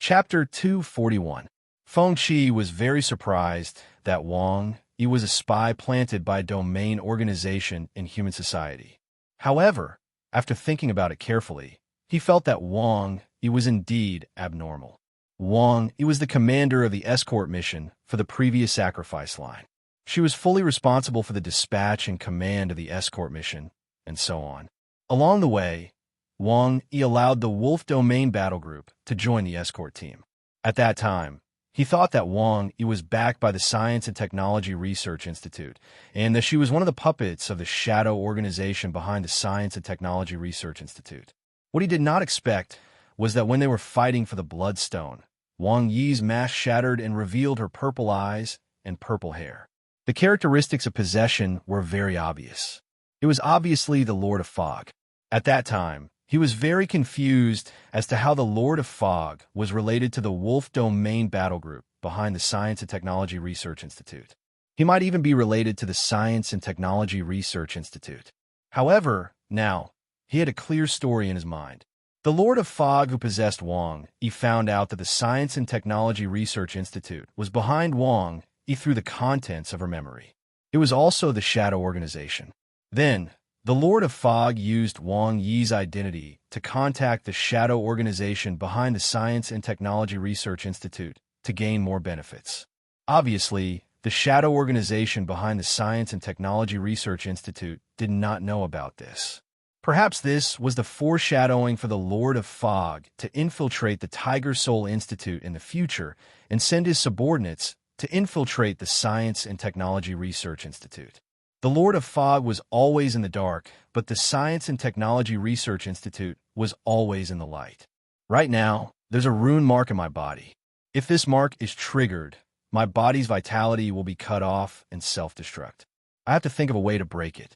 Chapter 241. Feng Qi was very surprised that Wang Yi was a spy planted by a domain organization in human society. However, after thinking about it carefully, he felt that Wang Yi was indeed abnormal. Wang Yi was the commander of the escort mission for the previous sacrifice line. She was fully responsible for the dispatch and command of the escort mission, and so on. Along the way, Wang Yi allowed the Wolf Domain Battle Group to join the escort team. At that time, he thought that Wang Yi was backed by the Science and Technology Research Institute, and that she was one of the puppets of the shadow organization behind the Science and Technology Research Institute. What he did not expect was that when they were fighting for the Bloodstone, Wang Yi's mask shattered and revealed her purple eyes and purple hair. The characteristics of possession were very obvious. It was obviously the Lord of Fog. At that time, he was very confused as to how the Lord of Fog was related to the Wolf Domain Battle Group behind the Science and Technology Research Institute. He might even be related to the Science and Technology Research Institute. However, now, he had a clear story in his mind. The Lord of Fog who possessed Wang Yi found out that the Science and Technology Research Institute was behind Wang Yi through the contents of her memory. It was also the Shadow Organization. Then, the Lord of Fog used Wang Yi's identity to contact the Shadow Organization behind the Science and Technology Research Institute to gain more benefits. Obviously, the Shadow Organization behind the Science and Technology Research Institute did not know about this. Perhaps this was the foreshadowing for the Lord of Fog to infiltrate the Tiger Soul Institute in the future and send his subordinates to infiltrate the Science and Technology Research Institute. The Lord of Fog was always in the dark, but the Science and Technology Research Institute was always in the light. Right now, there's a rune mark in my body. If this mark is triggered, my body's vitality will be cut off and self-destruct. I have to think of a way to break it.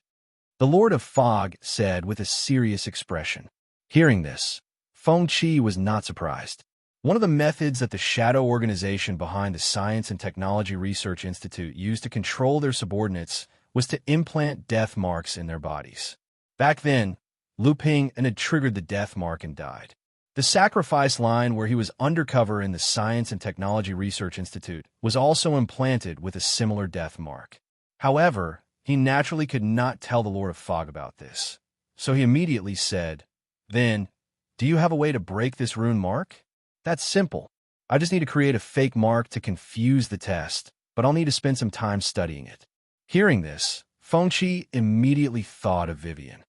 The Lord of Fog said with a serious expression. Hearing this, Feng Qi was not surprised. One of the methods that the Shadow Organization behind the Science and Technology Research Institute used to control their subordinates was to implant death marks in their bodies. Back then, Lu Ping had triggered the death mark and died. The sacrifice line where he was undercover in the Science and Technology Research Institute was also implanted with a similar death mark. However, he naturally could not tell the Lord of Fog about this. So he immediately said, "Then, do you have a way to break this rune mark?" "That's simple. I just need to create a fake mark to confuse the test, but I'll need to spend some time studying it." Hearing this, Feng Qi immediately thought of Vivian.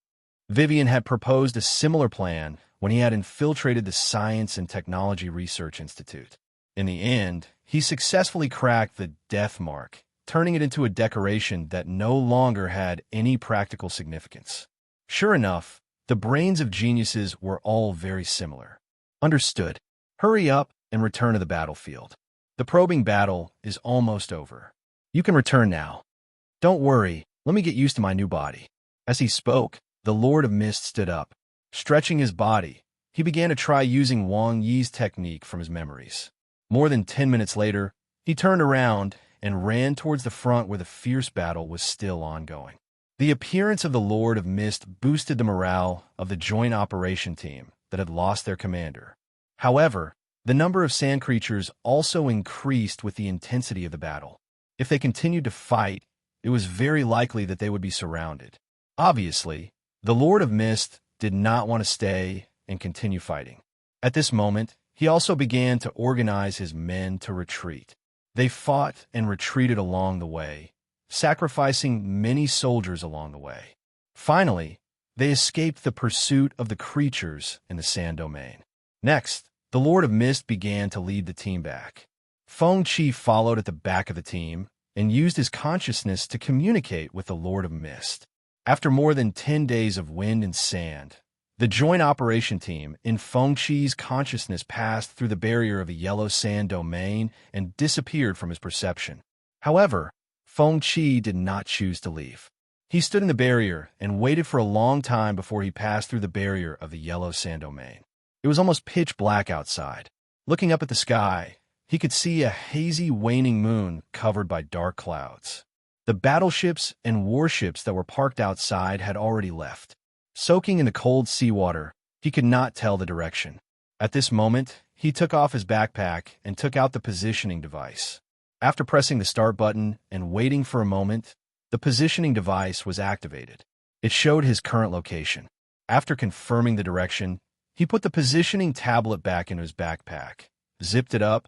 Vivian had proposed a similar plan when he had infiltrated the Science and Technology Research Institute. In the end, he successfully cracked the death mark, turning it into a decoration that no longer had any practical significance. Sure enough, the brains of geniuses were all very similar. Understood. Hurry up and return to the battlefield. The probing battle is almost over. You can return now. Don't worry, let me get used to my new body. As he spoke, the Lord of Mist stood up. Stretching his body, he began to try using Wang Yi's technique from his memories. More than 10 minutes later, he turned around and ran towards the front where the fierce battle was still ongoing. The appearance of the Lord of Mist boosted the morale of the joint operation team that had lost their commander. However, the number of sand creatures also increased with the intensity of the battle. If they continued to fight, it was very likely that they would be surrounded. Obviously, the Lord of Mist did not want to stay and continue fighting. At this moment, he also began to organize his men to retreat. They fought and retreated along the way, sacrificing many soldiers along the way. Finally, they escaped the pursuit of the creatures in the sand domain. Next, the Lord of Mist began to lead the team back. Feng Qi followed at the back of the team and used his consciousness to communicate with the Lord of Mist. After more than 10 days of wind and sand, the joint operation team in Feng Qi's consciousness passed through the barrier of the yellow sand domain and disappeared from his perception. However, Feng Qi did not choose to leave. He stood in the barrier and waited for a long time before he passed through the barrier of the yellow sand domain. It was almost pitch black outside. Looking up at the sky, he could see a hazy waning moon covered by dark clouds. The battleships and warships that were parked outside had already left. Soaking in the cold seawater, he could not tell the direction. At this moment, he took off his backpack and took out the positioning device. After pressing the start button and waiting for a moment, the positioning device was activated. It showed his current location. After confirming the direction, he put the positioning tablet back into his backpack, zipped it up,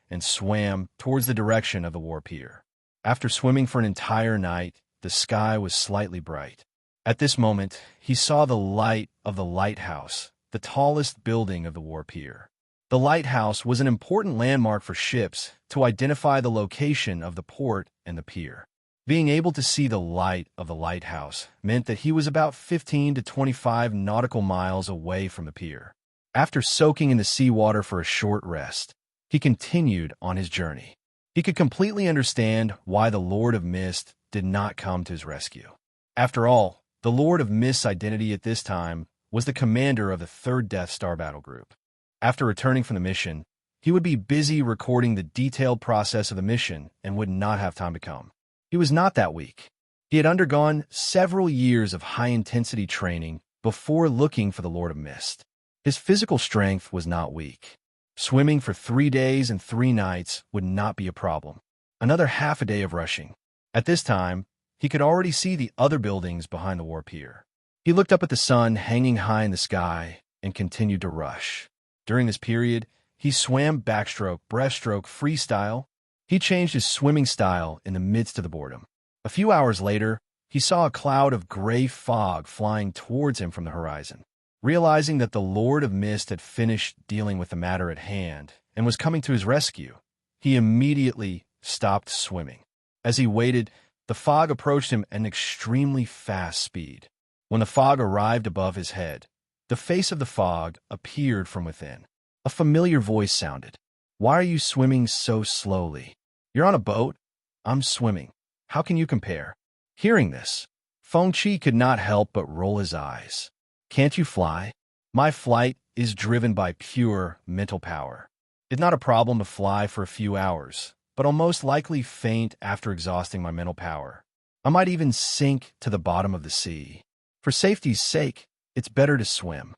and swam towards the direction of the war pier. After swimming for an entire night, the sky was slightly bright. At this moment, he saw the light of the lighthouse, the tallest building of the war pier. The lighthouse was an important landmark for ships to identify the location of the port and the pier. Being able to see the light of the lighthouse meant that he was about 15 to 25 nautical miles away from the pier. After soaking in the seawater for a short rest, he continued on his journey. He could completely understand why the Lord of Mist did not come to his rescue. After all, the Lord of Mist's identity at this time was the commander of the 3rd Death Star battle group. After returning from the mission, he would be busy recording the detailed process of the mission and would not have time to come. He was not that weak. He had undergone several years of high-intensity training before looking for the Lord of Mist. His physical strength was not weak. Swimming for 3 days and 3 nights would not be a problem. Another half a day of rushing. At this time, he could already see the other buildings behind the war pier. He looked up at the sun hanging high in the sky and continued to rush. During this period, he swam backstroke, breaststroke, freestyle. He changed his swimming style in the midst of the boredom. A few hours later, he saw a cloud of gray fog flying towards him from the horizon. Realizing that the Lord of Mist had finished dealing with the matter at hand and was coming to his rescue, he immediately stopped swimming. As he waited, the fog approached him at an extremely fast speed. When the fog arrived above his head, the face of the fog appeared from within. A familiar voice sounded. "Why are you swimming so slowly? You're on a boat. I'm swimming. How can you compare?" Hearing this, Feng Qi could not help but roll his eyes. "Can't you fly? My flight is driven by pure mental power. It's not a problem to fly for a few hours, but I'll most likely faint after exhausting my mental power. I might even sink to the bottom of the sea. For safety's sake, it's better to swim."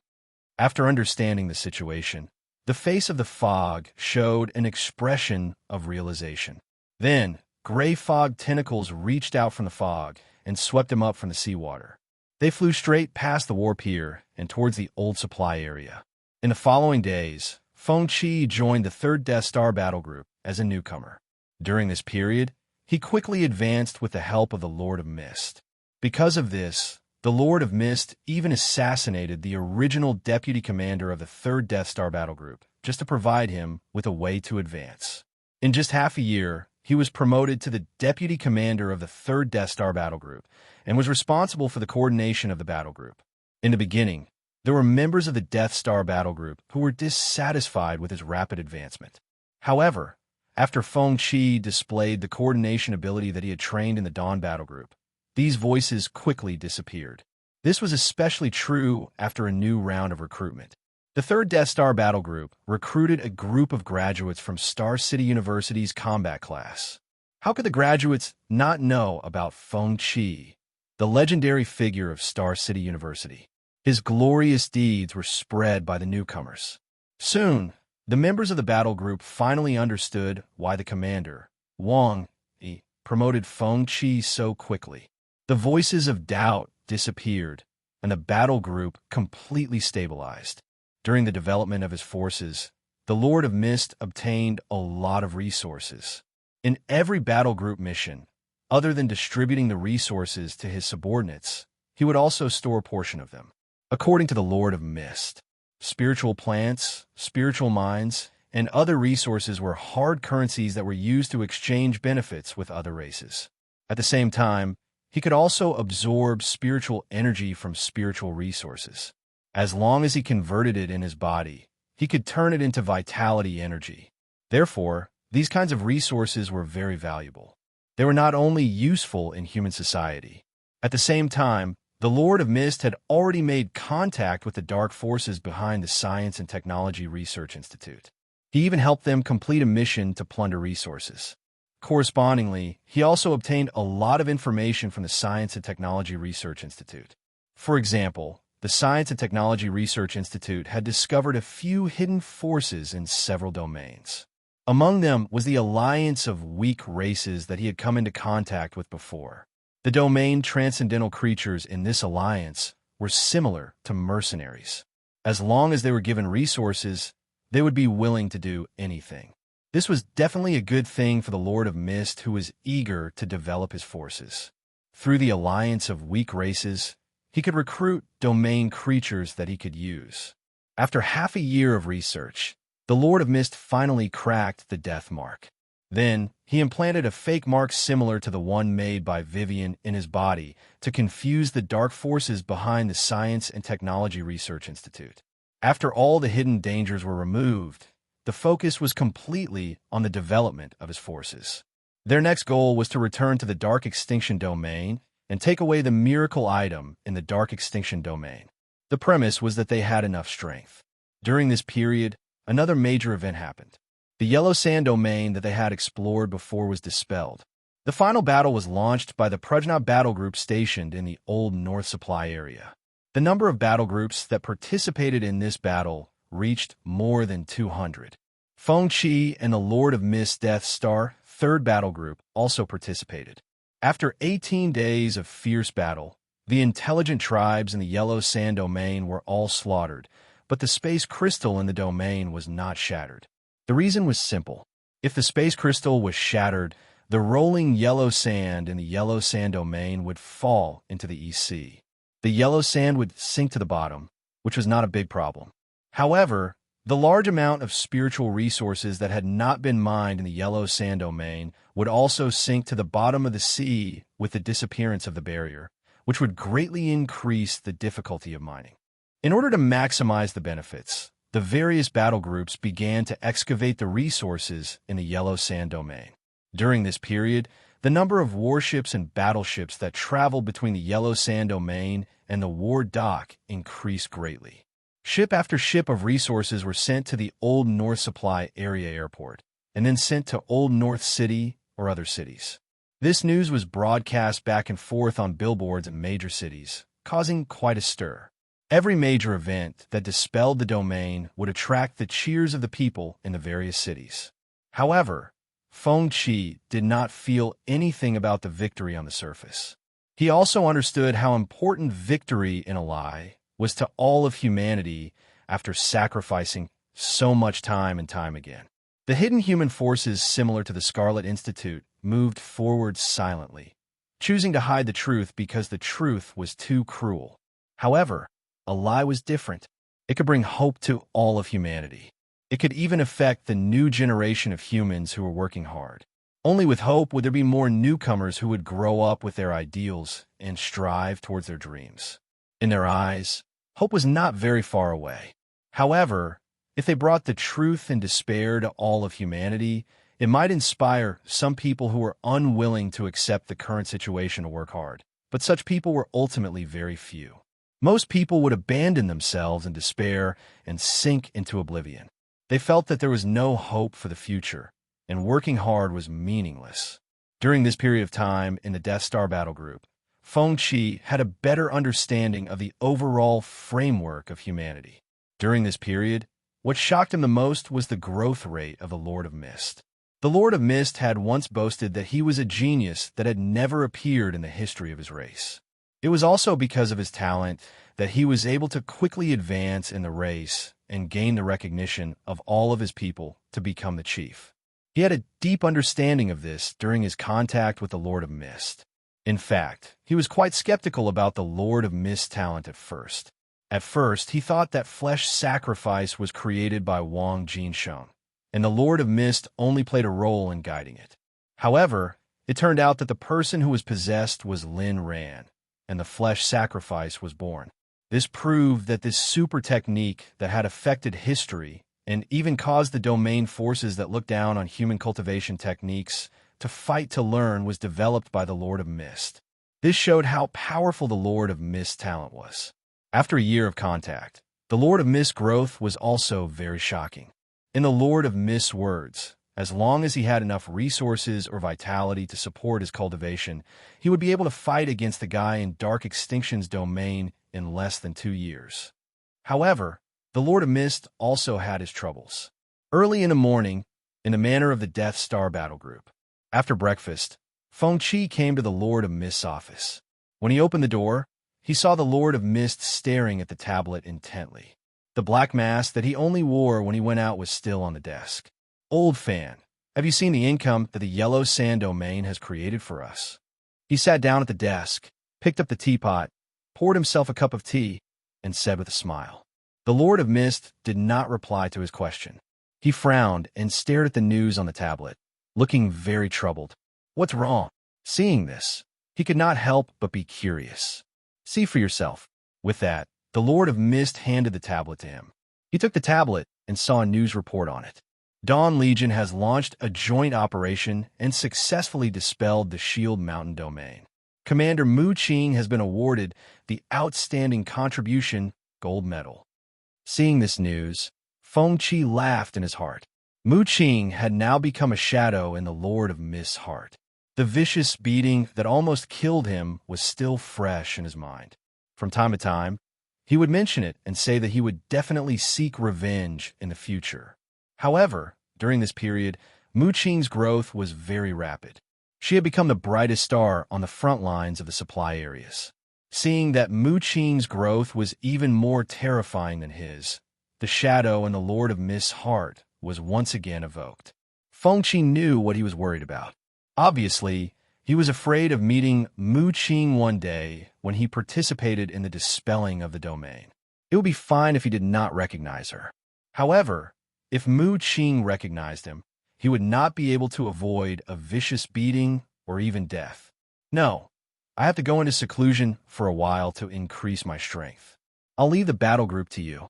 After understanding the situation, the face of the fog showed an expression of realization. Then, gray fog tentacles reached out from the fog and swept him up from the seawater. They flew straight past the war pier and towards the old supply area. In the following days, Feng Qi joined the 3rd Death Star battle group as a newcomer. During this period, he quickly advanced with the help of the Lord of Mist. Because of this, the Lord of Mist even assassinated the original deputy commander of the 3rd Death Star battle group just to provide him with a way to advance. In just half a year, he was promoted to the deputy commander of the 3rd Death Star battle group and was responsible for the coordination of the battle group. In the beginning, there were members of the Death Star battle group who were dissatisfied with his rapid advancement. However, after Feng Qi displayed the coordination ability that he had trained in the Dawn battle group, these voices quickly disappeared. This was especially true after a new round of recruitment. The 3rd Death Star battle group recruited a group of graduates from Star City University's combat class. How could the graduates not know about Feng Qi, the legendary figure of Star City University? His glorious deeds were spread by the newcomers. Soon, the members of the battle group finally understood why the commander, Wang Yi, promoted Feng Qi so quickly. The voices of doubt disappeared, and the battle group completely stabilized. During the development of his forces, the Lord of Mist obtained a lot of resources. In every battle group mission, other than distributing the resources to his subordinates, he would also store a portion of them. According to the Lord of Mist, spiritual plants, spiritual mines, and other resources were hard currencies that were used to exchange benefits with other races. At the same time, he could also absorb spiritual energy from spiritual resources. As long as he converted it in his body, he could turn it into vitality energy. Therefore, these kinds of resources were very valuable. They were not only useful in human society. At the same time, the Lord of Mist had already made contact with the dark forces behind the Science and Technology Research Institute. He even helped them complete a mission to plunder resources. Correspondingly, he also obtained a lot of information from the Science and Technology Research Institute. For example, the Science and Technology Research Institute had discovered a few hidden forces in several domains. Among them was the alliance of weak races that he had come into contact with before. The domain transcendental creatures in this alliance were similar to mercenaries. As long as they were given resources, they would be willing to do anything. This was definitely a good thing for the Lord of Mist, who was eager to develop his forces. Through the alliance of weak races, he could recruit domain creatures that he could use. After half a year of research, the Lord of Mist finally cracked the death mark. Then, he implanted a fake mark similar to the one made by Vivian in his body to confuse the dark forces behind the Science and Technology Research Institute. After all the hidden dangers were removed, the focus was completely on the development of his forces. Their next goal was to return to the Dark Extinction domain and take away the miracle item in the Dark Extinction domain. The premise was that they had enough strength. During this period, another major event happened. The Yellow Sand domain that they had explored before was dispelled. The final battle was launched by the Prajna battle group stationed in the Old North Supply area. The number of battle groups that participated in this battle reached more than 200. Feng Qi and the Lord of Mist Death Star, 3rd Battle Group, also participated. After 18 days of fierce battle, the intelligent tribes in the Yellow Sand domain were all slaughtered, but the space crystal in the domain was not shattered. The reason was simple. If the space crystal was shattered, the rolling yellow sand in the Yellow Sand domain would fall into the East Sea. The yellow sand would sink to the bottom, which was not a big problem. However, the large amount of spiritual resources that had not been mined in the Yellow Sand domain would also sink to the bottom of the sea with the disappearance of the barrier, which would greatly increase the difficulty of mining. In order to maximize the benefits, the various battle groups began to excavate the resources in the Yellow Sand domain. During this period, the number of warships and battleships that traveled between the Yellow Sand domain and the war dock increased greatly. Ship after ship of resources were sent to the Old North Supply area airport, and then sent to Old North City or other cities. This news was broadcast back and forth on billboards in major cities, causing quite a stir. Every major event that dispelled the domain would attract the cheers of the people in the various cities. However, Feng Qi did not feel anything about the victory on the surface. He also understood how important victory in a lie was to all of humanity after sacrificing so much time and time again. The hidden human forces similar to the Scarlet Institute moved forward silently, choosing to hide the truth because the truth was too cruel. However, a lie was different. It could bring hope to all of humanity. It could even affect the new generation of humans who were working hard. Only with hope would there be more newcomers who would grow up with their ideals and strive towards their dreams. In their eyes, hope was not very far away. However, if they brought the truth and despair to all of humanity, it might inspire some people who were unwilling to accept the current situation to work hard. But such people were ultimately very few. Most people would abandon themselves in despair and sink into oblivion. They felt that there was no hope for the future, and working hard was meaningless. During this period of time in the Death Star battle group, Feng Qi had a better understanding of the overall framework of humanity. During this period, what shocked him the most was the growth rate of the Lord of Mist. The Lord of Mist had once boasted that he was a genius that had never appeared in the history of his race. It was also because of his talent that he was able to quickly advance in the race and gain the recognition of all of his people to become the chief. He had a deep understanding of this during his contact with the Lord of Mist. In fact, he was quite skeptical about the Lord of Mist talent at first. At first, he thought that flesh sacrifice was created by Wang Jinsheng, and the Lord of Mist only played a role in guiding it. However, it turned out that the person who was possessed was Lin Ran, and the flesh sacrifice was born. This proved that this super technique that had affected history and even caused the domain forces that looked down on human cultivation techniques to fight to learn was developed by the Lord of Mist. This showed how powerful the Lord of Mist talent was. After a year of contact, the Lord of Mist growth was also very shocking. In the Lord of Mist's words, as long as he had enough resources or vitality to support his cultivation, he would be able to fight against the guy in Dark Extinction's domain in less than 2 years. However, the Lord of Mist also had his troubles. Early in the morning, in the manner of the Death Star battle group, after breakfast, Feng Qi came to the Lord of Mist's office. When he opened the door, he saw the Lord of Mist staring at the tablet intently. The black mask that he only wore when he went out was still on the desk. "Old fan, have you seen the income that the Yellow Sand domain has created for us?" He sat down at the desk, picked up the teapot, poured himself a cup of tea, and said with a smile. The Lord of Mist did not reply to his question. He frowned and stared at the news on the tablet, looking very troubled. "What's wrong?" Seeing this, he could not help but be curious. "See for yourself." With that, the Lord of Mist handed the tablet to him. He took the tablet and saw a news report on it. Dawn Legion has launched a joint operation and successfully dispelled the Shield Mountain domain. Commander Mu Qing has been awarded the Outstanding Contribution Gold Medal. Seeing this news, Feng Qi laughed in his heart. Mu Qing had now become a shadow in the Lord of Mist's heart. The vicious beating that almost killed him was still fresh in his mind. From time to time, he would mention it and say that he would definitely seek revenge in the future. However, during this period, Mu Qing's growth was very rapid. She had become the brightest star on the front lines of the supply areas. Seeing that Mu Qing's growth was even more terrifying than his, the shadow in the Lord of Mist's heart was once again evoked. Feng Qi knew what he was worried about. Obviously, he was afraid of meeting Mu Qing one day when he participated in the dispelling of the domain. It would be fine if he did not recognize her. However, if Mu Qing recognized him, he would not be able to avoid a vicious beating or even death. "No, I have to go into seclusion for a while to increase my strength. I'll leave the battle group to you."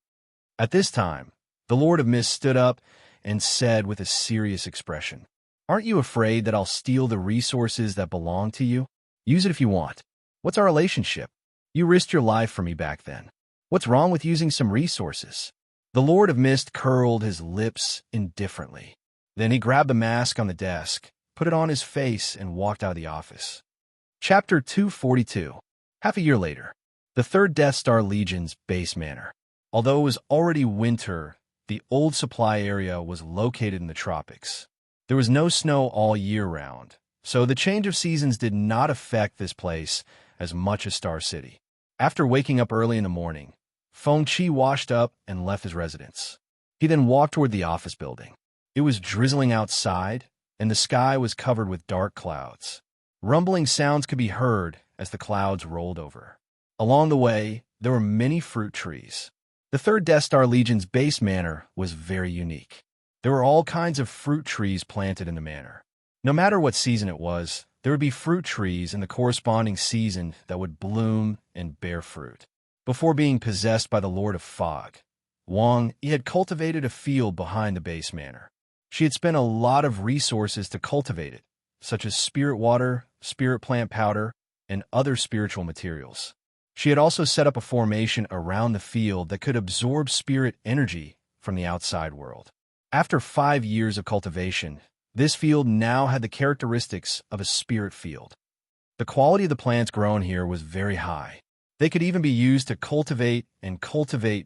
At this time, the Lord of Mist stood up and said with a serious expression, "Aren't you afraid that I'll steal the resources that belong to you? Use it if you want. What's our relationship? You risked your life for me back then. What's wrong with using some resources?" The Lord of Mist curled his lips indifferently. Then he grabbed the mask on the desk, put it on his face, and walked out of the office. Chapter 242. Half a year later, the 3rd Death Star Legion's base manor. Although it was already winter, the old supply area was located in the tropics. There was no snow all year round, so the change of seasons did not affect this place as much as Star City. After waking up early in the morning, Feng Qi washed up and left his residence. He then walked toward the office building. It was drizzling outside, and the sky was covered with dark clouds. Rumbling sounds could be heard as the clouds rolled over. Along the way, there were many fruit trees. The 3rd Death Star Legion's base manor was very unique. There were all kinds of fruit trees planted in the manor. No matter what season it was, there would be fruit trees in the corresponding season that would bloom and bear fruit. Before being possessed by the Lord of Fog, Wang Yi had cultivated a field behind the base manor. She had spent a lot of resources to cultivate it, such as spirit water, spirit plant powder, and other spiritual materials. She had also set up a formation around the field that could absorb spirit energy from the outside world. After 5 years of cultivation, this field now had the characteristics of a spirit field. The quality of the plants grown here was very high. They could even be used to cultivate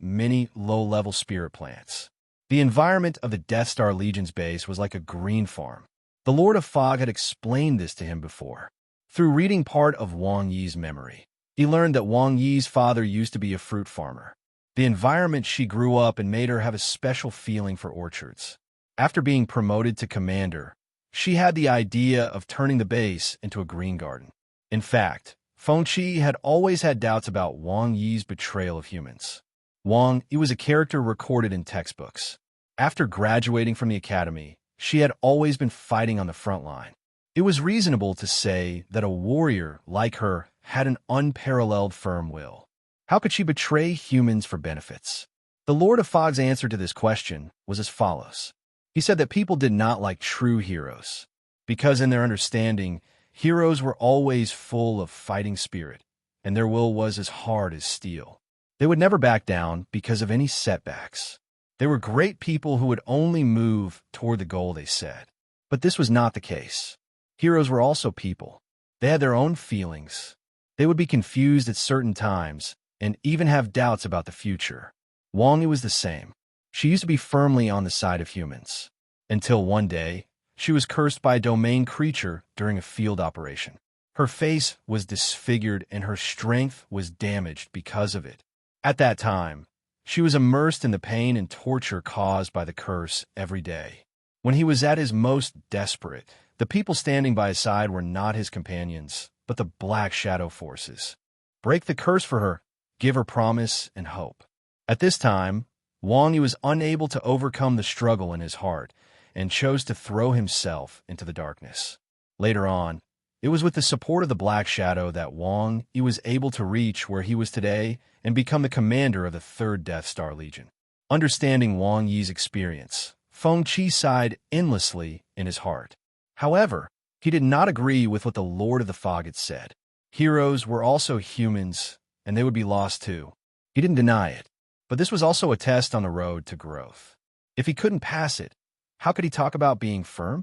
many low-level spirit plants. The environment of the Death Star Legion's base was like a green farm. The Lord of Fog had explained this to him before. Through reading part of Wang Yi's memory, he learned that Wang Yi's father used to be a fruit farmer. The environment she grew up in made her have a special feeling for orchards. After being promoted to commander, she had the idea of turning the base into a green garden. In fact, Feng Qi had always had doubts about Wang Yi's betrayal of humans. Wang Yi was a character recorded in textbooks. After graduating from the academy, she had always been fighting on the front line. It was reasonable to say that a warrior like her had an unparalleled firm will. How could she betray humans for benefits? The Lord of Fog's answer to this question was as follows. He said that people did not like true heroes, because in their understanding, heroes were always full of fighting spirit, and their will was as hard as steel. They would never back down because of any setbacks. They were great people who would only move toward the goal they set. But this was not the case. Heroes were also people. They had their own feelings. They would be confused at certain times, and even have doubts about the future. Wang Yi was the same. She used to be firmly on the side of humans. Until one day, she was cursed by a domain creature during a field operation. Her face was disfigured and her strength was damaged because of it. At that time, she was immersed in the pain and torture caused by the curse every day. When he was at his most desperate, the people standing by his side were not his companions, but the Black Shadow forces. Break the curse for her, give her promise and hope. At this time, Wang Yi was unable to overcome the struggle in his heart and chose to throw himself into the darkness. Later on, it was with the support of the Black Shadow that Wang Yi was able to reach where he was today and become the commander of the 3rd Death Star Legion. Understanding Wang Yi's experience, Feng Qi sighed endlessly in his heart. However, he did not agree with what the Lord of the Fog had said. Heroes were also humans, and they would be lost too. He didn't deny it, but this was also a test on the road to growth. If he couldn't pass it, how could he talk about being firm?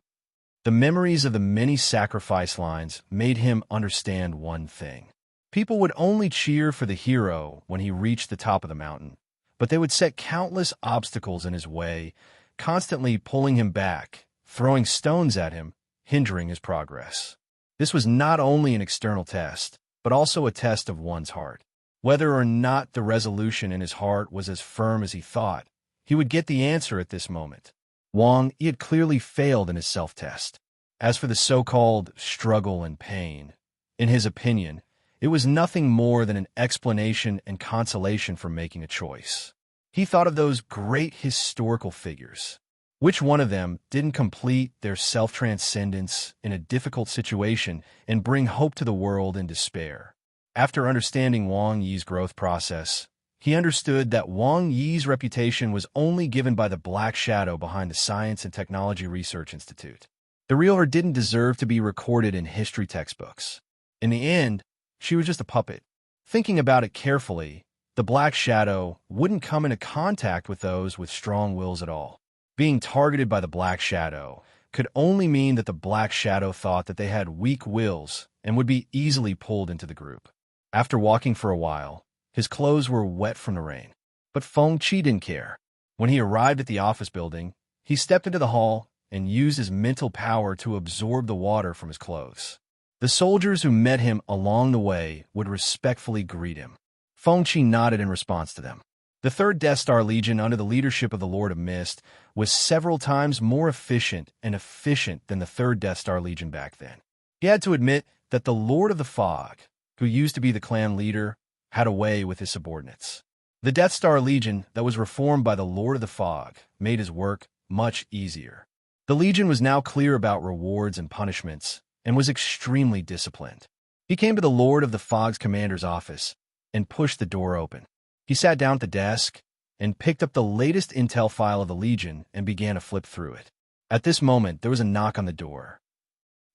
The memories of the many sacrifice lines made him understand one thing. People would only cheer for the hero when he reached the top of the mountain, but they would set countless obstacles in his way, constantly pulling him back, throwing stones at him, hindering his progress. This was not only an external test, but also a test of one's heart. Whether or not the resolution in his heart was as firm as he thought, he would get the answer at this moment. Wang Yi had clearly failed in his self-test. As for the so-called struggle and pain, in his opinion, it was nothing more than an explanation and consolation for making a choice. He thought of those great historical figures. Which one of them didn't complete their self-transcendence in a difficult situation and bring hope to the world in despair? After understanding Wang Yi's growth process, he understood that Wang Yi's reputation was only given by the Black Shadow behind the Science and Technology Research Institute. The real her didn't deserve to be recorded in history textbooks. In the end, she was just a puppet. Thinking about it carefully, the Black Shadow wouldn't come into contact with those with strong wills at all. Being targeted by the Black Shadow could only mean that the Black Shadow thought that they had weak wills and would be easily pulled into the group. After walking for a while, his clothes were wet from the rain. But Feng Qi didn't care. When he arrived at the office building, he stepped into the hall and used his mental power to absorb the water from his clothes. The soldiers who met him along the way would respectfully greet him. Feng Qi nodded in response to them. The 3rd Death Star Legion, under the leadership of the Lord of Mist, was several times more efficient than the 3rd Death Star Legion back then. He had to admit that the Lord of the Fog, who used to be the clan leader, had a way with his subordinates. The Death Star Legion that was reformed by the Lord of the Fog made his work much easier. The Legion was now clear about rewards and punishments and was extremely disciplined. He came to the Lord of the Fog's commander's office and pushed the door open. He sat down at the desk and picked up the latest intel file of the Legion and began to flip through it. At this moment, there was a knock on the door.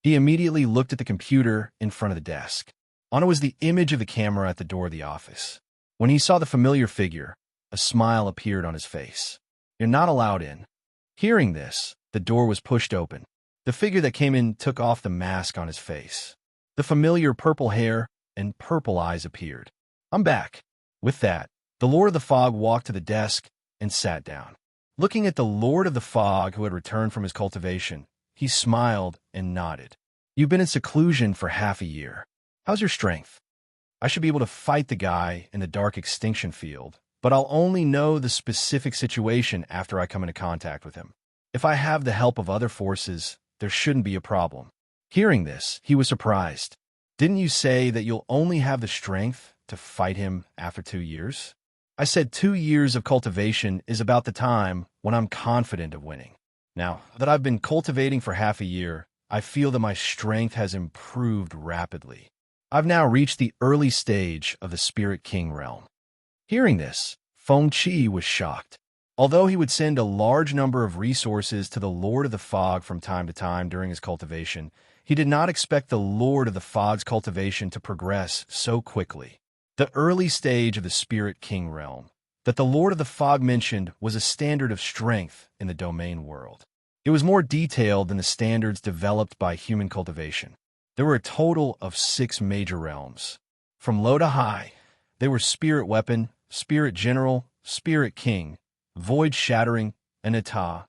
He immediately looked at the computer in front of the desk. On it was the image of the camera at the door of the office. When he saw the familiar figure, a smile appeared on his face. "You're not allowed in." Hearing this, the door was pushed open. The figure that came in took off the mask on his face. The familiar purple hair and purple eyes appeared. "I'm back." With that, the Lord of the Fog walked to the desk and sat down. Looking at the Lord of the Fog who had returned from his cultivation, he smiled and nodded. "You've been in seclusion for half a year. How's your strength?" "I should be able to fight the guy in the dark extinction field, but I'll only know the specific situation after I come into contact with him. If I have the help of other forces, there shouldn't be a problem." Hearing this, he was surprised. "Didn't you say that you'll only have the strength to fight him after 2 years?" "I said 2 years of cultivation is about the time when I'm confident of winning. Now that I've been cultivating for half a year, I feel that my strength has improved rapidly. I've now reached the early stage of the Spirit King realm." Hearing this, Feng Qi was shocked. Although he would send a large number of resources to the Lord of the Fog from time to time during his cultivation, he did not expect the Lord of the Fog's cultivation to progress so quickly. The early stage of the Spirit King realm that the Lord of the Fog mentioned was a standard of strength in the domain world. It was more detailed than the standards developed by human cultivation. There were a total of 6 major realms. From low to high, They were Spirit Weapon, Spirit General, Spirit King, Void Shattering, Anatta,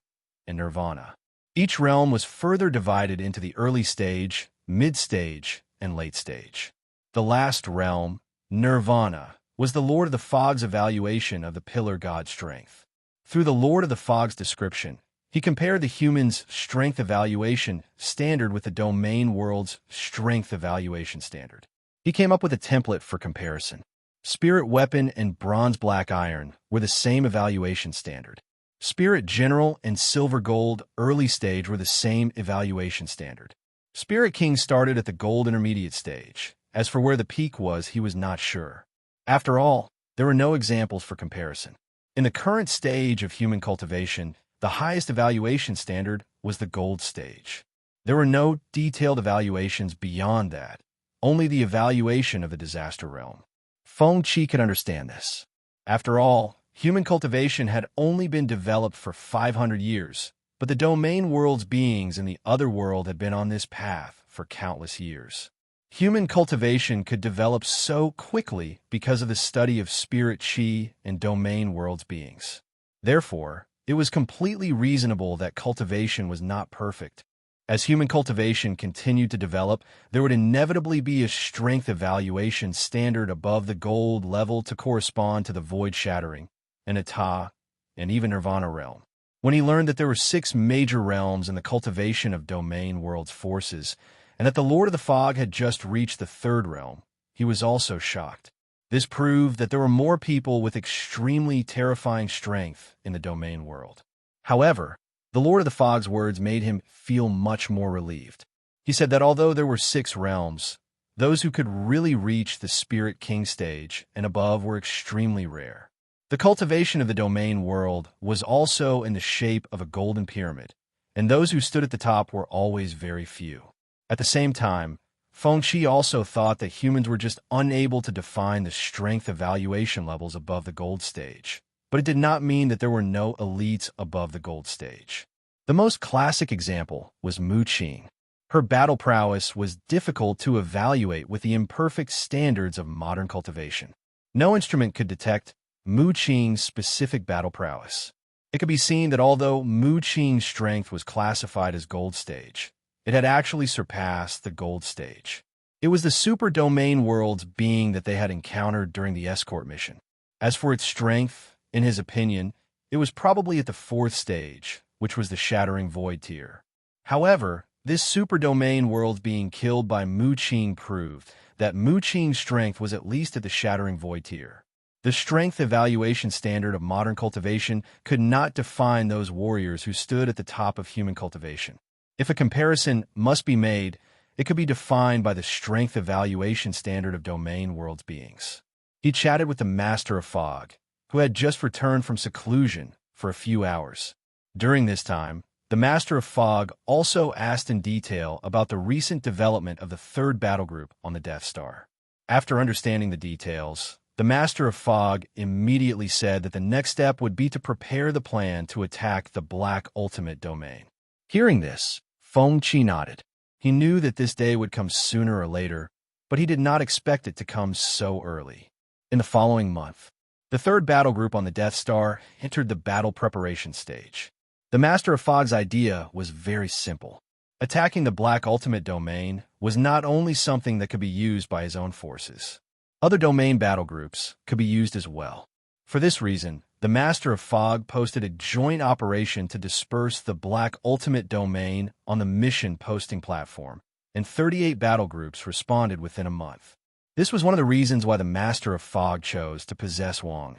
and Nirvana. Each realm was further divided into the early stage, mid-stage, and late stage. The last realm, Nirvana, was the Lord of the Fog's evaluation of the Pillar God strength. Through the Lord of the Fog's description, he compared the human's strength evaluation standard with the domain world's strength evaluation standard. He came up with a template for comparison. Spirit Weapon and Bronze Black Iron were the same evaluation standard. Spirit General and Silver Gold early stage were the same evaluation standard. Spirit King started at the Gold intermediate stage. As for where the peak was, he was not sure. After all, there were no examples for comparison. In the current stage of human cultivation, the highest evaluation standard was the Gold stage. There were no detailed evaluations beyond that, only the evaluation of the disaster realm. Feng Qi could understand this. After all, human cultivation had only been developed for 500 years, but the domain world's beings in the other world had been on this path for countless years. Human cultivation could develop so quickly because of the study of spirit qi and domain world's beings. Therefore, it was completely reasonable that cultivation was not perfect. As human cultivation continued to develop, there would inevitably be a strength evaluation standard above the gold level to correspond to the void shattering, Anatta, and even Nirvana realm. When he learned that there were 6 major realms in the cultivation of domain world's forces, and that the Lord of the Fog had just reached the 3rd realm, he was also shocked. This proved that there were more people with extremely terrifying strength in the domain world. However, the Lord of the Fog's words made him feel much more relieved. He said that although there were 6 realms, those who could really reach the Spirit King stage and above were extremely rare. The cultivation of the domain world was also in the shape of a golden pyramid, and those who stood at the top were always very few. At the same time, Feng Qi also thought that humans were just unable to define the strength evaluation levels above the gold stage. But it did not mean that there were no elites above the gold stage. The most classic example was Mu Qing. Her battle prowess was difficult to evaluate with the imperfect standards of modern cultivation. No instrument could detect Mu Qing's specific battle prowess. It could be seen that although Mu Qing's strength was classified as gold stage, it had actually surpassed the gold stage. It was the super domain world's being that they had encountered during the escort mission. As for its strength, in his opinion, it was probably at the 4th stage, which was the Shattering Void tier. However, this super domain world being killed by Mu Qing proved that Mu Qing's strength was at least at the Shattering Void tier. The strength evaluation standard of modern cultivation could not define those warriors who stood at the top of human cultivation. If a comparison must be made, it could be defined by the strength evaluation standard of domain world's beings. He chatted with the Master of Fog, who had just returned from seclusion for a few hours. During this time, the Master of Fog also asked in detail about the recent development of the 3rd battle group on the Death Star. After understanding the details, the Master of Fog immediately said that the next step would be to prepare the plan to attack the Black Ultimate Domain. Hearing this, Feng Qi nodded. He knew that this day would come sooner or later, but he did not expect it to come so early. In the following month, the 3rd battle group on the Death Star entered the battle preparation stage. The Master of Fog's idea was very simple. Attacking the Black Ultimate Domain was not only something that could be used by his own forces. Other domain battle groups could be used as well. For this reason, the Master of Fog posted a joint operation to disperse the Black Ultimate Domain on the mission posting platform, and 38 battle groups responded within a month. This was one of the reasons why the Master of Fog chose to possess Wang.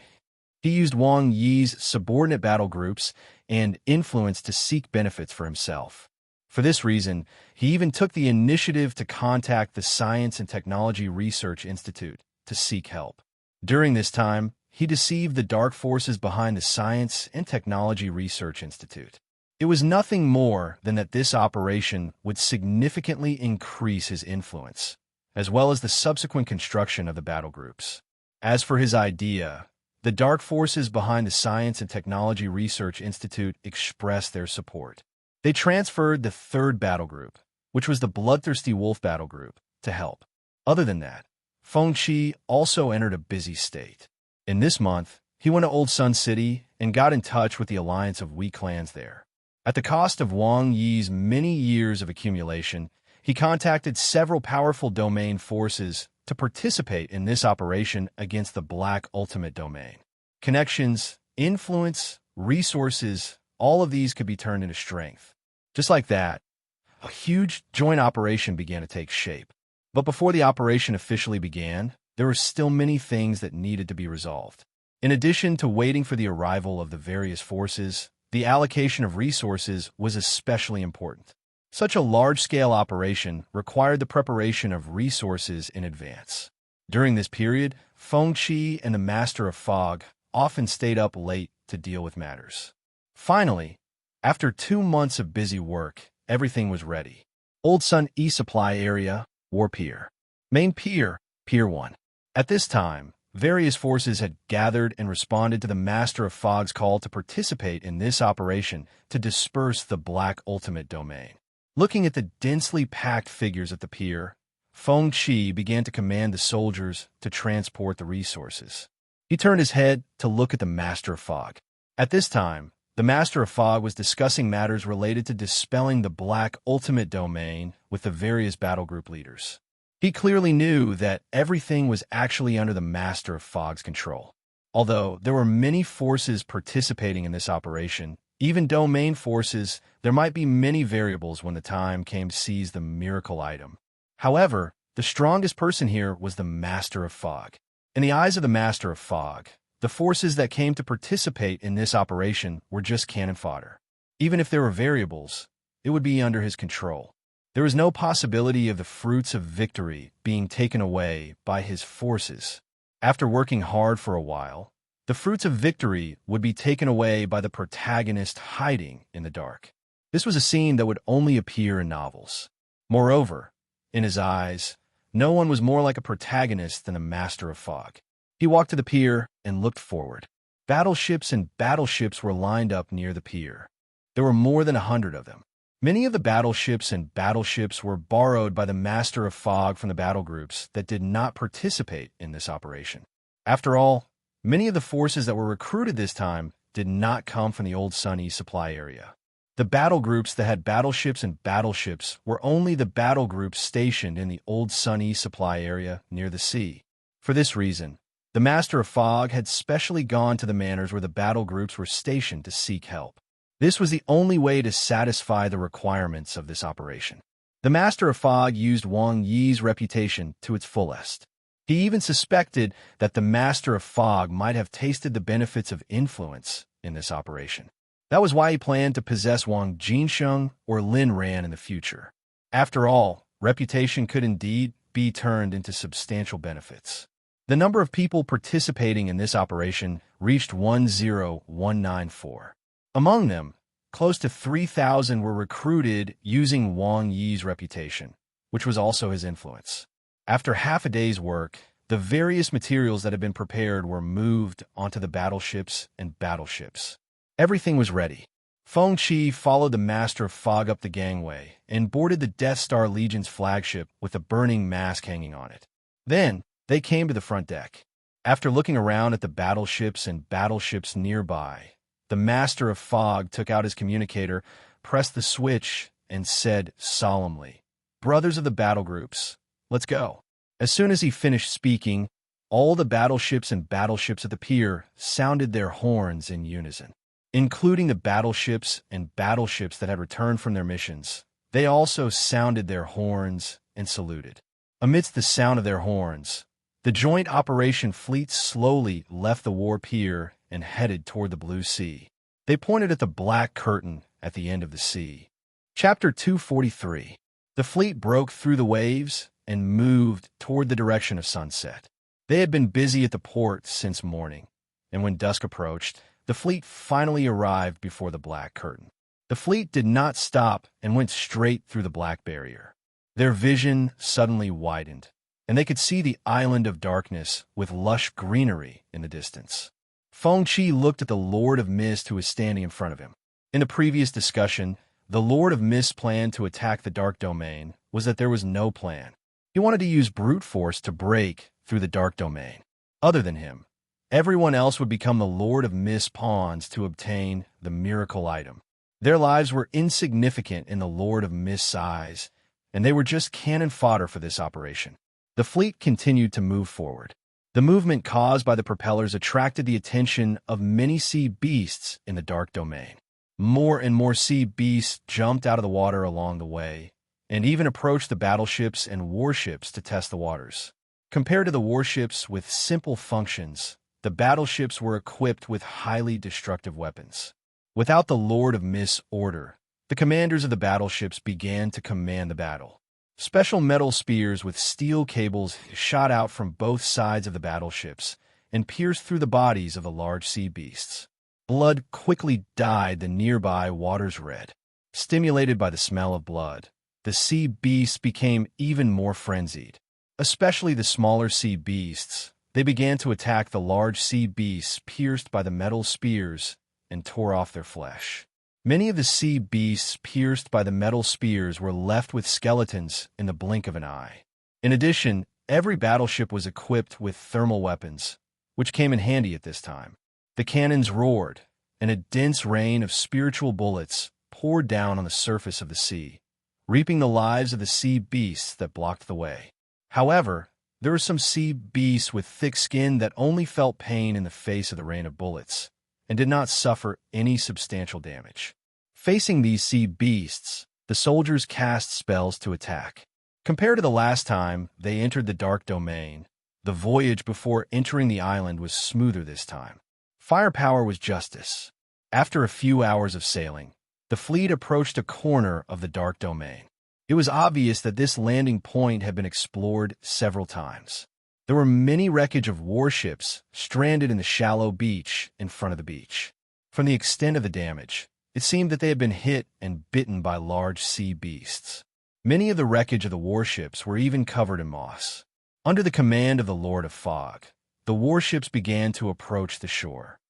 He used Wang Yi's subordinate battle groups and influence to seek benefits for himself. For this reason, he even took the initiative to contact the Science and Technology Research Institute to seek help. During this time, he deceived the dark forces behind the Science and Technology Research Institute. It was nothing more than that this operation would significantly increase his influence, as well as the subsequent construction of the battle groups. As for his idea, the dark forces behind the Science and Technology Research Institute expressed their support. They transferred the 3rd battle group, which was the Bloodthirsty Wolf battle group, to help. Other than that, Fengqi also entered a busy state. In this month, he went to Old Sun City and got in touch with the alliance of weak clans there. At the cost of Wang Yi's many years of accumulation, he contacted several powerful domain forces to participate in this operation against the Black Ultimate Domain. Connections, influence, resources, all of these could be turned into strength. Just like that, a huge joint operation began to take shape. But before the operation officially began, there were still many things that needed to be resolved. In addition to waiting for the arrival of the various forces, the allocation of resources was especially important. Such a large-scale operation required the preparation of resources in advance. During this period, Fengqi and the Master of Fog often stayed up late to deal with matters. Finally, after 2 months of busy work, everything was ready. Old Sun East Supply Area, War Pier. Main Pier, Pier 1. At this time, various forces had gathered and responded to the Master of Fog's call to participate in this operation to disperse the Black Ultimate Domain. Looking at the densely packed figures at the pier, Fengqi began to command the soldiers to transport the resources. He turned his head to look at the Master of Fog. At this time, the Master of Fog was discussing matters related to dispelling the Black Ultimate Domain with the various battle group leaders. He clearly knew that everything was actually under the Master of Fog's control. Although there were many forces participating in this operation, even domain forces, there might be many variables when the time came to seize the miracle item. However, the strongest person here was the Master of Fog. In the eyes of the Master of Fog, the forces that came to participate in this operation were just cannon fodder. Even if there were variables, it would be under his control. There was no possibility of the fruits of victory being taken away by his forces. After working hard for a while, the fruits of victory would be taken away by the protagonist hiding in the dark. This was a scene that would only appear in novels. Moreover, in his eyes, no one was more like a protagonist than the Master of Fog. He walked to the pier and looked forward. Battleships and battleships were lined up near the pier. There were more than 100 of them. Many of the battleships and battleships were borrowed by the Master of Fog from the battle groups that did not participate in this operation. After all, many of the forces that were recruited this time did not come from the Old Sun East Supply Area. The battle groups that had battleships and battleships were only the battle groups stationed in the Old Sun East Supply Area near the sea. For this reason, the Master of Fog had specially gone to the manors where the battle groups were stationed to seek help. This was the only way to satisfy the requirements of this operation. The Master of Fog used Wang Yi's reputation to its fullest. He even suspected that the Master of Fog might have tasted the benefits of influence in this operation. That was why he planned to possess Wang Jinsheng or Lin Ran in the future. After all, reputation could indeed be turned into substantial benefits. The number of people participating in this operation reached 10194. Among them, close to 3,000 were recruited using Wang Yi's reputation, which was also his influence. After half a day's work, the various materials that had been prepared were moved onto the battleships and battleships. Everything was ready. Fengqi followed the Master of Fog up the gangway and boarded the Death Star Legion's flagship with a burning mask hanging on it. Then, they came to the front deck. After looking around at the battleships and battleships nearby, the Master of Fog took out his communicator, pressed the switch, and said solemnly, "Brothers of the battle groups, let's go." As soon as he finished speaking, all the battleships and battleships at the pier sounded their horns in unison. Including the battleships and battleships that had returned from their missions, they also sounded their horns and saluted. Amidst the sound of their horns, the joint operation fleet slowly left the war pier and headed toward the blue sea. They pointed at the black curtain at the end of the sea. Chapter 243. The fleet broke through the waves and moved toward the direction of sunset. They had been busy at the port since morning, and when dusk approached, the fleet finally arrived before the black curtain. The fleet did not stop and went straight through the black barrier. Their vision suddenly widened, and they could see the island of darkness with lush greenery in the distance. Fengqi looked at the Lord of Mist who was standing in front of him. In the previous discussion, the Lord of Mist's plan to attack the Dark Domain was that there was no plan. He wanted to use brute force to break through the dark domain. Other than him, everyone else would become the Lord of Mist pawns to obtain the miracle item. Their lives were insignificant in the Lord of Mist's eyes, and they were just cannon fodder for this operation. The fleet continued to move forward. The movement caused by the propellers attracted the attention of many sea beasts in the dark domain. More and more sea beasts jumped out of the water along the way, and even approached the battleships and warships to test the waters. Compared to the warships with simple functions, the battleships were equipped with highly destructive weapons. Without the Lord of Mist's order, the commanders of the battleships began to command the battle. Special metal spears with steel cables shot out from both sides of the battleships and pierced through the bodies of the large sea beasts. Blood quickly dyed the nearby waters red. Stimulated by the smell of blood, the sea beasts became even more frenzied. Especially the smaller sea beasts, they began to attack the large sea beasts pierced by the metal spears and tore off their flesh. Many of the sea beasts pierced by the metal spears were left with skeletons in the blink of an eye. In addition, every battleship was equipped with thermal weapons, which came in handy at this time. The cannons roared, and a dense rain of spiritual bullets poured down on the surface of the sea, reaping the lives of the sea beasts that blocked the way. However, there were some sea beasts with thick skin that only felt pain in the face of the rain of bullets, and did not suffer any substantial damage. Facing these sea beasts, the soldiers cast spells to attack. Compared to the last time they entered the dark domain, the voyage before entering the island was smoother this time. Firepower was justice. After a few hours of sailing, the fleet approached a corner of the dark domain. It was obvious that this landing point had been explored several times. There were many wreckage of warships stranded in the shallow beach in front of the beach. From the extent of the damage, it seemed that they had been hit and bitten by large sea beasts. Many of the wreckage of the warships were even covered in moss. Under the command of the Lord of Fog, the warships began to approach the shore.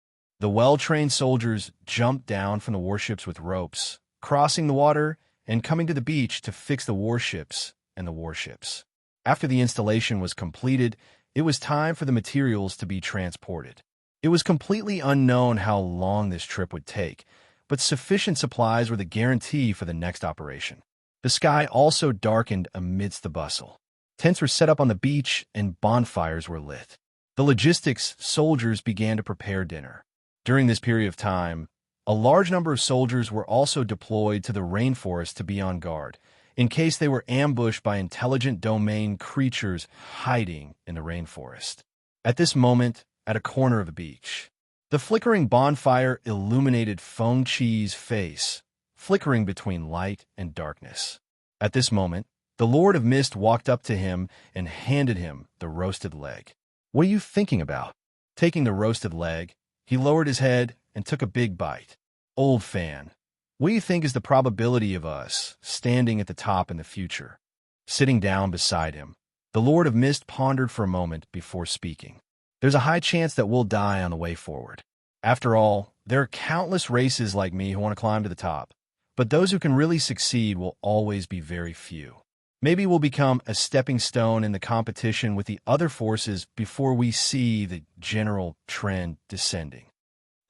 The well-trained soldiers jumped down from the warships with ropes, crossing the water and coming to the beach to fix the warships and the warships. After the installation was completed, it was time for the materials to be transported. It was completely unknown how long this trip would take, but sufficient supplies were the guarantee for the next operation. The sky also darkened amidst the bustle. Tents were set up on the beach and bonfires were lit. The logistics soldiers began to prepare dinner. During this period of time, a large number of soldiers were also deployed to the rainforest to be on guard, in case they were ambushed by intelligent domain creatures hiding in the rainforest. At this moment, at a corner of the beach, the flickering bonfire illuminated Feng Chi's face, flickering between light and darkness. At this moment, the Lord of Mist walked up to him and handed him the roasted leg. "What are you thinking about?" Taking the roasted leg, he lowered his head and took a big bite. "Old fan, what do you think is the probability of us standing at the top in the future?" Sitting down beside him, the Lord of Mist pondered for a moment before speaking. "There's a high chance that we'll die on the way forward. After all, there are countless races like me who want to climb to the top, but those who can really succeed will always be very few. Maybe we'll become a stepping stone in the competition with the other forces before we see the general trend descending.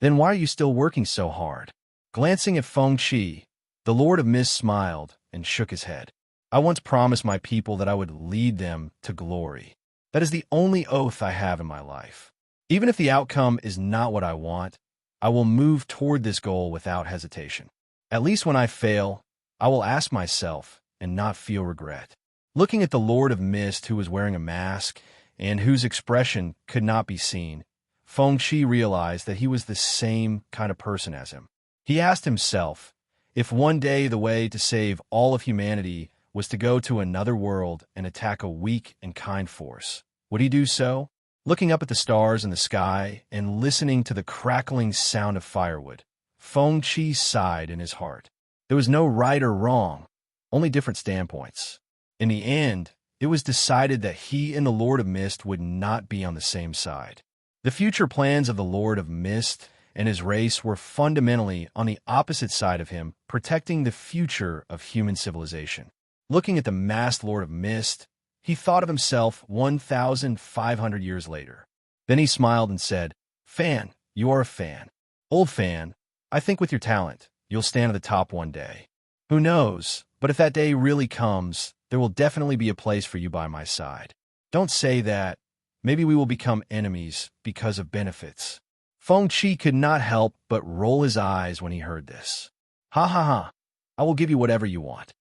Then why are you still working so hard?" Glancing at Feng Chi, the Lord of Mist smiled and shook his head. "I once promised my people that I would lead them to glory. That is the only oath I have in my life. Even if the outcome is not what I want, I will move toward this goal without hesitation. At least when I fail, I will ask myself and not feel regret." Looking at the Lord of Mist, who was wearing a mask and whose expression could not be seen, Feng Chi realized that he was the same kind of person as him. He asked himself, if one day the way to save all of humanity was to go to another world and attack a weak and kind force, would he do so? Looking up at the stars in the sky and listening to the crackling sound of firewood, Feng Chi sighed in his heart. There was no right or wrong, only different standpoints. In the end, it was decided that he and the Lord of Mist would not be on the same side. The future plans of the Lord of Mist and his race were fundamentally on the opposite side of him, protecting the future of human civilization. Looking at the masked Lord of Mist, He thought of himself 1,500 years later. Then he smiled and said, "Fan, you are a fan. Old fan, I think with your talent, you'll stand at the top one day. Who knows, but if that day really comes, there will definitely be a place for you by my side. Don't say that. Maybe we will become enemies because of benefits." Feng Qi could not help but roll his eyes when he heard this. "Ha ha ha. I will give you whatever you want.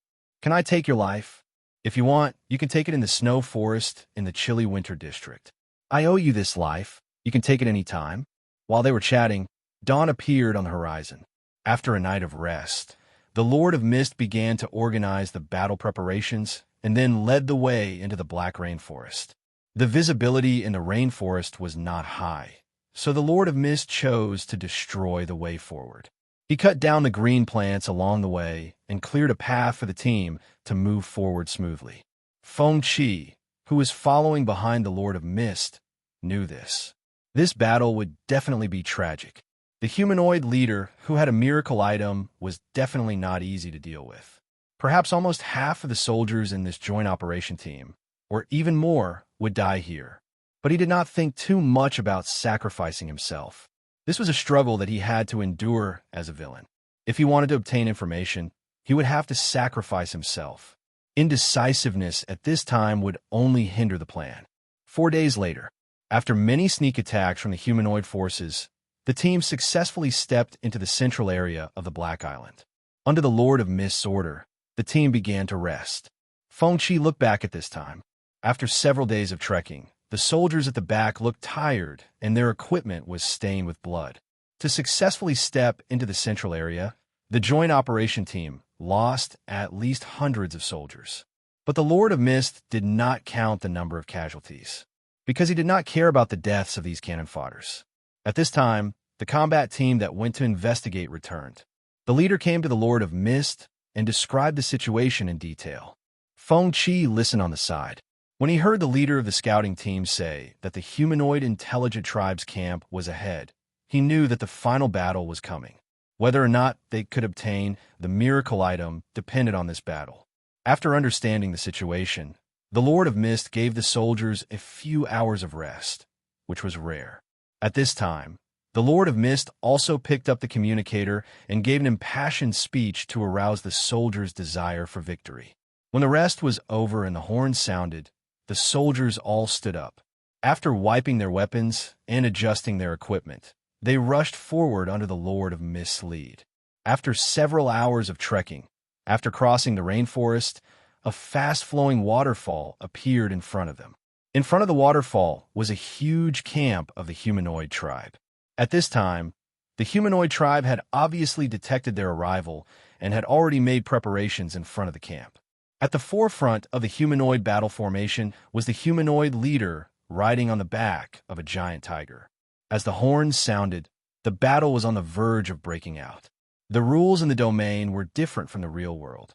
Can I take your life? If you want, you can take it in the snow forest in the chilly winter district. I owe you this life. You can take it any time." While they were chatting, dawn appeared on the horizon. After a night of rest, the Lord of Mist began to organize the battle preparations and then led the way into the black rainforest. The visibility in the rainforest was not high, so the Lord of Mist chose to destroy the way forward. He cut down the green plants along the way and cleared a path for the team to move forward smoothly. Feng Qi, who was following behind the Lord of Mist, knew this. This battle would definitely be tragic. The humanoid leader, who had a miracle item, was definitely not easy to deal with. Perhaps almost half of the soldiers in this joint operation team, or even more, would die here. But he did not think too much about sacrificing himself. This was a struggle that he had to endure as a villain. If he wanted to obtain information, he would have to sacrifice himself. Indecisiveness at this time would only hinder the plan. 4 days later, after many sneak attacks from the humanoid forces, the team successfully stepped into the central area of the Black Island. Under the Lord of Mist's order, the team began to rest. Feng Qi looked back at this time. After several days of trekking, the soldiers at the back looked tired and their equipment was stained with blood. To successfully step into the central area, the joint operation team lost at least hundreds of soldiers. But the Lord of Mist did not count the number of casualties, because he did not care about the deaths of these cannon fodders. At this time, the combat team that went to investigate returned. The leader came to the Lord of Mist and described the situation in detail. Feng Qi listened on the side. When he heard the leader of the scouting team say that the humanoid intelligent tribe's camp was ahead, he knew that the final battle was coming. Whether or not they could obtain the miracle item depended on this battle. After understanding the situation, the Lord of Mist gave the soldiers a few hours of rest, which was rare. At this time, the Lord of Mist also picked up the communicator and gave an impassioned speech to arouse the soldiers' desire for victory. When the rest was over and the horn sounded, the soldiers all stood up. After wiping their weapons and adjusting their equipment, they rushed forward under the Lord of Mist's lead. After several hours of trekking, after crossing the rainforest, a fast-flowing waterfall appeared in front of them. In front of the waterfall was a huge camp of the humanoid tribe. At this time, the humanoid tribe had obviously detected their arrival and had already made preparations in front of the camp. At the forefront of the humanoid battle formation was the humanoid leader riding on the back of a giant tiger. As the horns sounded, the battle was on the verge of breaking out. The rules in the domain were different from the real world.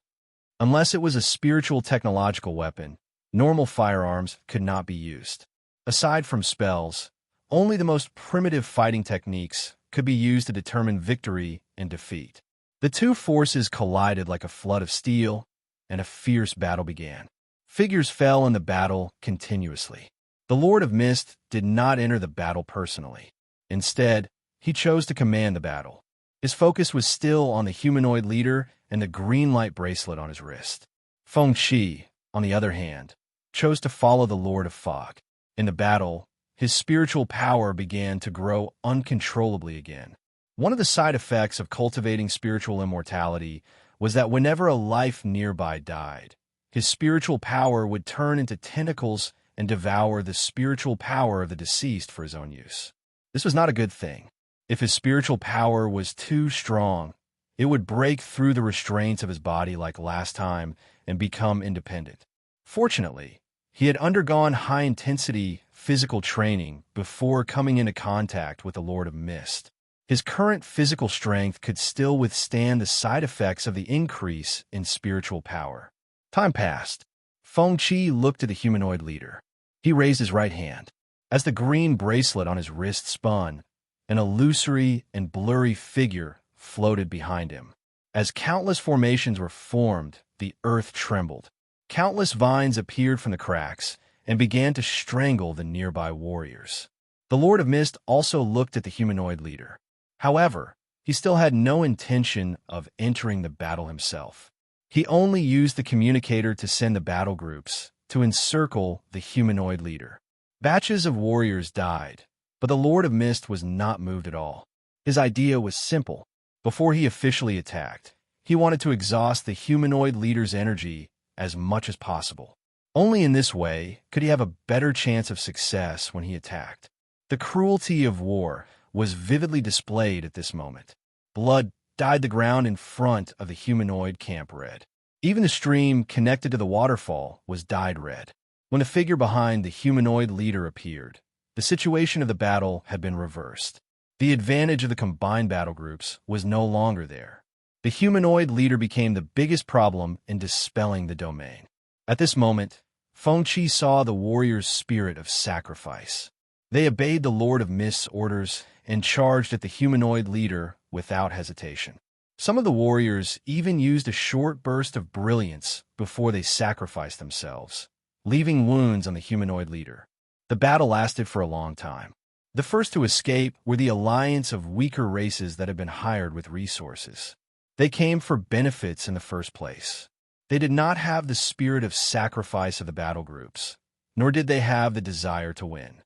Unless it was a spiritual technological weapon, normal firearms could not be used. Aside from spells, only the most primitive fighting techniques could be used to determine victory and defeat. The two forces collided like a flood of steel, and a fierce battle began. Figures fell in the battle continuously. The Lord of Mist did not enter the battle personally. Instead, he chose to command the battle. His focus was still on the humanoid leader and the green light bracelet on his wrist. Feng Qi, on the other hand, chose to follow the Lord of Fog. In the battle, his spiritual power began to grow uncontrollably again. One of the side effects of cultivating spiritual immortality was that whenever a life nearby died, his spiritual power would turn into tentacles and devour the spiritual power of the deceased for his own use. This was not a good thing. If his spiritual power was too strong, it would break through the restraints of his body like last time and become independent. Fortunately, he had undergone high-intensity physical training before coming into contact with the Lord of Mist. His current physical strength could still withstand the side effects of the increase in spiritual power. Time passed. Feng Qi looked to the humanoid leader. He raised his right hand. As the green bracelet on his wrist spun, an illusory and blurry figure floated behind him. As countless formations were formed, the earth trembled. Countless vines appeared from the cracks and began to strangle the nearby warriors. The Lord of Mist also looked at the humanoid leader. However, he still had no intention of entering the battle himself. He only used the communicator to send the battle groups to encircle the humanoid leader. Batches of warriors died, but the Lord of Mist was not moved at all. His idea was simple. Before he officially attacked, he wanted to exhaust the humanoid leader's energy as much as possible. Only in this way could he have a better chance of success when he attacked. The cruelty of war was vividly displayed at this moment. Blood dyed the ground in front of the humanoid camp red. Even the stream connected to the waterfall was dyed red. When the figure behind the humanoid leader appeared, the situation of the battle had been reversed. The advantage of the combined battle groups was no longer there. The humanoid leader became the biggest problem in dispelling the domain. At this moment, Fengqi saw the warrior's spirit of sacrifice. They obeyed the Lord of Mist's orders and charged at the humanoid leader without hesitation. Some of the warriors even used a short burst of brilliance before they sacrificed themselves, leaving wounds on the humanoid leader. The battle lasted for a long time. The first to escape were the alliance of weaker races that had been hired with resources. They came for benefits in the first place. They did not have the spirit of sacrifice of the battle groups, nor did they have the desire to win.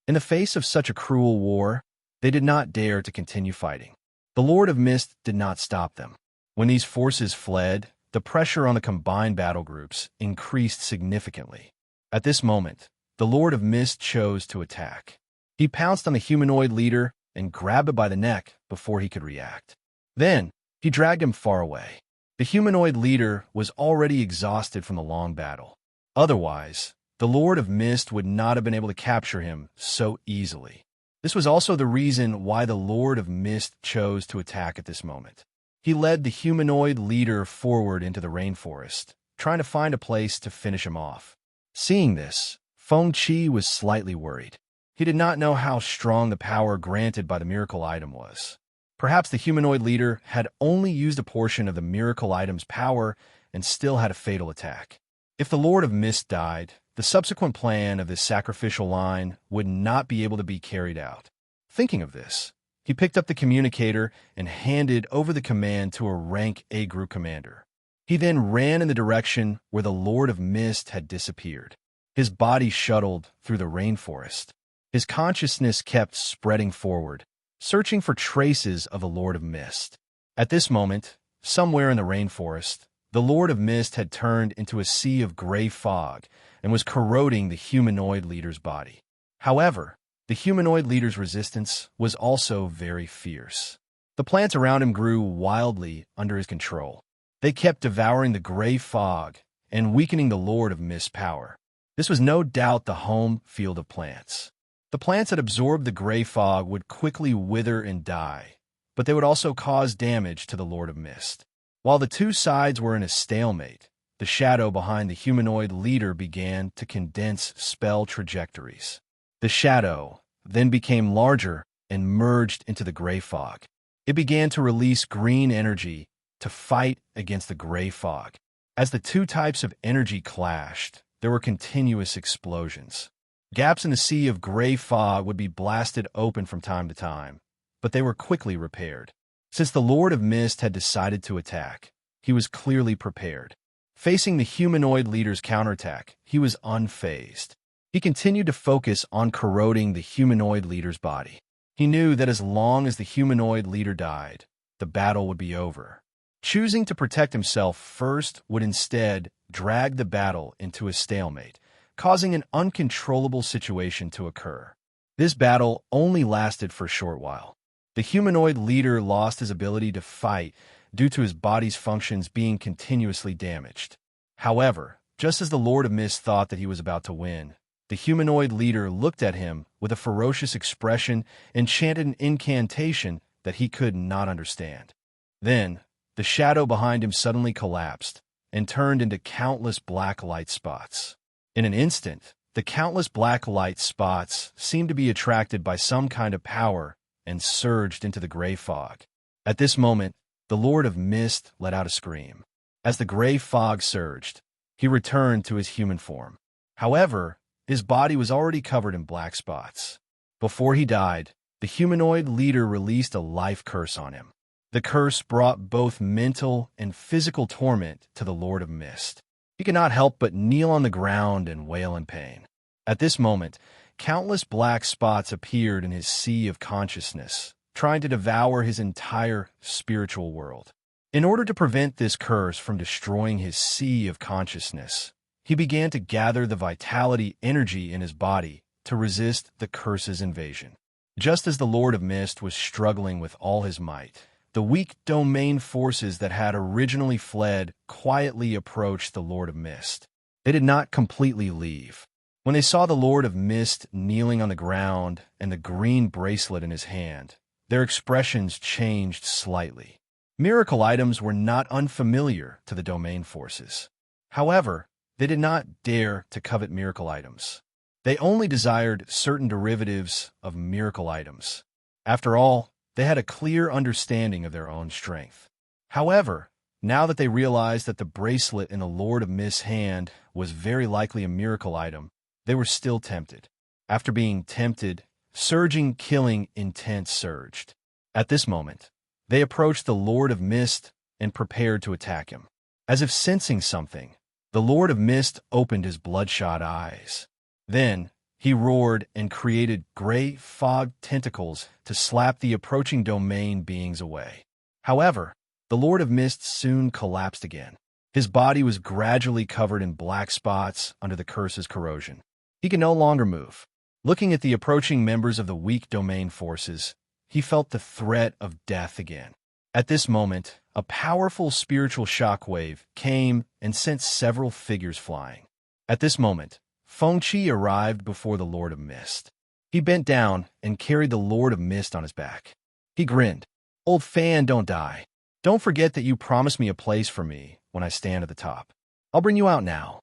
In the face of such a cruel war, they did not dare to continue fighting. The Lord of Mist did not stop them. When these forces fled, the pressure on the combined battle groups increased significantly. At this moment, the Lord of Mist chose to attack. He pounced on the humanoid leader and grabbed it by the neck before he could react. Then, he dragged him far away. The humanoid leader was already exhausted from the long battle. Otherwise, the Lord of Mist would not have been able to capture him so easily. This was also the reason why the Lord of Mist chose to attack at this moment. He led the humanoid leader forward into the rainforest, trying to find a place to finish him off. Seeing this, Fengqi was slightly worried. He did not know how strong the power granted by the miracle item was. Perhaps the humanoid leader had only used a portion of the miracle item's power and still had a fatal attack. If the Lord of Mist died, the subsequent plan of this sacrificial line would not be able to be carried out. Thinking of this, he picked up the communicator and handed over the command to a rank A group commander. He then ran in the direction where the Lord of Mist had disappeared. His body shuttled through the rainforest. His consciousness kept spreading forward, searching for traces of the Lord of Mist. At this moment, somewhere in the rainforest, the Lord of Mist had turned into a sea of gray fog and was corroding the humanoid leader's body. However, the humanoid leader's resistance was also very fierce. The plants around him grew wildly under his control. They kept devouring the gray fog and weakening the Lord of Mist's power. This was no doubt the home field of plants. The plants that absorbed the gray fog would quickly wither and die, but they would also cause damage to the Lord of Mist. While the two sides were in a stalemate, the shadow behind the humanoid leader began to condense spell trajectories. The shadow then became larger and merged into the gray fog. It began to release green energy to fight against the gray fog. As the two types of energy clashed, there were continuous explosions. Gaps in the sea of gray fog would be blasted open from time to time, but they were quickly repaired. Since the Lord of Mist had decided to attack, he was clearly prepared. Facing the humanoid leader's counterattack, he was unfazed. He continued to focus on corroding the humanoid leader's body. He knew that as long as the humanoid leader died, the battle would be over. Choosing to protect himself first would instead drag the battle into a stalemate, causing an uncontrollable situation to occur. This battle only lasted for a short while. The humanoid leader lost his ability to fight due to his body's functions being continuously damaged. However, just as the Lord of Mist thought that he was about to win, the humanoid leader looked at him with a ferocious expression and chanted an incantation that he could not understand. Then, the shadow behind him suddenly collapsed and turned into countless black light spots. In an instant, the countless black light spots seemed to be attracted by some kind of power and surged into the gray fog. At this moment, the Lord of Mist let out a scream. As the gray fog surged, he returned to his human form. However, his body was already covered in black spots. Before he died, the humanoid leader released a life curse on him. The curse brought both mental and physical torment to the Lord of Mist. He could not help but kneel on the ground and wail in pain. At this moment, countless black spots appeared in his sea of consciousness, trying to devour his entire spiritual world. In order to prevent this curse from destroying his sea of consciousness, he began to gather the vitality energy in his body to resist the curse's invasion. Just as the Lord of Mist was struggling with all his might, the weak domain forces that had originally fled quietly approached the Lord of Mist. They did not completely leave. When they saw the Lord of Mist kneeling on the ground and the green bracelet in his hand, their expressions changed slightly. Miracle items were not unfamiliar to the domain forces. However, they did not dare to covet miracle items. They only desired certain derivatives of miracle items. After all, they had a clear understanding of their own strength. However, now that they realized that the bracelet in the Lord of Mist's hand was very likely a miracle item, they were still tempted. After being tempted, surging killing intent surged. At this moment, they approached the Lord of Mist and prepared to attack him. As if sensing something, the Lord of Mist opened his bloodshot eyes. Then, he roared and created gray fog tentacles to slap the approaching domain beings away. However, the Lord of Mist soon collapsed again. His body was gradually covered in black spots under the curse's corrosion. He could no longer move. Looking at the approaching members of the weak domain forces, he felt the threat of death again. At this moment, a powerful spiritual shockwave came and sent several figures flying. At this moment, Feng-Chi arrived before the Lord of Mist. He bent down and carried the Lord of Mist on his back. He grinned. "Old fan, don't die. Don't forget that you promised me a place for me when I stand at the top. I'll bring you out now."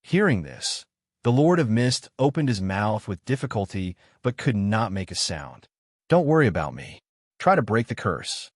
Hearing this, the Lord of Mist opened his mouth with difficulty but could not make a sound. "Don't worry about me. Try to break the curse."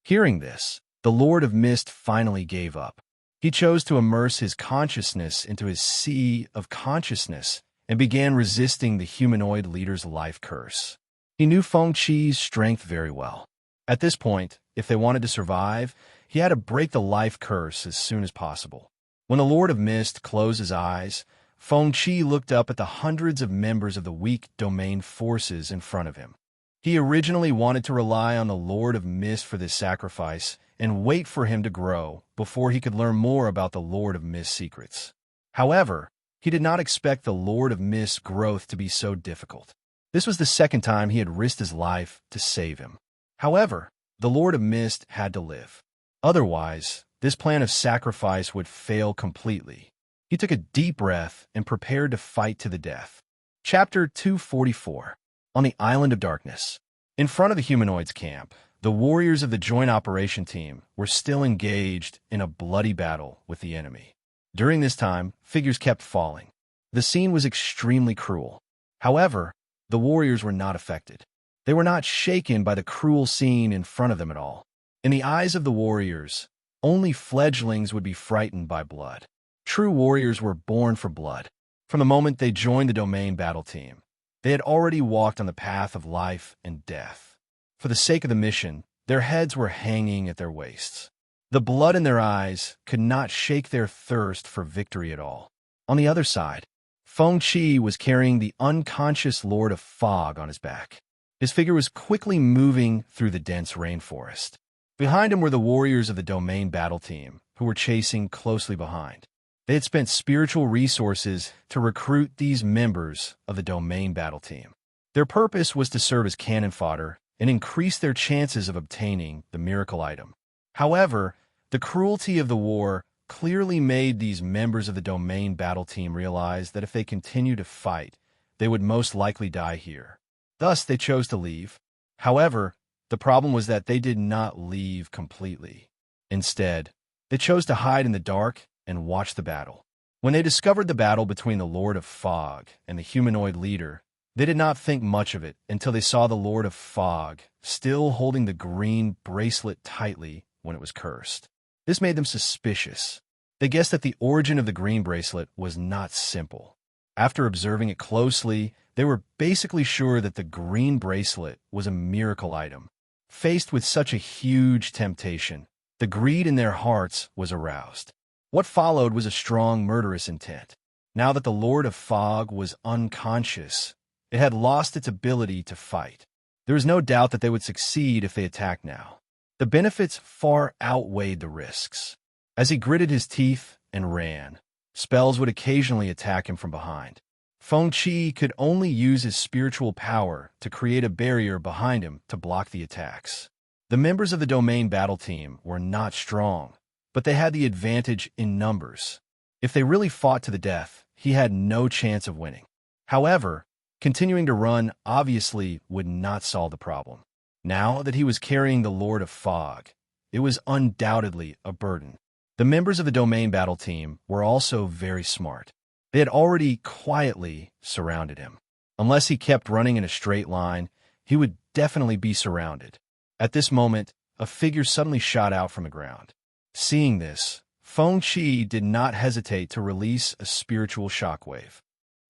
Hearing this, the Lord of Mist finally gave up. He chose to immerse his consciousness into his sea of consciousness and began resisting the humanoid leader's life curse. He knew Feng-Chi's strength very well. At this point, if they wanted to survive, he had to break the life curse as soon as possible. When the Lord of Mist closed his eyes, Feng-Chi looked up at the hundreds of members of the weak domain forces in front of him. He originally wanted to rely on the Lord of Mist for this sacrifice and wait for him to grow before he could learn more about the Lord of Mist's secrets. However, he did not expect the Lord of Mist's growth to be so difficult. This was the second time he had risked his life to save him. However, the Lord of Mist had to live. Otherwise, this plan of sacrifice would fail completely. He took a deep breath and prepared to fight to the death. Chapter 244. On the Island of Darkness. In front of the humanoids' camp, the warriors of the Joint Operation Team were still engaged in a bloody battle with the enemy. During this time, figures kept falling. The scene was extremely cruel. However, the warriors were not affected. They were not shaken by the cruel scene in front of them at all. In the eyes of the warriors, only fledglings would be frightened by blood. True warriors were born for blood. From the moment they joined the domain battle team, they had already walked on the path of life and death. For the sake of the mission, their heads were hanging at their waists. The blood in their eyes could not shake their thirst for victory at all. On the other side, Feng-Chi was carrying the unconscious Lord of Fog on his back. His figure was quickly moving through the dense rainforest. Behind him were the warriors of the domain battle team, who were chasing closely behind. They had spent spiritual resources to recruit these members of the domain battle team. Their purpose was to serve as cannon fodder and increase their chances of obtaining the miracle item. However, the cruelty of the war clearly made these members of the domain battle team realize that if they continued to fight, they would most likely die here. Thus, they chose to leave. However, the problem was that they did not leave completely. Instead, they chose to hide in the dark and watch the battle. When they discovered the battle between the Lord of Fog and the humanoid leader, they did not think much of it until they saw the Lord of Fog still holding the green bracelet tightly when it was cursed. This made them suspicious. They guessed that the origin of the green bracelet was not simple. After observing it closely, they were basically sure that the green bracelet was a miracle item. Faced with such a huge temptation, the greed in their hearts was aroused. What followed was a strong murderous intent. Now that the Lord of Fog was unconscious, it had lost its ability to fight. There was no doubt that they would succeed if they attacked now. The benefits far outweighed the risks. As he gritted his teeth and ran, spells would occasionally attack him from behind. Feng Qi could only use his spiritual power to create a barrier behind him to block the attacks. The members of the domain battle team were not strong, but they had the advantage in numbers. If they really fought to the death, he had no chance of winning. However, continuing to run obviously would not solve the problem. Now that he was carrying the Lord of Fog, it was undoubtedly a burden. The members of the domain battle team were also very smart. They had already quietly surrounded him. Unless he kept running in a straight line, he would definitely be surrounded. At this moment, a figure suddenly shot out from the ground. Seeing this, Feng Qi did not hesitate to release a spiritual shockwave.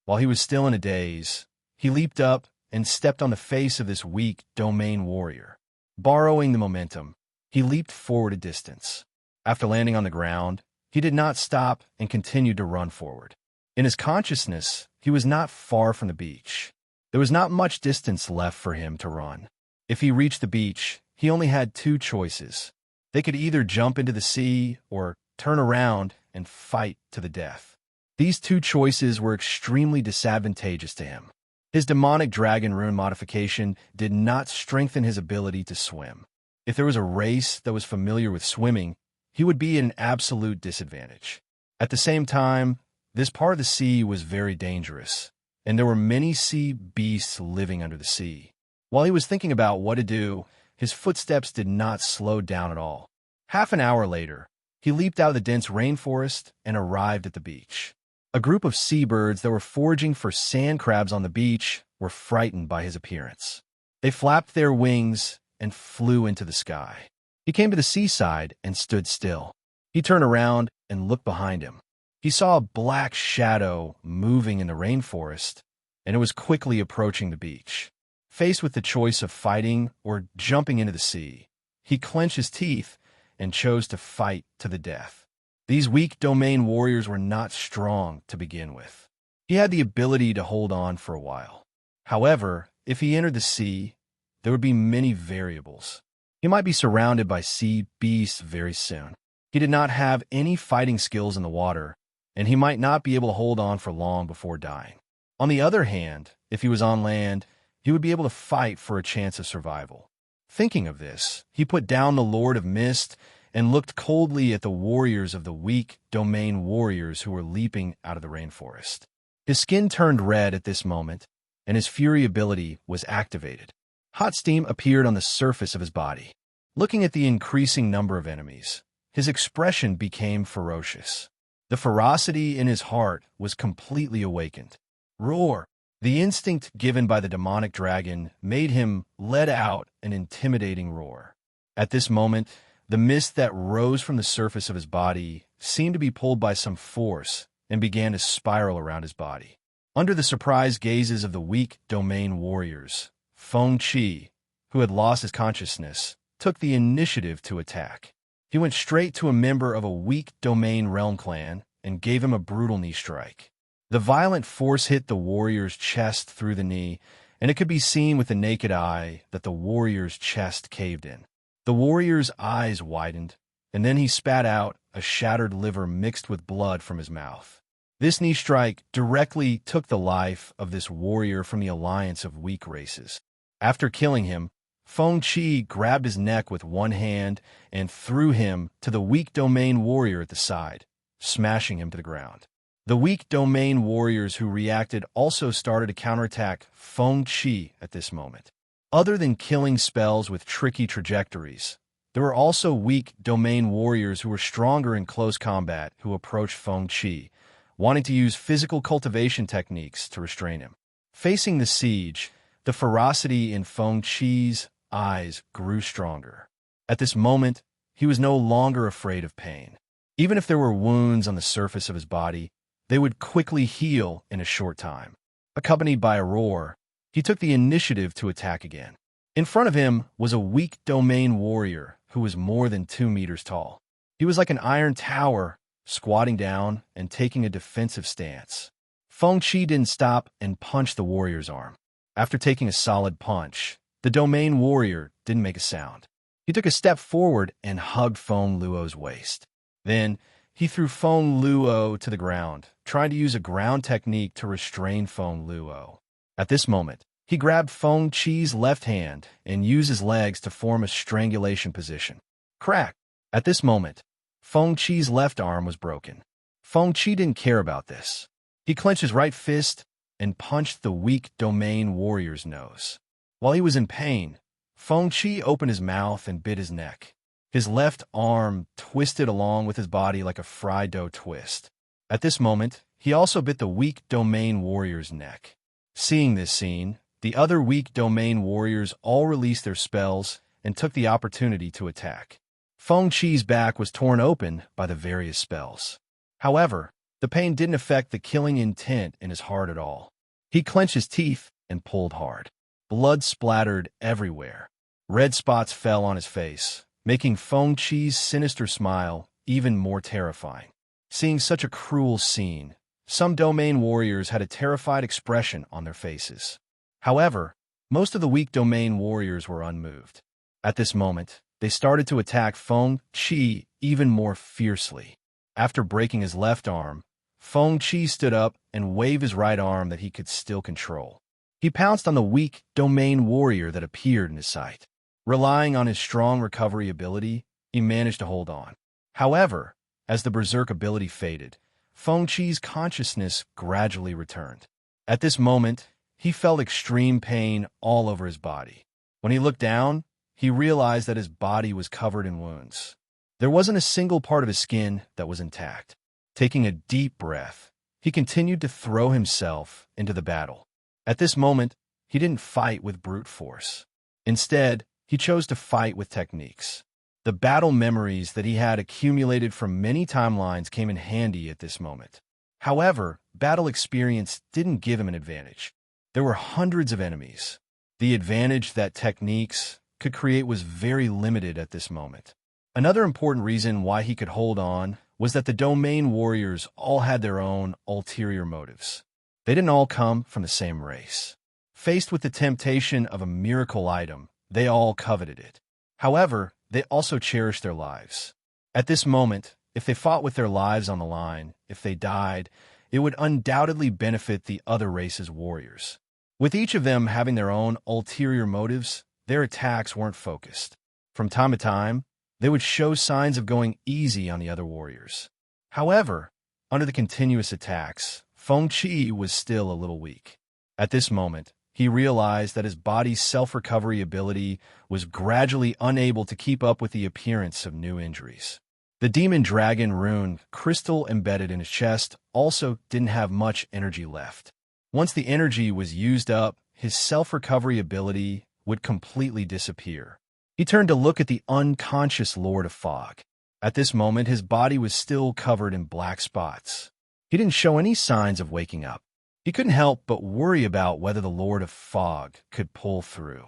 While he was still in a daze, he leaped up and stepped on the face of this weak domain warrior. Borrowing the momentum, he leaped forward a distance. After landing on the ground, he did not stop and continued to run forward. In his consciousness, he was not far from the beach. There was not much distance left for him to run. If he reached the beach, he only had two choices. They could either jump into the sea or turn around and fight to the death. These two choices were extremely disadvantageous to him. His demonic dragon rune modification did not strengthen his ability to swim. If there was a race that was familiar with swimming, he would be at an absolute disadvantage. At the same time, this part of the sea was very dangerous, and there were many sea beasts living under the sea. While he was thinking about what to do, his footsteps did not slow down at all. Half an hour later, he leaped out of the dense rainforest and arrived at the beach. A group of seabirds that were foraging for sand crabs on the beach were frightened by his appearance. They flapped their wings and flew into the sky. He came to the seaside and stood still. He turned around and looked behind him. He saw a black shadow moving in the rainforest, and it was quickly approaching the beach. Faced with the choice of fighting or jumping into the sea, he clenched his teeth and chose to fight to the death. These weak domain warriors were not strong to begin with. He had the ability to hold on for a while. However, if he entered the sea, there would be many variables. He might be surrounded by sea beasts very soon. He did not have any fighting skills in the water, and he might not be able to hold on for long before dying. On the other hand, if he was on land, he would be able to fight for a chance of survival. Thinking of this, he put down the Lord of Mist and looked coldly at the warriors of the weak domain warriors who were leaping out of the rainforest. His skin turned red at this moment, and his fury ability was activated. Hot steam appeared on the surface of his body. Looking at the increasing number of enemies, his expression became ferocious. The ferocity in his heart was completely awakened. Roar! The instinct given by the demonic dragon made him let out an intimidating roar. At this moment, the mist that rose from the surface of his body seemed to be pulled by some force and began to spiral around his body. Under the surprised gazes of the weak domain warriors, Feng Qi, who had lost his consciousness, took the initiative to attack. He went straight to a member of a weak domain realm clan and gave him a brutal knee strike. The violent force hit the warrior's chest through the knee, and it could be seen with the naked eye that the warrior's chest caved in. The warrior's eyes widened, and then he spat out a shattered liver mixed with blood from his mouth. This knee strike directly took the life of this warrior from the alliance of weak races. After killing him, Feng Qi grabbed his neck with one hand and threw him to the weak domain warrior at the side, smashing him to the ground. The weak domain warriors who reacted also started to counterattack Feng Qi at this moment. Other than killing spells with tricky trajectories, there were also weak domain warriors who were stronger in close combat who approached Feng Qi, wanting to use physical cultivation techniques to restrain him. Facing the siege, the ferocity in Feng Qi's eyes grew stronger. At this moment, he was no longer afraid of pain. Even if there were wounds on the surface of his body, they would quickly heal in a short time. Accompanied by a roar, he took the initiative to attack again. In front of him was a weak domain warrior who was more than 2 meters tall. He was like an iron tower, squatting down and taking a defensive stance. Feng Qi didn't stop and punched the warrior's arm. After taking a solid punch, the domain warrior didn't make a sound. He took a step forward and hugged Feng Luo's waist. Then, he threw Feng Luo to the ground, trying to use a ground technique to restrain Feng Luo. At this moment, he grabbed Feng Qi's left hand and used his legs to form a strangulation position. Crack! At this moment, Feng Qi's left arm was broken. Feng Qi didn't care about this. He clenched his right fist and punched the weak domain warrior's nose. While he was in pain, Feng Qi opened his mouth and bit his neck. His left arm twisted along with his body like a fried dough twist. At this moment, he also bit the weak domain warrior's neck. Seeing this scene, the other weak domain warriors all released their spells and took the opportunity to attack. Feng Qi's back was torn open by the various spells. However, the pain didn't affect the killing intent in his heart at all. He clenched his teeth and pulled hard. Blood splattered everywhere. Red spots fell on his face, making Feng Qi's sinister smile even more terrifying. Seeing such a cruel scene, some domain warriors had a terrified expression on their faces. However, most of the weak domain warriors were unmoved. At this moment, they started to attack Feng Qi even more fiercely. After breaking his left arm, Feng Qi stood up and waved his right arm that he could still control. He pounced on the weak domain warrior that appeared in his sight. Relying on his strong recovery ability, he managed to hold on. However, as the berserk ability faded, Feng Qi's consciousness gradually returned. At this moment, he felt extreme pain all over his body. When he looked down, he realized that his body was covered in wounds. There wasn't a single part of his skin that was intact. Taking a deep breath, he continued to throw himself into the battle. At this moment, he didn't fight with brute force. Instead, he chose to fight with techniques. The battle memories that he had accumulated from many timelines came in handy at this moment. However, battle experience didn't give him an advantage. There were hundreds of enemies. The advantage that techniques could create was very limited at this moment. Another important reason why he could hold on was that the domain warriors all had their own ulterior motives. They didn't all come from the same race. Faced with the temptation of a miracle item, they all coveted it. However, they also cherished their lives. At this moment, if they fought with their lives on the line, if they died, it would undoubtedly benefit the other race's warriors. With each of them having their own ulterior motives, their attacks weren't focused. From time to time, they would show signs of going easy on the other warriors. However, under the continuous attacks, Feng Qi was still a little weak. At this moment, he realized that his body's self-recovery ability was gradually unable to keep up with the appearance of new injuries. The demon dragon rune crystal embedded in his chest also didn't have much energy left. Once the energy was used up, his self-recovery ability would completely disappear. He turned to look at the unconscious Lord of Fog. At this moment, his body was still covered in black spots. He didn't show any signs of waking up. He couldn't help but worry about whether the Lord of Fog could pull through.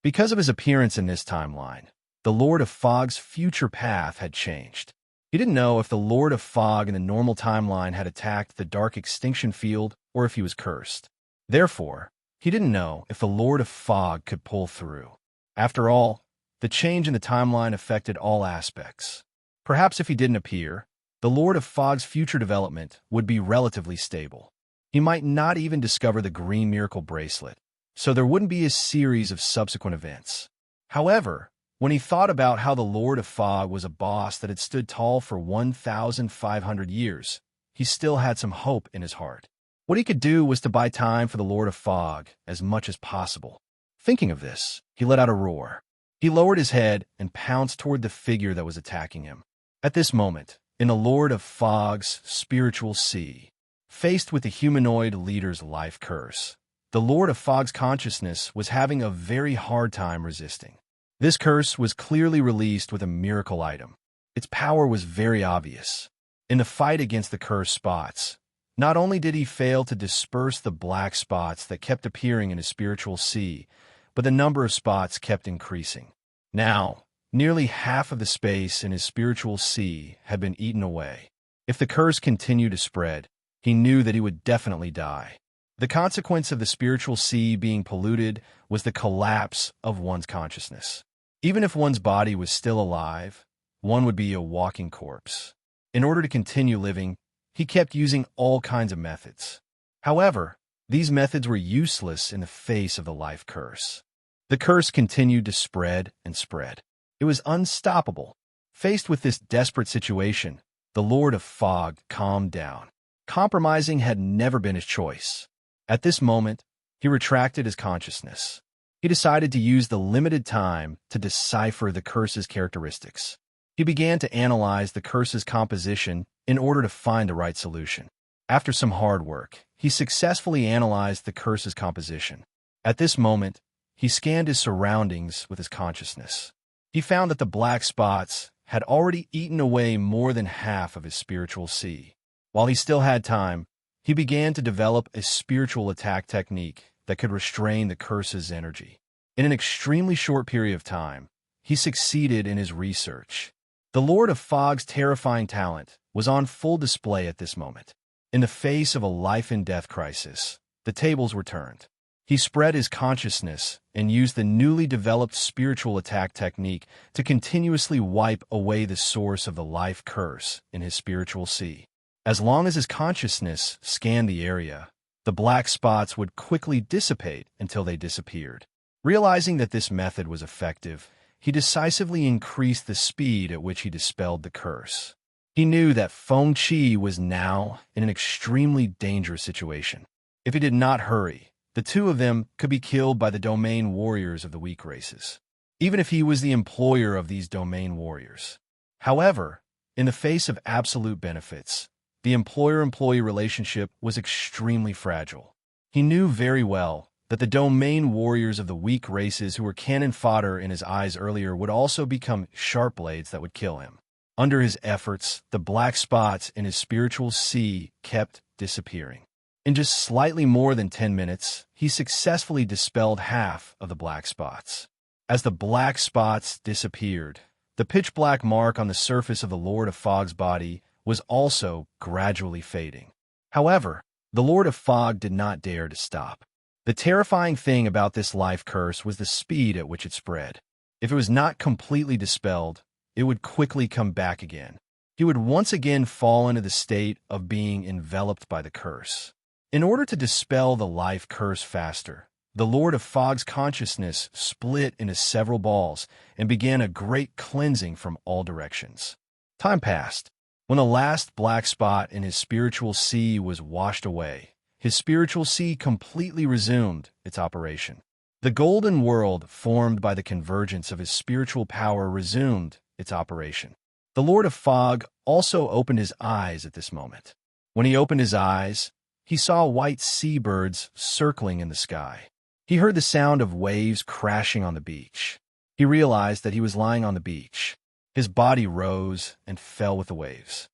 Because of his appearance in this timeline, the Lord of Fog's future path had changed. He didn't know if the Lord of Fog in the normal timeline had attacked the Dark Extinction Field or if he was cursed. Therefore, he didn't know if the Lord of Fog could pull through. After all, the change in the timeline affected all aspects. Perhaps if he didn't appear, the Lord of Fog's future development would be relatively stable. He might not even discover the Green Miracle Bracelet, so there wouldn't be a series of subsequent events. However, when he thought about how the Lord of Fog was a boss that had stood tall for 1,500 years, he still had some hope in his heart. What he could do was to buy time for the Lord of Fog as much as possible. Thinking of this, he let out a roar. He lowered his head and pounced toward the figure that was attacking him. At this moment, in the Lord of Fog's spiritual sea, faced with the humanoid leader's life curse, the Lord of Fog's consciousness was having a very hard time resisting. This curse was clearly released with a miracle item. Its power was very obvious. In the fight against the cursed spots, not only did he fail to disperse the black spots that kept appearing in his spiritual sea, but the number of spots kept increasing. Now, nearly half of the space in his spiritual sea had been eaten away. If the curse continued to spread, he knew that he would definitely die. The consequence of the spiritual sea being polluted was the collapse of one's consciousness. Even if one's body was still alive, one would be a walking corpse. In order to continue living, he kept using all kinds of methods. However, these methods were useless in the face of the life curse. The curse continued to spread and spread. It was unstoppable. Faced with this desperate situation, the Lord of Fog calmed down. Compromising had never been his choice. At this moment, he retracted his consciousness. He decided to use the limited time to decipher the curse's characteristics. He began to analyze the curse's composition in order to find the right solution. After some hard work, he successfully analyzed the curse's composition. At this moment, he scanned his surroundings with his consciousness. He found that the black spots had already eaten away more than half of his spiritual sea. While he still had time, he began to develop a spiritual attack technique that could restrain the curse's energy. In an extremely short period of time, he succeeded in his research. The Lord of Fog's terrifying talent was on full display at this moment. In the face of a life-and-death crisis, the tables were turned. He spread his consciousness and used the newly developed spiritual attack technique to continuously wipe away the source of the life curse in his spiritual sea. As long as his consciousness scanned the area, the black spots would quickly dissipate until they disappeared. Realizing that this method was effective, he decisively increased the speed at which he dispelled the curse. He knew that Feng Qi was now in an extremely dangerous situation. If he did not hurry, the two of them could be killed by the domain warriors of the weak races, even if he was the employer of these domain warriors. However, in the face of absolute benefits, the employer-employee relationship was extremely fragile. He knew very well that the domain warriors of the weak races who were cannon fodder in his eyes earlier would also become sharp blades that would kill him. Under his efforts, the black spots in his spiritual sea kept disappearing. In just slightly more than 10 minutes, he successfully dispelled half of the black spots. As the black spots disappeared, the pitch-black mark on the surface of the Lord of Fog's body was also gradually fading. However, the Lord of Fog did not dare to stop. The terrifying thing about this life curse was the speed at which it spread. If it was not completely dispelled, it would quickly come back again. He would once again fall into the state of being enveloped by the curse. In order to dispel the life curse faster, the Lord of Fog's consciousness split into several balls and began a great cleansing from all directions. Time passed. When the last black spot in his spiritual sea was washed away, his spiritual sea completely resumed its operation. The golden world formed by the convergence of his spiritual power resumed its operation. The Lord of Fog also opened his eyes at this moment. When he opened his eyes, he saw white seabirds circling in the sky. He heard the sound of waves crashing on the beach. He realized that he was lying on the beach. His body rose and fell with the waves.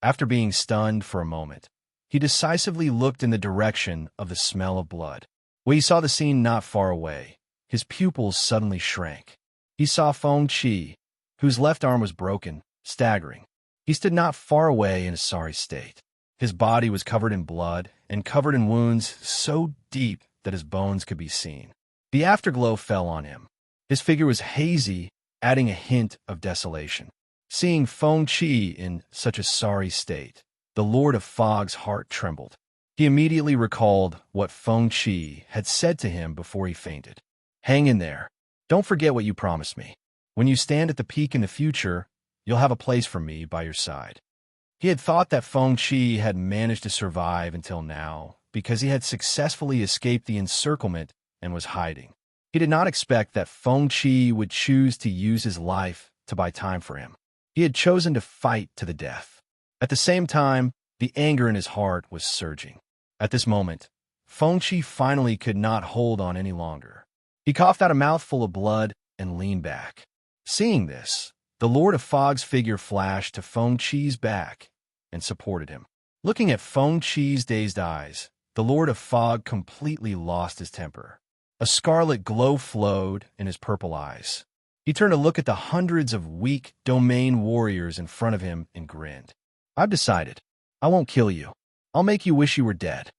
After being stunned for a moment, he decisively looked in the direction of the smell of blood. When he saw the scene not far away, his pupils suddenly shrank. He saw Feng Qi, whose left arm was broken, staggering. He stood not far away in a sorry state. His body was covered in blood and covered in wounds so deep that his bones could be seen. The afterglow fell on him. His figure was hazy, adding a hint of desolation. Seeing Feng Qi in such a sorry state, the Lord of Fog's heart trembled. He immediately recalled what Feng Qi had said to him before he fainted. "Hang in there. Don't forget what you promised me. When you stand at the peak in the future, you'll have a place for me by your side." He had thought that Feng Qi had managed to survive until now because he had successfully escaped the encirclement and was hiding. He did not expect that Feng Qi would choose to use his life to buy time for him. He had chosen to fight to the death. At the same time, the anger in his heart was surging. At this moment, Feng Qi finally could not hold on any longer. He coughed out a mouthful of blood and leaned back. Seeing this, the Lord of Fog's figure flashed to Feng Qi's back and supported him. Looking at Feng Qi's dazed eyes, the Lord of Fog completely lost his temper. A scarlet glow flowed in his purple eyes. He turned to look at the hundreds of weak domain warriors in front of him and grinned. "I've decided. I won't kill you. I'll make you wish you were dead."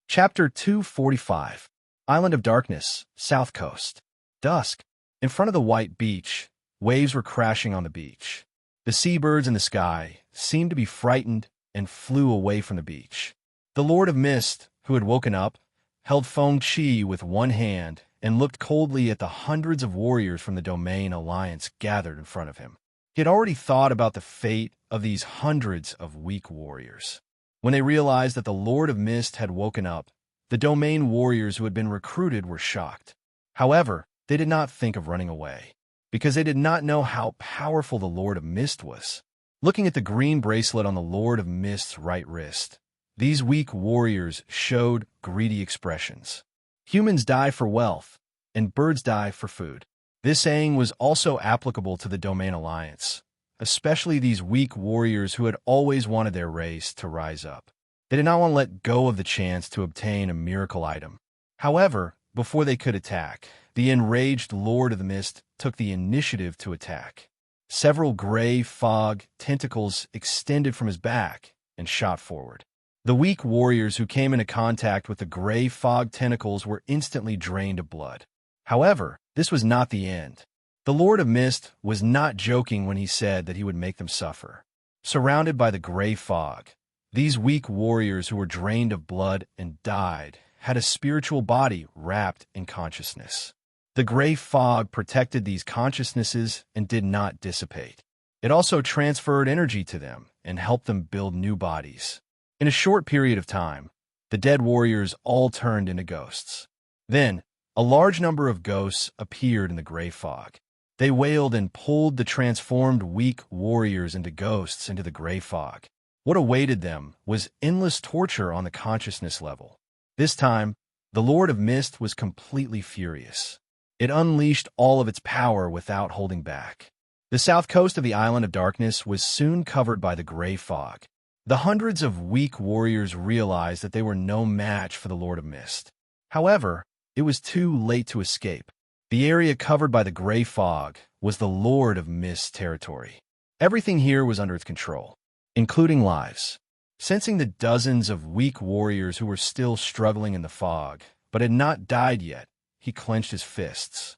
Chapter 245. Island of Darkness, South Coast. Dusk. In front of the white beach, waves were crashing on the beach. The seabirds in the sky seemed to be frightened and flew away from the beach. The Lord of Mist, who had woken up, held Feng Qi with one hand and looked coldly at the hundreds of warriors from the Domain Alliance gathered in front of him. He had already thought about the fate of these hundreds of weak warriors. When they realized that the Lord of Mist had woken up, the Domain warriors who had been recruited were shocked. However, they did not think of running away, because they did not know how powerful the Lord of Mist was. Looking at the green bracelet on the Lord of Mist's right wrist, these weak warriors showed greedy expressions. Humans die for wealth, and birds die for food. This saying was also applicable to the Domain Alliance, especially these weak warriors who had always wanted their race to rise up. They did not want to let go of the chance to obtain a miracle item. However, before they could attack, the enraged Lord of the Mist took the initiative to attack. Several gray fog tentacles extended from his back and shot forward. The weak warriors who came into contact with the gray fog tentacles were instantly drained of blood. However, this was not the end. The Lord of Mist was not joking when he said that he would make them suffer. Surrounded by the gray fog, these weak warriors who were drained of blood and died had a spiritual body wrapped in consciousness. The gray fog protected these consciousnesses and did not dissipate. It also transferred energy to them and helped them build new bodies. In a short period of time, the dead warriors all turned into ghosts. Then, a large number of ghosts appeared in the gray fog. They wailed and pulled the transformed weak warriors into ghosts into the gray fog. What awaited them was endless torture on the consciousness level. This time, the Lord of Mist was completely furious. It unleashed all of its power without holding back. The south coast of the Island of Darkness was soon covered by the gray fog. The hundreds of weak warriors realized that they were no match for the Lord of Mist. However, it was too late to escape. The area covered by the gray fog was the Lord of Mist territory. Everything here was under its control, including lives. Sensing the dozens of weak warriors who were still struggling in the fog, but had not died yet, he clenched his fists.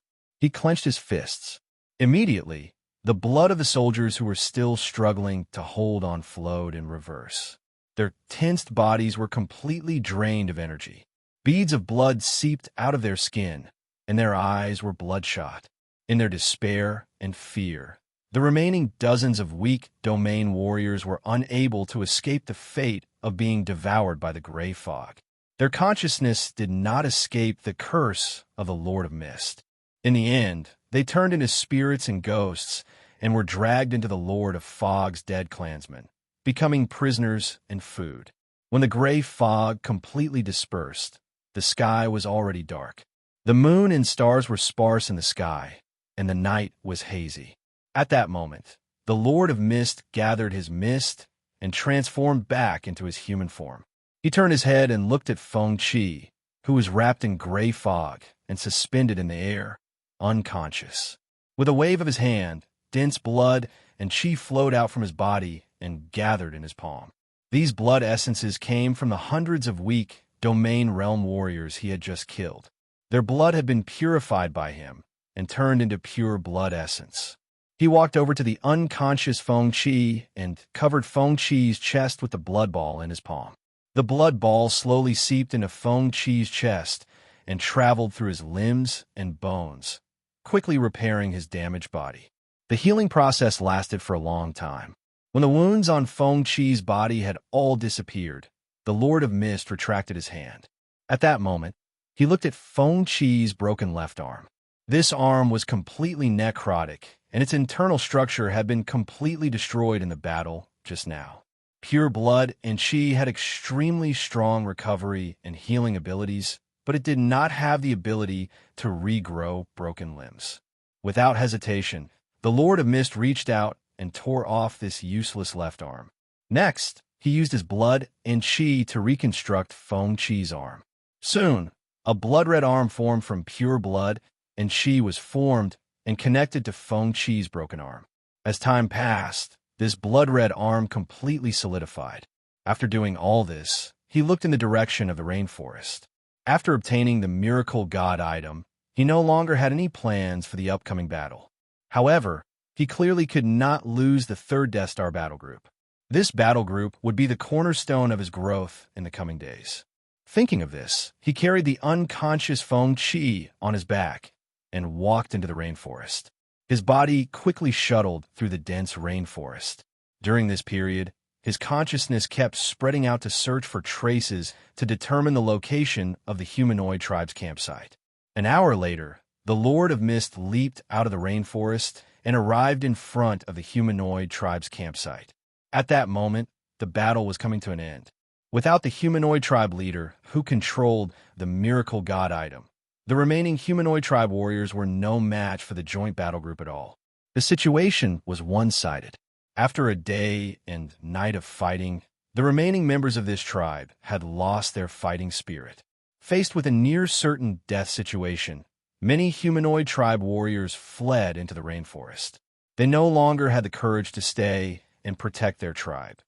Immediately, the blood of the soldiers who were still struggling to hold on flowed in reverse. Their tensed bodies were completely drained of energy. Beads of blood seeped out of their skin, and their eyes were bloodshot. In their despair and fear, the remaining dozens of weak domain warriors were unable to escape the fate of being devoured by the gray fog. Their consciousness did not escape the curse of the Lord of Mist. In the end, they turned into spirits and ghosts and were dragged into the Lord of Fog's dead clansmen, becoming prisoners and food. When the gray fog completely dispersed, the sky was already dark. The moon and stars were sparse in the sky, and the night was hazy. At that moment, the Lord of Mist gathered his mist and transformed back into his human form. He turned his head and looked at Feng Qi, who was wrapped in gray fog and suspended in the air, unconscious. With a wave of his hand, dense blood and qi flowed out from his body and gathered in his palm. These blood essences came from the hundreds of weak domain realm warriors he had just killed. Their blood had been purified by him and turned into pure blood essence. He walked over to the unconscious Feng Qi and covered Feng Qi's chest with the blood ball in his palm. The blood ball slowly seeped into Feng Qi's chest and traveled through his limbs and bones, quickly repairing his damaged body. The healing process lasted for a long time. When the wounds on Feng Qi's body had all disappeared, the Lord of Mist retracted his hand. At that moment, he looked at Feng Qi's broken left arm. This arm was completely necrotic, and its internal structure had been completely destroyed in the battle just now. Pure blood and qi had extremely strong recovery and healing abilities, but it did not have the ability to regrow broken limbs. Without hesitation, the Lord of Mist reached out and tore off this useless left arm. Next, he used his blood and chi to reconstruct Feng Chi's arm. Soon, a blood-red arm formed from pure blood and chi was formed and connected to Feng Chi's broken arm. As time passed, this blood-red arm completely solidified. After doing all this, he looked in the direction of the rainforest. After obtaining the miracle god item, he no longer had any plans for the upcoming battle. However, he clearly could not lose the third Death Star battle group. This battle group would be the cornerstone of his growth in the coming days. Thinking of this, he carried the unconscious Feng Chi on his back and walked into the rainforest. His body quickly shuttled through the dense rainforest. During this period, his consciousness kept spreading out to search for traces to determine the location of the humanoid tribe's campsite. An hour later, the Lord of Mist leaped out of the rainforest and arrived in front of the humanoid tribe's campsite. At that moment, the battle was coming to an end. Without the humanoid tribe leader, who controlled the miracle god item, the remaining humanoid tribe warriors were no match for the joint battle group at all. The situation was one-sided. After a day and night of fighting, the remaining members of this tribe had lost their fighting spirit. Faced with a near-certain death situation, many humanoid tribe warriors fled into the rainforest. They no longer had the courage to stay and protect their tribe.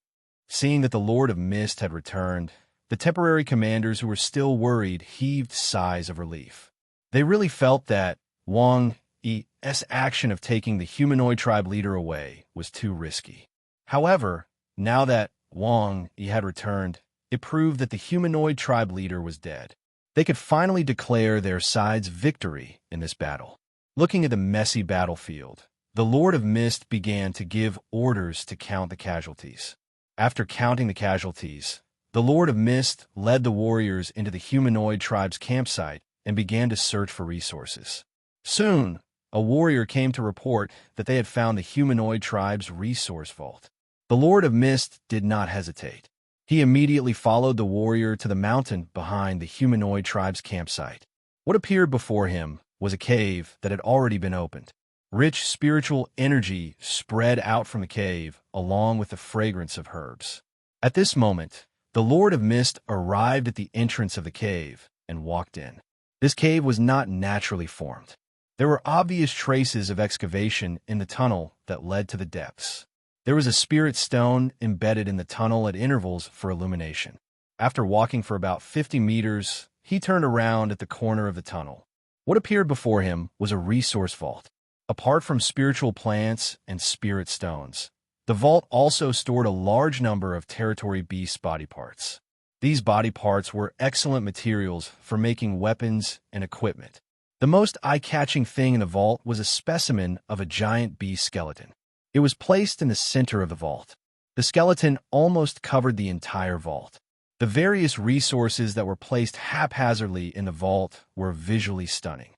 Seeing that the Lord of Mist had returned, the temporary commanders who were still worried heaved sighs of relief. They really felt that Wang Yi's action of taking the humanoid tribe leader away was too risky. However, now that Wang Yi had returned, it proved that the humanoid tribe leader was dead. They could finally declare their side's victory in this battle. Looking at the messy battlefield, the Lord of Mist began to give orders to count the casualties. After counting the casualties, the Lord of Mist led the warriors into the humanoid tribe's campsite and began to search for resources. Soon, a warrior came to report that they had found the humanoid tribe's resource vault. The Lord of Mist did not hesitate. He immediately followed the warrior to the mountain behind the humanoid tribe's campsite. What appeared before him was a cave that had already been opened. Rich spiritual energy spread out from the cave, along with the fragrance of herbs. At this moment, the Lord of Mist arrived at the entrance of the cave and walked in. This cave was not naturally formed. There were obvious traces of excavation in the tunnel that led to the depths. There was a spirit stone embedded in the tunnel at intervals for illumination. After walking for about 50 meters, he turned around at the corner of the tunnel. What appeared before him was a resource vault. Apart from spiritual plants and spirit stones, the vault also stored a large number of territory beast body parts. These body parts were excellent materials for making weapons and equipment. The most eye-catching thing in the vault was a specimen of a giant beast skeleton. It was placed in the center of the vault. The skeleton almost covered the entire vault. The various resources that were placed haphazardly in the vault were visually stunning.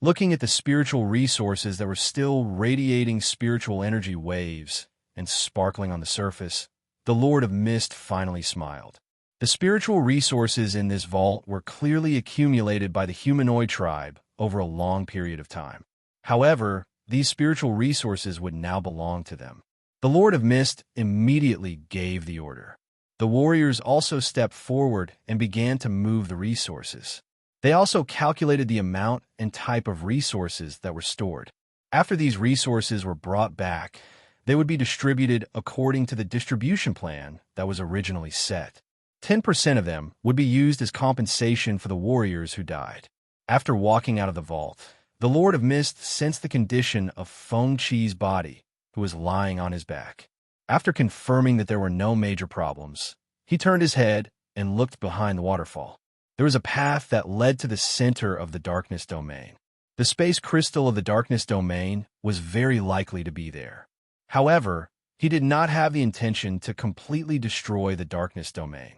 Looking at the spiritual resources that were still radiating spiritual energy waves and sparkling on the surface, the Lord of Mist finally smiled. The spiritual resources in this vault were clearly accumulated by the humanoid tribe over a long period of time. However, these spiritual resources would now belong to them. The Lord of Mist immediately gave the order. The warriors also stepped forward and began to move the resources. They also calculated the amount and type of resources that were stored. After these resources were brought back, they would be distributed according to the distribution plan that was originally set. 10% of them would be used as compensation for the warriors who died. After walking out of the vault, the Lord of Mist sensed the condition of Feng Chi's body, who was lying on his back. After confirming that there were no major problems, he turned his head and looked behind the waterfall. There was a path that led to the center of the darkness domain. The space crystal of the darkness domain was very likely to be there. However, he did not have the intention to completely destroy the darkness domain.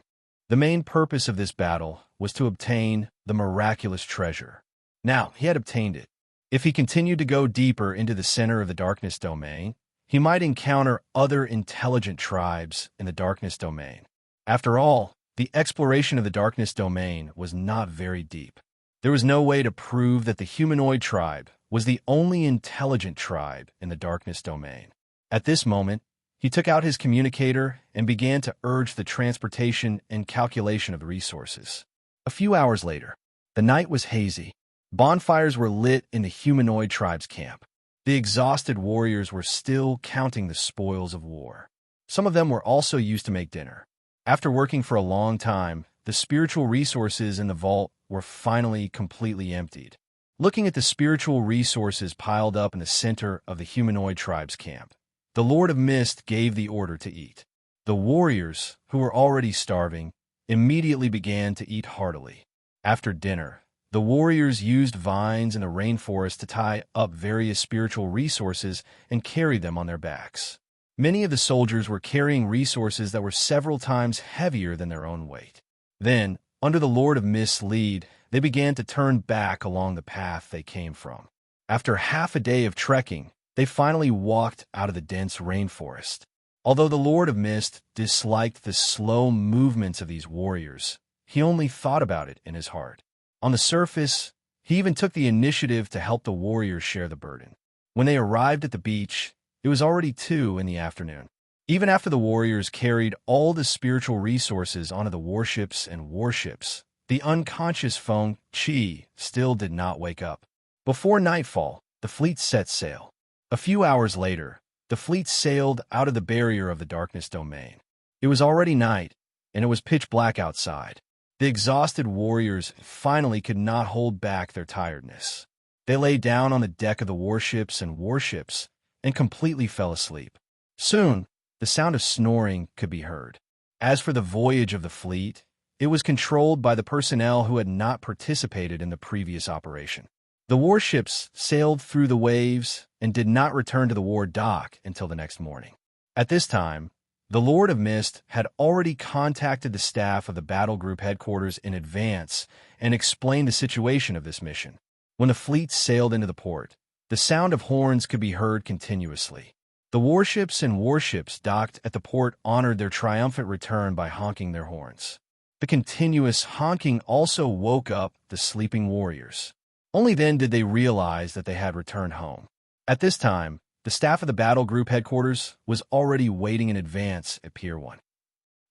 The main purpose of this battle was to obtain the miraculous treasure. Now, he had obtained it. If he continued to go deeper into the center of the darkness domain, he might encounter other intelligent tribes in the darkness domain. After all, the exploration of the darkness domain was not very deep. There was no way to prove that the humanoid tribe was the only intelligent tribe in the darkness domain. At this moment, He took out his communicator and began to urge the transportation and calculation of the resources. A few hours later, the night was hazy. Bonfires were lit in the humanoid tribe's camp. The exhausted warriors were still counting the spoils of war. Some of them were also used to make dinner. After working for a long time, the spiritual resources in the vault were finally completely emptied. Looking at the spiritual resources piled up in the center of the humanoid tribe's camp, the Lord of Mist gave the order to eat. The warriors, who were already starving, immediately began to eat heartily. After dinner, the warriors used vines in the rainforest to tie up various spiritual resources and carry them on their backs. Many of the soldiers were carrying resources that were several times heavier than their own weight. Then, under the Lord of Mist's lead, they began to turn back along the path they came from. After half a day of trekking, they finally walked out of the dense rainforest. Although the Lord of Mist disliked the slow movements of these warriors, he only thought about it in his heart. On the surface, he even took the initiative to help the warriors share the burden. When they arrived at the beach, it was already 2 in the afternoon. Even after the warriors carried all the spiritual resources onto the warships and warships, the unconscious Feng Qi still did not wake up. Before nightfall, the fleet set sail. A few hours later, the fleet sailed out of the barrier of the darkness domain. It was already night, and it was pitch black outside. The exhausted warriors finally could not hold back their tiredness. They lay down on the deck of the warships and completely fell asleep. Soon, the sound of snoring could be heard. As for the voyage of the fleet, it was controlled by the personnel who had not participated in the previous operation. The warships sailed through the waves and did not return to the war dock until the next morning. At this time, the Lord of Mist had already contacted the staff of the battle group headquarters in advance and explained the situation of this mission. When the fleet sailed into the port, the sound of horns could be heard continuously. The warships docked at the port honored their triumphant return by honking their horns. The continuous honking also woke up the sleeping warriors. Only then did they realize that they had returned home. At this time, the staff of the battle group headquarters was already waiting in advance at Pier 1.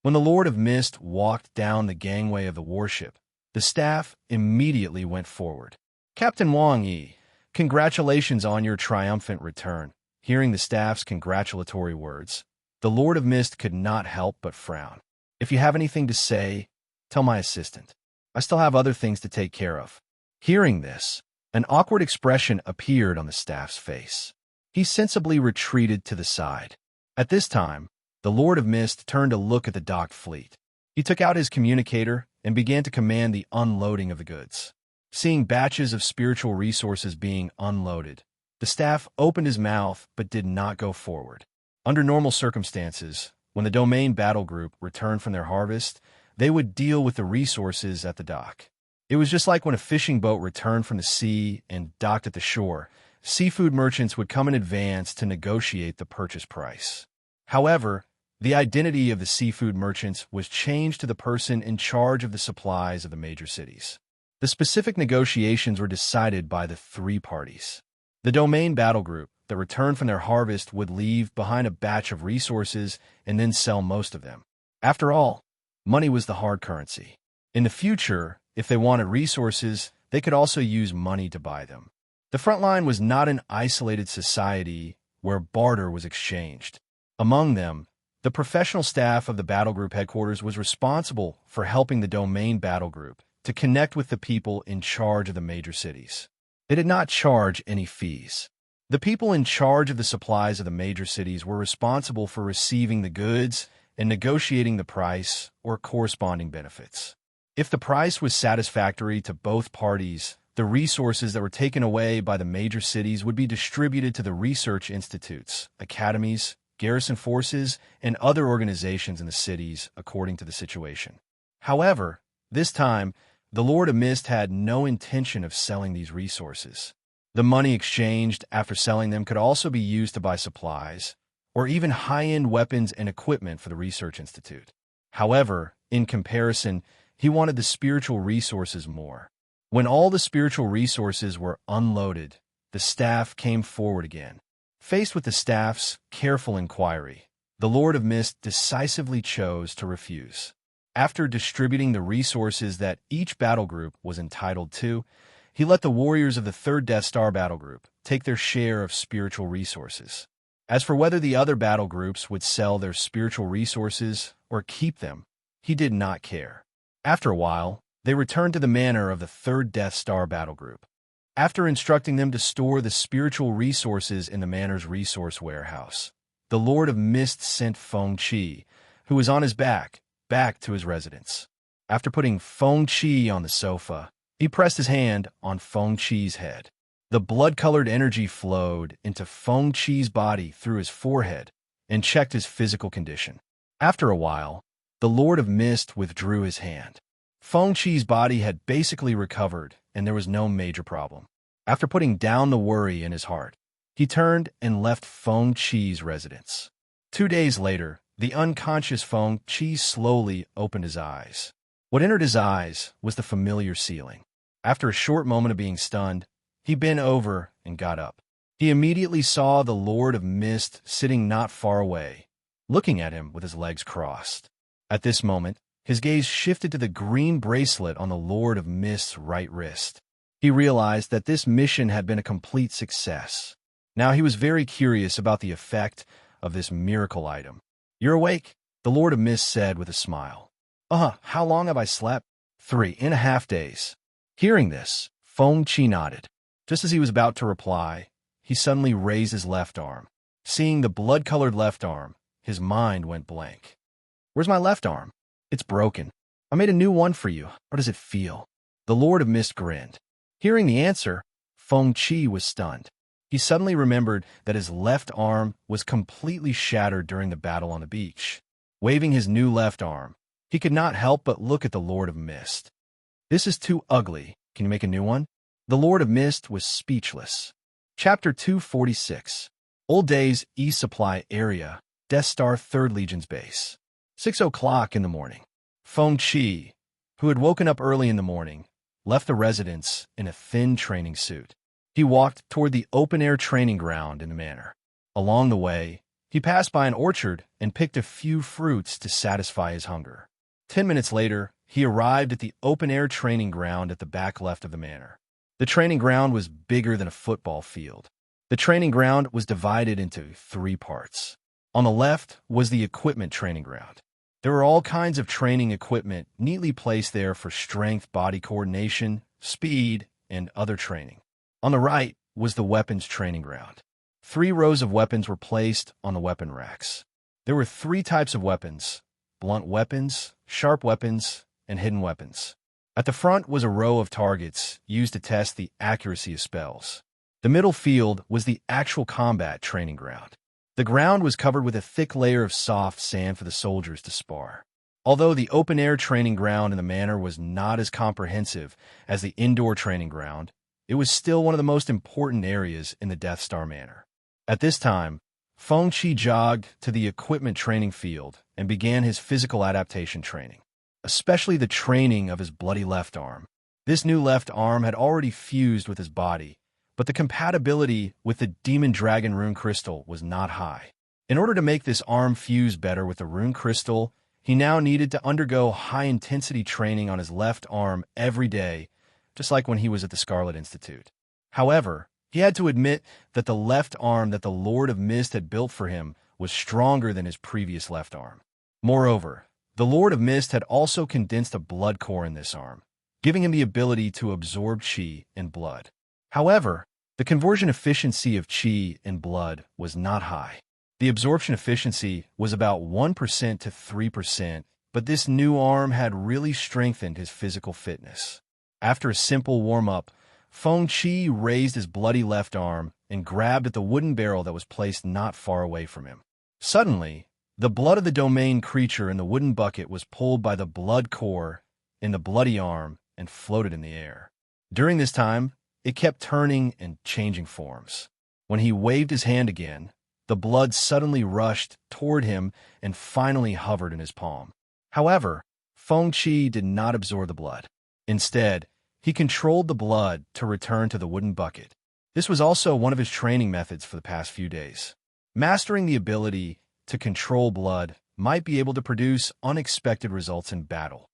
When the Lord of Mist walked down the gangway of the warship, the staff immediately went forward. "Captain Wang Yi, congratulations on your triumphant return." Hearing the staff's congratulatory words, the Lord of Mist could not help but frown. "If you have anything to say, tell my assistant. I still have other things to take care of." Hearing this, an awkward expression appeared on the staff's face. He sensibly retreated to the side. At this time, the Lord of Mist turned to look at the docked fleet. He took out his communicator and began to command the unloading of the goods. Seeing batches of spiritual resources being unloaded, the staff opened his mouth but did not go forward. Under normal circumstances, when the domain battle group returned from their harvest, they would deal with the resources at the dock. It was just like when a fishing boat returned from the sea and docked at the shore. Seafood merchants would come in advance to negotiate the purchase price. However, the identity of the seafood merchants was changed to the person in charge of the supplies of the major cities. The specific negotiations were decided by the 3 parties. The domain battle group that returned from their harvest would leave behind a batch of resources and then sell most of them. After all, money was the hard currency. In the future, if they wanted resources, they could also use money to buy them. The front line was not an isolated society where barter was exchanged. Among them, the professional staff of the battle group headquarters was responsible for helping the domain battle group to connect with the people in charge of the major cities. They did not charge any fees. The people in charge of the supplies of the major cities were responsible for receiving the goods and negotiating the price or corresponding benefits. If the price was satisfactory to both parties, the resources that were taken away by the major cities would be distributed to the research institutes, academies, garrison forces, and other organizations in the cities according to the situation. However, this time, the Lord of Mist had no intention of selling these resources. The money exchanged after selling them could also be used to buy supplies, or even high-end weapons and equipment for the research institute. However, in comparison, he wanted the spiritual resources more. When all the spiritual resources were unloaded, the staff came forward again. Faced with the staff's careful inquiry, the Lord of Mist decisively chose to refuse. After distributing the resources that each battle group was entitled to, he let the warriors of the third Death Star battle group take their share of spiritual resources. As for whether the other battle groups would sell their spiritual resources or keep them, he did not care. After a while, they returned to the manor of the third Death Star battle group. After instructing them to store the spiritual resources in the manor's resource warehouse, the Lord of Mist sent Feng Qi, who was on his back to his residence. After putting Feng Qi on the sofa, he pressed his hand on Feng Qi's head. The blood-colored energy flowed into Feng Qi's body through his forehead and checked his physical condition. After a while, the Lord of Mist withdrew his hand. Feng Qi's body had basically recovered, and there was no major problem. After putting down the worry in his heart, he turned and left Feng Qi's residence. 2 days later, the unconscious Feng Qi slowly opened his eyes. What entered his eyes was the familiar ceiling. After a short moment of being stunned, he bent over and got up. He immediately saw the Lord of Mist sitting not far away, looking at him with his legs crossed. At this moment, his gaze shifted to the green bracelet on the Lord of Mist's right wrist. He realized that this mission had been a complete success. Now he was very curious about the effect of this miracle item. "You're awake," the Lord of Mist said with a smile. How long have I slept?" 3.5 days. Hearing this, Feng Qi nodded. Just as he was about to reply, he suddenly raised his left arm. Seeing the blood-colored left arm, his mind went blank. "Where's my left arm?" "It's broken. I made a new one for you. How does it feel?" The Lord of Mist grinned. Hearing the answer, Feng Qi was stunned. He suddenly remembered that his left arm was completely shattered during the battle on the beach. Waving his new left arm, he could not help but look at the Lord of Mist. "This is too ugly. Can you make a new one?" The Lord of Mist was speechless. Chapter 246. Old Days East Supply Area, Death Star 3rd Legion's base. 6 o'clock in the morning. Feng Qi, who had woken up early in the morning, left the residence in a thin training suit. He walked toward the open-air training ground in the manor. Along the way, he passed by an orchard and picked a few fruits to satisfy his hunger. 10 minutes later, he arrived at the open-air training ground at the back left of the manor. The training ground was bigger than a football field. The training ground was divided into 3 parts. On the left was the equipment training ground. There were all kinds of training equipment neatly placed there for strength, body coordination, speed, and other training. On the right was the weapons training ground. 3 rows of weapons were placed on the weapon racks. There were 3 types of weapons: blunt weapons, sharp weapons, and hidden weapons. At the front was a row of targets used to test the accuracy of spells. The middle field was the actual combat training ground. The ground was covered with a thick layer of soft sand for the soldiers to spar. Although the open-air training ground in the manor was not as comprehensive as the indoor training ground, it was still one of the most important areas in the Death Star Manor. At this time, Feng Qi jogged to the equipment training field and began his physical adaptation training, especially the training of his bloody left arm. This new left arm had already fused with his body, but the compatibility with the Demon Dragon Rune Crystal was not high. In order to make this arm fuse better with the Rune Crystal, he now needed to undergo high-intensity training on his left arm every day, just like when he was at the Scarlet Institute. However, he had to admit that the left arm that the Lord of Mist had built for him was stronger than his previous left arm. Moreover, the Lord of Mist had also condensed a blood core in this arm, giving him the ability to absorb qi and blood. However, the conversion efficiency of qi and blood was not high. The absorption efficiency was about 1% to 3%, but this new arm had really strengthened his physical fitness. After a simple warm-up, Feng Qi raised his bloody left arm and grabbed at the wooden barrel that was placed not far away from him. Suddenly, the blood of the domain creature in the wooden bucket was pulled by the blood core in the bloody arm and floated in the air. During this time, it kept turning and changing forms. When he waved his hand again, the blood suddenly rushed toward him and finally hovered in his palm. However, Feng Qi did not absorb the blood. Instead, he controlled the blood to return to the wooden bucket. This was also one of his training methods for the past few days. Mastering the ability to control blood might be able to produce unexpected results in battle.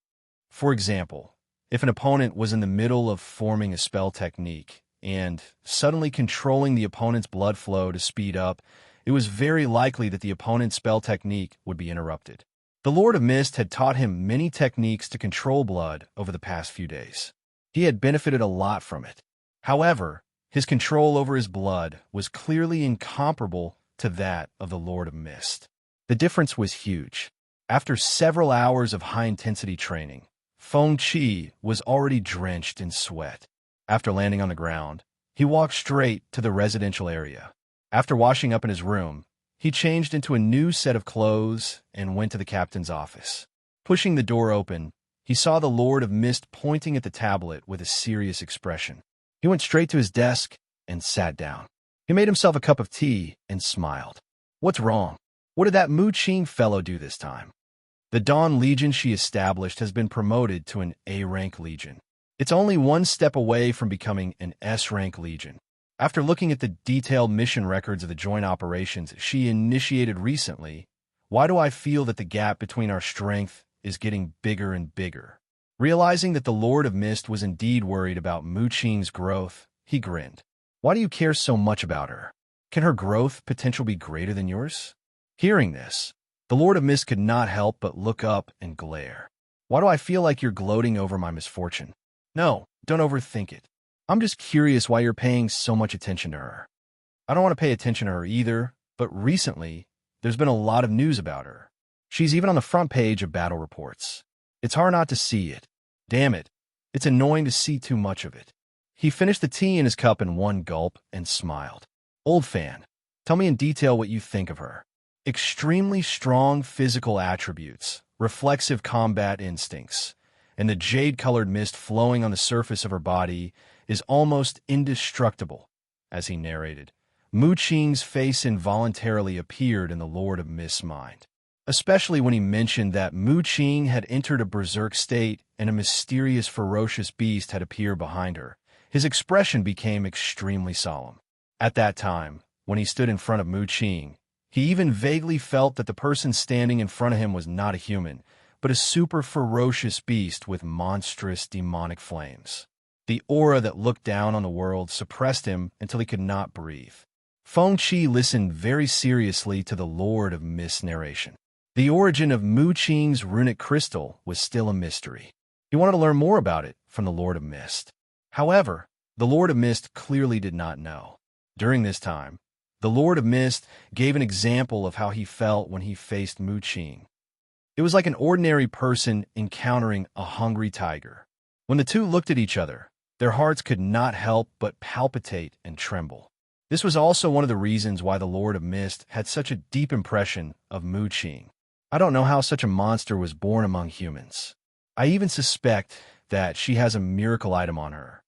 For example, if an opponent was in the middle of forming a spell technique and suddenly controlling the opponent's blood flow to speed up, it was very likely that the opponent's spell technique would be interrupted. The Lord of Mist had taught him many techniques to control blood over the past few days. He had benefited a lot from it. However, his control over his blood was clearly incomparable to that of the Lord of Mist. The difference was huge. After several hours of high-intensity training, Feng Qi was already drenched in sweat. After landing on the ground, he walked straight to the residential area. After washing up in his room, he changed into a new set of clothes and went to the captain's office. Pushing the door open, he saw the Lord of Mist pointing at the tablet with a serious expression. He went straight to his desk and sat down. He made himself a cup of tea and smiled. What's wrong? What did that Mu Qing fellow do this time? The Dawn Legion she established has been promoted to an A-rank legion. It's only one step away from becoming an S-rank legion. After looking at the detailed mission records of the joint operations she initiated recently, why do I feel that the gap between our strength is getting bigger and bigger? Realizing that the Lord of Mist was indeed worried about Mu Qing's growth, he grinned. Why do you care so much about her? Can her growth potential be greater than yours? Hearing this, the Lord of Mist could not help but look up and glare. Why do I feel like you're gloating over my misfortune? No, don't overthink it. I'm just curious why you're paying so much attention to her. I don't want to pay attention to her either, but recently, there's been a lot of news about her. She's even on the front page of battle reports. It's hard not to see it. Damn it, it's annoying to see too much of it. He finished the tea in his cup in one gulp and smiled. Old fan, tell me in detail what you think of her. Extremely strong physical attributes, reflexive combat instincts, and the jade-colored mist flowing on the surface of her body is almost indestructible. As he narrated, Mu Qing's face involuntarily appeared in the Lord of Mist's mind, especially when he mentioned that Mu Qing had entered a berserk state and a mysterious ferocious beast had appeared behind her. His expression became extremely solemn. At that time, when he stood in front of Mu Qing, he even vaguely felt that the person standing in front of him was not a human, but a super ferocious beast with monstrous demonic flames. The aura that looked down on the world suppressed him until he could not breathe. Feng Qi listened very seriously to the Lord of Mist's narration. The origin of Mu Qing's runic crystal was still a mystery. He wanted to learn more about it from the Lord of Mist. However, the Lord of Mist clearly did not know. During this time, the Lord of Mist gave an example of how he felt when he faced Mu Qing. It was like an ordinary person encountering a hungry tiger. When the two looked at each other, their hearts could not help but palpitate and tremble. This was also one of the reasons why the Lord of Mist had such a deep impression of Mu Qing. I don't know how such a monster was born among humans. I even suspect that she has a miracle item on her.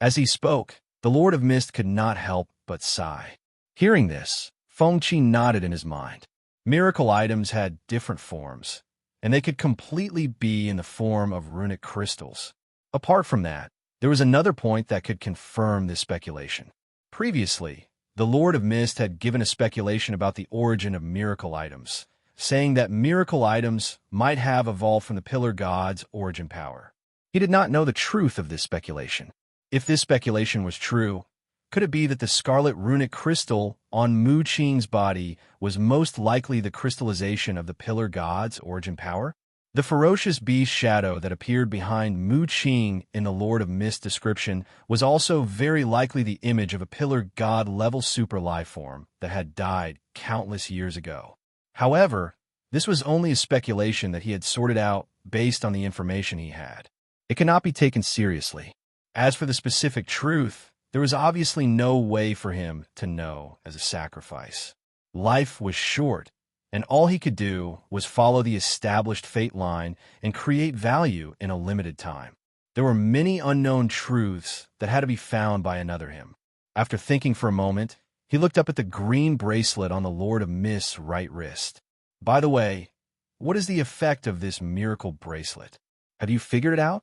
As he spoke, the Lord of Mist could not help but sigh. Hearing this, Feng Qi nodded in his mind. Miracle items had different forms, and they could completely be in the form of runic crystals. Apart from that, there was another point that could confirm this speculation. Previously, the Lord of Mist had given a speculation about the origin of miracle items, saying that miracle items might have evolved from the Pillar God's origin power. He did not know the truth of this speculation. If this speculation was true, could it be that the scarlet runic crystal on Mu Qing's body was most likely the crystallization of the Pillar God's origin power? The ferocious beast shadow that appeared behind Mu Qing in the Lord of Mist description was also very likely the image of a Pillar God level super life form that had died countless years ago. However, this was only a speculation that he had sorted out based on the information he had. It cannot be taken seriously. As for the specific truth, there was obviously no way for him to know as a sacrifice. Life was short, and all he could do was follow the established fate line and create value in a limited time. There were many unknown truths that had to be found by another him. After thinking for a moment, he looked up at the green bracelet on the Lord of Mist's right wrist. By the way, what is the effect of this miracle bracelet? Have you figured it out?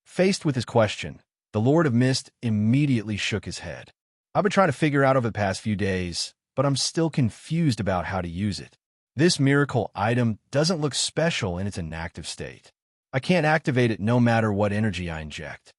Faced with his question, the Lord of Mist immediately shook his head. I've been trying to figure out over the past few days, but I'm still confused about how to use it. This miracle item doesn't look special in its inactive state. I can't activate it no matter what energy I inject.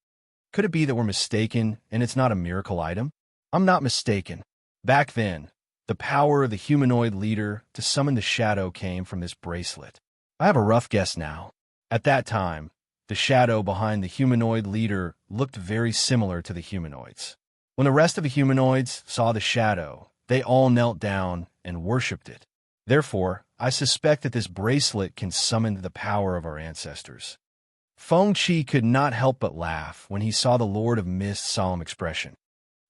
Could it be that we're mistaken and it's not a miracle item? I'm not mistaken. Back then, the power of the humanoid leader to summon the shadow came from this bracelet. I have a rough guess now. At that time, the shadow behind the humanoid leader looked very similar to the humanoids. When the rest of the humanoids saw the shadow, they all knelt down and worshipped it. Therefore, I suspect that this bracelet can summon the power of our ancestors. Feng Qi could not help but laugh when he saw the Lord of Mist's solemn expression.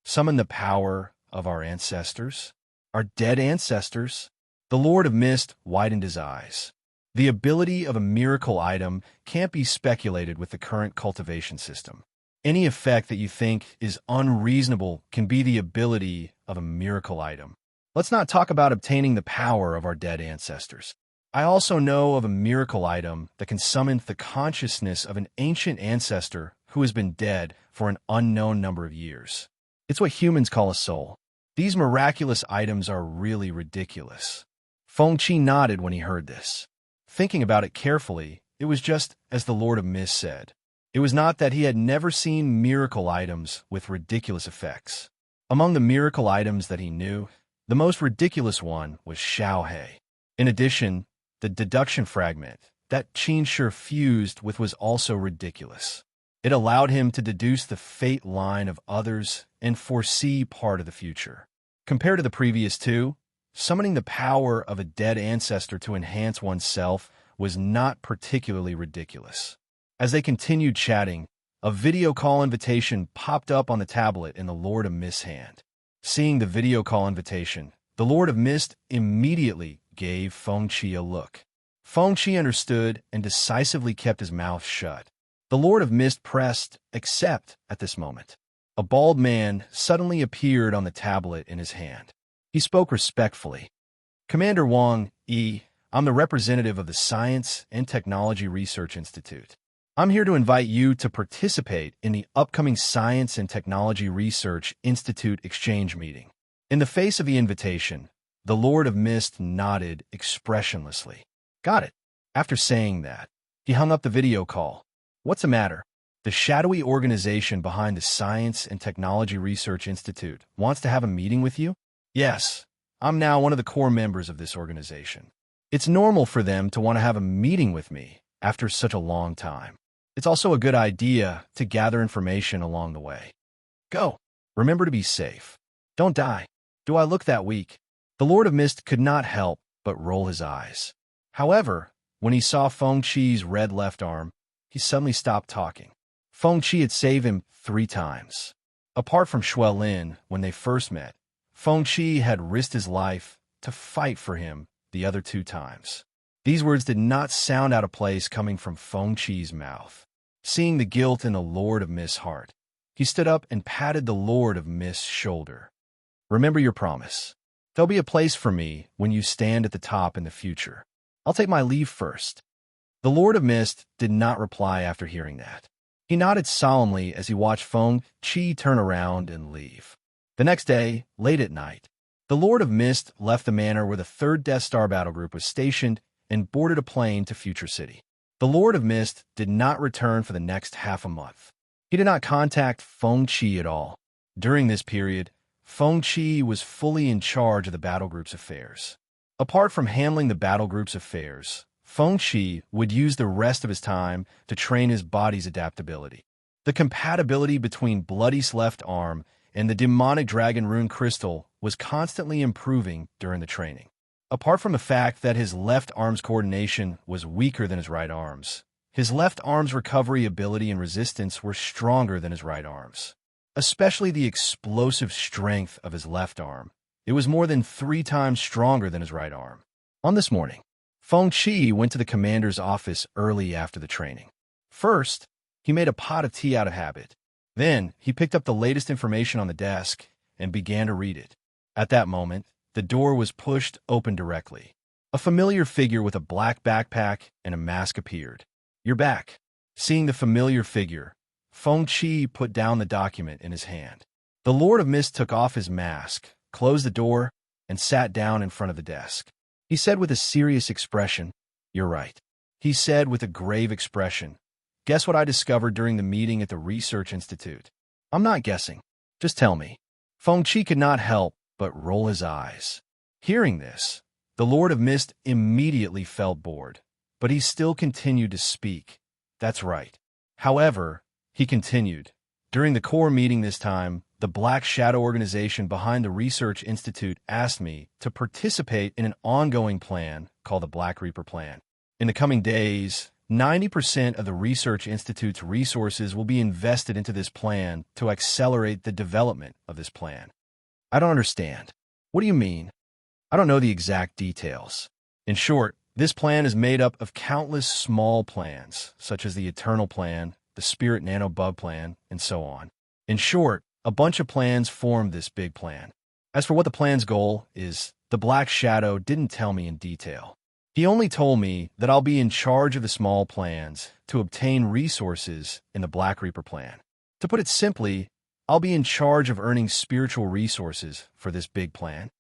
Summon the power of our ancestors? Our dead ancestors? The Lord of Mist widened his eyes. The ability of a miracle item can't be speculated with the current cultivation system. Any effect that you think is unreasonable can be the ability of a miracle item. Let's not talk about obtaining the power of our dead ancestors. I also know of a miracle item that can summon the consciousness of an ancient ancestor who has been dead for an unknown number of years. It's what humans call a soul. These miraculous items are really ridiculous. Feng Qi nodded when he heard this. Thinking about it carefully, it was just as the Lord of Mist said. It was not that he had never seen miracle items with ridiculous effects. Among the miracle items that he knew, the most ridiculous one was Xiaohe. In addition, the deduction fragment that Qin Shi fused with was also ridiculous. It allowed him to deduce the fate line of others and foresee part of the future. Compared to the previous two, summoning the power of a dead ancestor to enhance oneself was not particularly ridiculous. As they continued chatting, a video call invitation popped up on the tablet in the Lord of Mist's hand. Seeing the video call invitation, the Lord of Mist immediately gave Feng Qi a look. Feng Qi understood and decisively kept his mouth shut. The Lord of Mist pressed accept at this moment. A bald man suddenly appeared on the tablet in his hand. He spoke respectfully. Commander Wang Yi, I'm the representative of the Science and Technology Research Institute. I'm here to invite you to participate in the upcoming Science and Technology Research Institute exchange meeting. In the face of the invitation, the Lord of Mist nodded expressionlessly. Got it. After saying that, he hung up the video call. What's the matter? The shadowy organization behind the Science and Technology Research Institute wants to have a meeting with you? Yes, I'm now one of the core members of this organization. It's normal for them to want to have a meeting with me after such a long time. It's also a good idea to gather information along the way. Go. Remember to be safe. Don't die. Do I look that weak? The Lord of Mist could not help but roll his eyes. However, when he saw Feng Qi's red left arm, he suddenly stopped talking. Feng Qi had saved him 3 times. Apart from Xuelin, when they first met, Feng Qi had risked his life to fight for him the other 2 times. These words did not sound out of place coming from Feng Qi's mouth. Seeing the guilt in the Lord of Mist's heart, he stood up and patted the Lord of Mist's shoulder. Remember your promise. There'll be a place for me when you stand at the top in the future. I'll take my leave first. The Lord of Mist did not reply after hearing that. He nodded solemnly as he watched Feng Qi turn around and leave. The next day, late at night, the Lord of Mist left the manor where the 3rd Death Star battle group was stationed and boarded a plane to Future City. The Lord of Mist did not return for the next half a month. He did not contact Feng Qi at all. During this period, Feng Qi was fully in charge of the battle group's affairs. Apart from handling the battle group's affairs, Feng Qi would use the rest of his time to train his body's adaptability. The compatibility between Bloody's left arm and the demonic dragon rune crystal was constantly improving during the training. Apart from the fact that his left arm's coordination was weaker than his right arm's, his left arm's recovery ability and resistance were stronger than his right arm's. Especially the explosive strength of his left arm. It was more than 3 times stronger than his right arm. On this morning, Feng Qi went to the commander's office early after the training. First, he made a pot of tea out of habit. Then, he picked up the latest information on the desk and began to read it. At that moment, the door was pushed open directly. A familiar figure with a black backpack and a mask appeared. You're back. Seeing the familiar figure, Feng Qi put down the document in his hand. The Lord of Mist took off his mask, closed the door, and sat down in front of the desk. He said with a serious expression, "You're right." He said with a grave expression, "Guess what I discovered during the meeting at the Research Institute?" "I'm not guessing. Just tell me." Feng Qi could not help but roll his eyes. Hearing this, the Lord of Mist immediately felt bored, but he still continued to speak. "That's right." However, he continued, "During the core meeting this time, the Black Shadow organization behind the Research Institute asked me to participate in an ongoing plan called the Black Reaper Plan. In the coming days, 90% of the Research Institute's resources will be invested into this plan to accelerate the development of this plan." "I don't understand. What do you mean?" "I don't know the exact details. In short, this plan is made up of countless small plans, such as the Eternal Plan, the Spirit Nanobug Plan, and so on. In short, a bunch of plans form this big plan. As for what the plan's goal is, the Black Shadow didn't tell me in detail. He only told me that I'll be in charge of the small plans to obtain resources in the Black Reaper Plan. To put it simply, I'll be in charge of earning spiritual resources for this big plan."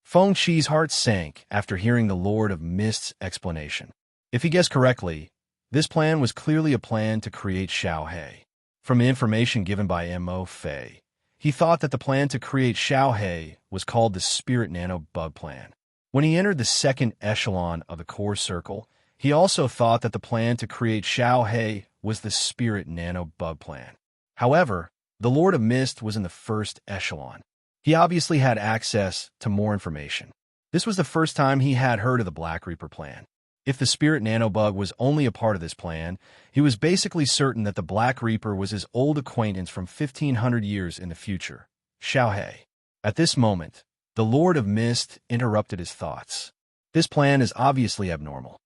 Feng Qi's heart sank after hearing the Lord of Mist's explanation. If he guessed correctly, this plan was clearly a plan to create Xiaohe. From the information given by Mo Fei, he thought that the plan to create Xiaohe was called the Spirit Nanobug Plan. When he entered the second echelon of the core circle, he also thought that the plan to create Xiaohe was the Spirit Nanobug Plan. However, the Lord of Mist was in the first echelon. He obviously had access to more information. This was the first time he had heard of the Black Reaper Plan. If the Spirit Nanobug was only a part of this plan, he was basically certain that the Black Reaper was his old acquaintance from 1,500 years in the future, Xiaohe. At this moment, the Lord of Mist interrupted his thoughts. This plan is obviously abnormal.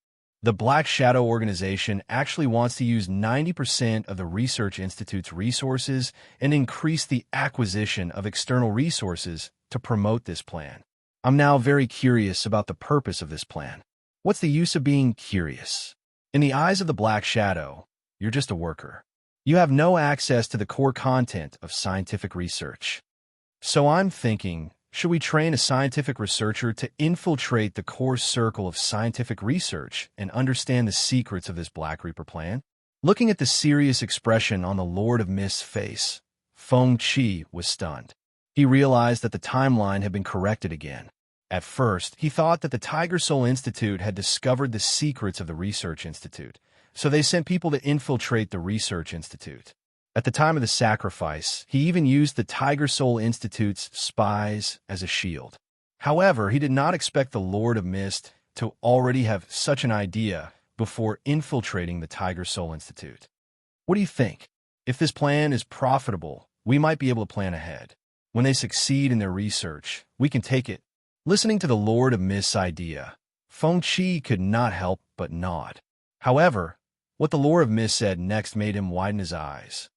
The Black Shadow organization actually wants to use 90% of the Research Institute's resources and increase the acquisition of external resources to promote this plan. I'm now very curious about the purpose of this plan. What's the use of being curious? In the eyes of the Black Shadow, you're just a worker. You have no access to the core content of scientific research. So I'm thinking, should we train a scientific researcher to infiltrate the core circle of scientific research and understand the secrets of this Black Reaper plan? Looking at the serious expression on the Lord of Mist's face, Feng Qi was stunned. He realized that the timeline had been corrected again. At first, he thought that the Tiger Soul Institute had discovered the secrets of the Research Institute, so they sent people to infiltrate the Research Institute. At the time of the sacrifice, he even used the Tiger Soul Institute's spies as a shield. However, he did not expect the Lord of Mist to already have such an idea before infiltrating the Tiger Soul Institute. What do you think? If this plan is profitable, we might be able to plan ahead. When they succeed in their research, we can take it. Listening to the Lord of Mist's idea, Feng Qi could not help but nod. However, what the Lord of Mist said next made him widen his eyes.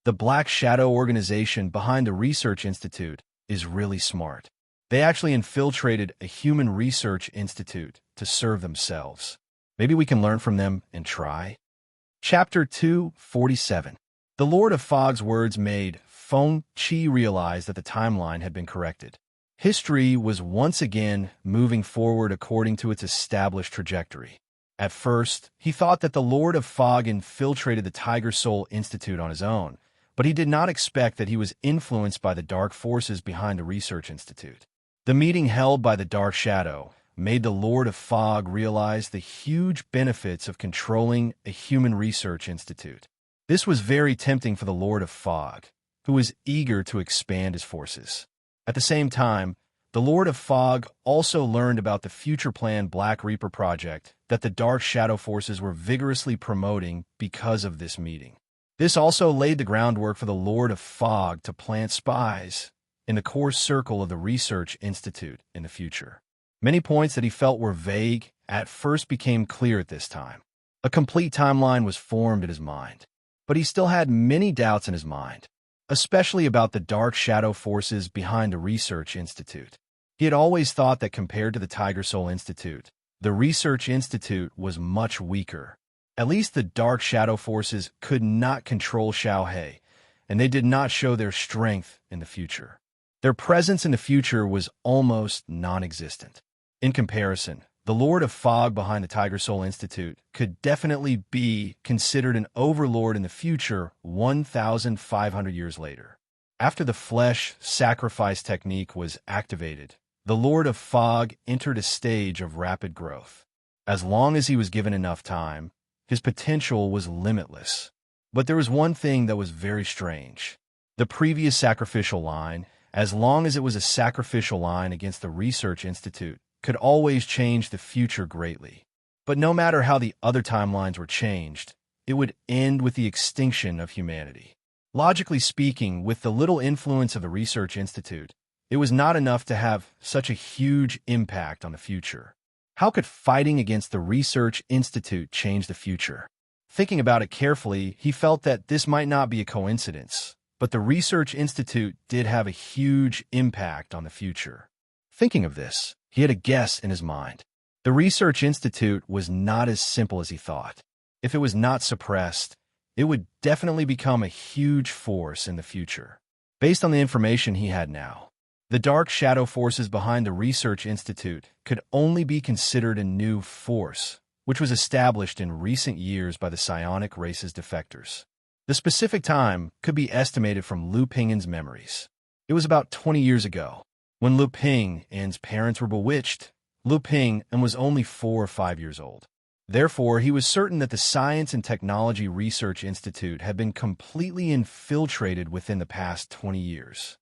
The Black Shadow organization behind the Research Institute is really smart. They actually infiltrated a human research institute to serve themselves. Maybe we can learn from them and try. Chapter 247. The Lord of Fog's words made Feng Qi realize that the timeline had been corrected. History was once again moving forward according to its established trajectory. At first, he thought that the Lord of Fog infiltrated the Tiger Soul Institute on his own, but he did not expect that he was influenced by the dark forces behind the Research Institute. The meeting held by the Dark Shadow made the Lord of Fog realize the huge benefits of controlling a human research institute. This was very tempting for the Lord of Fog, who was eager to expand his forces. At the same time, the Lord of Fog also learned about the future planned Black Reaper project that the Dark Shadow forces were vigorously promoting because of this meeting. This also laid the groundwork for the Lord of Fog to plant spies in the core circle of the Research Institute in the future. Many points that he felt were vague at first became clear at this time. A complete timeline was formed in his mind, but he still had many doubts in his mind, especially about the Dark Shadow forces behind the Research Institute. He had always thought that compared to the Tiger Soul Institute, the Research Institute was much weaker. At least the Dark Shadow forces could not control Xiaohe, and they did not show their strength in the future. Their presence in the future was almost non-existent. In comparison, The Lord of Fog behind the Tiger Soul Institute could definitely be considered an overlord in the future 1,500 years later. After the flesh sacrifice technique was activated, the Lord of Fog entered a stage of rapid growth. As long as he was given enough time, his potential was limitless. But there was one thing that was very strange. The previous sacrificial line, as long as it was a sacrificial line against the Research Institute, could always change the future greatly. But no matter how the other timelines were changed, it would end with the extinction of humanity. Logically speaking, with the little influence of the Research Institute, it was not enough to have such a huge impact on the future. How could fighting against the Research Institute change the future? Thinking about it carefully, he felt that this might not be a coincidence, but the Research Institute did have a huge impact on the future. Thinking of this, he had a guess in his mind. The Research Institute was not as simple as he thought. If it was not suppressed, it would definitely become a huge force in the future. Based on the information he had now, the dark shadow forces behind the Research Institute could only be considered a new force, which was established in recent years by the psionic race's defectors. The specific time could be estimated from Lu Pingin's memories. It was about 20 years ago. When Lu Ping and's parents were bewitched, Lu Ping was only 4 or 5 years old. Therefore, he was certain that the Science and Technology Research Institute had been completely infiltrated within the past 20 years.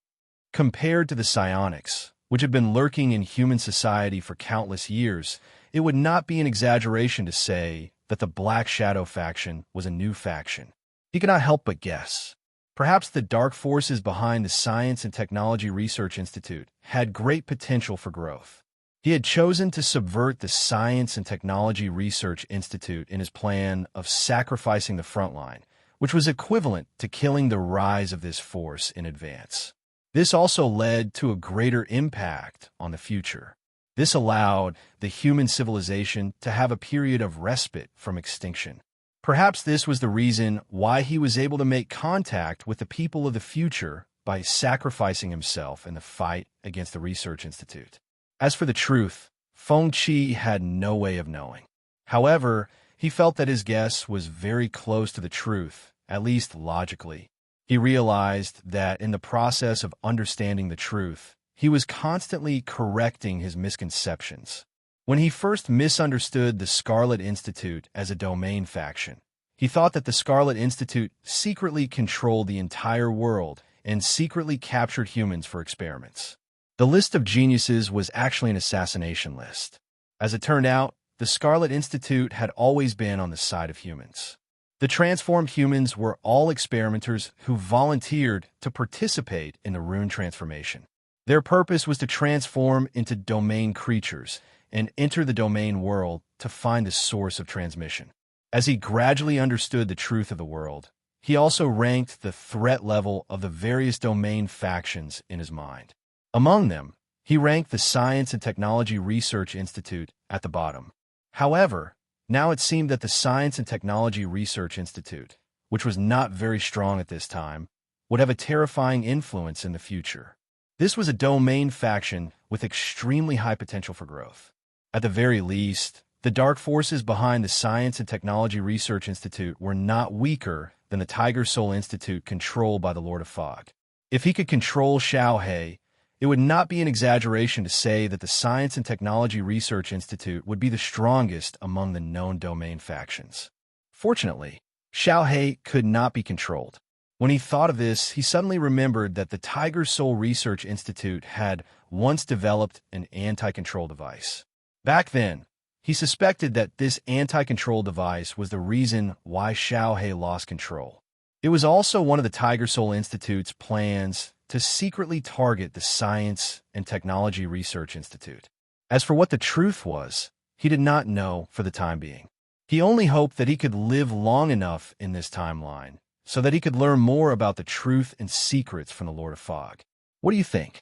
Compared to the psionics, which had been lurking in human society for countless years, it would not be an exaggeration to say that the Black Shadow faction was a new faction. He could not help but guess. Perhaps the dark forces behind the Science and Technology Research Institute had great potential for growth. He had chosen to subvert the Science and Technology Research Institute in his plan of sacrificing the front line, which was equivalent to killing the rise of this force in advance. This also led to a greater impact on the future. This allowed the human civilization to have a period of respite from extinction. Perhaps this was the reason why he was able to make contact with the people of the future by sacrificing himself in the fight against the Research Institute. As for the truth, Feng Qi had no way of knowing. However, he felt that his guess was very close to the truth, at least logically. He realized that in the process of understanding the truth, he was constantly correcting his misconceptions. When he first misunderstood the Scarlet Institute as a domain faction, he thought that the Scarlet Institute secretly controlled the entire world and secretly captured humans for experiments. The list of geniuses was actually an assassination list. As it turned out, the Scarlet Institute had always been on the side of humans. The transformed humans were all experimenters who volunteered to participate in the rune transformation. Their purpose was to transform into domain creatures and enter the domain world to find the source of transmission. As he gradually understood the truth of the world, he also ranked the threat level of the various domain factions in his mind. Among them, he ranked the Science and Technology Research Institute at the bottom. However, now it seemed that the Science and Technology Research Institute, which was not very strong at this time, would have a terrifying influence in the future. This was a domain faction with extremely high potential for growth. At the very least, the dark forces behind the Science and Technology Research Institute were not weaker than the Tiger Soul Institute controlled by the Lord of Fog. If he could control Xiao He, it would not be an exaggeration to say that the Science and Technology Research Institute would be the strongest among the known domain factions. Fortunately, Xiao He could not be controlled. When he thought of this, he suddenly remembered that the Tiger Soul Research Institute had once developed an anti-control device. Back then, he suspected that this anti-control device was the reason why Xiao He lost control. It was also one of the Tiger Soul Institute's plans to secretly target the Science and Technology Research Institute. As for what the truth was, he did not know for the time being. He only hoped that he could live long enough in this timeline so that he could learn more about the truth and secrets from the Lord of Fog. What do you think?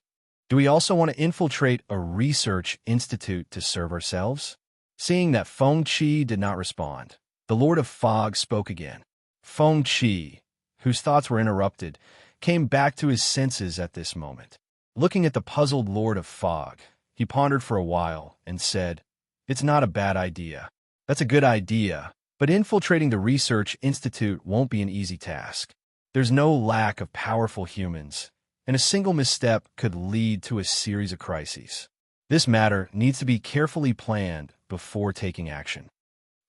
Do we also want to infiltrate a research institute to serve ourselves? Seeing that Feng Qi did not respond, the Lord of Fog spoke again. Feng Qi, whose thoughts were interrupted, came back to his senses at this moment. Looking at the puzzled Lord of Fog, he pondered for a while and said, It's not a bad idea. That's a good idea, but infiltrating the research institute won't be an easy task. There's no lack of powerful humans, and a single misstep could lead to a series of crises. This matter needs to be carefully planned before taking action.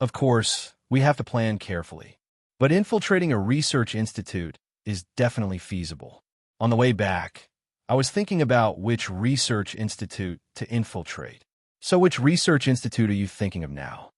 Of course, we have to plan carefully, but infiltrating a research institute is definitely feasible. On the way back, I was thinking about which research institute to infiltrate. So which research institute are you thinking of now?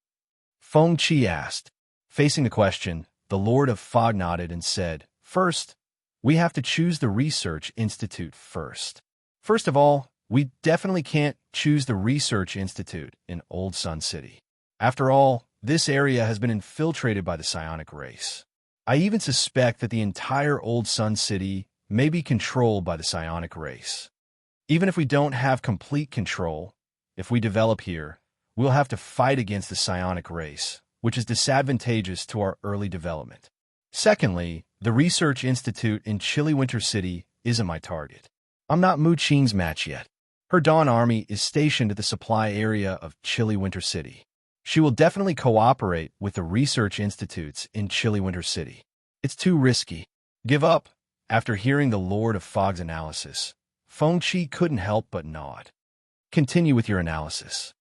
Feng Qi asked. Facing the question, the Lord of Fog nodded and said, First, we have to choose the research institute first. First of all, we definitely can't choose the research institute in Old Sun City. After all, this area has been infiltrated by the psionic race. I even suspect that the entire Old Sun City may be controlled by the psionic race. Even if we don't have complete control, if we develop here, we'll have to fight against the psionic race, which is disadvantageous to our early development. Secondly, the Research Institute in Chilly Winter City isn't my target. I'm not Mu Qing's match yet. Her Dawn Army is stationed at the supply area of Chilly Winter City. She will definitely cooperate with the research institutes in Chilly Winter City. It's too risky. Give up. After hearing the Lord of Fog's analysis, Feng Qi couldn't help but nod. Continue with your analysis.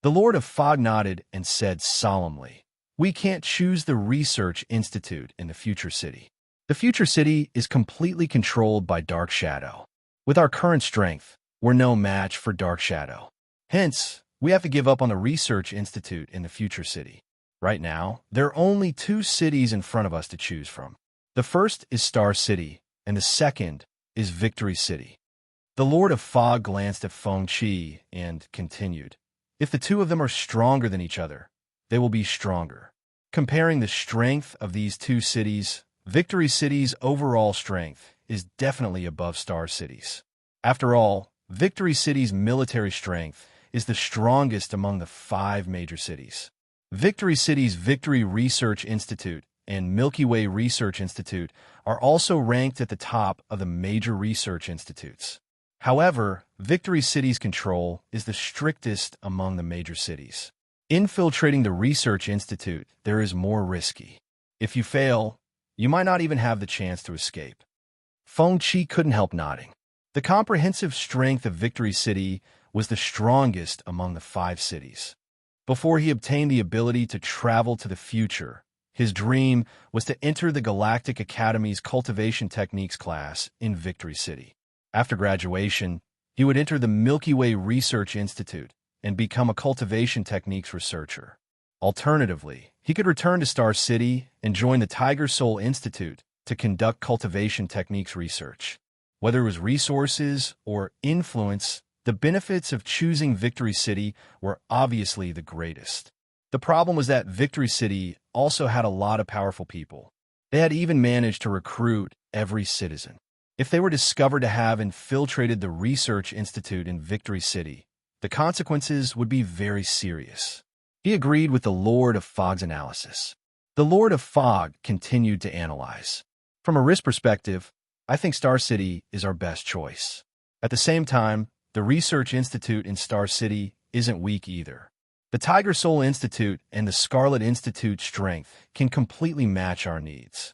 The Lord of Fog nodded and said solemnly, We can't choose the research institute in the future city. The future city is completely controlled by Dark Shadow. With our current strength, we're no match for Dark Shadow. Hence, we have to give up on the research institute in the future city. Right now, there are only 2 cities in front of us to choose from. The first is Star City, and the second is Victory City. The Lord of Fog glanced at Feng Qi and continued, If the 2 of them are stronger than each other, they will be stronger. Comparing the strength of these 2 cities, Victory City's overall strength is definitely above Star City's. After all, Victory City's military strength is the strongest among the 5 major cities. Victory City's Victory Research Institute and Milky Way Research Institute are also ranked at the top of the major research institutes. However, Victory City's control is the strictest among the major cities. Infiltrating the research institute there is more risky. If you fail, you might not even have the chance to escape. Feng Qi couldn't help nodding. The comprehensive strength of Victory City was the strongest among the 5 cities. Before he obtained the ability to travel to the future, his dream was to enter the Galactic Academy's Cultivation Techniques class in Victory City. After graduation, he would enter the Milky Way Research Institute and become a cultivation techniques researcher. Alternatively, he could return to Star City and join the Tiger Soul Institute to conduct cultivation techniques research. Whether it was resources or influence, the benefits of choosing Victory City were obviously the greatest. The problem was that Victory City also had a lot of powerful people. They had even managed to recruit every citizen. If they were discovered to have infiltrated the Research Institute in Victory City, the consequences would be very serious. He agreed with the Lord of Fog's analysis. The Lord of Fog continued to analyze. From a risk perspective, I think Star City is our best choice. At the same time, the Research Institute in Star City isn't weak either. The Tiger Soul Institute and the Scarlet Institute's strength can completely match our needs.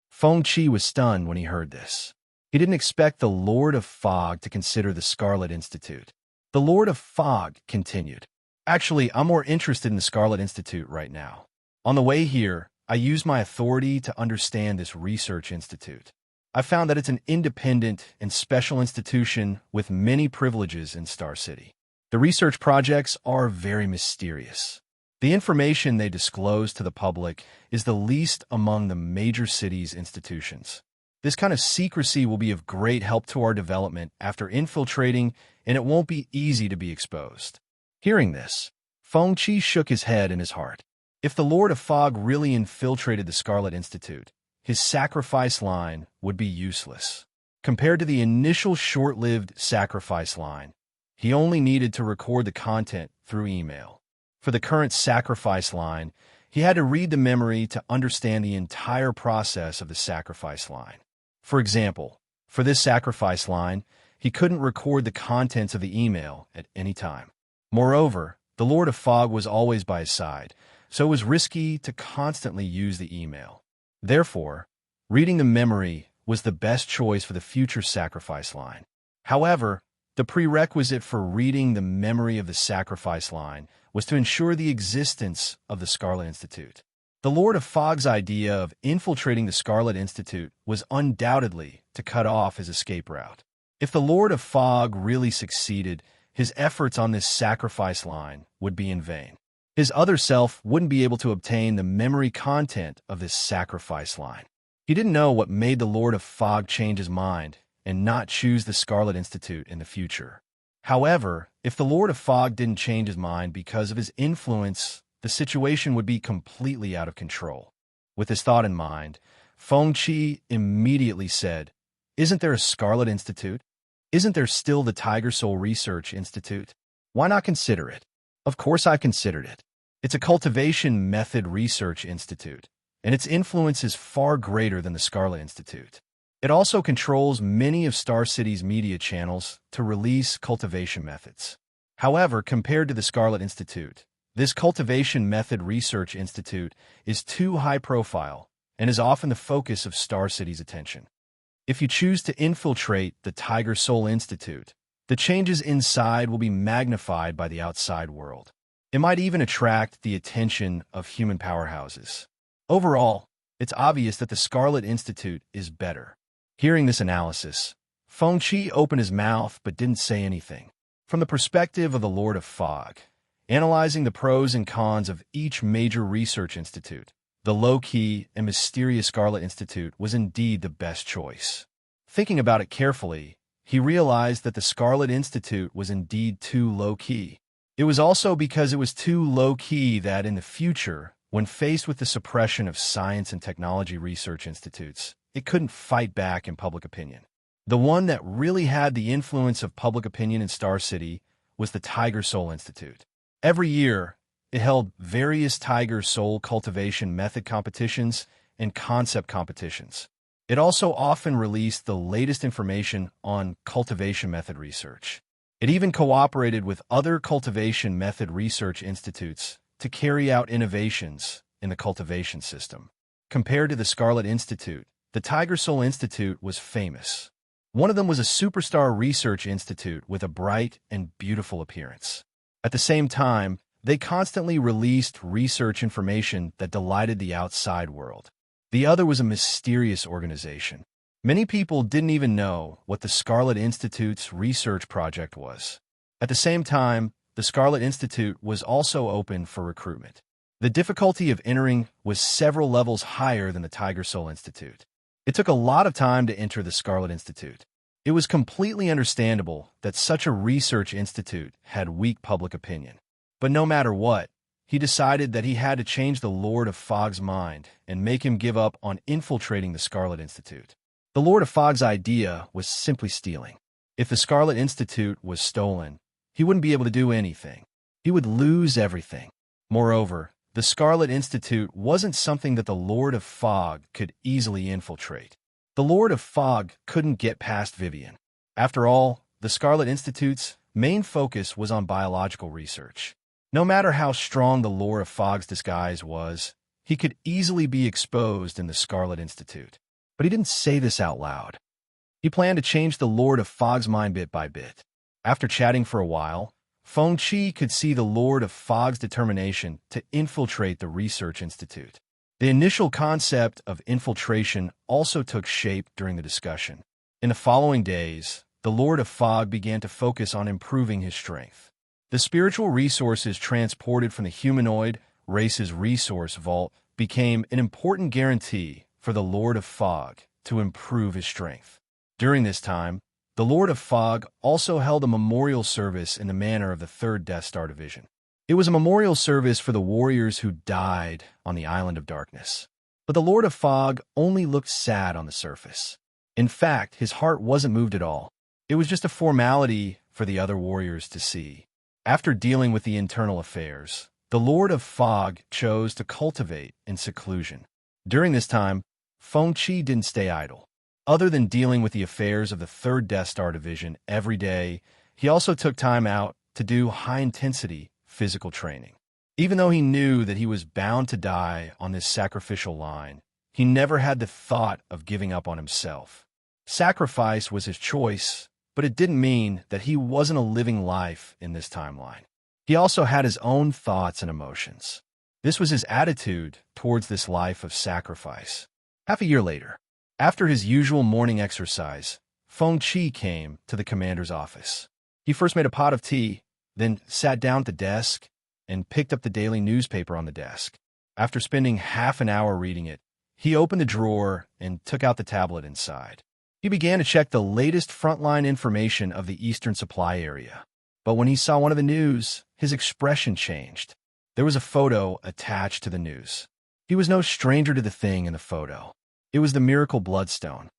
Feng Qi was stunned when he heard this. He didn't expect the Lord of Fog to consider the Scarlet Institute. The Lord of Fog continued. Actually, I'm more interested in the Scarlet Institute right now. On the way here, I used my authority to understand this research institute. I found that it's an independent and special institution with many privileges in Star City. The research projects are very mysterious. The information they disclose to the public is the least among the major cities' institutions. This kind of secrecy will be of great help to our development after infiltrating, and it won't be easy to be exposed. Hearing this, Feng Qi shook his head in his heart. If the Lord of Fog really infiltrated the Scarlet Institute, his sacrifice line would be useless. Compared to the initial short-lived sacrifice line, he only needed to record the content through email. For the current sacrifice line, he had to read the memory to understand the entire process of the sacrifice line. For example, for this sacrifice line, he couldn't record the contents of the email at any time. Moreover, the Lord of Fog was always by his side, so it was risky to constantly use the email. Therefore, reading the memory was the best choice for the future sacrifice line. However, the prerequisite for reading the memory of the sacrifice line was to ensure the existence of the Scarlet Institute. The Lord of Fog's idea of infiltrating the Scarlet Institute was undoubtedly to cut off his escape route. If the Lord of Fog really succeeded, his efforts on this sacrifice line would be in vain. His other self wouldn't be able to obtain the memory content of this sacrifice line. He didn't know what made the Lord of Fog change his mind and not choose the Scarlet Institute in the future. However, if the Lord of Fog didn't change his mind because of his influence, the situation would be completely out of control. With this thought in mind, Feng-Chi immediately said, "Isn't there a Scarlet Institute? Isn't there still the Tiger Soul Research Institute? Why not consider it?" Of course I've considered it. It's a cultivation method research institute, and its influence is far greater than the Scarlet Institute. It also controls many of Star City's media channels to release cultivation methods. However, compared to the Scarlet Institute, this Cultivation Method Research Institute is too high profile and is often the focus of Star City's attention. If you choose to infiltrate the Tiger Soul Institute, the changes inside will be magnified by the outside world. It might even attract the attention of human powerhouses. Overall, it's obvious that the Scarlet Institute is better. Hearing this analysis, Feng-Chi opened his mouth but didn't say anything. From the perspective of the Lord of Fog, analyzing the pros and cons of each major research institute, the low-key and mysterious Scarlet Institute was indeed the best choice. Thinking about it carefully, he realized that the Scarlet Institute was indeed too low-key. It was also because it was too low-key that in the future, when faced with the suppression of science and technology research institutes, it couldn't fight back in public opinion. The one that really had the influence of public opinion in Star City was the Tiger Soul Institute. Every year, it held various Tiger Soul cultivation method competitions and concept competitions. It also often released the latest information on cultivation method research. It even cooperated with other cultivation method research institutes to carry out innovations in the cultivation system. Compared to the Scarlet Institute, the Tiger Soul Institute was famous. One of them was a superstar research institute with a bright and beautiful appearance. At the same time, they constantly released research information that delighted the outside world. The other was a mysterious organization. Many people didn't even know what the Scarlet Institute's research project was. At the same time, the Scarlet Institute was also open for recruitment. The difficulty of entering was several levels higher than the Tiger Soul Institute. It took a lot of time to enter the Scarlet Institute. It was completely understandable that such a research institute had weak public opinion. But no matter what, he decided that he had to change the Lord of Fog's mind and make him give up on infiltrating the Scarlet Institute. The Lord of Fog's idea was simply stealing. If the Scarlet Institute was stolen, he wouldn't be able to do anything. He would lose everything. Moreover, the Scarlet Institute wasn't something that the Lord of Fog could easily infiltrate. The Lord of Fog couldn't get past Vivian. After all, the Scarlet Institute's main focus was on biological research. No matter how strong the Lord of Fog's disguise was, he could easily be exposed in the Scarlet Institute. But he didn't say this out loud. He planned to change the Lord of Fog's mind bit by bit. After chatting for a while, Feng-Chi could see the Lord of Fog's determination to infiltrate the research institute. The initial concept of infiltration also took shape during the discussion. In the following days, the Lord of Fog began to focus on improving his strength. The spiritual resources transported from the humanoid race's resource vault became an important guarantee for the Lord of Fog to improve his strength. During this time, the Lord of Fog also held a memorial service in the manner of the 3rd Death Star Division. It was a memorial service for the warriors who died on the Island of Darkness. But the Lord of Fog only looked sad on the surface. In fact, his heart wasn't moved at all. It was just a formality for the other warriors to see. After dealing with the internal affairs, the Lord of Fog chose to cultivate in seclusion. During this time, Feng-Chi didn't stay idle. Other than dealing with the affairs of the 3rd Death Star Division every day, he also took time out to do high-intensity physical training. Even though he knew that he was bound to die on this sacrificial line, he never had the thought of giving up on himself. Sacrifice was his choice, but it didn't mean that he wasn't a living life in this timeline. He also had his own thoughts and emotions. This was his attitude towards this life of sacrifice. Half a year later, after his usual morning exercise, Feng Qi came to the commander's office. He first made a pot of tea, then sat down at the desk and picked up the daily newspaper on the desk. After spending half an hour reading it, he opened the drawer and took out the tablet inside. He began to check the latest frontline information of the Eastern Supply area. But when he saw one of the news, his expression changed. There was a photo attached to the news. He was no stranger to the thing in the photo. It was the miracle bloodstone.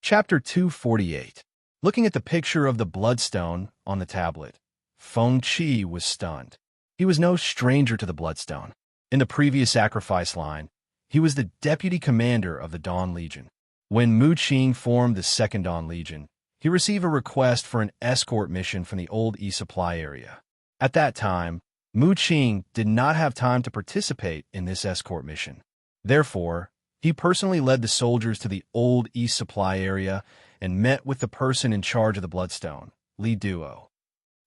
Chapter 248. Looking at the picture of the bloodstone on the tablet, Feng Qi was stunned. He was no stranger to the bloodstone. In the previous sacrifice line, he was the deputy commander of the Dawn Legion. When Mu Qing formed the Second Dawn Legion, he received a request for an escort mission from the old E-Supply area. At that time, Mu Qing did not have time to participate in this escort mission. Therefore, he personally led the soldiers to the old E-Supply area and met with the person in charge of the bloodstone, Li Duo.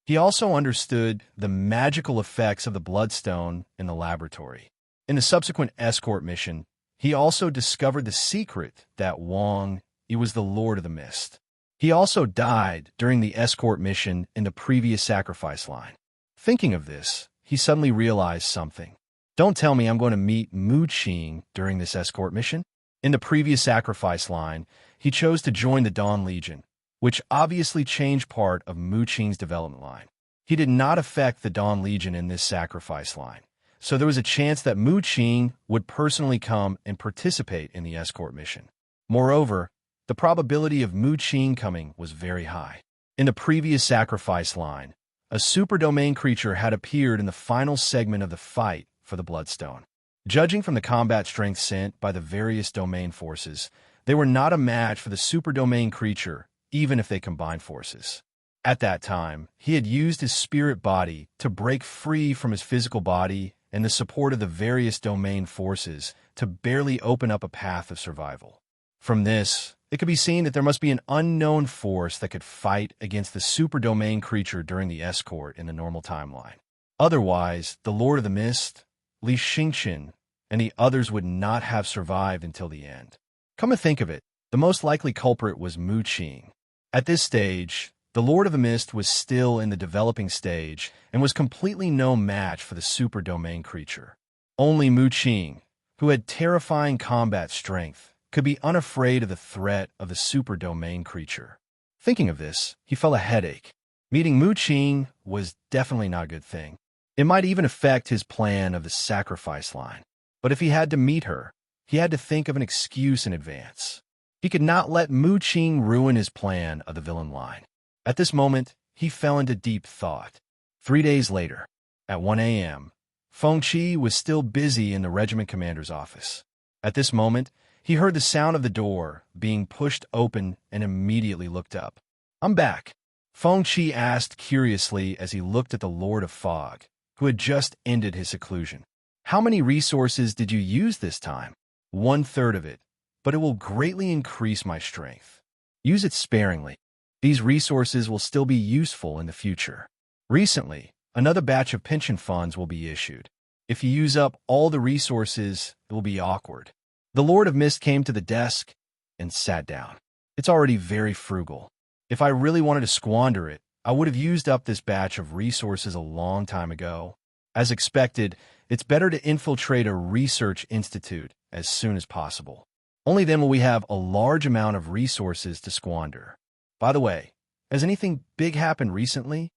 He also understood the magical effects of the bloodstone in the laboratory. In the subsequent escort mission, he also discovered the secret that Wang, he was the Lord of the Mist. He also died during the escort mission in the previous sacrifice line. Thinking of this, he suddenly realized something. Don't tell me I'm going to meet Mu Qing during this escort mission? In the previous sacrifice line, he chose to join the Dawn Legion, which obviously changed part of Mu Qing's development line. He did not affect the Dawn Legion in this sacrifice line, so there was a chance that Mu Qing would personally come and participate in the escort mission. Moreover, the probability of Mu Qing coming was very high. In the previous sacrifice line, a super domain creature had appeared in the final segment of the fight for the Bloodstone. Judging from the combat strength sent by the various domain forces, they were not a match for the super domain creature, even if they combined forces. At that time, he had used his spirit body to break free from his physical body and the support of the various domain forces to barely open up a path of survival. From this, it could be seen that there must be an unknown force that could fight against the super domain creature during the escort in the normal timeline. Otherwise, the Lord of the Mist, Li Xingqian, and the others would not have survived until the end. Come to think of it, the most likely culprit was Mu Qing. At this stage, the Lord of the Mist was still in the developing stage and was completely no match for the super domain creature. Only Mu Qing, who had terrifying combat strength, could be unafraid of the threat of the super domain creature. Thinking of this, he felt a headache. Meeting Mu Qing was definitely not a good thing. It might even affect his plan of the sacrifice line. But if he had to meet her, he had to think of an excuse in advance. He could not let Mu Qing ruin his plan of the villain line. At this moment, he fell into deep thought. 3 days later, at 1 a.m., Feng Qi was still busy in the regiment commander's office. At this moment, he heard the sound of the door being pushed open and immediately looked up. "I'm back," Feng Qi asked curiously as he looked at the Lord of Fog, who had just ended his seclusion. "How many resources did you use this time?" "1/3 of it, but it will greatly increase my strength. Use it sparingly. These resources will still be useful in the future. Recently, another batch of pension funds will be issued. If you use up all the resources, it will be awkward." The Lord of Mist came to the desk and sat down. "It's already very frugal. If I really wanted to squander it, I would have used up this batch of resources a long time ago. As expected, it's better to infiltrate a research institute as soon as possible. Only then will we have a large amount of resources to squander. By the way, has anything big happened recently?"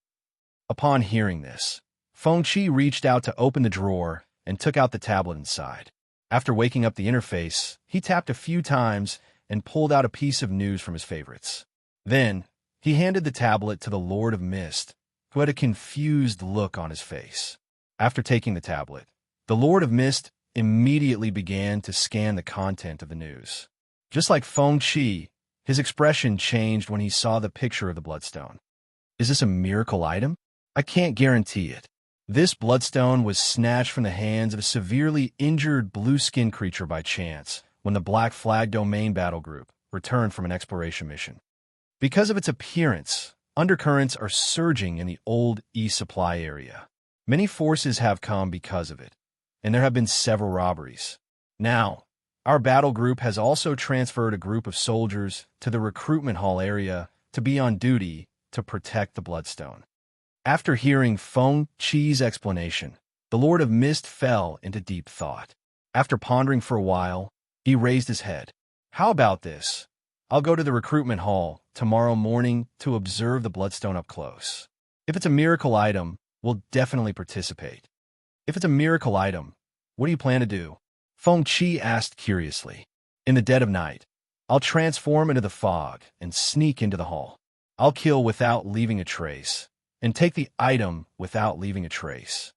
Upon hearing this, Feng Qi reached out to open the drawer and took out the tablet inside. After waking up the interface, he tapped a few times and pulled out a piece of news from his favorites. Then, he handed the tablet to the Lord of Mist, who had a confused look on his face. After taking the tablet, the Lord of Mist immediately began to scan the content of the news. Just like Feng Qi, his expression changed when he saw the picture of the bloodstone. "Is this a miracle item? I can't guarantee it. This bloodstone was snatched from the hands of a severely injured blue-skinned creature by chance when the Black Flag Domain battle group returned from an exploration mission. Because of its appearance, undercurrents are surging in the old East Supply area. Many forces have come because of it, and there have been several robberies. Now, our battle group has also transferred a group of soldiers to the recruitment hall area to be on duty to protect the bloodstone. After hearing Feng Qi's explanation, the Lord of Mist fell into deep thought. After pondering for a while, he raised his head. How about this? I'll go to the recruitment hall tomorrow morning to observe the bloodstone up close. If it's a miracle item, we'll definitely participate. If it's a miracle item, what do you plan to do? Feng Qi asked curiously. In the dead of night, I'll transform into the fog and sneak into the hall. I'll kill without leaving a trace, and take the item without leaving a trace.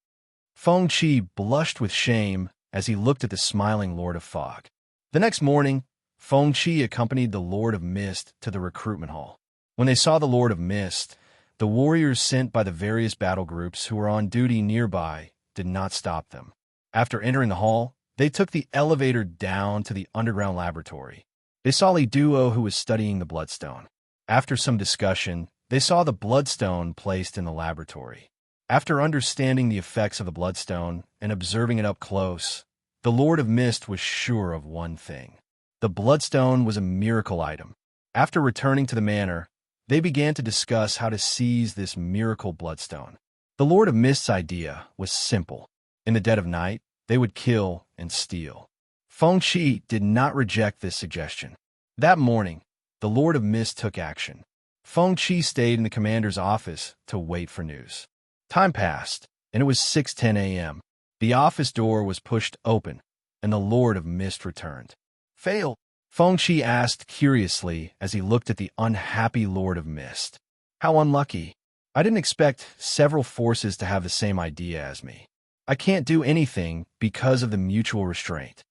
Feng Qi blushed with shame as he looked at the smiling Lord of Fog. The next morning, Feng Qi accompanied the Lord of Mist to the recruitment hall. When they saw the Lord of Mist, the warriors sent by the various battle groups who were on duty nearby did not stop them. After entering the hall, they took the elevator down to the underground laboratory. They saw Li Duo, who was studying the bloodstone. After some discussion, they saw the bloodstone placed in the laboratory. After understanding the effects of the bloodstone and observing it up close, the Lord of Mist was sure of one thing. The bloodstone was a miracle item. After returning to the manor, they began to discuss how to seize this miracle bloodstone. The Lord of Mist's idea was simple. In the dead of night, they would kill and steal. Feng Qi did not reject this suggestion. That morning, the Lord of Mist took action. Feng Qi stayed in the commander's office to wait for news. Time passed, and it was 6:10 a.m. The office door was pushed open, and the Lord of Mist returned. Fail? Feng Qi asked curiously as he looked at the unhappy Lord of Mist. How unlucky. I didn't expect several forces to have the same idea as me. I can't do anything because of the mutual restraint.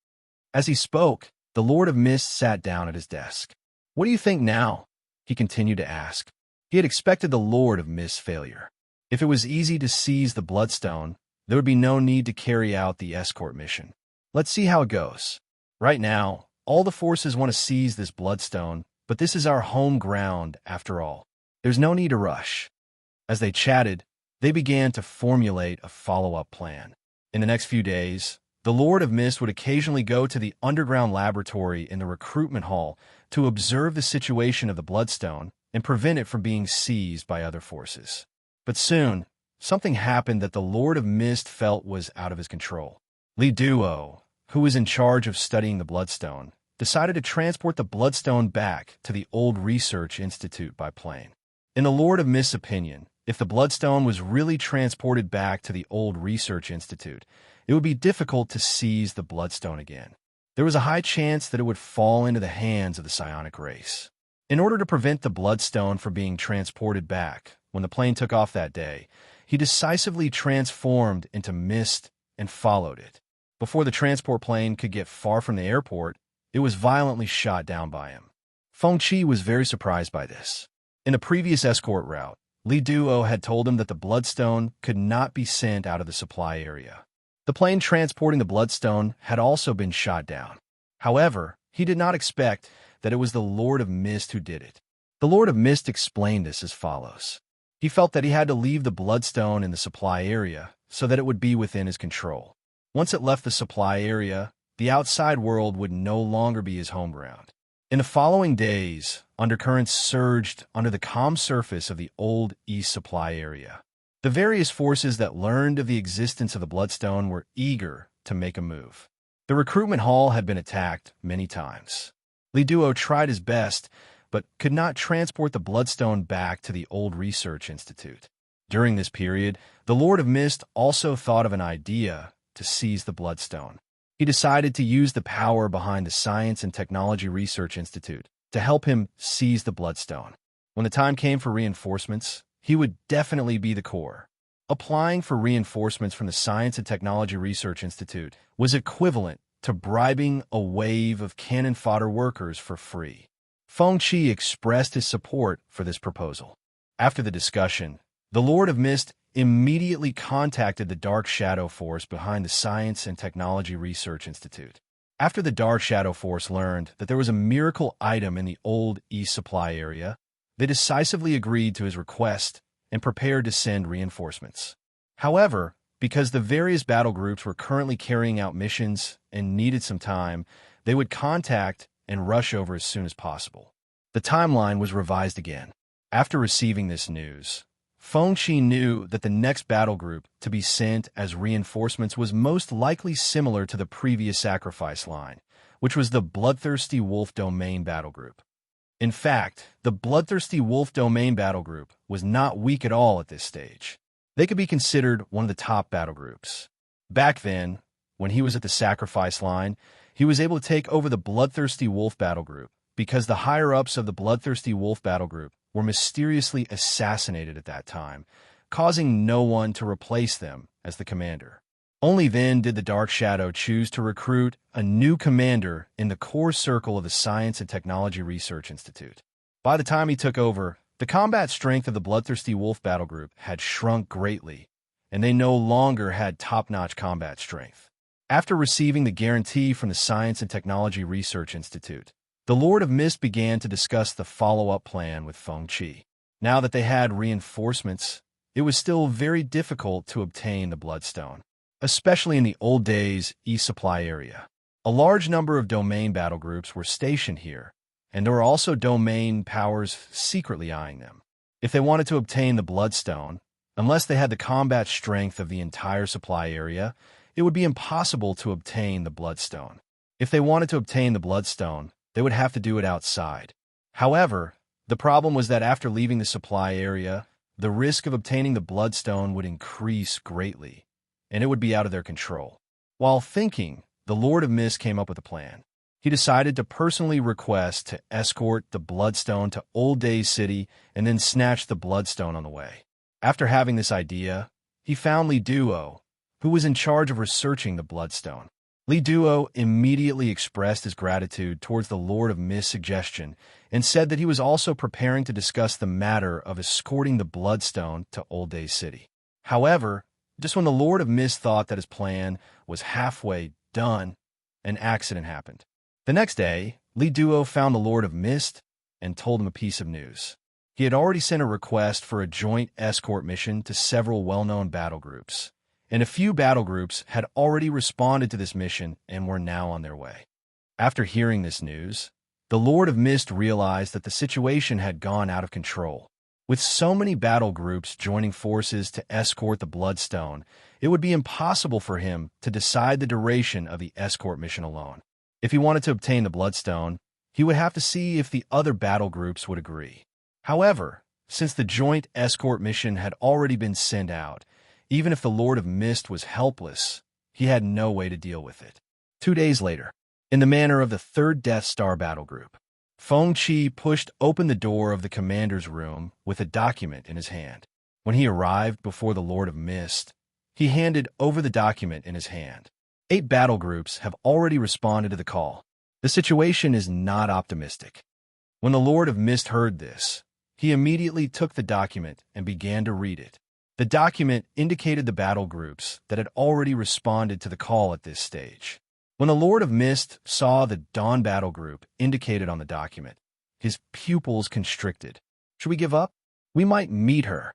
As he spoke, the Lord of Mist sat down at his desk. What do you think now? He continued to ask. He had expected the Lord of Mist's failure. If it was easy to seize the bloodstone, there would be no need to carry out the escort mission. Let's see how it goes. Right now, all the forces want to seize this bloodstone, but this is our home ground after all. There's no need to rush. As they chatted, they began to formulate a follow-up plan. In the next few days, the Lord of Mist would occasionally go to the underground laboratory in the recruitment hall to observe the situation of the bloodstone and prevent it from being seized by other forces. But soon, something happened that the Lord of Mist felt was out of his control. Li Duo, who was in charge of studying the bloodstone, decided to transport the bloodstone back to the old research institute by plane. In the Lord of Mist's opinion, if the bloodstone was really transported back to the old research institute, it would be difficult to seize the bloodstone again. There was a high chance that it would fall into the hands of the psionic race. In order to prevent the bloodstone from being transported back, when the plane took off that day, he decisively transformed into mist and followed it. Before the transport plane could get far from the airport, it was violently shot down by him. Feng Qi was very surprised by this. In the previous escort route, Li Duo had told him that the bloodstone could not be sent out of the supply area. The plane transporting the bloodstone had also been shot down. However, he did not expect that it was the Lord of Mist who did it. The Lord of Mist explained this as follows. He felt that he had to leave the bloodstone in the supply area so that it would be within his control. Once it left the supply area, the outside world would no longer be his home ground. In the following days, undercurrents surged under the calm surface of the old East Supply area. The various forces that learned of the existence of the bloodstone were eager to make a move. The recruitment hall had been attacked many times. Li Duo tried his best, but could not transport the bloodstone back to the old research institute. During this period, the Lord of Mist also thought of an idea to seize the bloodstone. He decided to use the power behind the Science and Technology Research Institute to help him seize the bloodstone. When the time came for reinforcements, he would definitely be the core. Applying for reinforcements from the Science and Technology Research Institute was equivalent to bribing a wave of cannon fodder workers for free. Feng Qi expressed his support for this proposal. After the discussion, the Lord of Mist immediately contacted the Dark Shadow Force behind the Science and Technology Research Institute. After the Dark Shadow Force learned that there was a miracle item in the old East Supply area, they decisively agreed to his request and prepared to send reinforcements. However, because the various battle groups were currently carrying out missions and needed some time, they would contact and rush over as soon as possible. The timeline was revised again. After receiving this news, Fengqi knew that the next battle group to be sent as reinforcements was most likely similar to the previous sacrifice line, which was the Bloodthirsty Wolf Domain battle group. In fact, the Bloodthirsty Wolf Domain battle group was not weak at all at this stage. They could be considered one of the top battle groups. Back then, when he was at the sacrifice line, he was able to take over the Bloodthirsty Wolf battle group because the higher-ups of the Bloodthirsty Wolf battle group were mysteriously assassinated at that time, causing no one to replace them as the commander. Only then did the Dark Shadow choose to recruit a new commander in the core circle of the Science and Technology Research Institute. By the time he took over, the combat strength of the Bloodthirsty Wolf battle group had shrunk greatly, and they no longer had top-notch combat strength. After receiving the guarantee from the Science and Technology Research Institute, the Lord of Mist began to discuss the follow-up plan with Fengqi. Now that they had reinforcements, it was still very difficult to obtain the Bloodstone, especially in the old days East Supply area. A large number of domain battle groups were stationed here, and there were also domain powers secretly eyeing them. If they wanted to obtain the Bloodstone, unless they had the combat strength of the entire supply area, it would be impossible to obtain the Bloodstone. If they wanted to obtain the Bloodstone, they would have to do it outside. However, the problem was that after leaving the supply area, the risk of obtaining the Bloodstone would increase greatly, and it would be out of their control. While thinking, the Lord of Mist came up with a plan. He decided to personally request to escort the Bloodstone to Old Days City and then snatch the Bloodstone on the way. After having this idea, he found Li Duo, who was in charge of researching the Bloodstone. Li Duo immediately expressed his gratitude towards the Lord of Mist's suggestion and said that he was also preparing to discuss the matter of escorting the Bloodstone to Old Days City. However, just when the Lord of Mist thought that his plan was halfway done, an accident happened. The next day, Li Duo found the Lord of Mist and told him a piece of news. He had already sent a request for a joint escort mission to several well-known battle groups, and a few battle groups had already responded to this mission and were now on their way. After hearing this news, the Lord of Mist realized that the situation had gone out of control. With so many battle groups joining forces to escort the Bloodstone, it would be impossible for him to decide the duration of the escort mission alone. If he wanted to obtain the Bloodstone, he would have to see if the other battle groups would agree. However, since the joint escort mission had already been sent out, even if the Lord of Mist was helpless, he had no way to deal with it. 2 days later, in the manner of the third Death Star battle group, Fengqi pushed open the door of the commander's room with a document in his hand. When he arrived before the Lord of Mist, he handed over the document in his hand. 8 battle groups have already responded to the call. The situation is not optimistic. When the Lord of Mist heard this, he immediately took the document and began to read it. The document indicated the battle groups that had already responded to the call at this stage. When the Lord of Mist saw the Dawn battle group indicated on the document, his pupils constricted. Should we give up? We might meet her.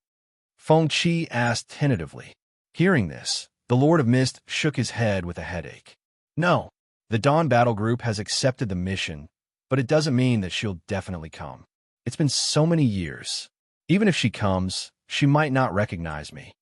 Fengqi asked tentatively. Hearing this, the Lord of Mist shook his head with a headache. No, the Dawn battle group has accepted the mission, but it doesn't mean that she'll definitely come. It's been so many years. Even if she comes, she might not recognize me.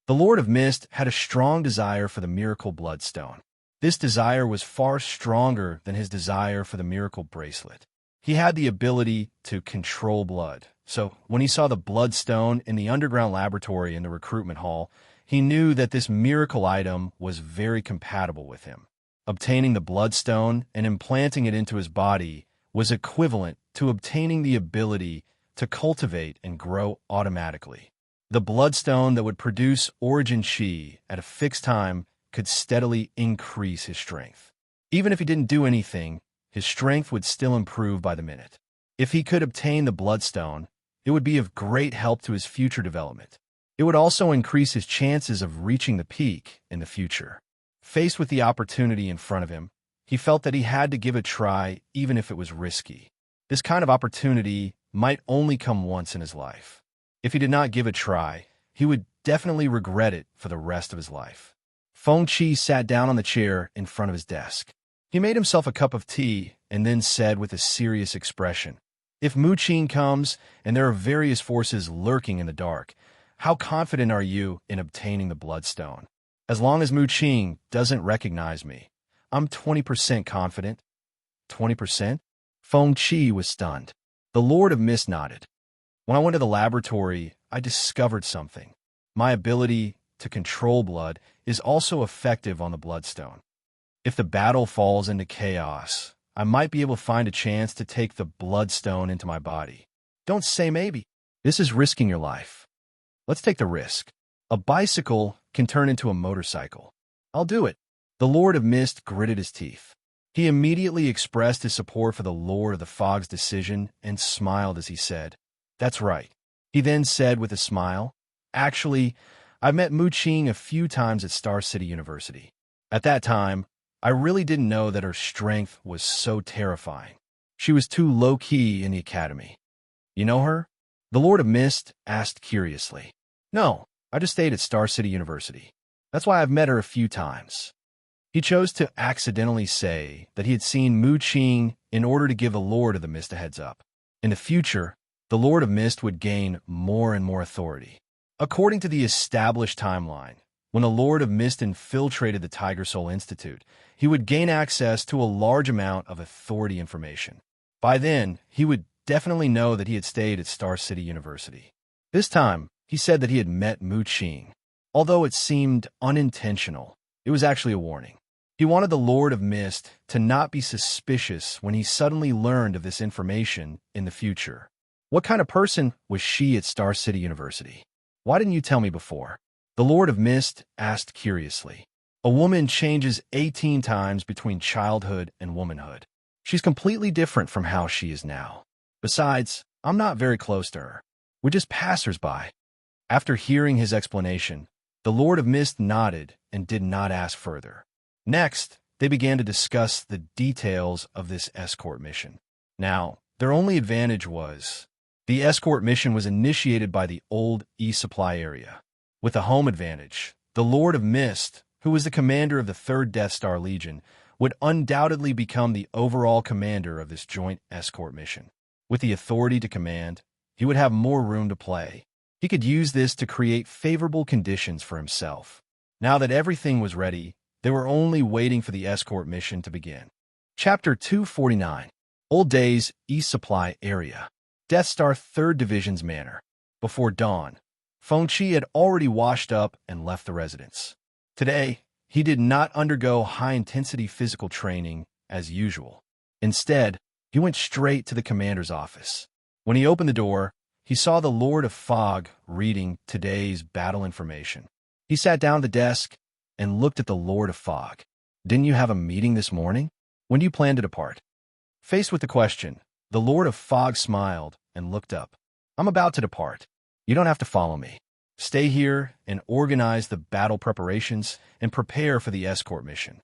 The Lord of Mist had a strong desire for the miracle Bloodstone. This desire was far stronger than his desire for the miracle bracelet. He had the ability to control blood, so when he saw the Bloodstone in the underground laboratory in the recruitment hall, he knew that this miracle item was very compatible with him. Obtaining the Bloodstone and implanting it into his body was equivalent to obtaining the ability to cultivate and grow automatically. The Bloodstone that would produce Origin Chi at a fixed time could steadily increase his strength. Even if he didn't do anything, his strength would still improve by the minute. If he could obtain the Bloodstone, it would be of great help to his future development. It would also increase his chances of reaching the peak in the future. Faced with the opportunity in front of him, he felt that he had to give it a try even if it was risky. This kind of opportunity might only come once in his life. If he did not give it a try, he would definitely regret it for the rest of his life. Feng Qi sat down on the chair in front of his desk. He made himself a cup of tea and then said with a serious expression, "If Mu Qing comes and there are various forces lurking in the dark, how confident are you in obtaining the Bloodstone?" "As long as Mu Qing doesn't recognize me, I'm 20% confident." 20%? Feng Qi was stunned. The Lord of Mist nodded. "When I went to the laboratory, I discovered something. My ability to control blood is also effective on the Bloodstone. If the battle falls into chaos, I might be able to find a chance to take the Bloodstone into my body." "Don't say maybe. This is risking your life. Let's take the risk. A bicycle can turn into a motorcycle. I'll do it." The Lord of Mist gritted his teeth. He immediately expressed his support for the Lord of the Fog's decision and smiled as he said, "That's right." He then said with a smile, "Actually, I've met Mu Qing a few times at Star City University. At that time, I really didn't know that her strength was so terrifying. She was too low-key in the academy." "You know her?" the Lord of Mist asked curiously. "No, I just stayed at Star City University. That's why I've met her a few times." He chose to accidentally say that he had seen Mu Qing in order to give the Lord of the Mist a heads up. In the future, the Lord of Mist would gain more and more authority. According to the established timeline, when the Lord of Mist infiltrated the Tiger Soul Institute, he would gain access to a large amount of authority information. By then, he would definitely know that he had stayed at Star City University. This time, he said that he had met Mu Qing. Although it seemed unintentional, it was actually a warning. He wanted the Lord of Mist to not be suspicious when he suddenly learned of this information in the future. What kind of person was she at Star City University? "Why didn't you tell me before?" the Lord of Mist asked curiously. "A woman changes 18 times between childhood and womanhood. She's completely different from how she is now. Besides, I'm not very close to her. We're just passers-by." After hearing his explanation, the Lord of Mist nodded and did not ask further. Next, they began to discuss the details of this escort mission. Now, their only advantage was the escort mission was initiated by the old E-Supply area. With a home advantage, the Lord of Mist, who was the commander of the 3rd Death Star Legion, would undoubtedly become the overall commander of this joint escort mission. With the authority to command, he would have more room to play. He could use this to create favorable conditions for himself. Now that everything was ready, they were only waiting for the escort mission to begin. Chapter 249. Old Days, East Supply Area. Death Star 3rd Division's Manor. Before dawn, Feng Qi had already washed up and left the residence. Today, he did not undergo high-intensity physical training as usual. Instead, he went straight to the commander's office. When he opened the door, he saw the Lord of Fog reading today's battle information. He sat down at the desk and looked at the Lord of Fog. "Didn't you have a meeting this morning? When do you plan to depart?" Faced with the question, the Lord of Fog smiled and looked up. "I'm about to depart. You don't have to follow me. Stay here and organize the battle preparations and prepare for the escort mission."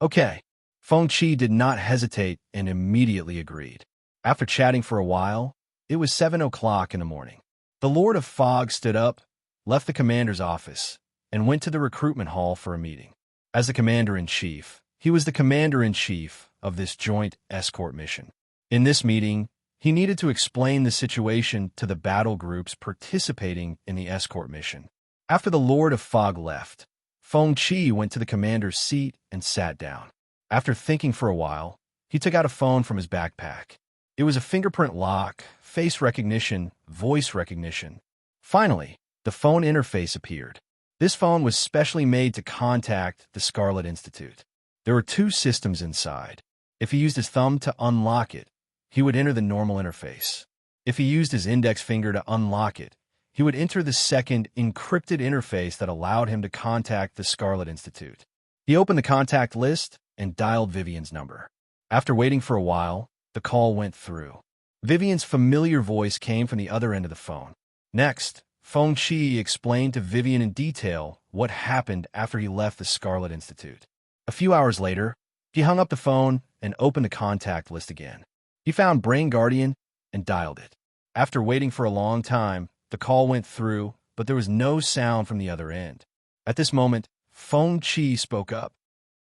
"Okay." Feng Qi did not hesitate and immediately agreed. After chatting for a while, it was 7 o'clock in the morning. The Lord of Fog stood up, left the commander's office, and went to the recruitment hall for a meeting. As the commander-in-chief, he was the commander-in-chief of this joint escort mission. In this meeting, he needed to explain the situation to the battle groups participating in the escort mission. After the Lord of Fog left, Feng Qi went to the commander's seat and sat down. After thinking for a while, he took out a phone from his backpack. It was a fingerprint lock, face recognition, voice recognition. Finally, the phone interface appeared. This phone was specially made to contact the Scarlet Institute. There were 2 systems inside. If he used his thumb to unlock it, he would enter the normal interface. If he used his index finger to unlock it, he would enter the second encrypted interface that allowed him to contact the Scarlet Institute. He opened the contact list and dialed Vivian's number. After waiting for a while, the call went through. Vivian's familiar voice came from the other end of the phone. Next, Feng Qi explained to Vivian in detail what happened after he left the Scarlet Institute. A few hours later, he hung up the phone and opened the contact list again. He found Brain Guardian and dialed it. After waiting for a long time, the call went through, but there was no sound from the other end. At this moment, Feng Qi spoke up.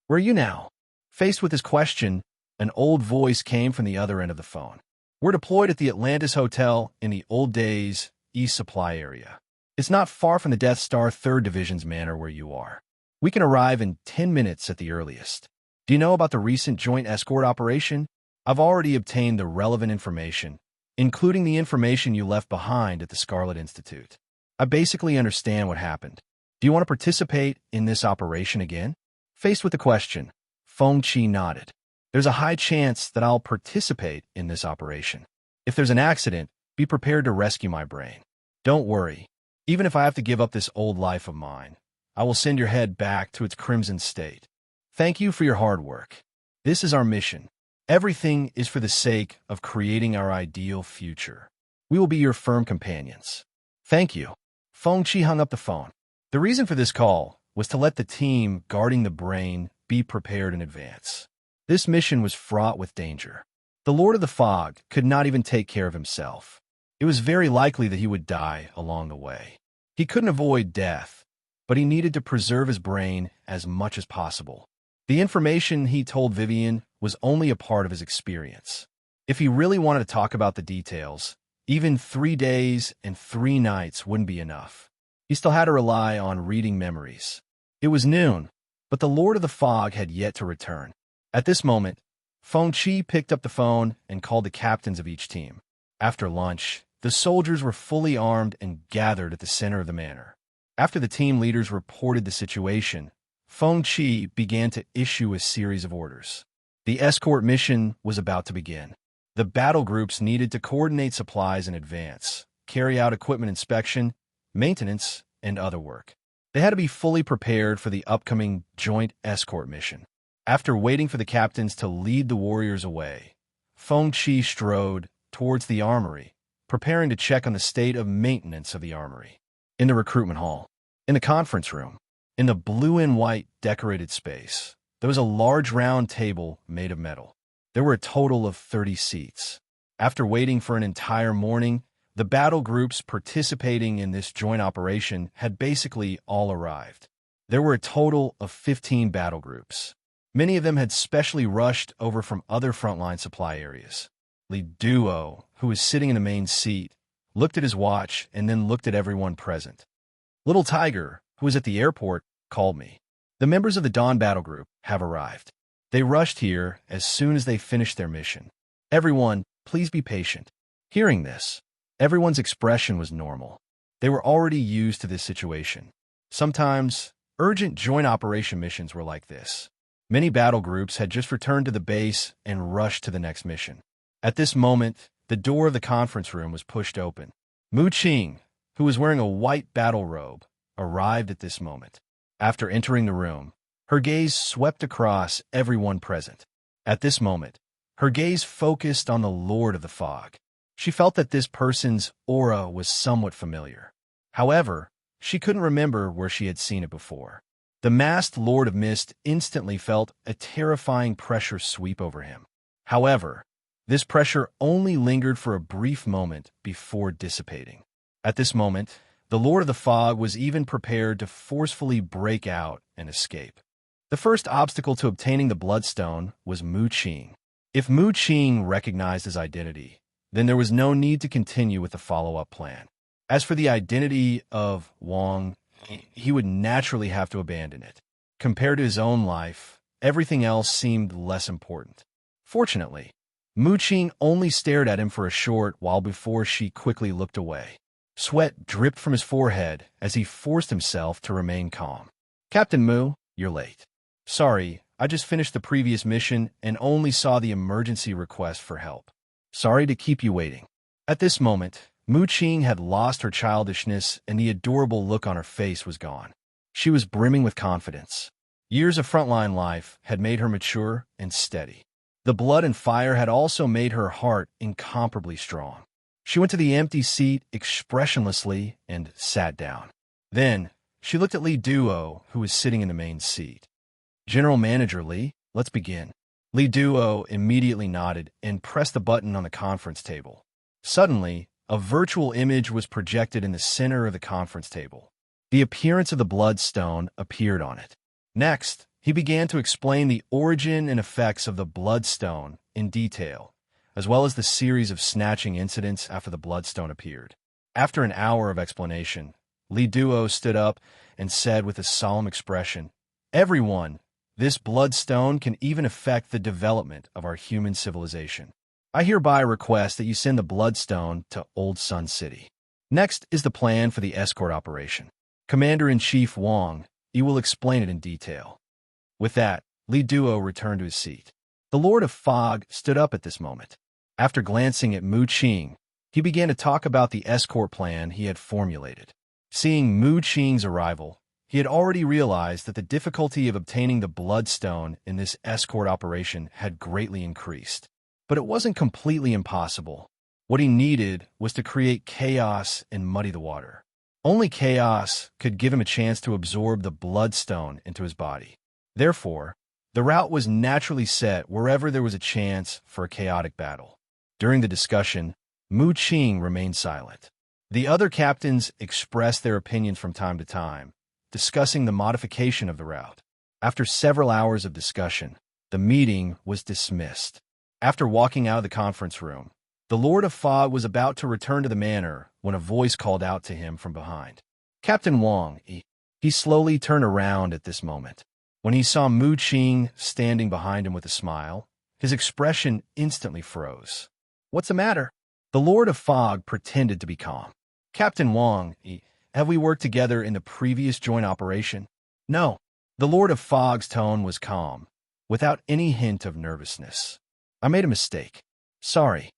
"Where are you now?" Faced with his question, an old voice came from the other end of the phone. "We're deployed at the Atlantis Hotel in the Old Days East Supply area. It's not far from the Death Star 3rd Division's manor where you are. We can arrive in 10 minutes at the earliest. Do you know about the recent joint escort operation? I've already obtained the relevant information, including the information you left behind at the Scarlet Institute. I basically understand what happened. Do you want to participate in this operation again?" Faced with the question, Feng Qi nodded. "There's a high chance that I'll participate in this operation. If there's an accident, be prepared to rescue my brain. Don't worry. Even if I have to give up this old life of mine, I will send your head back to its crimson state. Thank you for your hard work. This is our mission. Everything is for the sake of creating our ideal future. We will be your firm companions. Thank you." Feng Qi hung up the phone. The reason for this call was to let the team guarding the brain be prepared in advance. This mission was fraught with danger. The Lord of the Fog could not even take care of himself. It was very likely that he would die along the way. He couldn't avoid death, but he needed to preserve his brain as much as possible. The information he told Vivian was only a part of his experience. If he really wanted to talk about the details, even 3 days and 3 nights wouldn't be enough. He still had to rely on reading memories. It was noon, but the Lord of the Fog had yet to return. At this moment, Feng Qi picked up the phone and called the captains of each team. After lunch, the soldiers were fully armed and gathered at the center of the manor. After the team leaders reported the situation, Feng Qi began to issue a series of orders. The escort mission was about to begin. The battle groups needed to coordinate supplies in advance, carry out equipment inspection, maintenance, and other work. They had to be fully prepared for the upcoming joint escort mission. After waiting for the captains to lead the warriors away, Feng Qi strode towards the armory, preparing to check on the state of maintenance of the armory. In the recruitment hall, in the conference room, in the blue and white decorated space, there was a large round table made of metal. There were a total of 30 seats. After waiting for an entire morning, the battle groups participating in this joint operation had basically all arrived. There were a total of 15 battle groups. Many of them had specially rushed over from other frontline supply areas. Li Duo, who was sitting in the main seat, looked at his watch and then looked at everyone present. Little Tiger, who was at the airport, called me. "The members of the Dawn Battle Group have arrived. They rushed here as soon as they finished their mission. Everyone, please be patient." Hearing this, everyone's expression was normal. They were already used to this situation. Sometimes, urgent joint operation missions were like this. Many battle groups had just returned to the base and rushed to the next mission. At this moment, the door of the conference room was pushed open. Mu Qing, who was wearing a white battle robe, arrived at this moment. After entering the room, her gaze swept across everyone present. At this moment, her gaze focused on the Lord of the Fog. She felt that this person's aura was somewhat familiar. However, she couldn't remember where she had seen it before. The masked Lord of Mist instantly felt a terrifying pressure sweep over him. However, this pressure only lingered for a brief moment before dissipating. At this moment, the Lord of the Fog was even prepared to forcefully break out and escape. The first obstacle to obtaining the Bloodstone was Mu Qing. If Mu Qing recognized his identity, then there was no need to continue with the follow-up plan. As for the identity of Wang, he would naturally have to abandon it. Compared to his own life, everything else seemed less important. Fortunately, Mu Qing only stared at him for a short while before she quickly looked away. Sweat dripped from his forehead as he forced himself to remain calm. "Captain Mu, you're late. Sorry, I just finished the previous mission and only saw the emergency request for help. Sorry to keep you waiting." At this moment, Mu Qing had lost her childishness and the adorable look on her face was gone. She was brimming with confidence. Years of frontline life had made her mature and steady. The blood and fire had also made her heart incomparably strong. She went to the empty seat expressionlessly and sat down. Then, she looked at Li Duo, who was sitting in the main seat. "General Manager Li, let's begin." Li Duo immediately nodded and pressed the button on the conference table. Suddenly, a virtual image was projected in the center of the conference table. The appearance of the bloodstone appeared on it. Next, he began to explain the origin and effects of the bloodstone in detail, as well as the series of snatching incidents after the bloodstone appeared. After an hour of explanation, Li Duo stood up and said with a solemn expression, "Everyone, this bloodstone can even affect the development of our human civilization. I hereby request that you send the bloodstone to Old Sun City." Next is the plan for the escort operation. Commander-in-Chief Wang, you will explain it in detail. With that, Li Duo returned to his seat. The Lord of Fog stood up at this moment. After glancing at Mu Qing, he began to talk about the escort plan he had formulated. Seeing Mu Qing's arrival, he had already realized that the difficulty of obtaining the bloodstone in this escort operation had greatly increased. But it wasn't completely impossible. What he needed was to create chaos and muddy the water. Only chaos could give him a chance to absorb the bloodstone into his body. Therefore, the route was naturally set wherever there was a chance for a chaotic battle. During the discussion, Mu Qing remained silent. The other captains expressed their opinions from time to time, discussing the modification of the route. After several hours of discussion, the meeting was dismissed. After walking out of the conference room, the Lord of Fog was about to return to the manor when a voice called out to him from behind. "Captain Wang." He slowly turned around at this moment. When he saw Mu Qing standing behind him with a smile, his expression instantly froze. "What's the matter?" The Lord of Fog pretended to be calm. "Captain Wang, have we worked together in the previous joint operation?" "No." The Lord of Fog's tone was calm, without any hint of nervousness. "I made a mistake. Sorry."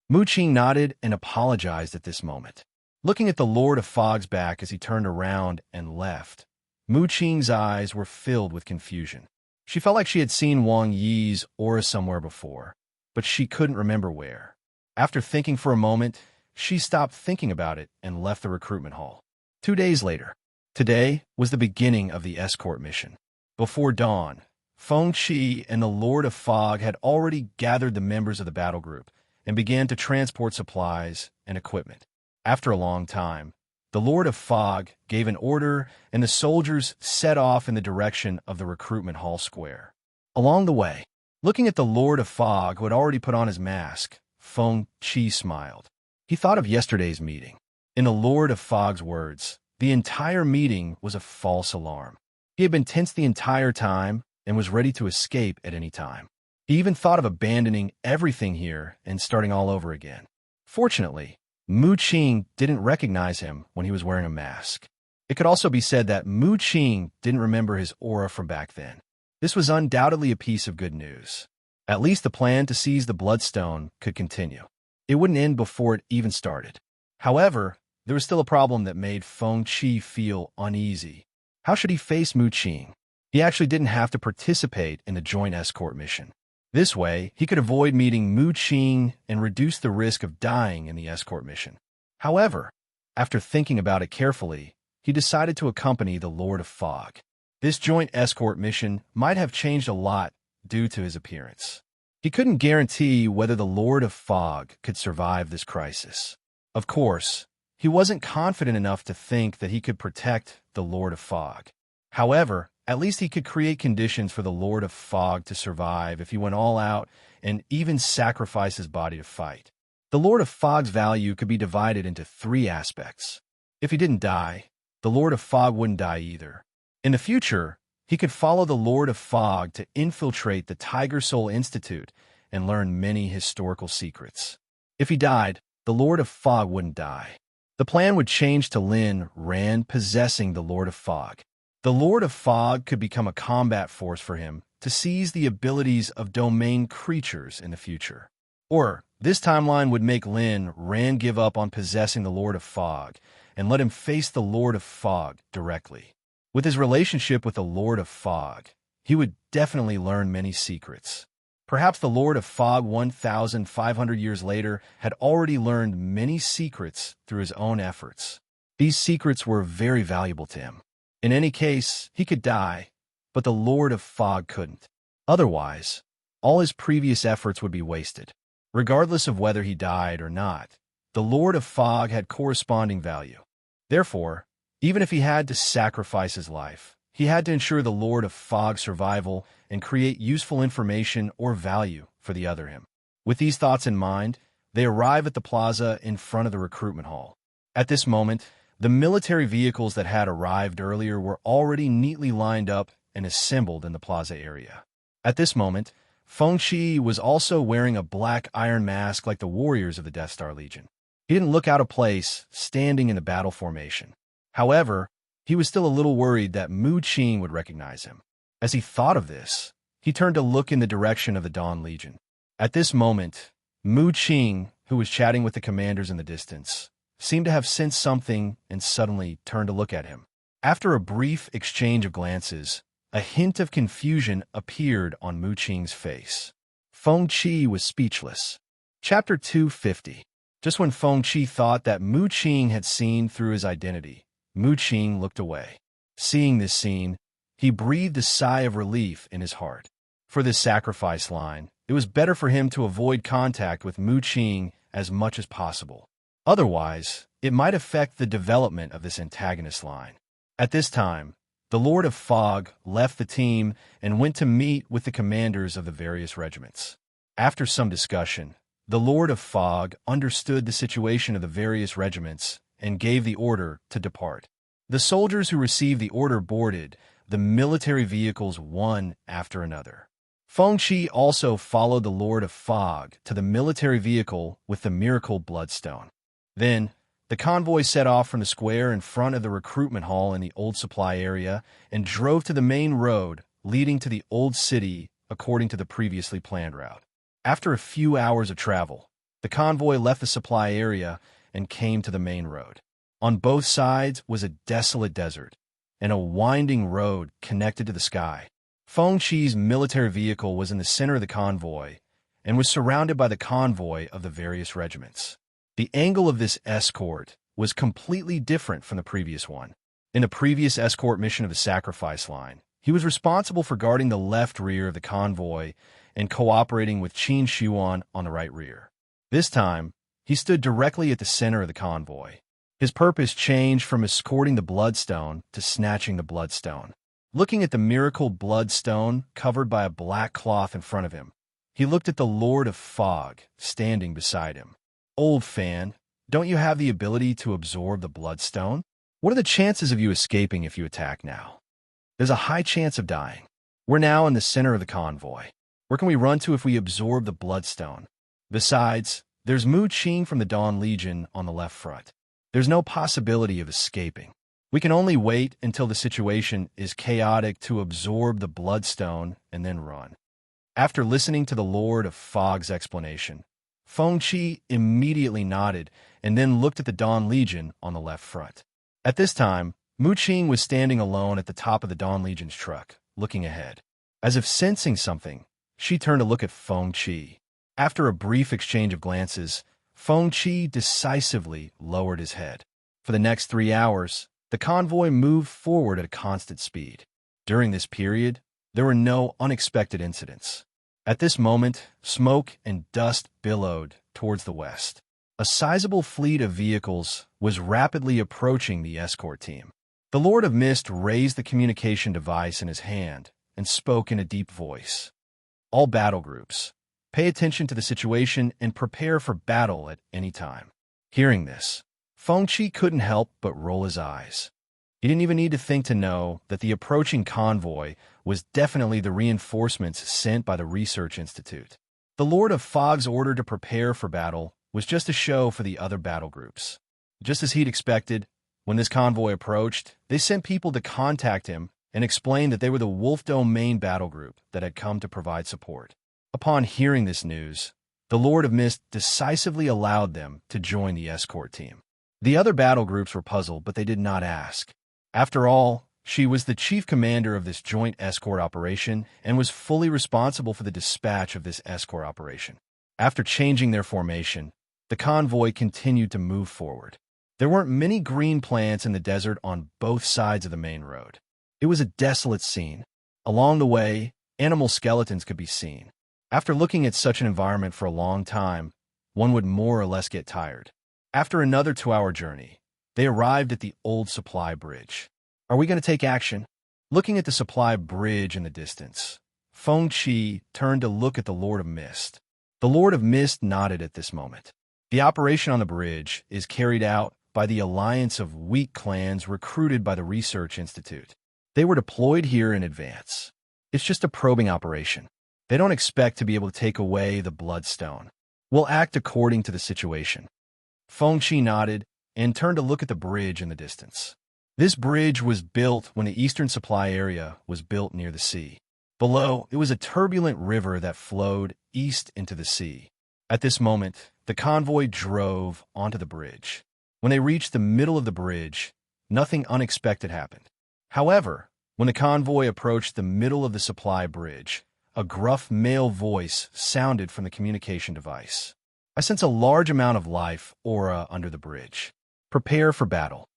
Mu Qing nodded and apologized at this moment. Looking at the Lord of Fog's back as he turned around and left, Mu Qing's eyes were filled with confusion. She felt like she had seen Wang Yi's aura somewhere before, but she couldn't remember where. After thinking for a moment, she stopped thinking about it and left the recruitment hall. 2 days later, today was the beginning of the escort mission. Before dawn, Feng Qi and the Lord of Fog had already gathered the members of the battle group and began to transport supplies and equipment. After a long time, the Lord of Fog gave an order and the soldiers set off in the direction of the recruitment hall square. Along the way, looking at the Lord of Fog who had already put on his mask, Feng Qi smiled. He thought of yesterday's meeting. In the Lord of Fog's words, the entire meeting was a false alarm. He had been tense the entire time and was ready to escape at any time. He even thought of abandoning everything here and starting all over again. Fortunately, Mu Qing didn't recognize him when he was wearing a mask. It could also be said that Mu Qing didn't remember his aura from back then. This was undoubtedly a piece of good news. At least the plan to seize the bloodstone could continue. It wouldn't end before it even started. However, there was still a problem that made Feng Qi feel uneasy. How should he face Mu Qing? He actually didn't have to participate in the joint escort mission. This way, he could avoid meeting Mu Qing and reduce the risk of dying in the escort mission. However, after thinking about it carefully, he decided to accompany the Lord of Fog. This joint escort mission might have changed a lot due to his appearance. He couldn't guarantee whether the Lord of Fog could survive this crisis. Of course, he wasn't confident enough to think that he could protect the Lord of Fog. However, at least he could create conditions for the Lord of Fog to survive if he went all out and even sacrificed his body to fight. The Lord of Fog's value could be divided into 3 aspects. If he didn't die, the Lord of Fog wouldn't die either. In the future, he could follow the Lord of Fog to infiltrate the Tiger Soul Institute and learn many historical secrets. If he died, the Lord of Fog wouldn't die. The plan would change to Lin Ran possessing the Lord of Fog. The Lord of Fog could become a combat force for him to seize the abilities of domain creatures in the future. Or, this timeline would make Lin Ran give up on possessing the Lord of Fog and let him face the Lord of Fog directly. With his relationship with the Lord of Fog, he would definitely learn many secrets. Perhaps the Lord of Fog 1,500 years later had already learned many secrets through his own efforts. These secrets were very valuable to him. In any case, he could die, but the Lord of Fog couldn't. Otherwise, all his previous efforts would be wasted. Regardless of whether he died or not, the Lord of Fog had corresponding value. Therefore, even if he had to sacrifice his life, he had to ensure the Lord of Fog's survival and create useful information or value for the other him. With these thoughts in mind, they arrive at the plaza in front of the recruitment hall. At this moment, the military vehicles that had arrived earlier were already neatly lined up and assembled in the plaza area. At this moment, Feng Shi was also wearing a black iron mask like the warriors of the Death Star Legion. He didn't look out of place, standing in the battle formation. However, he was still a little worried that Mu Qing would recognize him. As he thought of this, he turned to look in the direction of the Dawn Legion. At this moment, Mu Qing, who was chatting with the commanders in the distance, seemed to have sensed something and suddenly turned to look at him. After a brief exchange of glances, a hint of confusion appeared on Mu Qing's face. Feng Qi was speechless. Chapter 250. Just when Feng Qi thought that Mu Qing had seen through his identity, Mu Qing looked away. Seeing this scene, he breathed a sigh of relief in his heart. For this sacrifice line, it was better for him to avoid contact with Mu Qing as much as possible. Otherwise, it might affect the development of this antagonist line. At this time, the Lord of Fog left the team and went to meet with the commanders of the various regiments. After some discussion, the Lord of Fog understood the situation of the various regiments and gave the order to depart. The soldiers who received the order boarded the military vehicles one after another. Feng Shi also followed the Lord of Fog to the military vehicle with the miracle bloodstone. Then, the convoy set off from the square in front of the recruitment hall in the old supply area and drove to the main road leading to the old city according to the previously planned route. After a few hours of travel, the convoy left the supply area and came to the main road. On both sides was a desolate desert, and a winding road connected to the sky. Feng Shi's military vehicle was in the center of the convoy and was surrounded by the convoy of the various regiments. The angle of this escort was completely different from the previous one. In the previous escort mission of the sacrifice line, he was responsible for guarding the left rear of the convoy and cooperating with Qin Shuan on the right rear. This time, he stood directly at the center of the convoy. His purpose changed from escorting the bloodstone to snatching the bloodstone. Looking at the miracle bloodstone covered by a black cloth in front of him, he looked at the Lord of Fog standing beside him. Old fan, don't you have the ability to absorb the bloodstone? What are the chances of you escaping if you attack now? There's a high chance of dying. We're now in the center of the convoy. Where can we run to if we absorb the bloodstone? Besides, there's Mu Qing from the Dawn Legion on the left front. There's no possibility of escaping. We can only wait until the situation is chaotic to absorb the bloodstone and then run. After listening to the Lord of Fog's explanation, Feng Qi immediately nodded and then looked at the Dawn Legion on the left front. At this time, Mu Qing was standing alone at the top of the Dawn Legion's truck, looking ahead. As if sensing something, she turned to look at Feng Qi. After a brief exchange of glances, Feng Qi decisively lowered his head. For the next 3 hours, the convoy moved forward at a constant speed. During this period, there were no unexpected incidents. At this moment, smoke and dust billowed towards the west. A sizable fleet of vehicles was rapidly approaching the escort team. The Lord of Mist raised the communication device in his hand and spoke in a deep voice. All battle groups, pay attention to the situation and prepare for battle at any time. Hearing this, Feng Qi couldn't help but roll his eyes. He didn't even need to think to know that the approaching convoy was definitely the reinforcements sent by the Research Institute. The Lord of Fog's order to prepare for battle was just a show for the other battle groups. Just as he'd expected, when this convoy approached, they sent people to contact him and explain that they were the Wolf Domain battle group that had come to provide support. Upon hearing this news, the Lord of Mist decisively allowed them to join the escort team. The other battle groups were puzzled, but they did not ask. After all, She was the chief commander of this joint escort operation and was fully responsible for the dispatch of this escort operation. After changing their formation, the convoy continued to move forward. There weren't many green plants in the desert on both sides of the main road. It was a desolate scene. Along the way, animal skeletons could be seen. After looking at such an environment for a long time, one would more or less get tired. After another 2-hour journey, they arrived at the old supply bridge. Are we going to take action? Looking at the supply bridge in the distance, Feng Qi turned to look at the Lord of Mist. The Lord of Mist nodded at this moment. The operation on the bridge is carried out by the alliance of weak clans recruited by the Research Institute. They were deployed here in advance. It's just a probing operation. They don't expect to be able to take away the Bloodstone. We'll act according to the situation. Feng Qi nodded and turned to look at the bridge in the distance. This bridge was built when the eastern supply area was built near the sea. Below, it was a turbulent river that flowed east into the sea. At this moment, the convoy drove onto the bridge. When they reached the middle of the bridge, nothing unexpected happened. However, when the convoy approached the middle of the supply bridge, a gruff male voice sounded from the communication device. I sense a large amount of life aura under the bridge. Prepare for battle.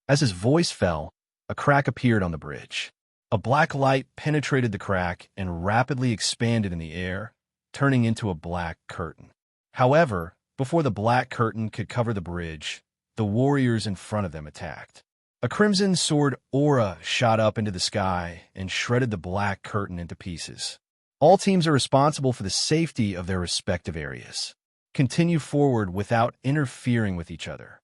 As his voice fell, a crack appeared on the bridge. A black light penetrated the crack and rapidly expanded in the air, turning into a black curtain. However, before the black curtain could cover the bridge, the warriors in front of them attacked. A crimson sword aura shot up into the sky and shredded the black curtain into pieces. All teams are responsible for the safety of their respective areas. Continue forward without interfering with each other.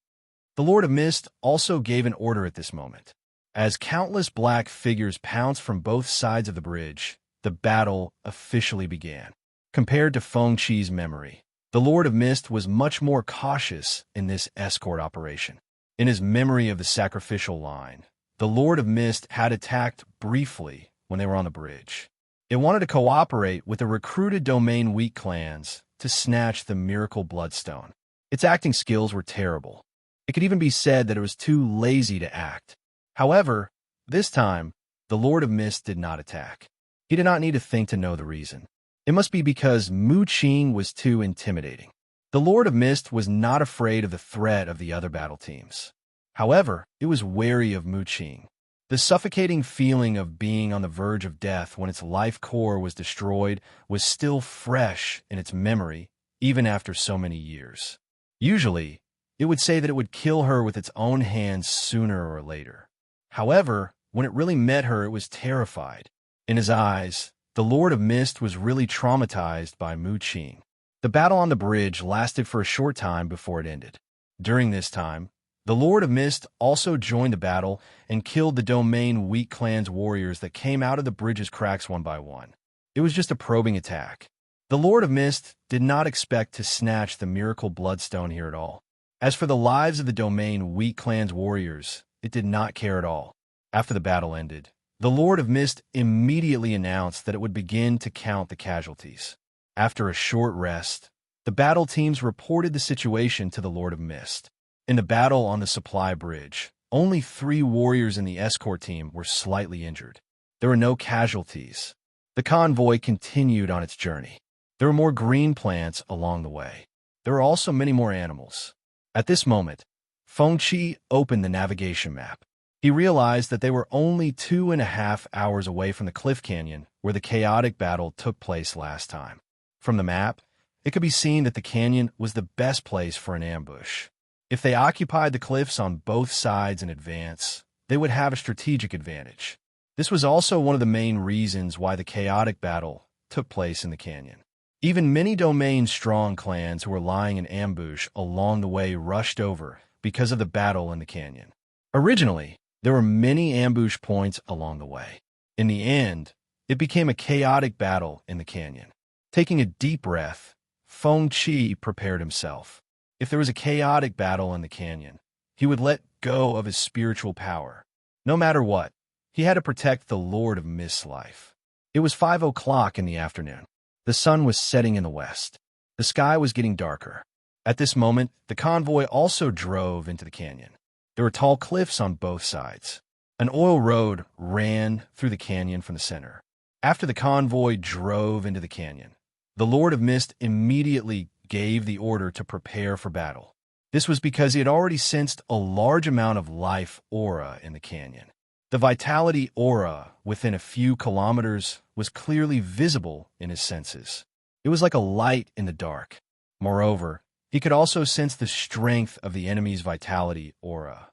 The Lord of Mist also gave an order at this moment. As countless black figures pounced from both sides of the bridge, the battle officially began. Compared to Feng Qi's memory, the Lord of Mist was much more cautious in this escort operation. In his memory of the sacrificial line, the Lord of Mist had attacked briefly when they were on the bridge. It wanted to cooperate with the recruited domain weak clans to snatch the miracle bloodstone. Its acting skills were terrible. It could even be said that it was too lazy to act. However, this time, the Lord of Mist did not attack. He did not need to think to know the reason. It must be because Mu Qing was too intimidating. The Lord of Mist was not afraid of the threat of the other battle teams. However, it was wary of Mu Qing. The suffocating feeling of being on the verge of death when its life core was destroyed was still fresh in its memory, even after so many years. Usually, it would say that it would kill her with its own hands sooner or later. However, when it really met her, it was terrified. In his eyes, the Lord of Mist was really traumatized by Mu Qing. The battle on the bridge lasted for a short time before it ended. During this time, the Lord of Mist also joined the battle and killed the domain weak clan's warriors that came out of the bridge's cracks one by one. It was just a probing attack. The Lord of Mist did not expect to snatch the miracle bloodstone here at all. As for the lives of the domain weak clan's warriors, it did not care at all. After the battle ended, the Lord of Mist immediately announced that it would begin to count the casualties. After a short rest, the battle teams reported the situation to the Lord of Mist. In the battle on the supply bridge, only 3 warriors in the escort team were slightly injured. There were no casualties. The convoy continued on its journey. There were more green plants along the way. There were also many more animals. At this moment, Feng Qi opened the navigation map. He realized that they were only 2.5 hours away from the cliff canyon where the chaotic battle took place last time. From the map, it could be seen that the canyon was the best place for an ambush. If they occupied the cliffs on both sides in advance, they would have a strategic advantage. This was also one of the main reasons why the chaotic battle took place in the canyon. Even many domain strong clans who were lying in ambush along the way rushed over because of the battle in the canyon. Originally, there were many ambush points along the way. In the end, it became a chaotic battle in the canyon. Taking a deep breath, Feng Qi prepared himself. If there was a chaotic battle in the canyon, he would let go of his spiritual power. No matter what, he had to protect the Lord of Mist's life. It was 5 o'clock in the afternoon. The sun was setting in the west. The sky was getting darker. At this moment, the convoy also drove into the canyon. There were tall cliffs on both sides. An oil road ran through the canyon from the center. After the convoy drove into the canyon, the Lord of Mist immediately gave the order to prepare for battle. This was because he had already sensed a large amount of life aura in the canyon. The vitality aura within a few kilometers was clearly visible in his senses. It was like a light in the dark. Moreover, he could also sense the strength of the enemy's vitality aura.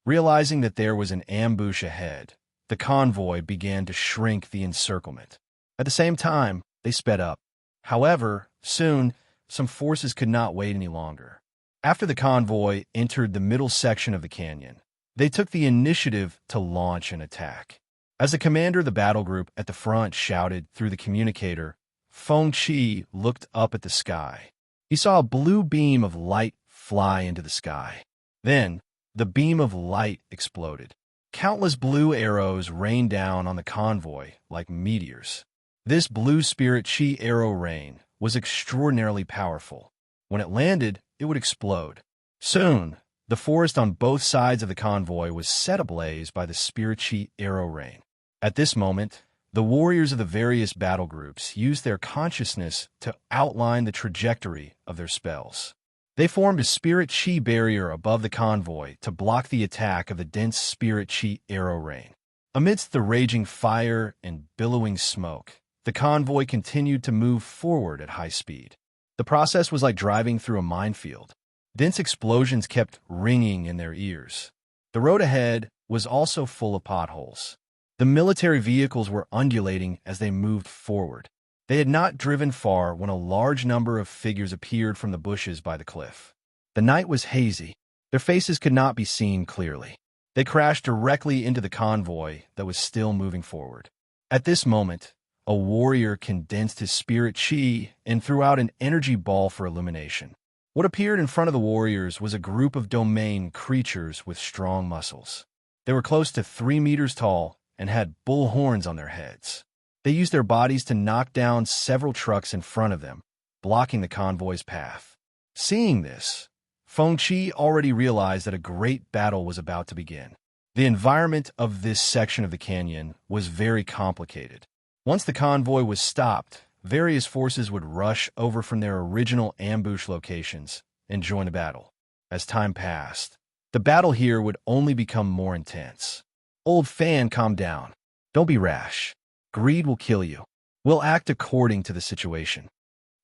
Realizing that there was an ambush ahead, the convoy began to shrink the encirclement. At the same time, they sped up. However, soon, some forces could not wait any longer. After the convoy entered the middle section of the canyon, they took the initiative to launch an attack. As the commander of the battle group at the front shouted through the communicator, Feng Qi looked up at the sky. He saw a blue beam of light fly into the sky. Then, the beam of light exploded. Countless blue arrows rained down on the convoy like meteors. This blue spirit Qi arrow rain was extraordinarily powerful. When it landed, it would explode. Soon, the forest on both sides of the convoy was set ablaze by the spirit Qi arrow rain. At this moment, the warriors of the various battle groups used their consciousness to outline the trajectory of their spells. They formed a spirit Qi barrier above the convoy to block the attack of the dense spirit Qi arrow rain. Amidst the raging fire and billowing smoke, the convoy continued to move forward at high speed. The process was like driving through a minefield. Dense explosions kept ringing in their ears. The road ahead was also full of potholes. The military vehicles were undulating as they moved forward. They had not driven far when a large number of figures appeared from the bushes by the cliff. The night was hazy. Their faces could not be seen clearly. They crashed directly into the convoy that was still moving forward. At this moment, a warrior condensed his spirit Qi and threw out an energy ball for illumination. What appeared in front of the warriors was a group of domain creatures with strong muscles. They were close to 3 meters tall and had bull horns on their heads. They used their bodies to knock down several trucks in front of them, blocking the convoy's path. Seeing this, Feng Qi already realized that a great battle was about to begin. The environment of this section of the canyon was very complicated. Once the convoy was stopped, various forces would rush over from their original ambush locations and join the battle. As time passed, the battle here would only become more intense. Old Fan, calm down. Don't be rash. Greed will kill you. We'll act according to the situation.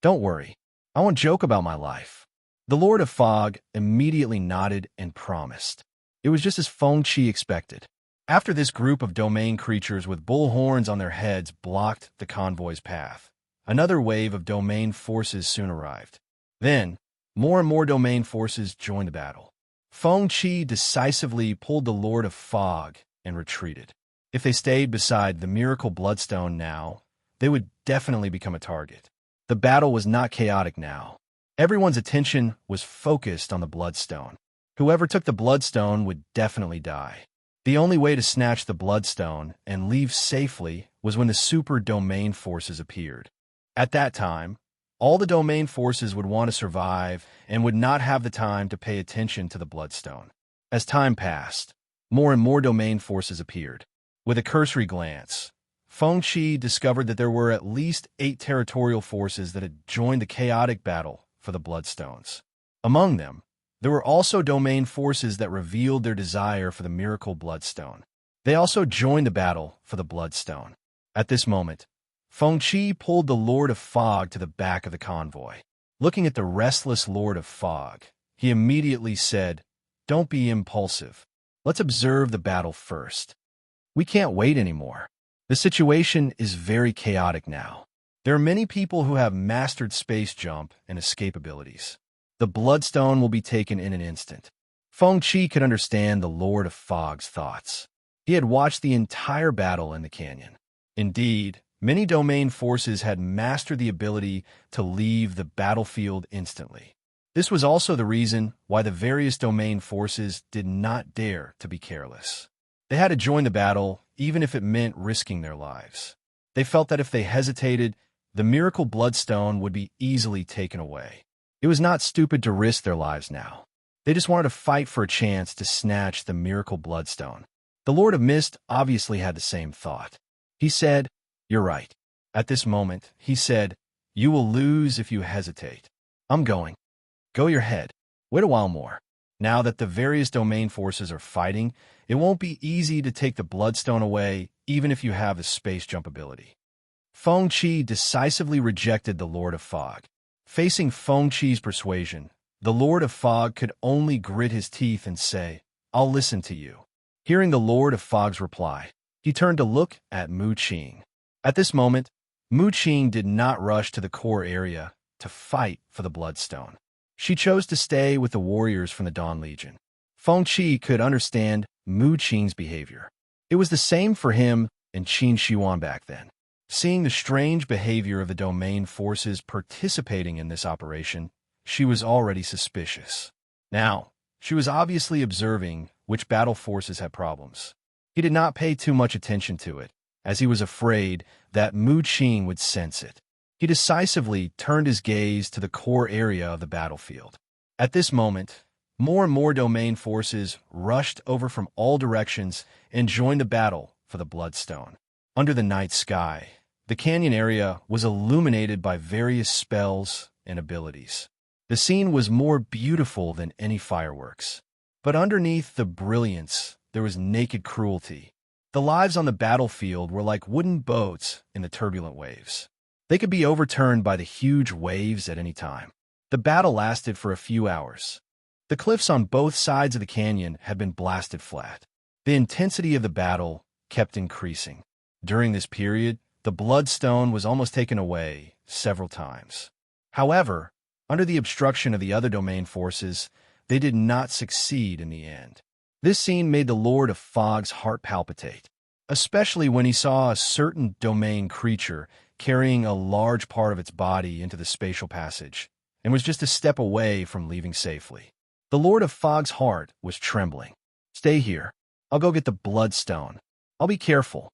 Don't worry. I won't joke about my life. The Lord of Fog immediately nodded and promised. It was just as Feng Qi expected. After this group of domain creatures with bull horns on their heads blocked the convoy's path, another wave of domain forces soon arrived. Then, more and more domain forces joined the battle. Feng Qi decisively pulled the Lord of Fog and retreated. If they stayed beside the miracle bloodstone now, they would definitely become a target. The battle was not chaotic now. Everyone's attention was focused on the bloodstone. Whoever took the bloodstone would definitely die. The only way to snatch the bloodstone and leave safely was when the super domain forces appeared. At that time, all the domain forces would want to survive and would not have the time to pay attention to the bloodstone. As time passed, more and more domain forces appeared. With a cursory glance, Feng Qi discovered that there were at least 8 territorial forces that had joined the chaotic battle for the bloodstones. Among them, there were also domain forces that revealed their desire for the miracle bloodstone. They also joined the battle for the bloodstone. At this moment, Feng Qi pulled the Lord of Fog to the back of the convoy. Looking at the restless Lord of Fog, he immediately said, "Don't be impulsive. Let's observe the battle first. We can't wait anymore. The situation is very chaotic now. There are many people who have mastered space jump and escape abilities. The bloodstone will be taken in an instant." Feng Qi could understand the Lord of Fog's thoughts. He had watched the entire battle in the canyon. Indeed, many domain forces had mastered the ability to leave the battlefield instantly. This was also the reason why the various domain forces did not dare to be careless. They had to join the battle, even if it meant risking their lives. They felt that if they hesitated, the miracle bloodstone would be easily taken away. It was not stupid to risk their lives now. They just wanted to fight for a chance to snatch the miracle bloodstone. The Lord of Mist obviously had the same thought. He said, "You're right." At this moment, he said, "You will lose if you hesitate. I'm going. Go your head. Wait a while more." Now that the various domain forces are fighting, it won't be easy to take the Bloodstone away, even if you have the space jump ability. Feng Qi decisively rejected the Lord of Fog. Facing Feng Qi's persuasion, the Lord of Fog could only grit his teeth and say, "I'll listen to you." Hearing the Lord of Fog's reply, he turned to look at Mu Qing. At this moment, Mu Qing did not rush to the core area to fight for the Bloodstone. She chose to stay with the warriors from the Dawn Legion. Feng Qi could understand Mu Qing's behavior. It was the same for him and Qin Shiwan back then. Seeing the strange behavior of the domain forces participating in this operation, she was already suspicious. Now, she was obviously observing which battle forces had problems. He did not pay too much attention to it, as he was afraid that Mu Qing would sense it. He decisively turned his gaze to the core area of the battlefield. At this moment, more and more domain forces rushed over from all directions and joined the battle for the Bloodstone. Under the night sky, the canyon area was illuminated by various spells and abilities. The scene was more beautiful than any fireworks. But underneath the brilliance, there was naked cruelty. The lives on the battlefield were like wooden boats in the turbulent waves. They could be overturned by the huge waves at any time. The battle lasted for a few hours. The cliffs on both sides of the canyon had been blasted flat. The intensity of the battle kept increasing. During this period, the Bloodstone was almost taken away several times. However, under the obstruction of the other domain forces, they did not succeed in the end. This scene made the Lord of Fog's heart palpitate, especially when he saw a certain domain creature carrying a large part of its body into the spatial passage, and was just a step away from leaving safely. The Lord of Fog's heart was trembling. "Stay here. I'll go get the Bloodstone. I'll be careful."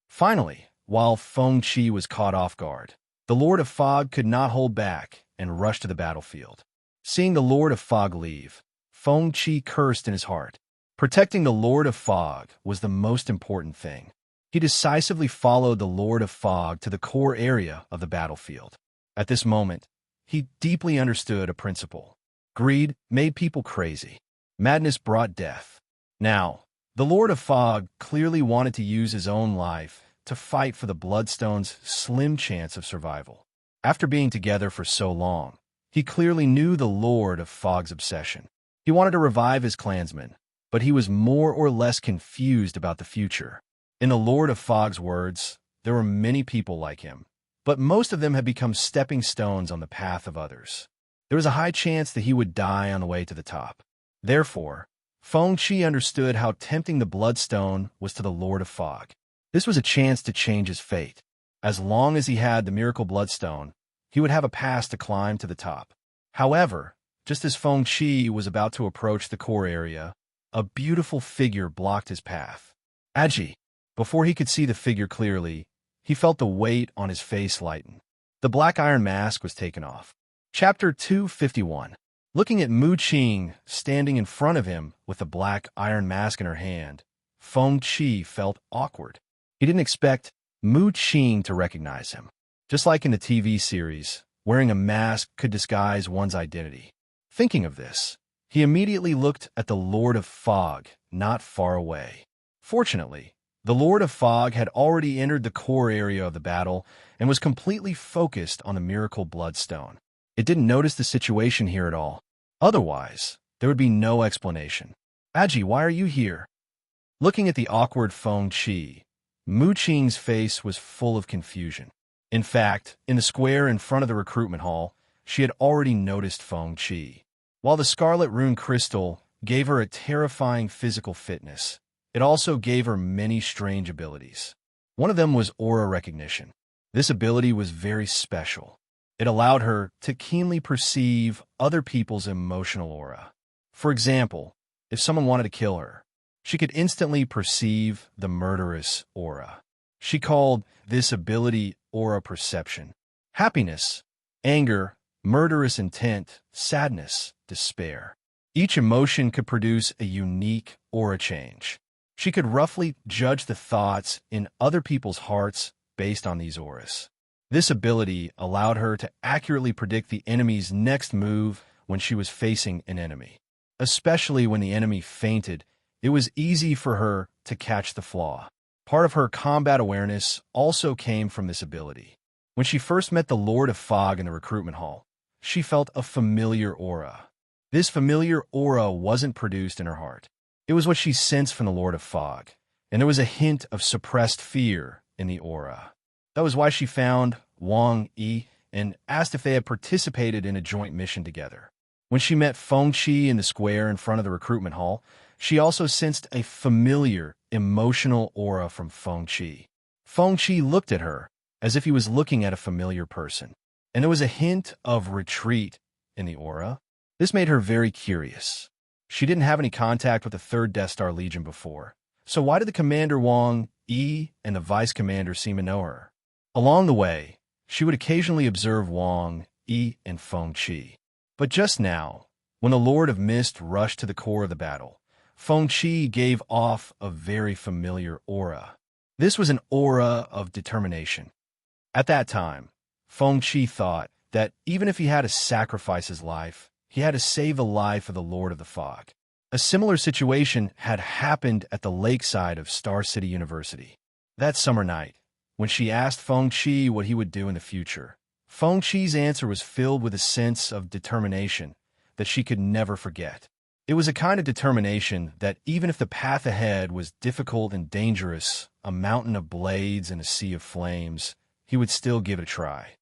Finally, while Feng Qi was caught off guard, the Lord of Fog could not hold back and rushed to the battlefield. Seeing the Lord of Fog leave, Feng Qi cursed in his heart. Protecting the Lord of Fog was the most important thing. He decisively followed the Lord of Fog to the core area of the battlefield. At this moment, he deeply understood a principle. Greed made people crazy. Madness brought death. Now, the Lord of Fog clearly wanted to use his own life to fight for the Bloodstone's slim chance of survival. After being together for so long, he clearly knew the Lord of Fog's obsession. He wanted to revive his clansmen, but he was more or less confused about the future. In the Lord of Fog's words, there were many people like him, but most of them had become stepping stones on the path of others. There was a high chance that he would die on the way to the top. Therefore, Feng Qi understood how tempting the Bloodstone was to the Lord of Fog. This was a chance to change his fate. As long as he had the miracle Bloodstone, he would have a pass to climb to the top. However, just as Feng Qi was about to approach the core area, a beautiful figure blocked his path. Agi. Before he could see the figure clearly, he felt the weight on his face lighten. The black iron mask was taken off. Chapter 251. Looking at Mu Qing standing in front of him with the black iron mask in her hand, Feng Qi felt awkward. He didn't expect Mu Qing to recognize him. Just like in the TV series, wearing a mask could disguise one's identity. Thinking of this, he immediately looked at the Lord of Fog, not far away. Fortunately, the Lord of Fog had already entered the core area of the battle and was completely focused on the miracle Bloodstone. It didn't notice the situation here at all. Otherwise, there would be no explanation. Agi, why are you here? Looking at the awkward Feng Qi, Mu Qing's face was full of confusion. In fact, in the square in front of the recruitment hall, she had already noticed Feng Qi. While the Scarlet Rune Crystal gave her a terrifying physical fitness, it also gave her many strange abilities. One of them was aura recognition. This ability was very special. It allowed her to keenly perceive other people's emotional aura. For example, if someone wanted to kill her, she could instantly perceive the murderous aura. She called this ability aura perception. Happiness, anger, murderous intent, sadness, despair. Each emotion could produce a unique aura change. She could roughly judge the thoughts in other people's hearts based on these auras. This ability allowed her to accurately predict the enemy's next move when she was facing an enemy. Especially when the enemy fainted, it was easy for her to catch the flaw. Part of her combat awareness also came from this ability. When she first met the Lord of Fog in the recruitment hall, she felt a familiar aura. This familiar aura wasn't produced in her heart. It was what she sensed from the Lord of Fog, and there was a hint of suppressed fear in the aura. That was why she found Wang Yi and asked if they had participated in a joint mission together. When she met Feng Qi in the square in front of the recruitment hall, she also sensed a familiar, emotional aura from Feng Qi. Feng Qi looked at her as if he was looking at a familiar person, and there was a hint of retreat in the aura. This made her very curious. She didn't have any contact with the 3rd Death Star Legion before, so why did the Commander Wang Yi and the Vice Commander seem to know her? Along the way, she would occasionally observe Wang Yi and Feng Qi. But just now, when the Lord of Mist rushed to the core of the battle, Feng Qi gave off a very familiar aura. This was an aura of determination. At that time, Feng Qi thought that even if he had to sacrifice his life, he had to save the life of the Lord of the Fog. A similar situation had happened at the lakeside of Star City University. That summer night, when she asked Feng Qi what he would do in the future, Feng Qi's answer was filled with a sense of determination that she could never forget. It was a kind of determination that even if the path ahead was difficult and dangerous, a mountain of blades and a sea of flames, he would still give it a try.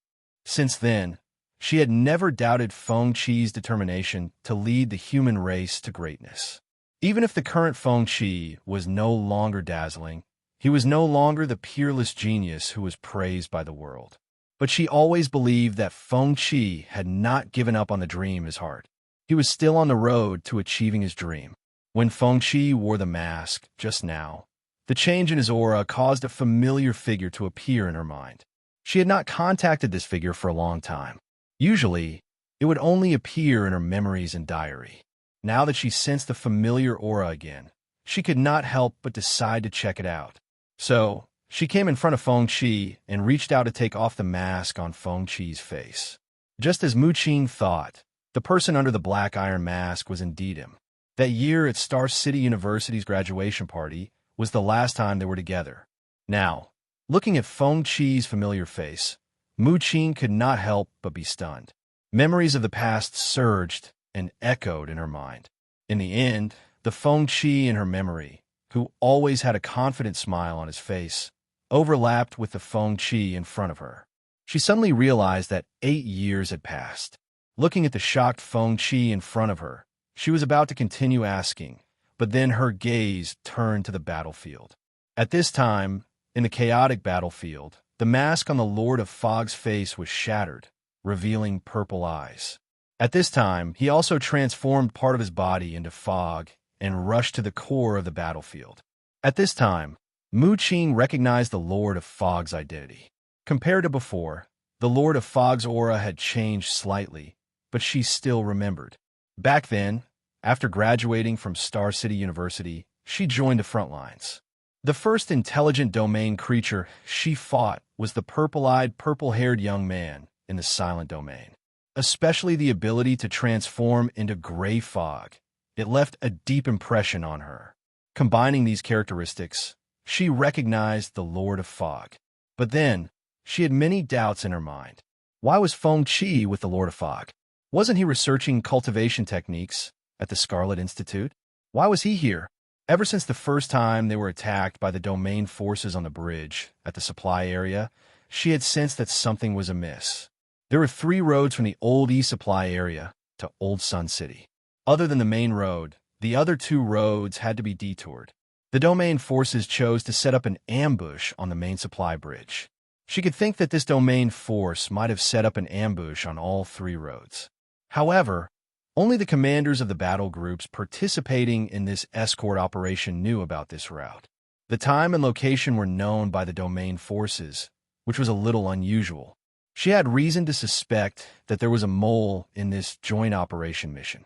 Since then, she had never doubted Feng Qi's determination to lead the human race to greatness. Even if the current Feng Qi was no longer dazzling, he was no longer the peerless genius who was praised by the world. But she always believed that Feng Qi had not given up on the dream in his heart. He was still on the road to achieving his dream. When Feng Qi wore the mask just now, the change in his aura caused a familiar figure to appear in her mind. She had not contacted this figure for a long time. Usually, it would only appear in her memories and diary. Now that she sensed the familiar aura again, she could not help but decide to check it out. So, she came in front of Feng Qi and reached out to take off the mask on Feng Qi's face. Just as Mu Qing thought, the person under the black iron mask was indeed him. That year at Star City University's graduation party was the last time they were together. Now, looking at Feng Qi's familiar face, Mu Qing could not help but be stunned. Memories of the past surged and echoed in her mind. In the end, the Feng Qi in her memory, who always had a confident smile on his face, overlapped with the Feng Qi in front of her. She suddenly realized that 8 years had passed. Looking at the shocked Feng Qi in front of her, she was about to continue asking, but then her gaze turned to the battlefield. At this time, in the chaotic battlefield, the mask on the Lord of Fog's face was shattered, revealing purple eyes. At this time, he also transformed part of his body into fog and rushed to the core of the battlefield. At this time, Mu Qing recognized the Lord of Fog's identity. Compared to before, the Lord of Fog's aura had changed slightly, but she still remembered. Back then, after graduating from Star City University, she joined the front lines. The first intelligent domain creature she fought was the purple-eyed, purple-haired young man in the silent domain. Especially the ability to transform into gray fog. It left a deep impression on her. Combining these characteristics, she recognized the Lord of Fog. But then, she had many doubts in her mind. Why was Feng Qi with the Lord of Fog? Wasn't he researching cultivation techniques at the Scarlet Institute? Why was he here? Ever since the first time they were attacked by the domain forces on the bridge at the supply area, she had sensed that something was amiss. There were 3 roads from the Old E supply area to Old Sun City. Other than the main road, the other 2 roads had to be detoured. The domain forces chose to set up an ambush on the main supply bridge. She could think that this domain force might have set up an ambush on all 3 roads. However, only the commanders of the battle groups participating in this escort operation knew about this route. The time and location were known by the domain forces, which was a little unusual. She had reason to suspect that there was a mole in this joint operation mission.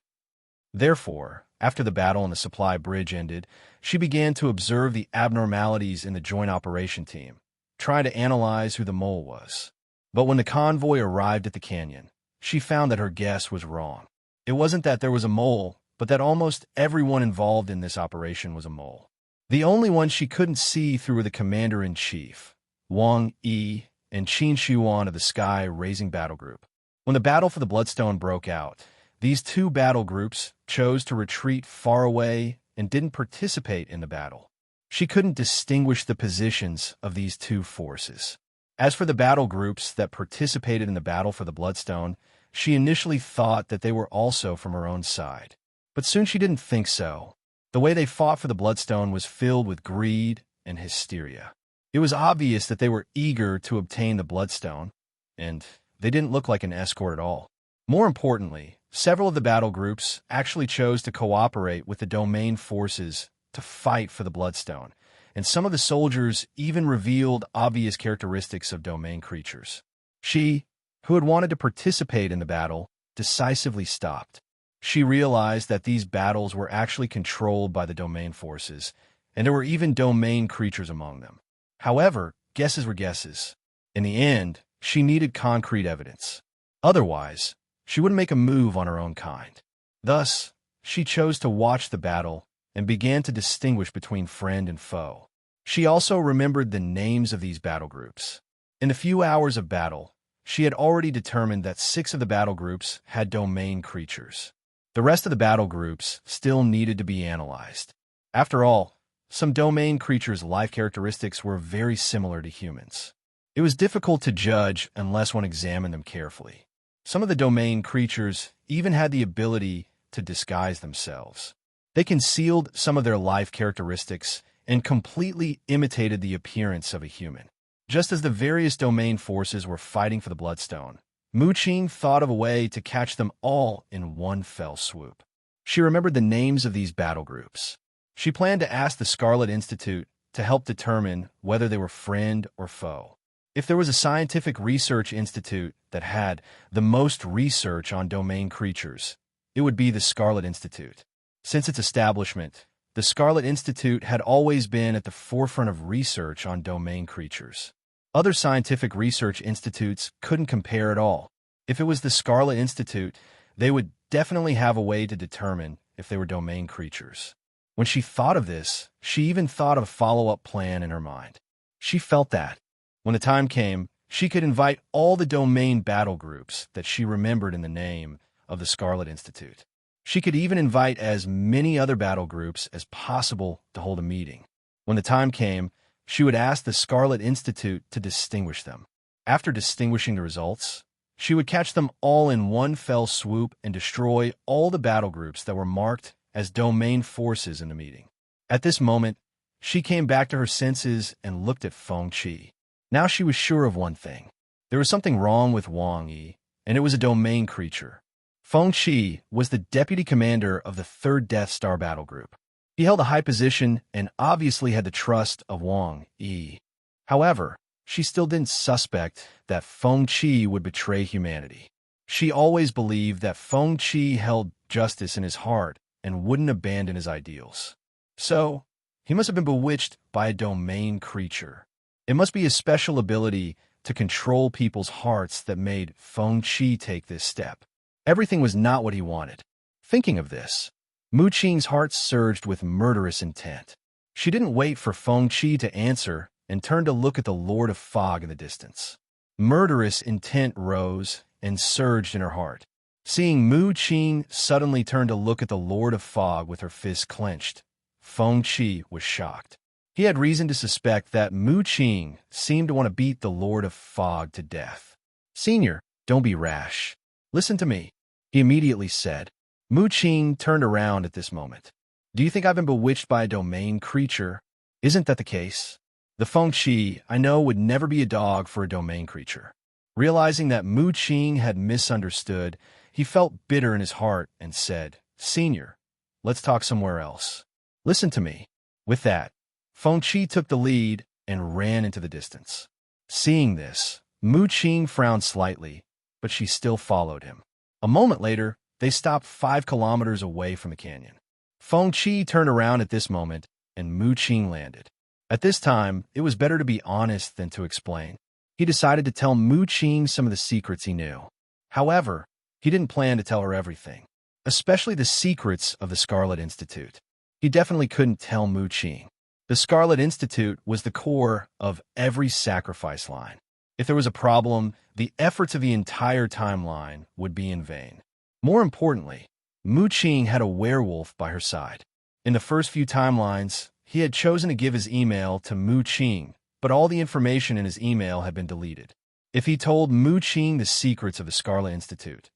Therefore, After the battle on the supply bridge ended, she began to observe the abnormalities in the joint operation team, trying to analyze who the mole was. But when the convoy arrived at the canyon, she found that her guess was wrong. It wasn't that there was a mole, but that almost everyone involved in this operation was a mole. The only one she couldn't see through were the commander-in-chief, Wang Yi, and Qin Shuan of the Sky Raising Battle Group. When the battle for the Bloodstone broke out, these two battle groups chose to retreat far away and didn't participate in the battle. She couldn't distinguish the positions of these two forces. As for the battle groups that participated in the battle for the Bloodstone, she initially thought that they were also from her own side. But soon she didn't think so. The way they fought for the Bloodstone was filled with greed and hysteria. It was obvious that they were eager to obtain the Bloodstone, and they didn't look like an escort at all. More importantly, several of the battle groups actually chose to cooperate with the domain forces to fight for the Bloodstone, and some of the soldiers even revealed obvious characteristics of domain creatures. She, who had wanted to participate in the battle, decisively stopped. She realized that these battles were actually controlled by the domain forces, and there were even domain creatures among them. However, guesses were guesses. In the end, she needed concrete evidence. Otherwise, she wouldn't make a move on her own kind. Thus, she chose to watch the battle and began to distinguish between friend and foe. She also remembered the names of these battle groups. In the few hours of battle, she had already determined that 6 of the battle groups had domain creatures. The rest of the battle groups still needed to be analyzed. After all, some domain creatures' life characteristics were very similar to humans. It was difficult to judge unless one examined them carefully. Some of the domain creatures even had the ability to disguise themselves. They concealed some of their life characteristics and completely imitated the appearance of a human. Just as the various domain forces were fighting for the Bloodstone, Mu Qing thought of a way to catch them all in one fell swoop. She remembered the names of these battle groups. She planned to ask the Scarlet Institute to help determine whether they were friend or foe. If there was a scientific research institute that had the most research on domain creatures, it would be the Scarlet Institute. Since its establishment, the Scarlet Institute had always been at the forefront of research on domain creatures. Other scientific research institutes couldn't compare at all. If it was the Scarlet Institute, they would definitely have a way to determine if they were domain creatures. When she thought of this, she even thought of a follow-up plan in her mind. She felt that, when the time came, she could invite all the domain battle groups that she remembered in the name of the Scarlet Institute. She could even invite as many other battle groups as possible to hold a meeting. When the time came, she would ask the Scarlet Institute to distinguish them. After distinguishing the results, she would catch them all in one fell swoop and destroy all the battle groups that were marked as domain forces in the meeting. At this moment, she came back to her senses and looked at Feng Qi. Now she was sure of one thing. There was something wrong with Wang Yi, and it was a domain creature. Feng Qi was the deputy commander of the 3rd Death Star battle group. He held a high position and obviously had the trust of Wang Yi. However, she still didn't suspect that Feng Qi would betray humanity. She always believed that Feng Qi held justice in his heart and wouldn't abandon his ideals. So, he must have been bewitched by a domain creature. It must be a special ability to control people's hearts that made Feng Qi take this step. Everything was not what he wanted. Thinking of this, Mu Qing's heart surged with murderous intent. She didn't wait for Feng Qi to answer and turned to look at the Lord of Fog in the distance. Murderous intent rose and surged in her heart. Seeing Mu Qing suddenly turn to look at the Lord of Fog with her fists clenched, Feng Qi was shocked. He had reason to suspect that Mu Qing seemed to want to beat the Lord of Fog to death. "Senior, don't be rash. Listen to me," he immediately said. Mu Qing turned around at this moment. "Do you think I've been bewitched by a domain creature? Isn't that the case? The Feng Qi, I know, would never be a dog for a domain creature." Realizing that Mu Qing had misunderstood, he felt bitter in his heart and said, "Senior, let's talk somewhere else. Listen to me." With that, Feng Qi took the lead and ran into the distance. Seeing this, Mu Qing frowned slightly, but she still followed him. A moment later, they stopped 5 kilometers away from the canyon. Feng Qi turned around at this moment, and Mu Qing landed. At this time, it was better to be honest than to explain. He decided to tell Mu Qing some of the secrets he knew. However, he didn't plan to tell her everything, especially the secrets of the Scarlet Institute. He definitely couldn't tell Mu Qing. The Scarlet Institute was the core of every sacrifice line. If there was a problem, the efforts of the entire timeline would be in vain. More importantly, Mu Qing had a werewolf by her side. In the first few timelines, he had chosen to give his email to Mu Qing, but all the information in his email had been deleted. If he told Mu Qing the secrets of the Scarlet Institute,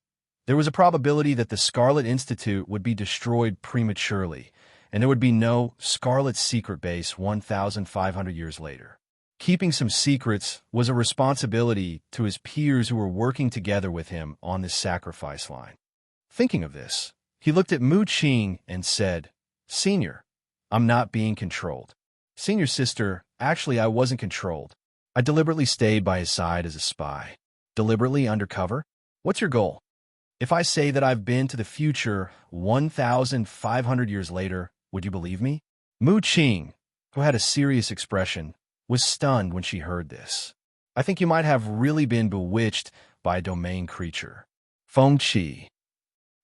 there was a probability that the Scarlet Institute would be destroyed prematurely, and there would be no Scarlet Secret Base 1,500 years later. Keeping some secrets was a responsibility to his peers who were working together with him on this sacrifice line. Thinking of this, he looked at Mu Qing and said, "Senior, I'm not being controlled." "Senior sister, actually I wasn't controlled. I deliberately stayed by his side as a spy." "Deliberately undercover? What's your goal?" "If I say that I've been to the future 1,500 years later, would you believe me?" Mu Qing, who had a serious expression, was stunned when she heard this. "I think you might have really been bewitched by a domain creature." Feng Qi.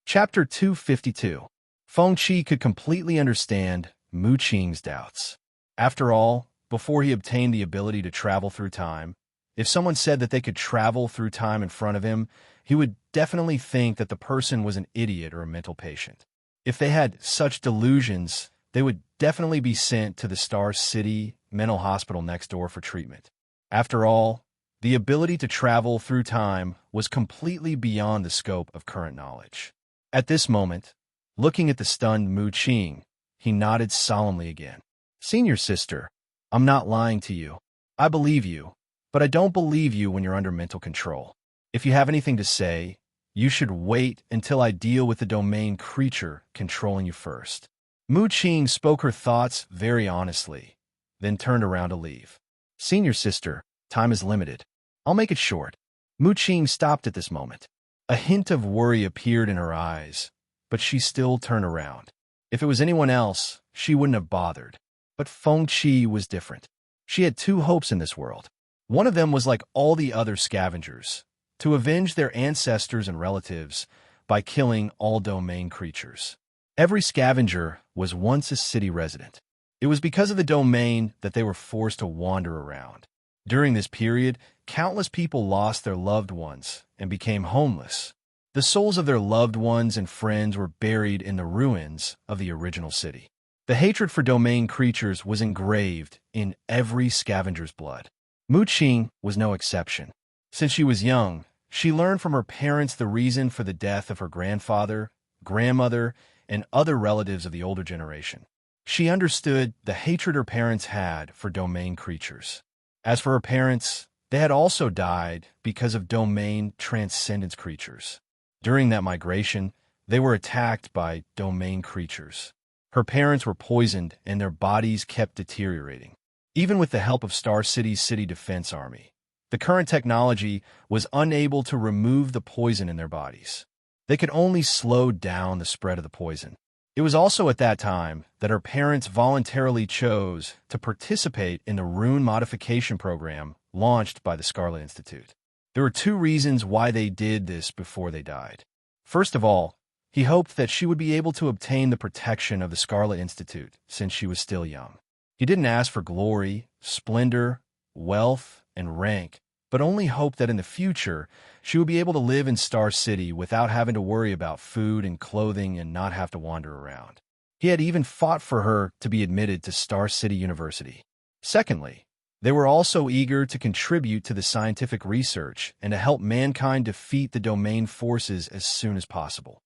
Chapter 252. Feng Qi could completely understand Mu Qing's doubts. After all, before he obtained the ability to travel through time, if someone said that they could travel through time in front of him, he would definitely think that the person was an idiot or a mental patient. If they had such delusions, they would definitely be sent to the Star City mental hospital next door for treatment. After all, the ability to travel through time was completely beyond the scope of current knowledge. At this moment, looking at the stunned Mu Qing, he nodded solemnly again. "Senior sister, I'm not lying to you. I believe you, but I don't believe you when you're under mental control. If you have anything to say, you should wait until I deal with the domain creature controlling you first." Mu Qing spoke her thoughts very honestly, then turned around to leave. "Senior sister, time is limited. I'll make it short." Mu Qing stopped at this moment. A hint of worry appeared in her eyes, but she still turned around. If it was anyone else, she wouldn't have bothered. But Feng Qi was different. She had two hopes in this world. One of them was like all the other scavengers, to avenge their ancestors and relatives by killing all domain creatures. Every scavenger was once a city resident. It was because of the domain that they were forced to wander around. During this period, countless people lost their loved ones and became homeless. The souls of their loved ones and friends were buried in the ruins of the original city. The hatred for domain creatures was engraved in every scavenger's blood. Mu Qing was no exception. Since she was young, she learned from her parents the reason for the death of her grandfather, grandmother, and other relatives of the older generation. She understood the hatred her parents had for domain creatures. As for her parents, they had also died because of domain transcendence creatures. During that migration, they were attacked by domain creatures. Her parents were poisoned and their bodies kept deteriorating. Even with the help of Star City's City Defense Army, the current technology was unable to remove the poison in their bodies. They could only slow down the spread of the poison. It was also at that time that her parents voluntarily chose to participate in the rune modification program launched by the Scarlet Institute. There were two reasons why they did this before they died. First of all, he hoped that she would be able to obtain the protection of the Scarlet Institute since she was still young. He didn't ask for glory, splendor, wealth, and rank, but only hoped that in the future she would be able to live in Star City without having to worry about food and clothing and not have to wander around. He had even fought for her to be admitted to Star City University. Secondly, they were also eager to contribute to the scientific research and to help mankind defeat the domain forces as soon as possible.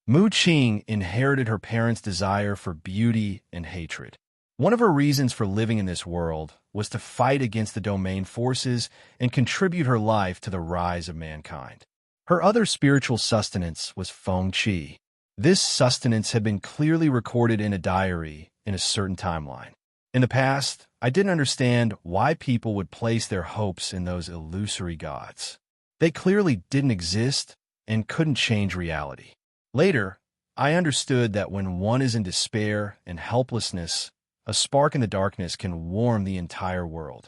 Mu Qing inherited her parents' desire for beauty and hatred. One of her reasons for living in this world was to fight against the domain forces and contribute her life to the rise of mankind. Her other spiritual sustenance was Feng Qi. This sustenance had been clearly recorded in a diary in a certain timeline. In the past, I didn't understand why people would place their hopes in those illusory gods. They clearly didn't exist and couldn't change reality. Later, I understood that when one is in despair and helplessness, a spark in the darkness can warm the entire world.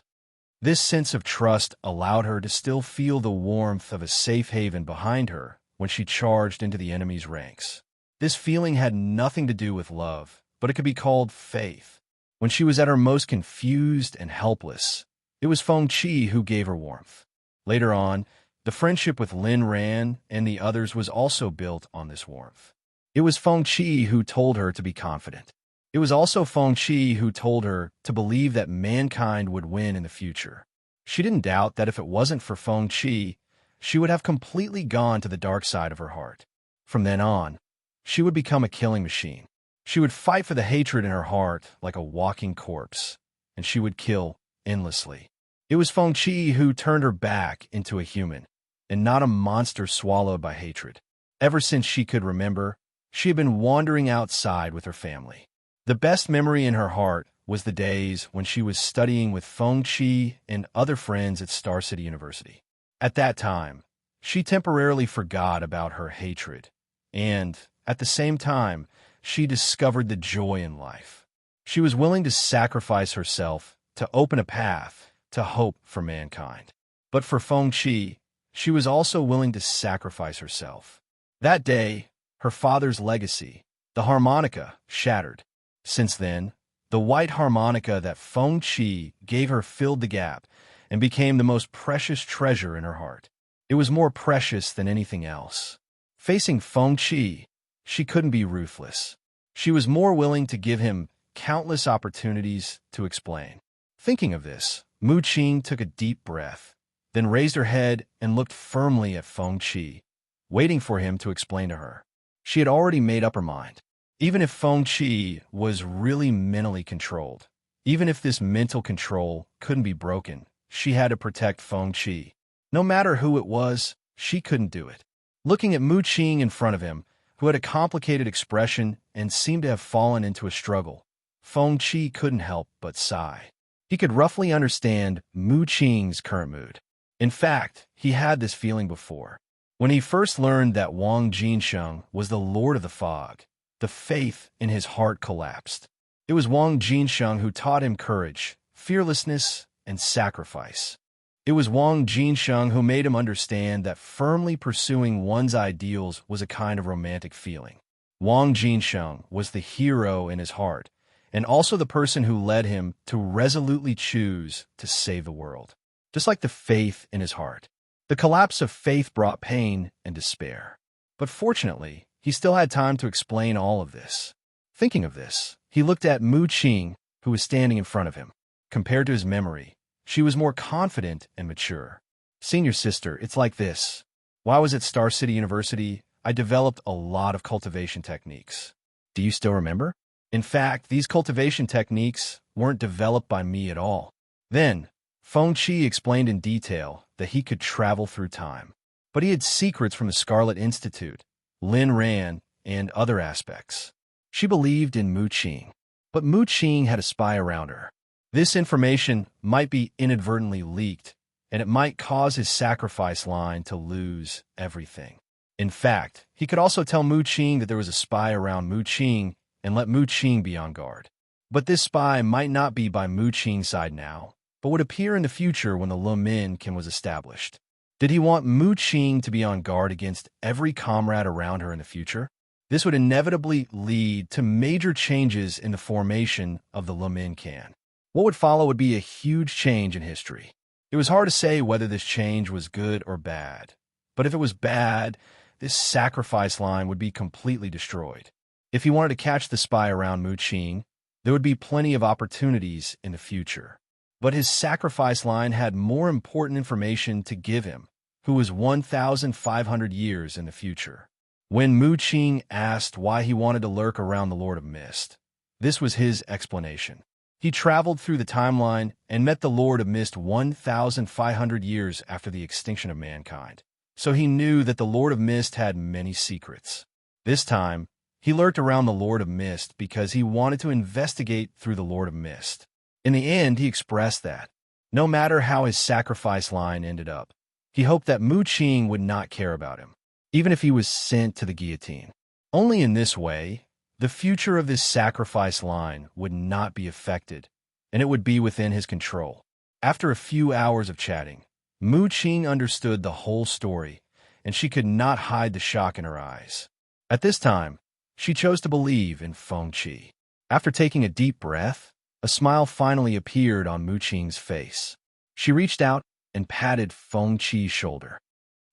This sense of trust allowed her to still feel the warmth of a safe haven behind her when she charged into the enemy's ranks. This feeling had nothing to do with love, but it could be called faith. When she was at her most confused and helpless, it was Feng Qi who gave her warmth. Later on, the friendship with Lin Ran and the others was also built on this warmth. It was Feng Qi who told her to be confident. It was also Feng Qi who told her to believe that mankind would win in the future. She didn't doubt that if it wasn't for Feng Qi, she would have completely gone to the dark side of her heart. From then on, she would become a killing machine. She would fight for the hatred in her heart like a walking corpse, and she would kill endlessly. It was Feng Qi who turned her back into a human, and not a monster swallowed by hatred. Ever since she could remember, she had been wandering outside with her family. The best memory in her heart was the days when she was studying with Feng Qi and other friends at Star City University. At that time, she temporarily forgot about her hatred, and, at the same time, she discovered the joy in life. She was willing to sacrifice herself to open a path to hope for mankind. But for Feng Qi, she was also willing to sacrifice herself. That day, her father's legacy, the harmonica, shattered. Since then, the white harmonica that Feng Qi gave her filled the gap and became the most precious treasure in her heart. It was more precious than anything else. Facing Feng Qi, she couldn't be ruthless. She was more willing to give him countless opportunities to explain. Thinking of this, Mu Qing took a deep breath, then raised her head and looked firmly at Feng Qi, waiting for him to explain to her. She had already made up her mind. Even if Feng Qi was really mentally controlled, even if this mental control couldn't be broken, she had to protect Feng Qi. No matter who it was, she couldn't do it. Looking at Mu Qing in front of him, who had a complicated expression and seemed to have fallen into a struggle, Feng Qi couldn't help but sigh. He could roughly understand Mu Qing's current mood. In fact, he had this feeling before. When he first learned that Wang Jinsheng was the Lord of the Fog, the faith in his heart collapsed. It was Wang Jinsheng who taught him courage, fearlessness, and sacrifice. It was Wang Jinsheng who made him understand that firmly pursuing one's ideals was a kind of romantic feeling. Wang Jinsheng was the hero in his heart, and also the person who led him to resolutely choose to save the world. Just like the faith in his heart, the collapse of faith brought pain and despair. But fortunately, he still had time to explain all of this. Thinking of this, he looked at Mu Qing, who was standing in front of him. Compared to his memory, she was more confident and mature. Senior sister, it's like this. While I was at Star City University, I developed a lot of cultivation techniques. Do you still remember? In fact, these cultivation techniques weren't developed by me at all. Then, Feng Qi explained in detail that he could travel through time. But he had secrets from the Scarlet Institute, Lin Ran, and other aspects. She believed in Mu Qing, but Mu Qing had a spy around her. This information might be inadvertently leaked, and it might cause his sacrifice line to lose everything. In fact, he could also tell Mu Qing that there was a spy around Mu Qing and let Mu Qing be on guard. But this spy might not be by Mu Qing's side now, but would appear in the future when the Lumin Kin was established. Did he want Mu Qing to be on guard against every comrade around her in the future? This would inevitably lead to major changes in the formation of the Lumin Kin. What would follow would be a huge change in history. It was hard to say whether this change was good or bad. But if it was bad, this sacrifice line would be completely destroyed. If he wanted to catch the spy around Mu Qing, there would be plenty of opportunities in the future. But his sacrifice line had more important information to give him, who was 1,500 years in the future. When Mu Qing asked why he wanted to lurk around the Lord of Mist, this was his explanation. He traveled through the timeline and met the Lord of Mist 1,500 years after the extinction of mankind. So he knew that the Lord of Mist had many secrets. This time, he lurked around the Lord of Mist because he wanted to investigate through the Lord of Mist. In the end, he expressed that, no matter how his sacrifice line ended up, he hoped that Mu Qing would not care about him, even if he was sent to the guillotine. Only in this way, the future of this sacrifice line would not be affected, and it would be within his control. After a few hours of chatting, Mu Qing understood the whole story, and she could not hide the shock in her eyes. At this time, she chose to believe in Feng Qi. After taking a deep breath, a smile finally appeared on Mu Qing's face. She reached out and patted Feng Qi's shoulder.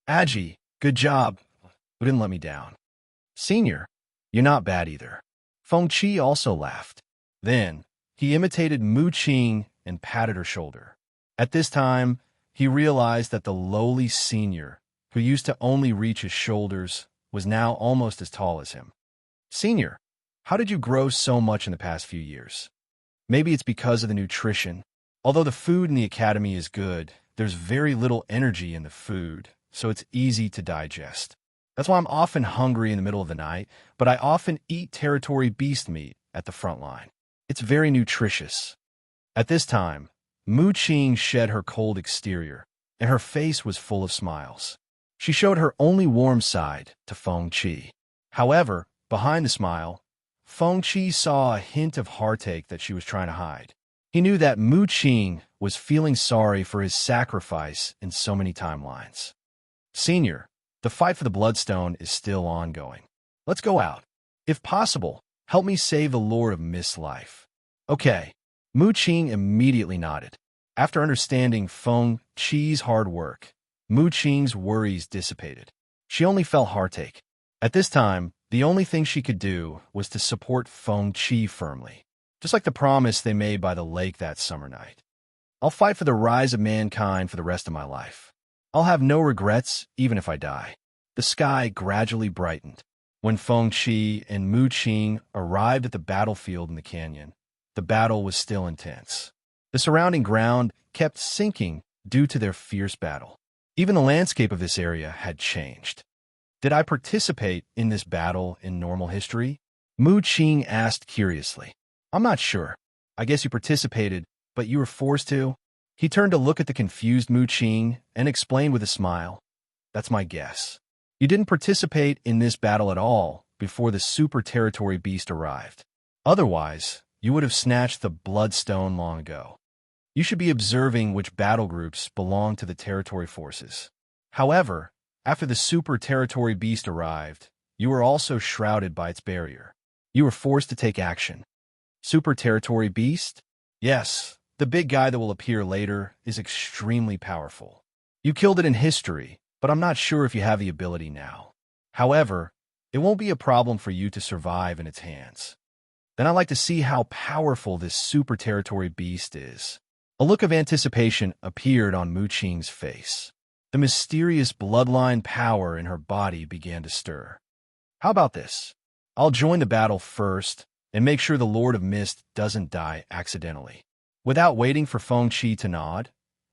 Aji, good job. You didn't let me down. Senior, you're not bad either. Feng Qi also laughed. Then, he imitated Mu Qing and patted her shoulder. At this time, he realized that the lowly senior, who used to only reach his shoulders, was now almost as tall as him. Senior, how did you grow so much in the past few years? Maybe it's because of the nutrition. Although the food in the academy is good, there's very little energy in the food, so it's easy to digest. That's why I'm often hungry in the middle of the night, but I often eat territory beast meat at the front line. It's very nutritious. At this time, Mu Qing shed her cold exterior, and her face was full of smiles. She showed her only warm side to Feng Qi. However, behind the smile, Feng Qi saw a hint of heartache that she was trying to hide. He knew that Mu Qing was feeling sorry for his sacrifice in so many timelines. Senior, the fight for the Bloodstone is still ongoing. Let's go out. If possible, help me save the Lord of Mist's life. Okay. Mu Qing immediately nodded. After understanding Feng Qi's hard work, Mu Qing's worries dissipated. She only felt heartache. At this time, the only thing she could do was to support Feng Qi firmly, just like the promise they made by the lake that summer night. I'll fight for the rise of mankind for the rest of my life. I'll have no regrets, even if I die. The sky gradually brightened. When Feng Qi and Mu Qing arrived at the battlefield in the canyon, the battle was still intense. The surrounding ground kept sinking due to their fierce battle. Even the landscape of this area had changed. Did I participate in this battle in normal history? Mu Qing asked curiously. I'm not sure. I guess you participated, but you were forced to? He turned to look at the confused Mu Qing and explained with a smile. That's my guess. You didn't participate in this battle at all before the super territory beast arrived. Otherwise, you would have snatched the Bloodstone long ago. You should be observing which battle groups belong to the territory forces. However, after the super territory beast arrived, you were also shrouded by its barrier. You were forced to take action. Super territory beast? Yes, the big guy that will appear later is extremely powerful. You killed it in history, but I'm not sure if you have the ability now. However, it won't be a problem for you to survive in its hands. Then I'd like to see how powerful this super territory beast is. A look of anticipation appeared on Mu Qing's face. The mysterious bloodline power in her body began to stir. How about this? I'll join the battle first and make sure the Lord of Mist doesn't die accidentally. Without waiting for Feng Qi to nod,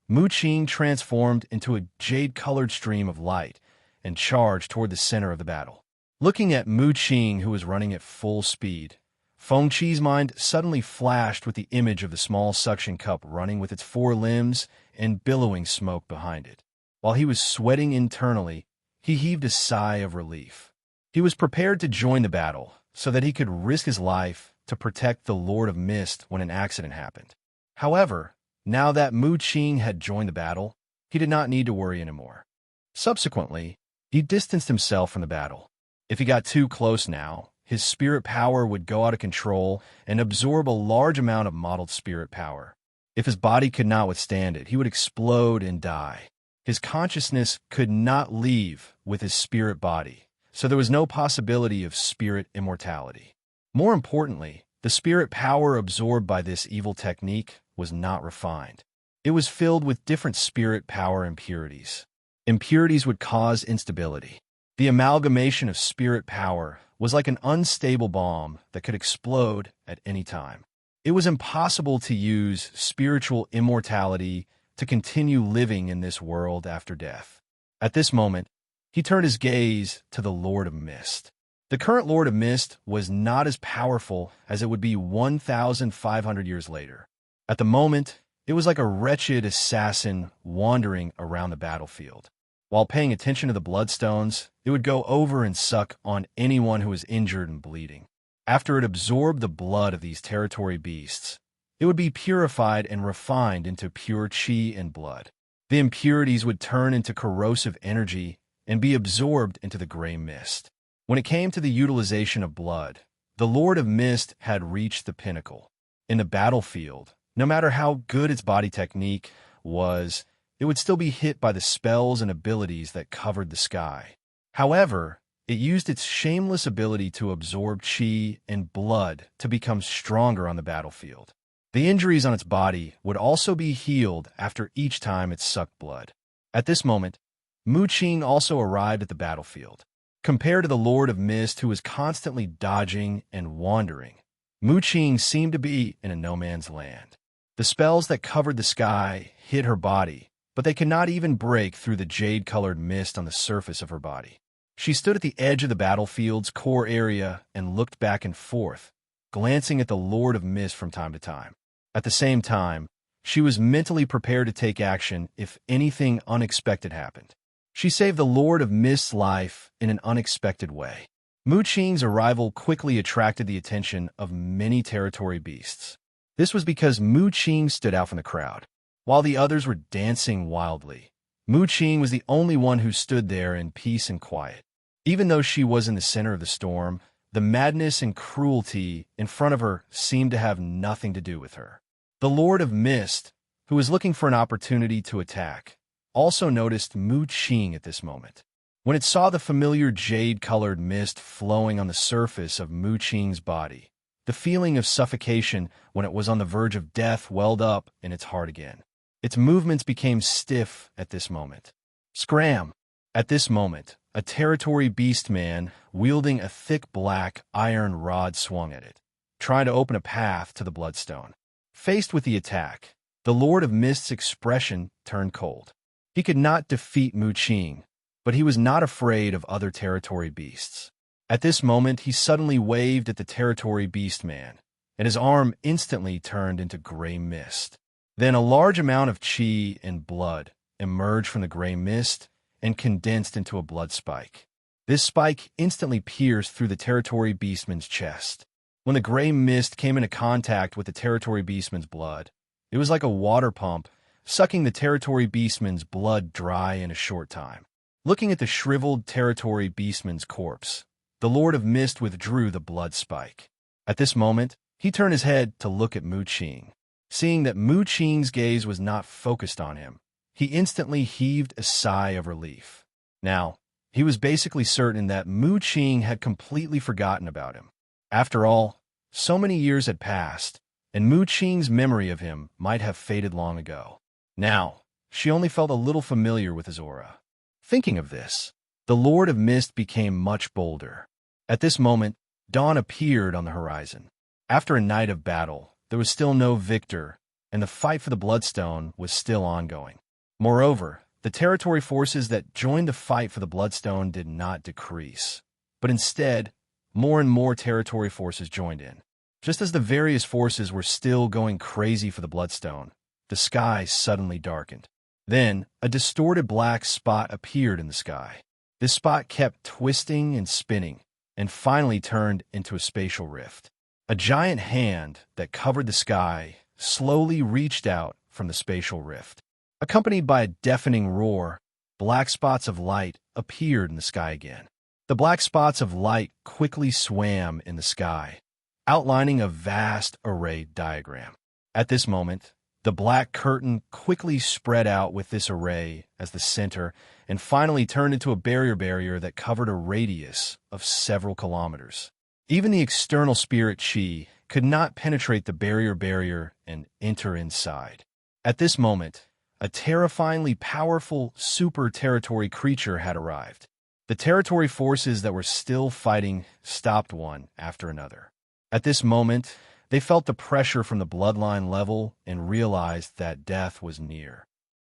Mu Qing transformed into a jade-colored stream of light and charged toward the center of the battle. Looking at Mu Qing, who was running at full speed, Feng Qi's mind suddenly flashed with the image of the small suction cup running with its four limbs and billowing smoke behind it. While he was sweating internally, he heaved a sigh of relief. He was prepared to join the battle so that he could risk his life to protect the Lord of Mist when an accident happened. However, now that Mu Qing had joined the battle, he did not need to worry anymore. Subsequently, he distanced himself from the battle. If he got too close now, his spirit power would go out of control and absorb a large amount of modeled spirit power. If his body could not withstand it, he would explode and die. His consciousness could not leave with his spirit body, so there was no possibility of spirit immortality. More importantly, the spirit power absorbed by this evil technique was not refined. It was filled with different spirit power impurities. Impurities would cause instability. The amalgamation of spirit power was like an unstable bomb that could explode at any time. It was impossible to use spiritual immortality to continue living in this world after death. At this moment, he turned his gaze to the Lord of Mist. The current Lord of Mist was not as powerful as it would be 1,500 years later. At the moment, it was like a wretched assassin wandering around the battlefield. While paying attention to the bloodstones, it would go over and suck on anyone who was injured and bleeding. After it absorbed the blood of these territory beasts, it would be purified and refined into pure chi and blood. The impurities would turn into corrosive energy and be absorbed into the gray mist. When it came to the utilization of blood, the Lord of Mist had reached the pinnacle. In the battlefield, no matter how good its body technique was, it would still be hit by the spells and abilities that covered the sky. However, it used its shameless ability to absorb chi and blood to become stronger on the battlefield. The injuries on its body would also be healed after each time it sucked blood. At this moment, Mu Qing also arrived at the battlefield. Compared to the Lord of Mist, who was constantly dodging and wandering, Mu Qing seemed to be in a no-man's land. The spells that covered the sky hit her body, but they could not even break through the jade-colored mist on the surface of her body. She stood at the edge of the battlefield's core area and looked back and forth, glancing at the Lord of Mist from time to time. At the same time, she was mentally prepared to take action if anything unexpected happened. She saved the Lord of Mist's life in an unexpected way. Mu Qing's arrival quickly attracted the attention of many territory beasts. This was because Mu Qing stood out from the crowd. While the others were dancing wildly, Mu Qing was the only one who stood there in peace and quiet. Even though she was in the center of the storm, the madness and cruelty in front of her seemed to have nothing to do with her. The Lord of Mist, who was looking for an opportunity to attack, also noticed Mu Qing at this moment. When it saw the familiar jade-colored mist flowing on the surface of Mu Qing's body, the feeling of suffocation when it was on the verge of death welled up in its heart again. Its movements became stiff at this moment. Scram! At this moment, a territory beast man, wielding a thick black iron rod, swung at it, trying to open a path to the bloodstone. Faced with the attack, the Lord of Mist's expression turned cold. He could not defeat Mu Qing, but he was not afraid of other territory beasts. At this moment, he suddenly waved at the territory beast man, and his arm instantly turned into gray mist. Then a large amount of chi and blood emerged from the gray mist and condensed into a blood spike. This spike instantly pierced through the territory beastman's chest. When the gray mist came into contact with the territory beastman's blood, it was like a water pump, sucking the territory beastman's blood dry in a short time. Looking at the shriveled territory beastman's corpse, the Lord of Mist withdrew the blood spike. At this moment, he turned his head to look at Mu Qing. Seeing that Mu Qing's gaze was not focused on him, he instantly heaved a sigh of relief. Now, he was basically certain that Mu Qing had completely forgotten about him. After all, so many years had passed, and Mu Qing's memory of him might have faded long ago. Now, she only felt a little familiar with his aura. Thinking of this, the Lord of Mist became much bolder. At this moment, dawn appeared on the horizon. After a night of battle, there was still no victor, and the fight for the Bloodstone was still ongoing. Moreover, the territory forces that joined the fight for the Bloodstone did not decrease, but instead, more and more territory forces joined in. Just as the various forces were still going crazy for the Bloodstone, the sky suddenly darkened. Then, a distorted black spot appeared in the sky. This spot kept twisting and spinning, and finally turned into a spatial rift. A giant hand that covered the sky slowly reached out from the spatial rift. Accompanied by a deafening roar, black spots of light appeared in the sky again. The black spots of light quickly swam in the sky, outlining a vast array diagram. At this moment, the black curtain quickly spread out with this array as the center and finally turned into a barrier that covered a radius of several kilometers. Even the external spirit chi could not penetrate the barrier and enter inside. At this moment, a terrifyingly powerful super territory creature had arrived. The territory forces that were still fighting stopped one after another. At this moment, they felt the pressure from the bloodline level and realized that death was near.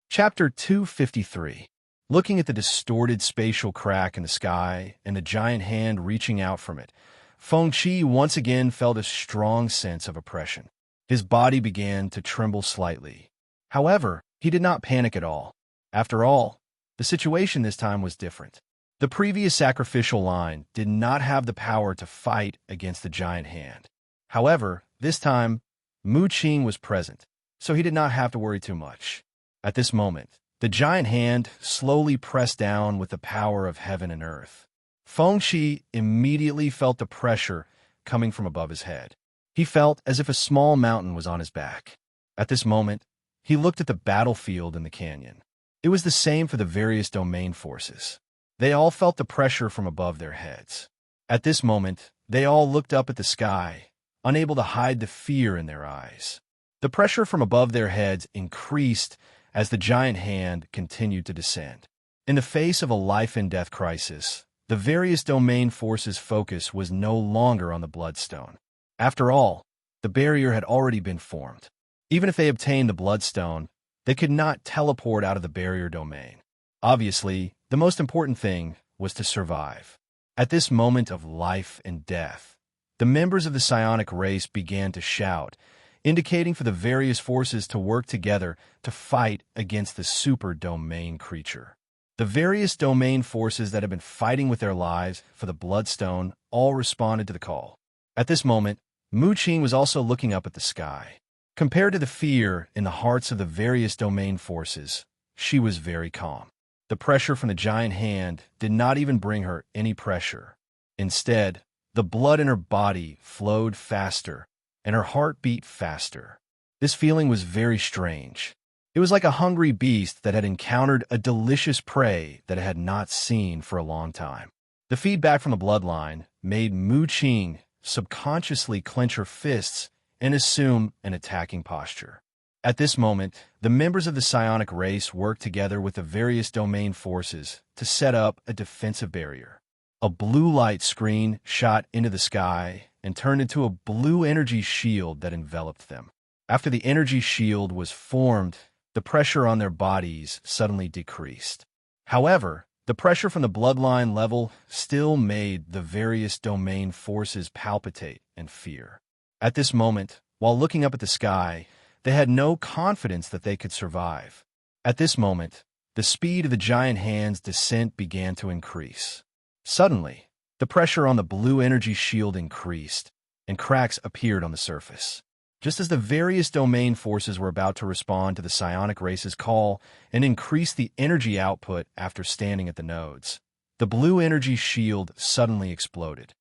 Chapter 253. Looking at the distorted spatial crack in the sky and the giant hand reaching out from it, Feng Qi once again felt a strong sense of oppression. His body began to tremble slightly. However, he did not panic at all. After all, the situation this time was different. The previous sacrificial line did not have the power to fight against the giant hand. However, this time, Mu Qing was present, so he did not have to worry too much. At this moment, the giant hand slowly pressed down with the power of heaven and earth. Feng Qi immediately felt the pressure coming from above his head. He felt as if a small mountain was on his back. At this moment, he looked at the battlefield in the canyon. It was the same for the various domain forces. They all felt the pressure from above their heads. At this moment, they all looked up at the sky, unable to hide the fear in their eyes. The pressure from above their heads increased as the giant hand continued to descend. In the face of a life-and-death crisis, the various domain forces' focus was no longer on the Bloodstone. After all, the barrier had already been formed. Even if they obtained the Bloodstone, they could not teleport out of the barrier domain. Obviously, the most important thing was to survive. At this moment of life and death, the members of the psionic race began to shout, indicating for the various forces to work together to fight against the super domain creature. The various domain forces that had been fighting with their lives for the Bloodstone all responded to the call. At this moment, Mu Qing was also looking up at the sky. Compared to the fear in the hearts of the various domain forces, she was very calm. The pressure from the giant hand did not even bring her any pressure. Instead, the blood in her body flowed faster, and her heart beat faster. This feeling was very strange. It was like a hungry beast that had encountered a delicious prey that it had not seen for a long time. The feedback from the bloodline made Mu Qing subconsciously clench her fists and assume an attacking posture. At this moment, the members of the psionic race worked together with the various domain forces to set up a defensive barrier. A blue light screen shot into the sky and turned into a blue energy shield that enveloped them. After the energy shield was formed, the pressure on their bodies suddenly decreased. However, the pressure from the bloodline level still made the various domain forces palpitate and fear. At this moment, while looking up at the sky, they had no confidence that they could survive. At this moment, the speed of the giant hand's descent began to increase. Suddenly, the pressure on the blue energy shield increased, and cracks appeared on the surface. Just as the various domain forces were about to respond to the psionic race's call and increase the energy output after standing at the nodes, the blue energy shield suddenly exploded.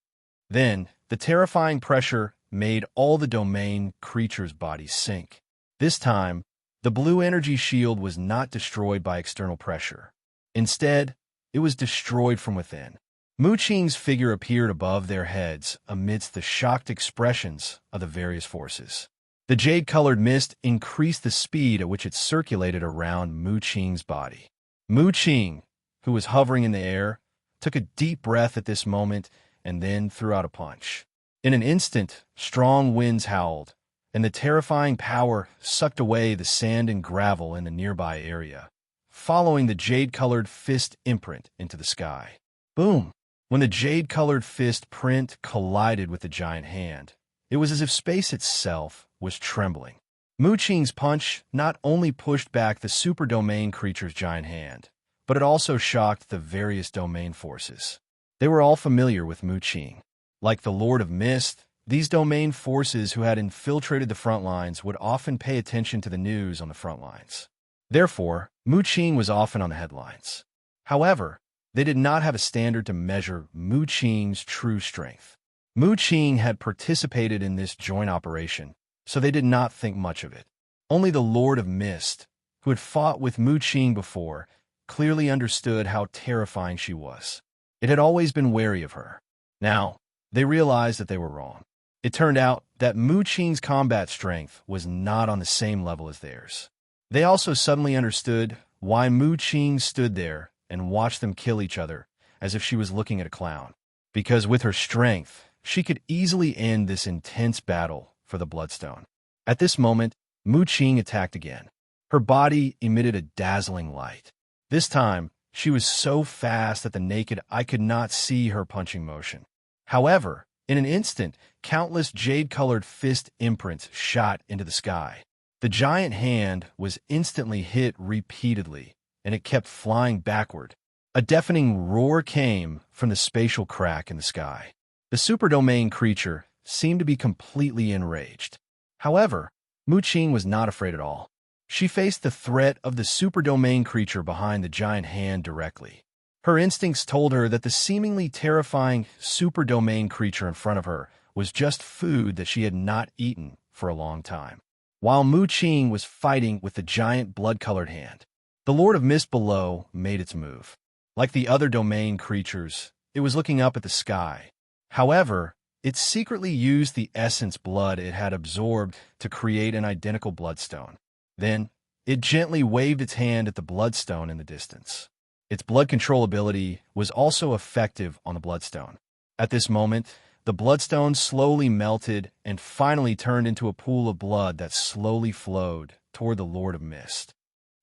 Then, the terrifying pressure made all the domain creatures' bodies sink. This time, the blue energy shield was not destroyed by external pressure. Instead, it was destroyed from within. Mu Qing's figure appeared above their heads amidst the shocked expressions of the various forces. The jade-colored mist increased the speed at which it circulated around Mu Qing's body. Mu Qing, who was hovering in the air, took a deep breath at this moment and then threw out a punch. In an instant, strong winds howled, and the terrifying power sucked away the sand and gravel in the nearby area, following the jade-colored fist imprint into the sky. Boom! When the jade-colored fist print collided with the giant hand, it was as if space itself was trembling. Mu Qing's punch not only pushed back the super domain creature's giant hand, but it also shocked the various domain forces. They were all familiar with Mu Qing. Like the Lord of Mist, these domain forces who had infiltrated the front lines would often pay attention to the news on the front lines. Therefore, Mu Qing was often on the headlines. However, they did not have a standard to measure Mu Qing's true strength. Mu Qing had participated in this joint operation, so they did not think much of it. Only the Lord of Mist, who had fought with Mu Qing before, clearly understood how terrifying she was. It had always been wary of her. Now, they realized that they were wrong. It turned out that Mu Qing's combat strength was not on the same level as theirs. They also suddenly understood why Mu Qing stood there and watched them kill each other as if she was looking at a clown. Because with her strength, she could easily end this intense battle for the Bloodstone. At this moment, Mu Qing attacked again. Her body emitted a dazzling light. This time, she was so fast that the naked eye could not see her punching motion. However, in an instant, countless jade-colored fist imprints shot into the sky. The giant hand was instantly hit repeatedly, and it kept flying backward. A deafening roar came from the spatial crack in the sky. The superdomain creature seemed to be completely enraged. However, Mu Qing was not afraid at all. She faced the threat of the superdomain creature behind the giant hand directly. Her instincts told her that the seemingly terrifying superdomain creature in front of her was just food that she had not eaten for a long time. While Mu Qing was fighting with the giant blood-colored hand, the Lord of Mist below made its move. Like the other domain creatures, it was looking up at the sky. However, it secretly used the essence blood it had absorbed to create an identical bloodstone. Then, it gently waved its hand at the bloodstone in the distance. Its blood control ability was also effective on the bloodstone. At this moment, the bloodstone slowly melted and finally turned into a pool of blood that slowly flowed toward the Lord of Mist.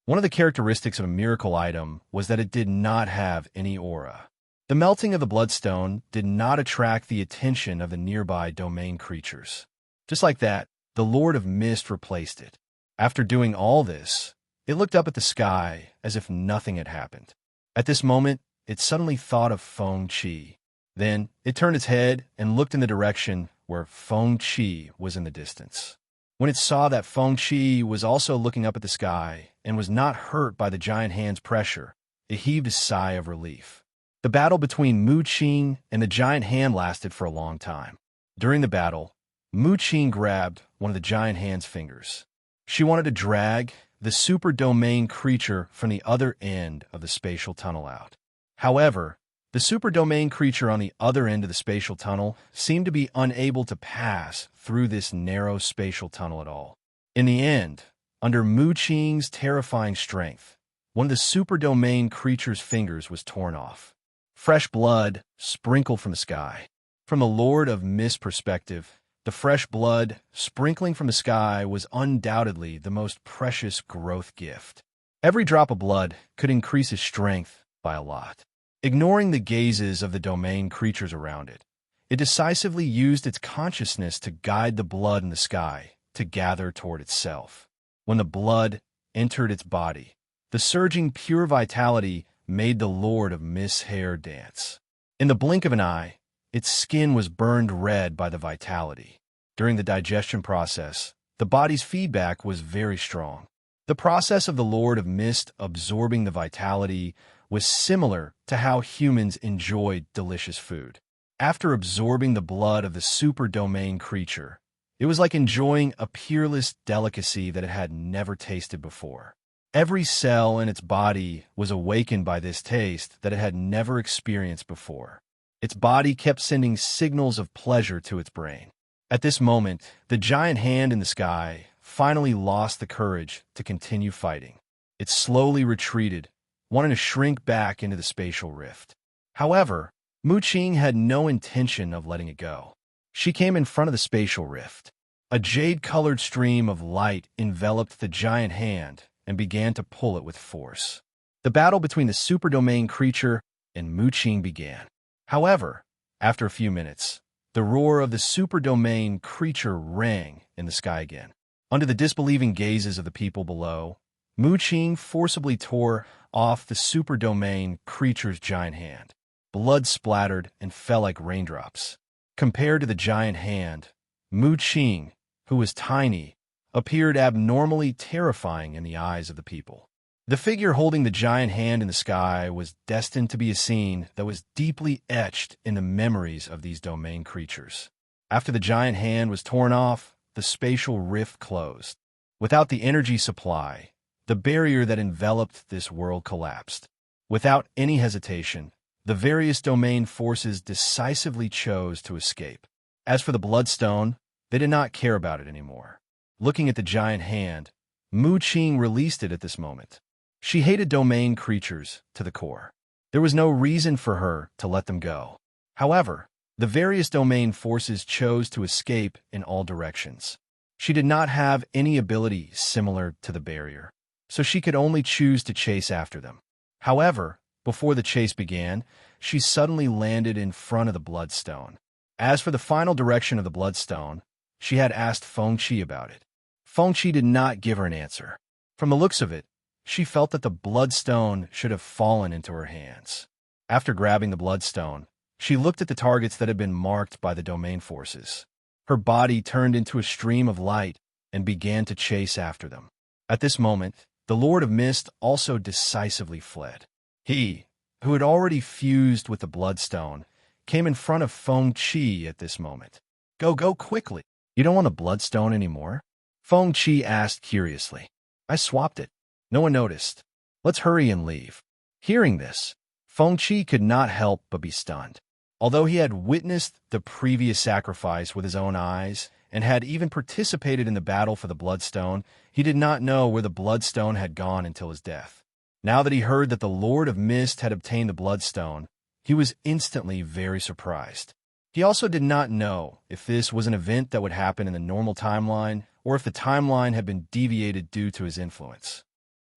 One of the characteristics of a miracle item was that it did not have any aura. The melting of the bloodstone did not attract the attention of the nearby domain creatures. Just like that, the Lord of Mist replaced it. After doing all this, it looked up at the sky as if nothing had happened. At this moment, it suddenly thought of Feng Qi. Then, it turned its head and looked in the direction where Feng Qi was in the distance. When it saw that Feng Qi was also looking up at the sky and was not hurt by the giant hand's pressure, it heaved a sigh of relief. The battle between Mu Qing and the giant hand lasted for a long time. During the battle, Mu Qing grabbed one of the giant hand's fingers. She wanted to drag the super domain creature from the other end of the spatial tunnel out. However, the super domain creature on the other end of the spatial tunnel seemed to be unable to pass through this narrow spatial tunnel at all. In the end, under Mu Qing's terrifying strength, one of the super domain creature's fingers was torn off. Fresh blood sprinkled from the sky. From the Lord of Mist perspective, the fresh blood sprinkling from the sky was undoubtedly the most precious growth gift. Every drop of blood could increase his strength by a lot. Ignoring the gazes of the domain creatures around it, it decisively used its consciousness to guide the blood in the sky to gather toward itself. When the blood entered its body, the surging pure vitality made the Lord of Mist's hair dance. In the blink of an eye, its skin was burned red by the vitality. During the digestion process, the body's feedback was very strong. The process of the Lord of Mist absorbing the vitality was similar to how humans enjoyed delicious food. After absorbing the blood of the super domain creature, it was like enjoying a peerless delicacy that it had never tasted before. Every cell in its body was awakened by this taste that it had never experienced before. Its body kept sending signals of pleasure to its brain. At this moment, the giant hand in the sky finally lost the courage to continue fighting. It slowly retreated, wanting to shrink back into the spatial rift. However, Mu Qing had no intention of letting it go. She came in front of the spatial rift. A jade-colored stream of light enveloped the giant hand and began to pull it with force. The battle between the superdomain creature and Mu Qing began. However, after a few minutes, the roar of the superdomain creature rang in the sky again. Under the disbelieving gazes of the people below, Mu Qing forcibly tore off the superdomain creature's giant hand. Blood splattered and fell like raindrops. Compared to the giant hand, Mu Qing, who was tiny, appeared abnormally terrifying in the eyes of the people. The figure holding the giant hand in the sky was destined to be a scene that was deeply etched in the memories of these domain creatures. After the giant hand was torn off, the spatial rift closed. Without the energy supply, the barrier that enveloped this world collapsed. Without any hesitation, the various domain forces decisively chose to escape. As for the bloodstone, they did not care about it anymore. Looking at the giant hand, Mu Qing released it at this moment. She hated domain creatures to the core. There was no reason for her to let them go. However, the various domain forces chose to escape in all directions. She did not have any ability similar to the barrier, so she could only choose to chase after them. However, before the chase began, she suddenly landed in front of the bloodstone. As for the final direction of the bloodstone, she had asked Feng Qi about it. Feng Qi did not give her an answer. From the looks of it, she felt that the bloodstone should have fallen into her hands. After grabbing the bloodstone, she looked at the targets that had been marked by the domain forces. Her body turned into a stream of light and began to chase after them. At this moment, the Lord of Mist also decisively fled. He, who had already fused with the bloodstone, came in front of Feng-Chi at this moment. Go quickly. You don't want the bloodstone anymore? Feng-Chi asked curiously. I swapped it. No one noticed. Let's hurry and leave. Hearing this, Feng-Chi could not help but be stunned. Although he had witnessed the previous sacrifice with his own eyes and had even participated in the battle for the bloodstone, he did not know where the bloodstone had gone until his death. Now that he heard that the Lord of Mist had obtained the bloodstone, he was instantly very surprised. He also did not know if this was an event that would happen in the normal timeline or if the timeline had been deviated due to his influence.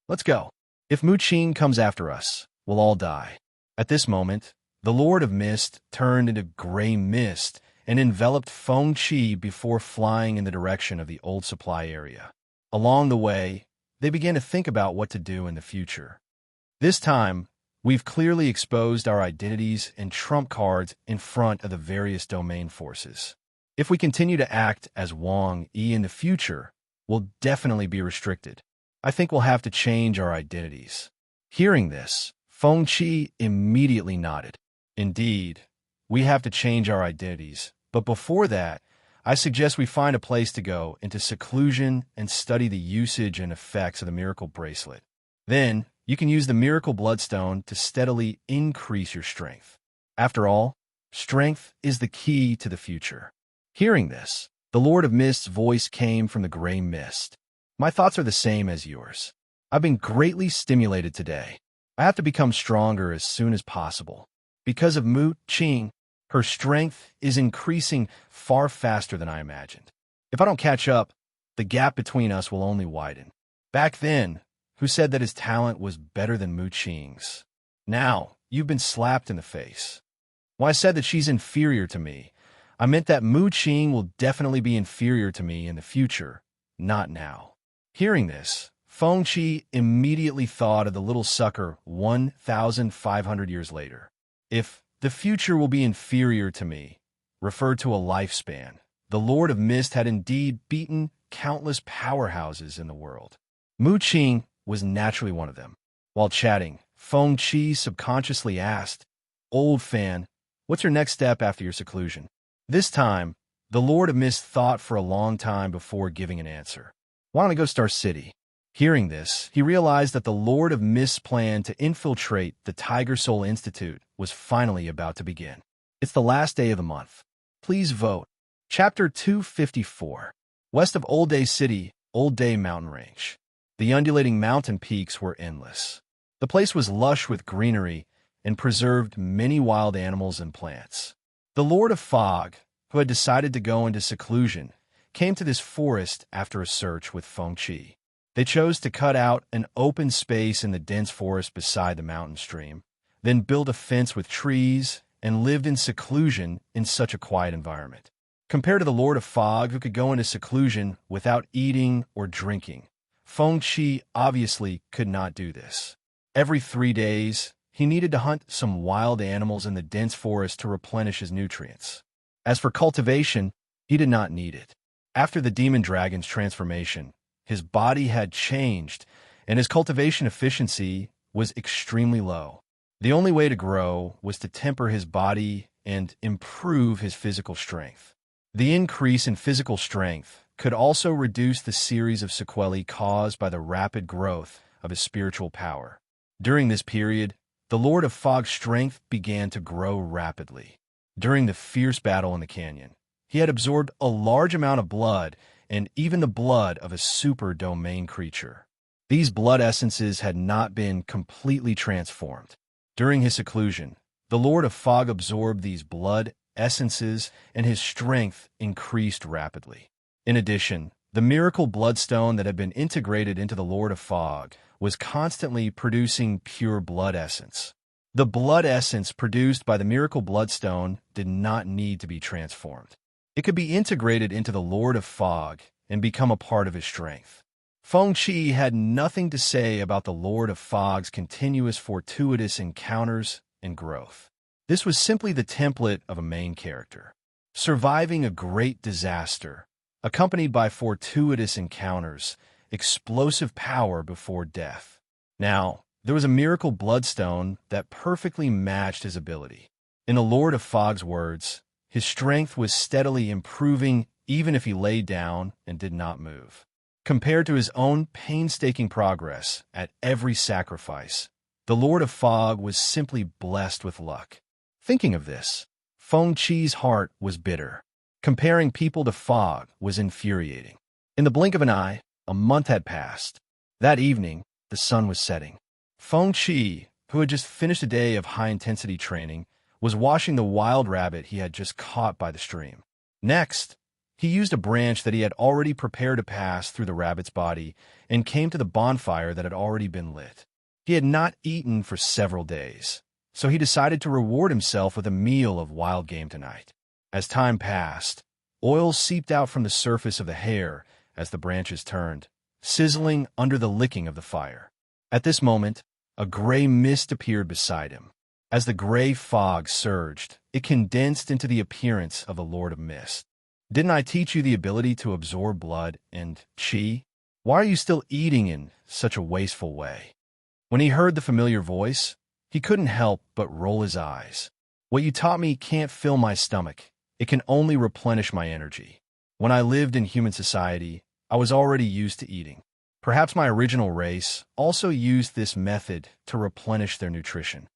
Let's go. If Mu Qing comes after us, we'll all die. At this moment, the Lord of Mist turned into gray mist and enveloped Feng-Chi before flying in the direction of the old supply area. Along the way, they began to think about what to do in the future. This time, we've clearly exposed our identities and trump cards in front of the various domain forces. If we continue to act as Wang Yi in the future, we'll definitely be restricted. I think we'll have to change our identities. Hearing this, Feng-Chi immediately nodded. Indeed, we have to change our identities, but before that, I suggest we find a place to go into seclusion and study the usage and effects of the miracle bracelet. Then, you can use the miracle bloodstone to steadily increase your strength. After all, strength is the key to the future. Hearing this, the Lord of Mist's voice came from the gray mist. My thoughts are the same as yours. I've been greatly stimulated today. I have to become stronger as soon as possible. Because of Mu Qing, her strength is increasing far faster than I imagined. If I don't catch up, the gap between us will only widen. Back then, who said that his talent was better than Mu Qing's? Now, you've been slapped in the face. When I said that she's inferior to me, I meant that Mu Qing will definitely be inferior to me in the future, not now. Hearing this, Feng-Chi immediately thought of the little sucker 1,500 years later. If the future will be inferior to me, referred to a lifespan, the Lord of Mist had indeed beaten countless powerhouses in the world. Mu Qing was naturally one of them. While chatting, Feng-Chi subconsciously asked, Old fan, what's your next step after your seclusion? This time, the Lord of Mist thought for a long time before giving an answer. Why don't I go Star City? Hearing this, he realized that the Lord of Mist's plan to infiltrate the Tiger Soul Institute was finally about to begin. It's the last day of the month. Please vote. Chapter 254. West of Old Day City, Old Day Mountain Range. The undulating mountain peaks were endless. The place was lush with greenery and preserved many wild animals and plants. The Lord of Fog, who had decided to go into seclusion, came to this forest after a search with Feng-Chi. They chose to cut out an open space in the dense forest beside the mountain stream, then built a fence with trees and lived in seclusion in such a quiet environment. Compared to the Lord of Fog, who could go into seclusion without eating or drinking, Feng-Chi obviously could not do this. Every 3 days, he needed to hunt some wild animals in the dense forest to replenish his nutrients. As for cultivation, he did not need it. After the demon dragon's transformation, his body had changed, and his cultivation efficiency was extremely low. The only way to grow was to temper his body and improve his physical strength. The increase in physical strength could also reduce the series of sequelae caused by the rapid growth of his spiritual power. During this period, the Lord of Fog's strength began to grow rapidly. During the fierce battle in the canyon, he had absorbed a large amount of blood and even the blood of a super domain creature. These blood essences had not been completely transformed. During his seclusion, the Lord of Fog absorbed these blood essences and his strength increased rapidly. In addition, the miracle bloodstone that had been integrated into the Lord of Fog was constantly producing pure blood essence. The blood essence produced by the miracle bloodstone did not need to be transformed. It could be integrated into the Lord of Fog and become a part of his strength. Feng Qi had nothing to say about the Lord of Fog's continuous fortuitous encounters and growth. This was simply the template of a main character, surviving a great disaster, accompanied by fortuitous encounters, explosive power before death. Now, there was a miracle bloodstone that perfectly matched his ability. In the Lord of Fog's words, his strength was steadily improving even if he lay down and did not move. Compared to his own painstaking progress at every sacrifice, the Lord of Fog was simply blessed with luck. Thinking of this, Feng Qi's heart was bitter. Comparing people to Fog was infuriating. In the blink of an eye, a month had passed. That evening, the sun was setting. Feng Qi, who had just finished a day of high-intensity training, was washing the wild rabbit he had just caught by the stream. Next, he used a branch that he had already prepared to pass through the rabbit's body and came to the bonfire that had already been lit. He had not eaten for several days, so he decided to reward himself with a meal of wild game tonight. As time passed, oil seeped out from the surface of the hair as the branches turned, sizzling under the licking of the fire. At this moment, a gray mist appeared beside him. As the gray fog surged, it condensed into the appearance of the Lord of Mist. Didn't I teach you the ability to absorb blood and qi? Why are you still eating in such a wasteful way? When he heard the familiar voice, he couldn't help but roll his eyes. What you taught me can't fill my stomach. It can only replenish my energy. When I lived in human society, I was already used to eating. Perhaps my original race also used this method to replenish their nutrition.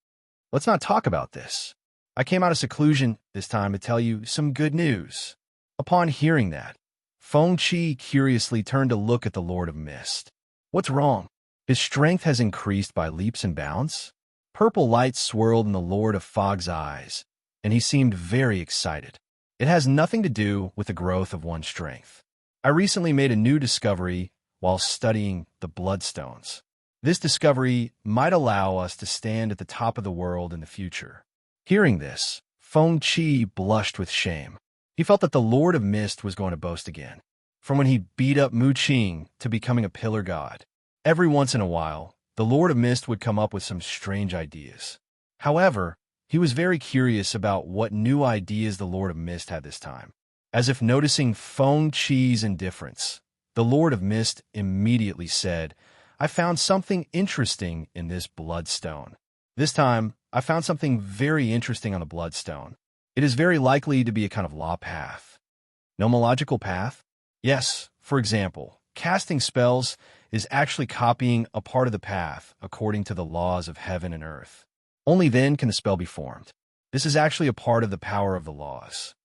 Let's not talk about this. I came out of seclusion this time to tell you some good news. Upon hearing that, Feng Qi curiously turned to look at the Lord of Mist. What's wrong? His strength has increased by leaps and bounds? Purple light swirled in the Lord of Fog's eyes, and he seemed very excited. It has nothing to do with the growth of one's strength. I recently made a new discovery while studying the bloodstones. This discovery might allow us to stand at the top of the world in the future. Hearing this, Feng Qi blushed with shame. He felt that the Lord of Mist was going to boast again. From when he beat up Mu Qing to becoming a pillar god, every once in a while, the Lord of Mist would come up with some strange ideas. However, he was very curious about what new ideas the Lord of Mist had this time. As if noticing Feng Qi's indifference, the Lord of Mist immediately said, I found something interesting in this bloodstone. This time, I found something very interesting on the bloodstone. It is very likely to be a kind of law path. Nomological path? Yes, for example, casting spells is actually copying a part of the path according to the laws of heaven and earth. Only then can the spell be formed. This is actually a part of the power of the laws.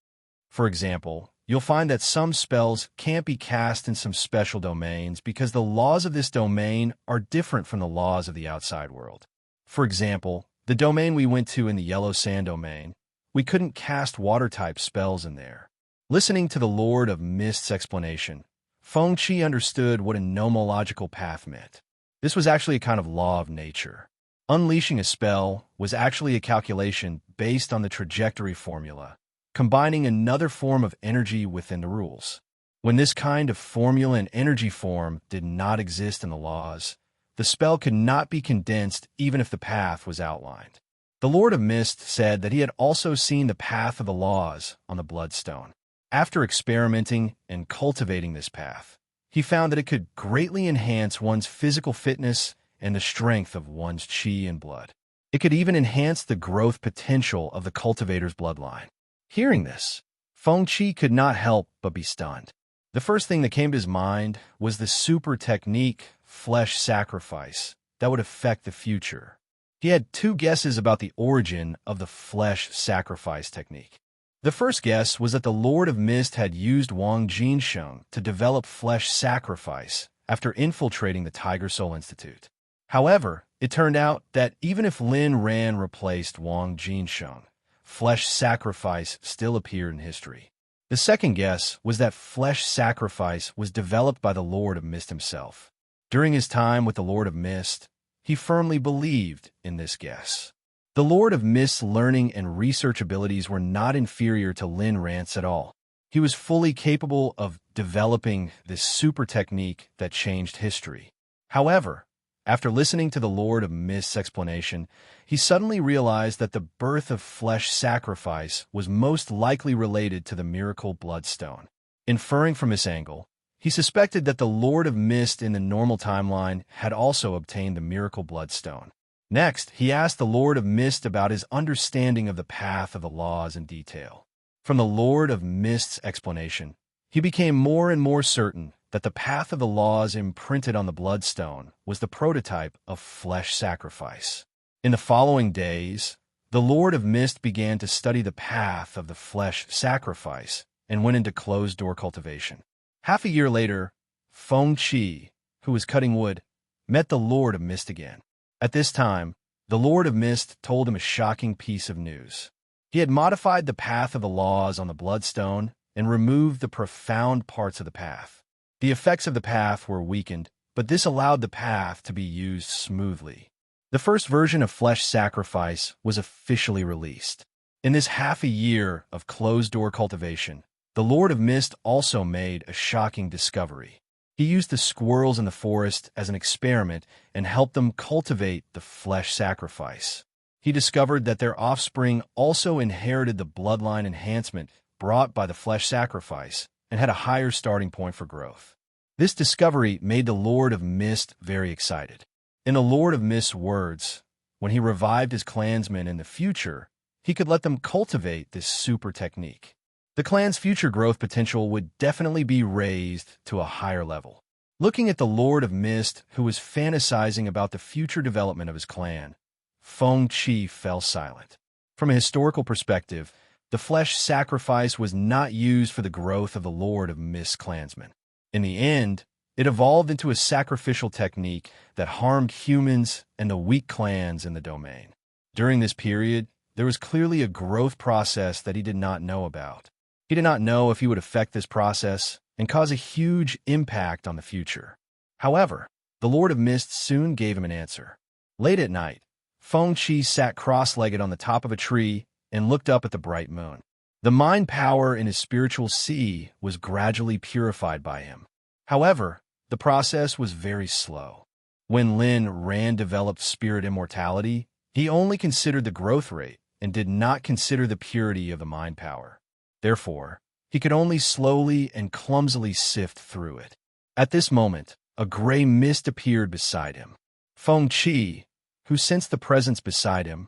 For example, you'll find that some spells can't be cast in some special domains because the laws of this domain are different from the laws of the outside world. For example, the domain we went to in the yellow sand domain, we couldn't cast water-type spells in there. Listening to the Lord of Mist's explanation, Feng Qi understood what a nomological path meant. This was actually a kind of law of nature. Unleashing a spell was actually a calculation based on the trajectory formula, combining another form of energy within the rules. When this kind of formula and energy form did not exist in the laws, the spell could not be condensed even if the path was outlined. The Lord of Mist said that he had also seen the path of the laws on the bloodstone. After experimenting and cultivating this path, he found that it could greatly enhance one's physical fitness and the strength of one's qi and blood. It could even enhance the growth potential of the cultivator's bloodline. Hearing this, Feng Qi could not help but be stunned. The first thing that came to his mind was the super technique, flesh sacrifice, that would affect the future. He had two guesses about the origin of the flesh sacrifice technique. The first guess was that the Lord of Mist had used Wang Jinsheng to develop flesh sacrifice after infiltrating the Tiger Soul Institute. However, it turned out that even if Lin Ran replaced Wang Jinsheng, flesh sacrifice still appeared in history. The second guess was that flesh sacrifice was developed by the Lord of Mist himself. During his time with the Lord of Mist, he firmly believed in this guess. The Lord of Mist's learning and research abilities were not inferior to Lin Rant's at all. He was fully capable of developing this super technique that changed history. However, after listening to the Lord of Mist's explanation, he suddenly realized that the birth of flesh sacrifice was most likely related to the miracle bloodstone. Inferring from this angle, he suspected that the Lord of Mist in the normal timeline had also obtained the miracle bloodstone. Next, he asked the Lord of Mist about his understanding of the path of the laws in detail. From the Lord of Mist's explanation, he became more and more certain that the path of the laws imprinted on the bloodstone was the prototype of flesh sacrifice. In the following days, the Lord of Mist began to study the path of the flesh sacrifice and went into closed-door cultivation. Half a year later, Feng Qi, who was cutting wood, met the Lord of Mist again. At this time, the Lord of Mist told him a shocking piece of news. He had modified the path of the laws on the bloodstone and removed the profound parts of the path. The effects of the path were weakened, but this allowed the path to be used smoothly. The first version of flesh sacrifice was officially released. In this half a year of closed-door cultivation, the Lord of Mist also made a shocking discovery. He used the squirrels in the forest as an experiment and helped them cultivate the flesh sacrifice. He discovered that their offspring also inherited the bloodline enhancement brought by the flesh sacrifice and had a higher starting point for growth. This discovery made the Lord of Mist very excited. In the Lord of Mist's words, when he revived his clansmen in the future, he could let them cultivate this super technique. The clan's future growth potential would definitely be raised to a higher level. Looking at the Lord of Mist, who was fantasizing about the future development of his clan, Feng Qi fell silent. From a historical perspective, the flesh sacrifice was not used for the growth of the Lord of Mist's clansmen. In the end, it evolved into a sacrificial technique that harmed humans and the weak clans in the domain. During this period, there was clearly a growth process that he did not know about. He did not know if he would affect this process and cause a huge impact on the future. However, the Lord of Mist soon gave him an answer. Late at night, Feng Qi sat cross-legged on the top of a tree and looked up at the bright moon. The mind power in his spiritual sea was gradually purified by him. However, the process was very slow. When Lin Ran developed spirit immortality, he only considered the growth rate and did not consider the purity of the mind power. Therefore, he could only slowly and clumsily sift through it. At this moment, a gray mist appeared beside him. Feng Qi, who sensed the presence beside him,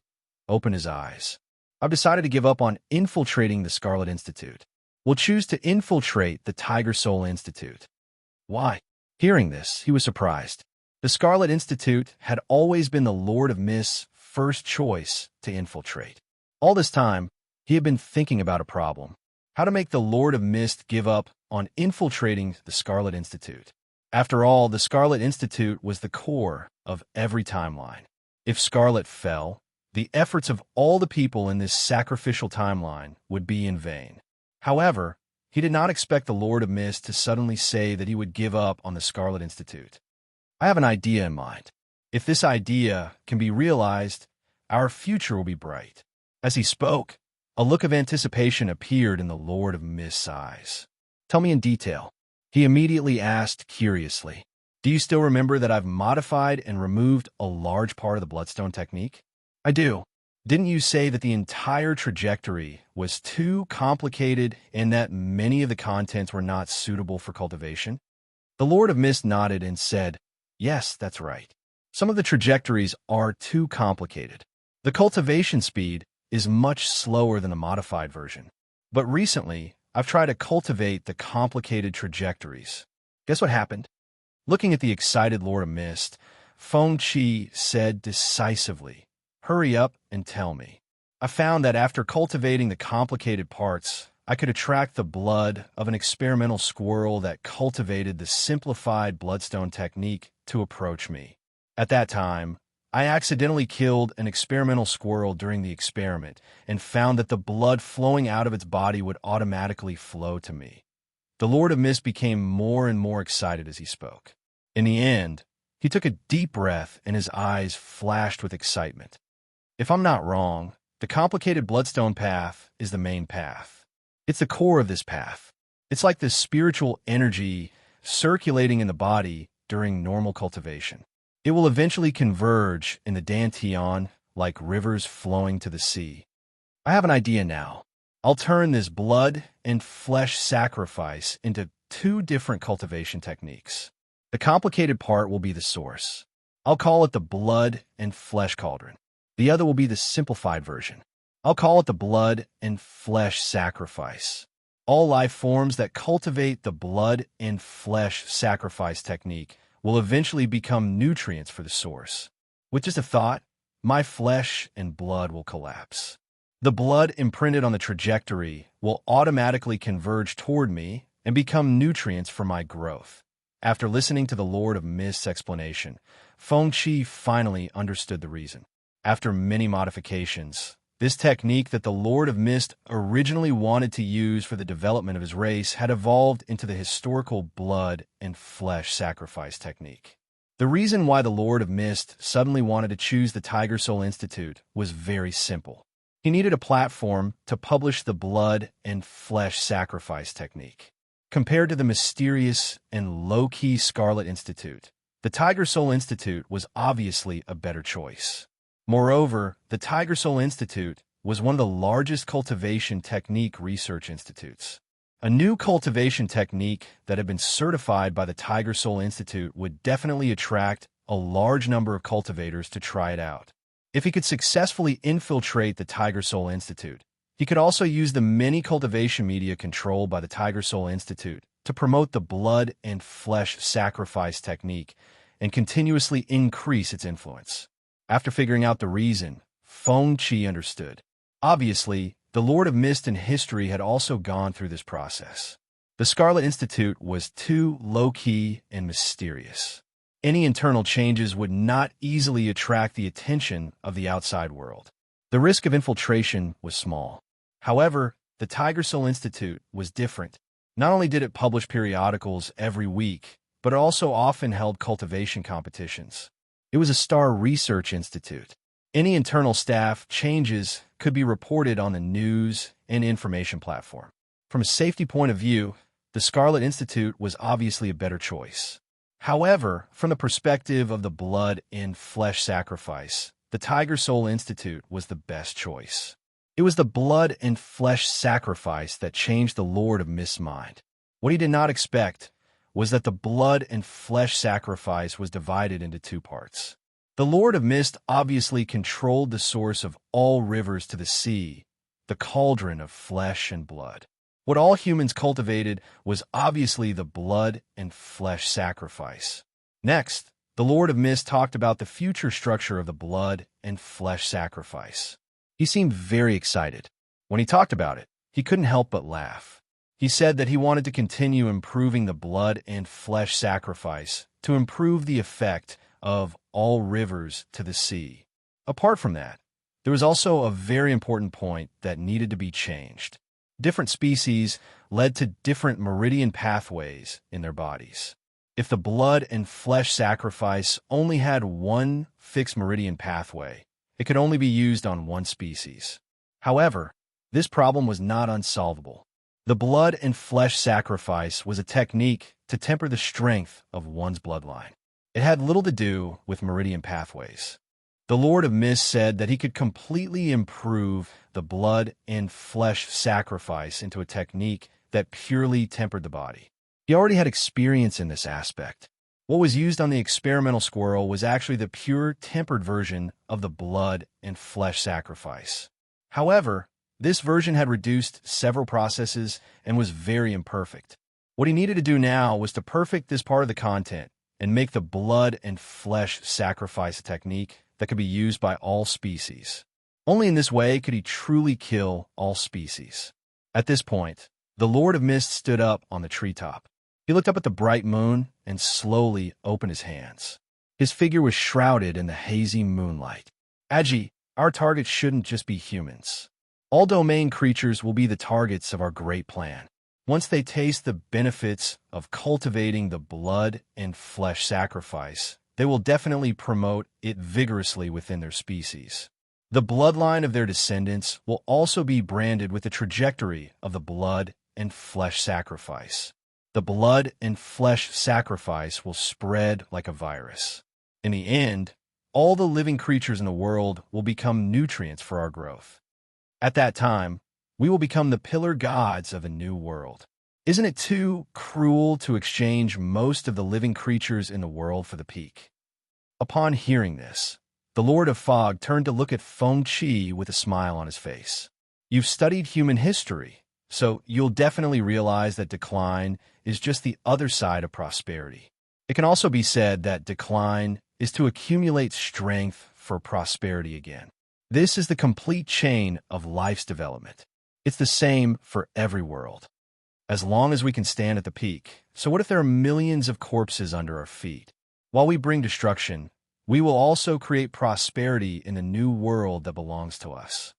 opened his eyes. I've decided to give up on infiltrating the Scarlet Institute. We'll choose to infiltrate the Tiger Soul Institute. Why? Hearing this, he was surprised. The Scarlet Institute had always been the Lord of Mist's first choice to infiltrate. All this time, he had been thinking about a problem: how to make the Lord of Mist give up on infiltrating the Scarlet Institute. After all, the Scarlet Institute was the core of every timeline. If Scarlet fell, the efforts of all the people in this sacrificial timeline would be in vain. However, he did not expect the Lord of Mist to suddenly say that he would give up on the Scarlet Institute. I have an idea in mind. If this idea can be realized, our future will be bright. As he spoke, a look of anticipation appeared in the Lord of Mist's eyes. Tell me in detail, he immediately asked curiously. Do you still remember that I've modified and removed a large part of the Bloodstone technique? I do. Didn't you say that the entire trajectory was too complicated and that many of the contents were not suitable for cultivation? The Lord of Mist nodded and said, yes, that's right. Some of the trajectories are too complicated. The cultivation speed is much slower than the modified version. But recently, I've tried to cultivate the complicated trajectories. Guess what happened? Looking at the excited Lord of Mist, Feng Qi said decisively, hurry up and tell me. I found that after cultivating the complicated parts, I could attract the blood of an experimental squirrel that cultivated the simplified bloodstone technique to approach me. At that time, I accidentally killed an experimental squirrel during the experiment and found that the blood flowing out of its body would automatically flow to me. The Lord of Mist became more and more excited as he spoke. In the end, he took a deep breath and his eyes flashed with excitement. If I'm not wrong, the complicated bloodstone path is the main path. It's the core of this path. It's like this spiritual energy circulating in the body during normal cultivation. It will eventually converge in the dantian like rivers flowing to the sea. I have an idea now. I'll turn this blood and flesh sacrifice into two different cultivation techniques. The complicated part will be the source. I'll call it the blood and flesh cauldron. The other will be the simplified version. I'll call it the blood and flesh sacrifice. All life forms that cultivate the blood and flesh sacrifice technique will eventually become nutrients for the source. With just a thought, my flesh and blood will collapse. The blood imprinted on the trajectory will automatically converge toward me and become nutrients for my growth. After listening to the Lord of Mist's explanation, Feng Qi finally understood the reason. After many modifications, this technique that the Lord of Mist originally wanted to use for the development of his race had evolved into the historical blood and flesh sacrifice technique. The reason why the Lord of Mist suddenly wanted to choose the Tiger Soul Institute was very simple. He needed a platform to publish the blood and flesh sacrifice technique. Compared to the mysterious and low-key Scarlet Institute, the Tiger Soul Institute was obviously a better choice. Moreover, the Tiger Soul Institute was one of the largest cultivation technique research institutes. A new cultivation technique that had been certified by the Tiger Soul Institute would definitely attract a large number of cultivators to try it out. If he could successfully infiltrate the Tiger Soul Institute, he could also use the many cultivation media controlled by the Tiger Soul Institute to promote the blood and flesh sacrifice technique and continuously increase its influence. After figuring out the reason, Feng Qi understood. Obviously, the Lord of Mist in history had also gone through this process. The Scarlet Institute was too low-key and mysterious. Any internal changes would not easily attract the attention of the outside world. The risk of infiltration was small. However, the Tiger Soul Institute was different. Not only did it publish periodicals every week, but it also often held cultivation competitions. It was a star research institute. Any internal staff changes could be reported on the news and information platform. From a safety point of view, the Scarlet Institute was obviously a better choice. However, from the perspective of the blood and flesh sacrifice, the Tiger Soul Institute was the best choice. It was the blood and flesh sacrifice that changed the Lord of Mist's mind. What he did not expect was that the blood and flesh sacrifice was divided into two parts. The Lord of Mist obviously controlled the source of all rivers to the sea, the cauldron of flesh and blood. What all humans cultivated was obviously the blood and flesh sacrifice. Next, the Lord of Mist talked about the future structure of the blood and flesh sacrifice. He seemed very excited. When he talked about it, he couldn't help but laugh. He said that he wanted to continue improving the blood and flesh sacrifice to improve the effect of all rivers to the sea. Apart from that, there was also a very important point that needed to be changed. Different species led to different meridian pathways in their bodies. If the blood and flesh sacrifice only had one fixed meridian pathway, it could only be used on one species. However, this problem was not unsolvable. The blood and flesh sacrifice was a technique to temper the strength of one's bloodline. It had little to do with meridian pathways. The Lord of Mist said that he could completely improve the blood and flesh sacrifice into a technique that purely tempered the body. He already had experience in this aspect. What was used on the experimental squirrel was actually the pure tempered version of the blood and flesh sacrifice. However, this version had reduced several processes and was very imperfect. What he needed to do now was to perfect this part of the content and make the blood and flesh sacrifice a technique that could be used by all species. Only in this way could he truly kill all species. At this point, the Lord of Mist stood up on the treetop. He looked up at the bright moon and slowly opened his hands. His figure was shrouded in the hazy moonlight. Agi, our target shouldn't just be humans. All domain creatures will be the targets of our great plan. Once they taste the benefits of cultivating the blood and flesh sacrifice, they will definitely promote it vigorously within their species. The bloodline of their descendants will also be branded with the trajectory of the blood and flesh sacrifice. The blood and flesh sacrifice will spread like a virus. In the end, all the living creatures in the world will become nutrients for our growth. At that time, we will become the pillar gods of a new world. Isn't it too cruel to exchange most of the living creatures in the world for the peak? Upon hearing this, the Lord of Fog turned to look at Feng Qi with a smile on his face. You've studied human history, so you'll definitely realize that decline is just the other side of prosperity. It can also be said that decline is to accumulate strength for prosperity again. This is the complete chain of life's development. It's the same for every world. As long as we can stand at the peak, so what if there are millions of corpses under our feet? While we bring destruction, we will also create prosperity in the new world that belongs to us.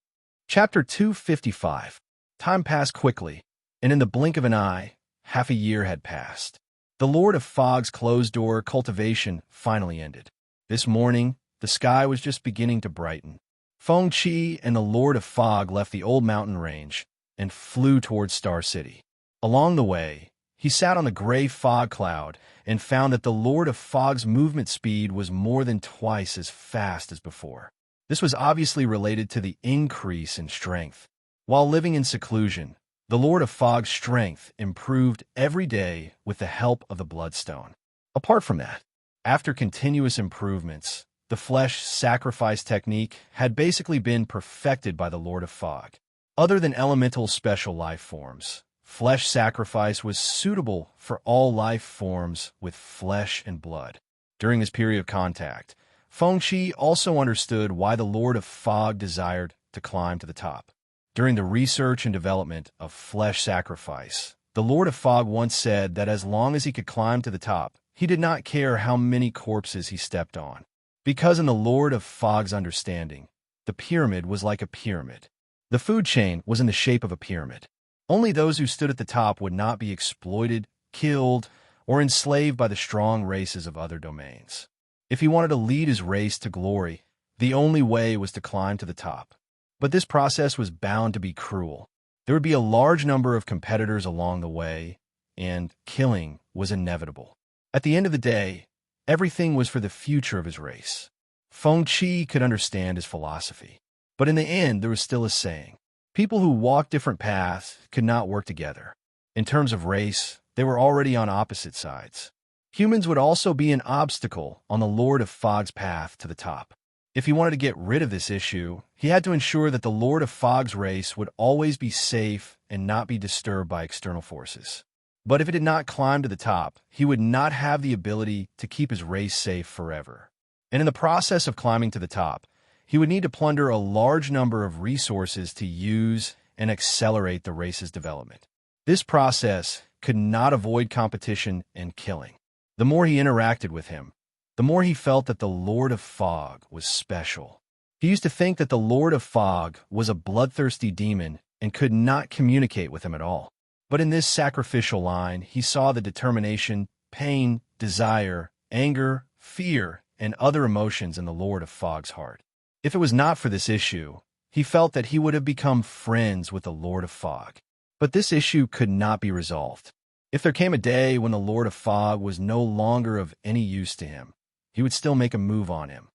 Chapter 255. Time passed quickly, and in the blink of an eye, half a year had passed. The Lord of Fog's closed-door cultivation finally ended. This morning, the sky was just beginning to brighten. Feng Qi and the Lord of Fog left the old mountain range and flew towards Star City. Along the way, he sat on the gray fog cloud and found that the Lord of Fog's movement speed was more than twice as fast as before. This was obviously related to the increase in strength. While living in seclusion, the Lord of Fog's strength improved every day with the help of the Bloodstone. Apart from that, after continuous improvements, the flesh sacrifice technique had basically been perfected by the Lord of Fog. Other than elemental special life forms, flesh sacrifice was suitable for all life forms with flesh and blood. During this period of contact, Feng Qi also understood why the Lord of Fog desired to climb to the top. During the research and development of flesh sacrifice, the Lord of Fog once said that as long as he could climb to the top, he did not care how many corpses he stepped on. Because in the Lord of Fog's understanding, the pyramid was like a pyramid. The food chain was in the shape of a pyramid. Only those who stood at the top would not be exploited, killed, or enslaved by the strong races of other domains. If he wanted to lead his race to glory, the only way was to climb to the top. But this process was bound to be cruel. There would be a large number of competitors along the way, and killing was inevitable. At the end of the day, everything was for the future of his race. Feng Qi could understand his philosophy. But in the end, there was still a saying. People who walk different paths could not work together. In terms of race, they were already on opposite sides. Humans would also be an obstacle on the Lord of Fog's path to the top. If he wanted to get rid of this issue, he had to ensure that the Lord of Fog's race would always be safe and not be disturbed by external forces. But if it did not climb to the top, he would not have the ability to keep his race safe forever. And in the process of climbing to the top, he would need to plunder a large number of resources to use and accelerate the race's development. This process could not avoid competition and killing. The more he interacted with him, the more he felt that the Lord of Fog was special. He used to think that the Lord of Fog was a bloodthirsty demon and could not communicate with him at all. But in this sacrificial line, he saw the determination, pain, desire, anger, fear, and other emotions in the Lord of Fog's heart. If it was not for this issue, he felt that he would have become friends with the Lord of Fog. But this issue could not be resolved. If there came a day when the Lord of Fog was no longer of any use to him, he would still make a move on him.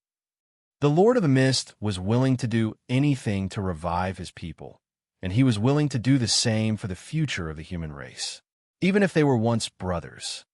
The Lord of the Mist was willing to do anything to revive his people, and he was willing to do the same for the future of the human race, even if they were once brothers.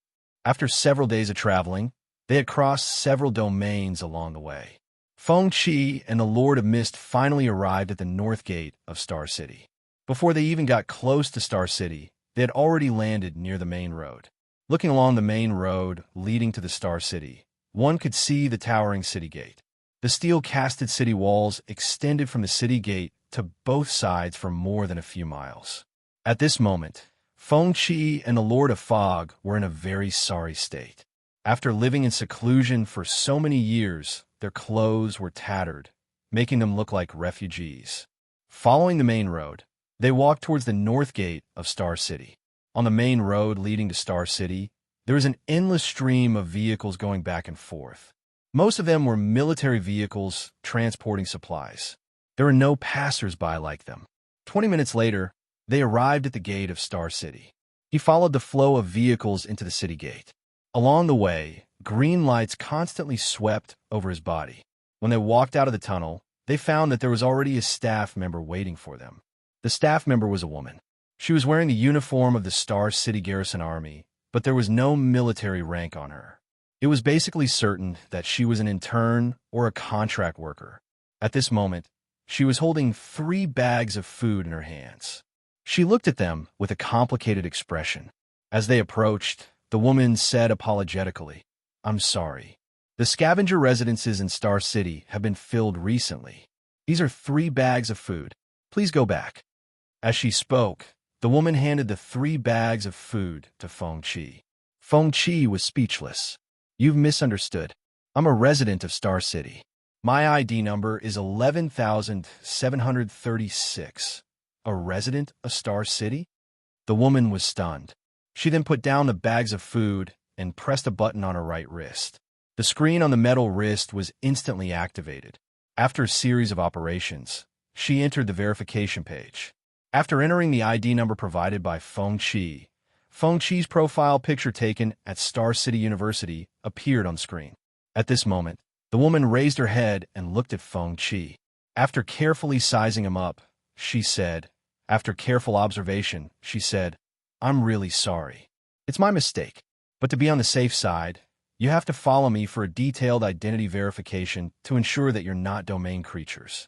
After several days of traveling, they had crossed several domains along the way. Feng Qi and the Lord of Mist finally arrived at the north gate of Star City. Before they even got close to Star City, they had already landed near the main road. Looking along the main road leading to the Star City, one could see the towering city gate. The steel-casted city walls extended from the city gate to both sides for more than a few miles. At this moment, Feng Qi and the Lord of Fog were in a very sorry state. After living in seclusion for so many years, their clothes were tattered, making them look like refugees. Following the main road, they walked towards the north gate of Star City. On the main road leading to Star City, there was an endless stream of vehicles going back and forth. Most of them were military vehicles transporting supplies. There were no passers-by like them. 20 minutes later, They arrived at the gate of Star City. He followed the flow of vehicles into the city gate. Along the way, green lights constantly swept over his body. When they walked out of the tunnel, they found that there was already a staff member waiting for them. The staff member was a woman. She was wearing the uniform of the Star City Garrison Army, but there was no military rank on her. It was basically certain that she was an intern or a contract worker. At this moment, she was holding 3 bags of food in her hands. She looked at them with a complicated expression. As they approached, the woman said apologetically, "I'm sorry. The scavenger residences in Star City have been filled recently. These are 3 bags of food. Please go back." As she spoke, the woman handed the 3 bags of food to Feng Qi. Feng Qi was speechless. "You've misunderstood. I'm a resident of Star City. My ID number is 11,736. A resident of Star City?" The woman was stunned. She then put down the bags of food and pressed a button on her right wrist. The screen on the metal wrist was instantly activated. After a series of operations, she entered the verification page. After entering the ID number provided by Feng Qi's profile picture taken at Star City University appeared on screen. At this moment, the woman raised her head and looked at Feng Qi. After carefully sizing him up, after careful observation, she said, "I'm really sorry. It's my mistake. But to be on the safe side, you have to follow me for a detailed identity verification to ensure that you're not domain creatures."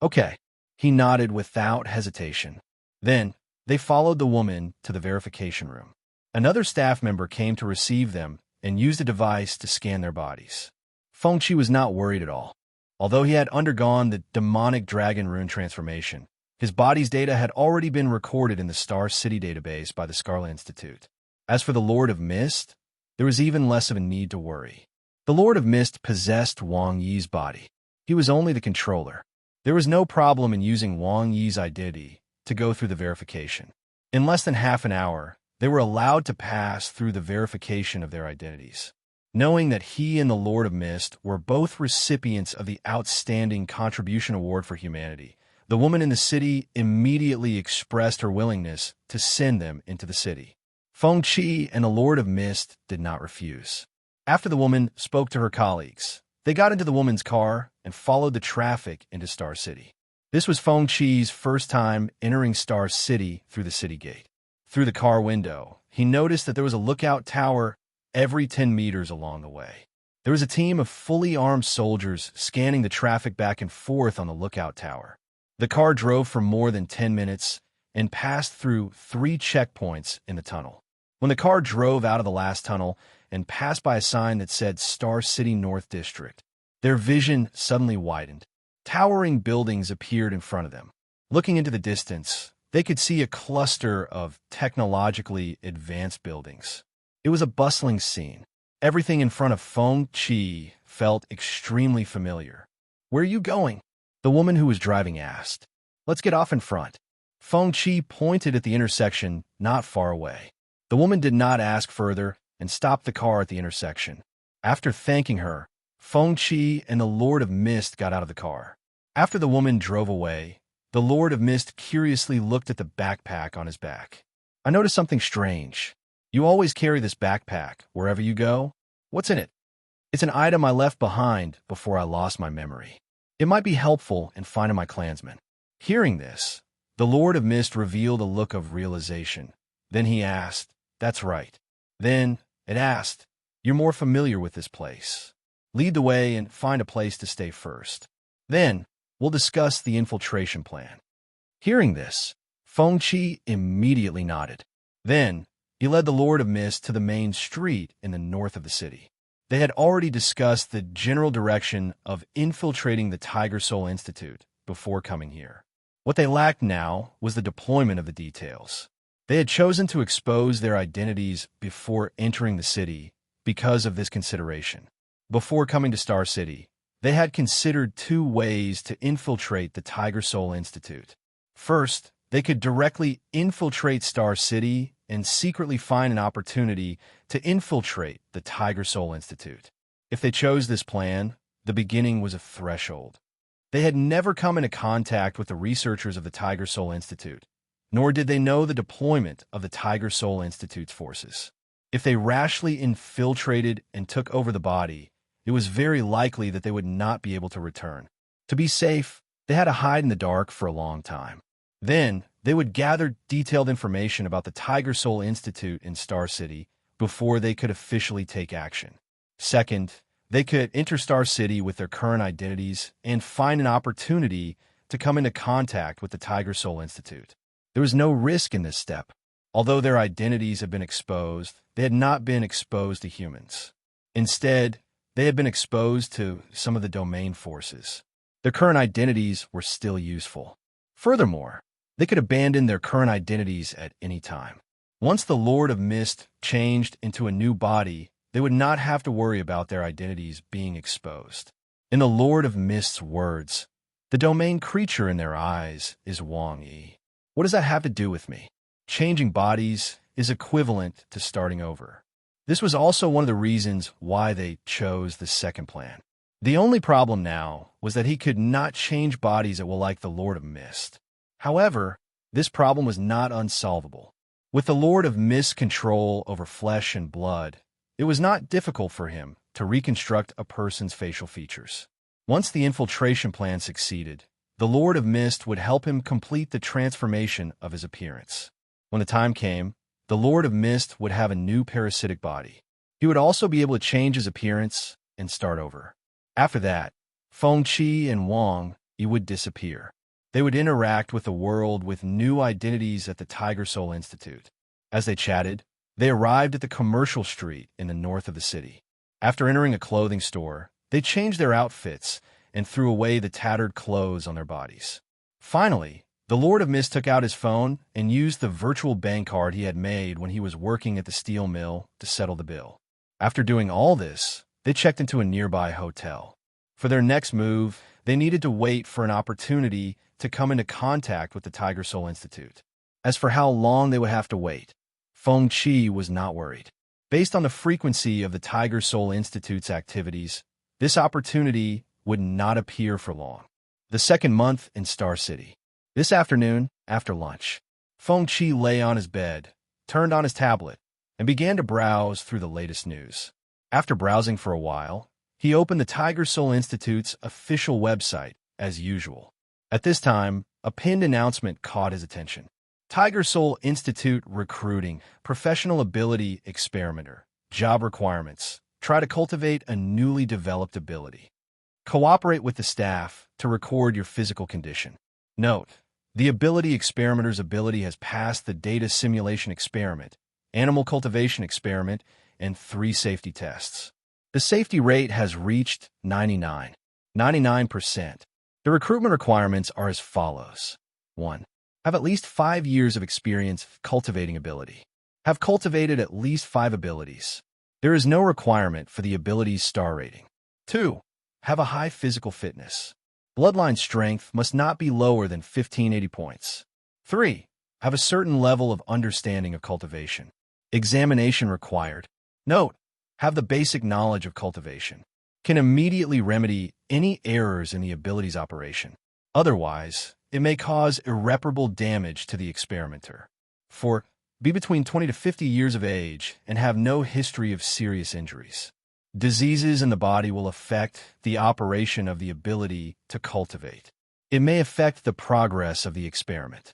"Okay." He nodded without hesitation. Then, they followed the woman to the verification room. Another staff member came to receive them and used a device to scan their bodies. Feng Qi was not worried at all. Although he had undergone the demonic dragon rune transformation, his body's data had already been recorded in the Star City database by the Scarlet Institute. As for the Lord of Mist, there was even less of a need to worry. The Lord of Mist possessed Wang Yi's body. He was only the controller. There was no problem in using Wang Yi's identity to go through the verification. In less than half an hour, they were allowed to pass through the verification of their identities. Knowing that he and the Lord of Mist were both recipients of the Outstanding Contribution Award for Humanity, the woman in the city immediately expressed her willingness to send them into the city. Feng Qi and the Lord of Mist did not refuse. After the woman spoke to her colleagues, they got into the woman's car and followed the traffic into Star City. This was Feng Qi's first time entering Star City through the city gate. Through the car window, he noticed that there was a lookout tower every 10 meters along the way. There was a team of fully armed soldiers scanning the traffic back and forth on the lookout tower. The car drove for more than 10 minutes and passed through 3 checkpoints in the tunnel. When the car drove out of the last tunnel and passed by a sign that said Star City North District, their vision suddenly widened. Towering buildings appeared in front of them. Looking into the distance, they could see a cluster of technologically advanced buildings. It was a bustling scene. Everything in front of Feng Qi felt extremely familiar. "Where are you going?" the woman who was driving asked. "Let's get off in front." Feng Qi pointed at the intersection not far away. The woman did not ask further and stopped the car at the intersection. After thanking her, Feng Qi and the Lord of Mist got out of the car. After the woman drove away, the Lord of Mist curiously looked at the backpack on his back. "I noticed something strange. You always carry this backpack wherever you go. What's in it?" "It's an item I left behind before I lost my memory. It might be helpful in finding my clansmen." Hearing this, the Lord of Mist revealed a look of realization. Then he asked, "That's right." Then it asked, "You're more familiar with this place. Lead the way and find a place to stay first. Then we'll discuss the infiltration plan." Hearing this, Feng Qi immediately nodded. Then he led the Lord of Mist to the main street in the north of the city. They had already discussed the general direction of infiltrating the Tiger Soul Institute before coming here. What they lacked now was the deployment of the details. They had chosen to expose their identities before entering the city because of this consideration. Before coming to Star City, they had considered 2 ways to infiltrate the Tiger Soul Institute. First, they could directly infiltrate Star City and secretly find an opportunity to infiltrate the Tiger Soul Institute. If they chose this plan, the beginning was a threshold. They had never come into contact with the researchers of the Tiger Soul Institute. nor did they know the deployment of the Tiger Soul Institute's forces. If they rashly infiltrated and took over the body, it was very likely that they would not be able to return. To be safe, they had to hide in the dark for a long time. Then, they would gather detailed information about the Tiger Soul Institute in Star City before they could officially take action. Second, they could enter Star City with their current identities and find an opportunity to come into contact with the Tiger Soul Institute. There was no risk in this step. Although their identities had been exposed, they had not been exposed to humans. Instead, they had been exposed to some of the domain forces. Their current identities were still useful. Furthermore, they could abandon their current identities at any time. Once the Lord of Mist changed into a new body, they would not have to worry about their identities being exposed. In the Lord of Mist's words, the domain creature in their eyes is Wang Yi. What does that have to do with me? Changing bodies is equivalent to starting over. This was also one of the reasons why they chose the second plan. The only problem now was that he could not change bodies at will like the Lord of Mist. However, this problem was not unsolvable. With the Lord of Mist's control over flesh and blood, it was not difficult for him to reconstruct a person's facial features. Once the infiltration plan succeeded, the Lord of Mist would help him complete the transformation of his appearance. When the time came, the Lord of Mist would have a new parasitic body. He would also be able to change his appearance and start over. After that, Feng Qi and Wang Yi would disappear. They would interact with the world with new identities at the Tiger Soul Institute. As they chatted, they arrived at the commercial street in the north of the city. After entering a clothing store, they changed their outfits and threw away the tattered clothes on their bodies. Finally, the Lord of Mist took out his phone and used the virtual bank card he had made when he was working at the steel mill to settle the bill. After doing all this, they checked into a nearby hotel. For their next move, they needed to wait for an opportunity to come into contact with the Tiger Soul Institute. As for how long they would have to wait, Feng Qi was not worried. Based on the frequency of the Tiger Soul Institute's activities, this opportunity would not appear for long. The second month in Star City. This afternoon, after lunch, Feng Qi lay on his bed, turned on his tablet, and began to browse through the latest news. After browsing for a while, he opened the Tiger Soul Institute's official website, as usual. At this time, a pinned announcement caught his attention. Tiger Soul Institute recruiting, professional ability experimenter, job requirements. Try to cultivate a newly developed ability. Cooperate with the staff to record your physical condition. Note, the ability experimenter's ability has passed the data simulation experiment, animal cultivation experiment, and 3 safety tests. The safety rate has reached 99%. The recruitment requirements are as follows. 1. Have at least 5 years of experience cultivating ability. Have cultivated at least 5 abilities. There is no requirement for the ability's star rating. 2. Have a high physical fitness. Bloodline strength must not be lower than 1580 points. 3. Have a certain level of understanding of cultivation. Examination required. Note, have the basic knowledge of cultivation. Can immediately remedy any errors in the ability's operation. Otherwise, it may cause irreparable damage to the experimenter. 4. Be between 20 to 50 years of age and have no history of serious injuries. Diseases in the body will affect the operation of the ability to cultivate. It may affect the progress of the experiment.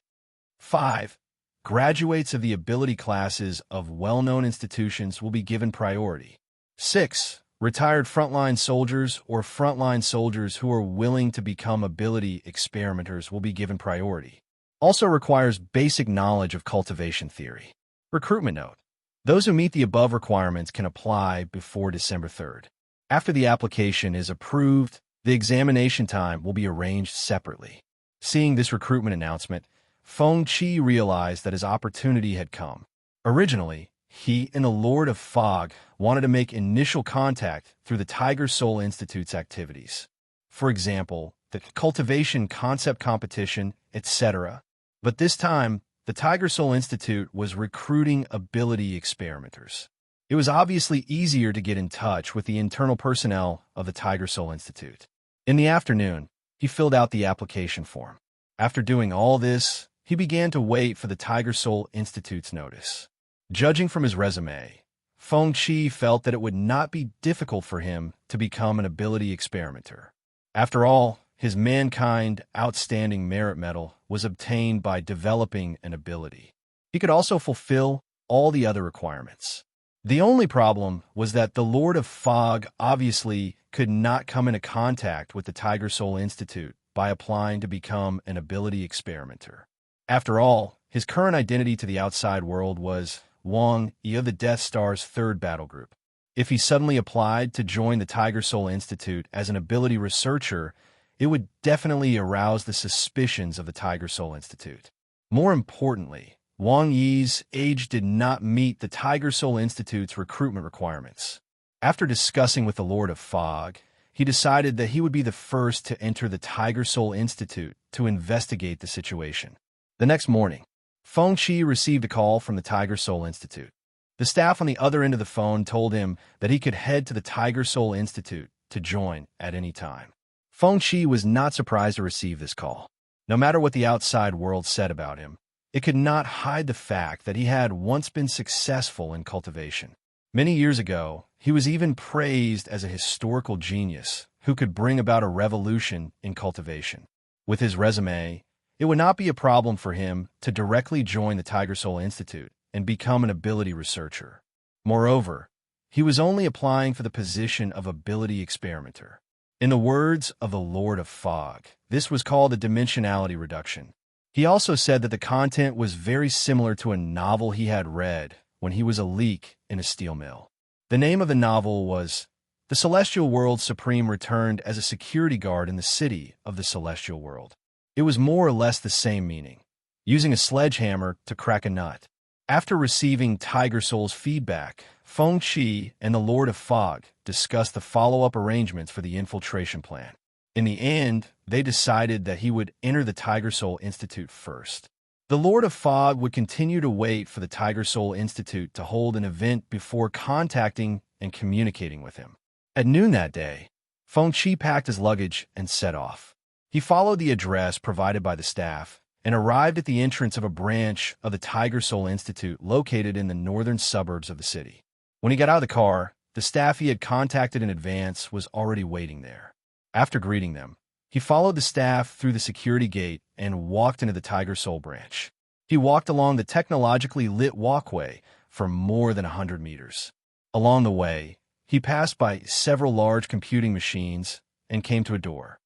5. Graduates of the ability classes of well-known institutions will be given priority. 6. Retired frontline soldiers or frontline soldiers who are willing to become ability experimenters will be given priority. Also requires basic knowledge of cultivation theory. Recruitment note. Those who meet the above requirements can apply before December 3rd. After the application is approved, the examination time will be arranged separately. Seeing this recruitment announcement, Feng Qi realized that his opportunity had come. Originally, he and the Lord of Fog wanted to make initial contact through the Tiger Soul Institute's activities. For example, the cultivation concept competition, etc. But this time, the Tiger Soul Institute was recruiting ability experimenters. It was obviously easier to get in touch with the internal personnel of the Tiger Soul Institute. In the afternoon, he filled out the application form. After doing all this, he began to wait for the Tiger Soul Institute's notice. Judging from his resume, Feng Qi felt that it would not be difficult for him to become an ability experimenter. After all, his Mankind Outstanding Merit Medal was obtained by developing an ability. He could also fulfill all the other requirements. The only problem was that the Lord of Fog obviously could not come into contact with the Tiger Soul Institute by applying to become an ability experimenter. After all, his current identity to the outside world was Wang Yi of the Death Star's 3rd Battle Group. If he suddenly applied to join the Tiger Soul Institute as an ability researcher, it would definitely arouse the suspicions of the Tiger Soul Institute. More importantly, Wang Yi's age did not meet the Tiger Soul Institute's recruitment requirements. After discussing with the Lord of Fog, he decided that he would be the first to enter the Tiger Soul Institute to investigate the situation. The next morning, Feng Qi received a call from the Tiger Soul Institute. The staff on the other end of the phone told him that he could head to the Tiger Soul Institute to join at any time. Feng Qi was not surprised to receive this call. No matter what the outside world said about him, it could not hide the fact that he had once been successful in cultivation. Many years ago, he was even praised as a historical genius who could bring about a revolution in cultivation. With his resume, it would not be a problem for him to directly join the Tiger Soul Institute and become an ability researcher. Moreover, he was only applying for the position of ability experimenter. In the words of the Lord of Fog, this was called a dimensionality reduction. He also said that the content was very similar to a novel he had read when he was a leak in a steel mill. The name of the novel was The Celestial World Supreme Returned as a Security Guard in the City of the Celestial World. It was more or less the same meaning, using a sledgehammer to crack a nut. After receiving Tiger Soul's feedback, Feng Qi and the Lord of Fog discussed the follow-up arrangements for the infiltration plan. In the end, they decided that he would enter the Tiger Soul Institute first. The Lord of Fog would continue to wait for the Tiger Soul Institute to hold an event before contacting and communicating with him. At noon that day, Feng Qi packed his luggage and set off. He followed the address provided by the staff and arrived at the entrance of a branch of the Tiger Soul Institute located in the northern suburbs of the city. When he got out of the car, the staff he had contacted in advance was already waiting there. After greeting them, he followed the staff through the security gate and walked into the Tiger Soul branch. He walked along the technologically lit walkway for more than 100 meters. Along the way, he passed by several large computing machines and came to a door.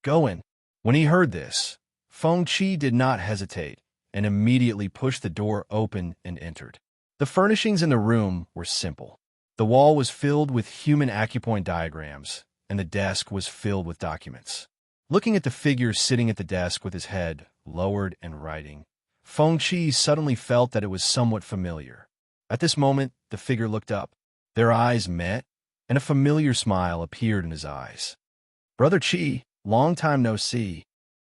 Go in. When he heard this, Feng Qi did not hesitate and immediately pushed the door open and entered. The furnishings in the room were simple. The wall was filled with human acupoint diagrams, and the desk was filled with documents. Looking at the figure sitting at the desk with his head lowered and writing, Feng Qi suddenly felt that it was somewhat familiar. At this moment, the figure looked up. Their eyes met, and a familiar smile appeared in his eyes. Brother Qi, long time no see.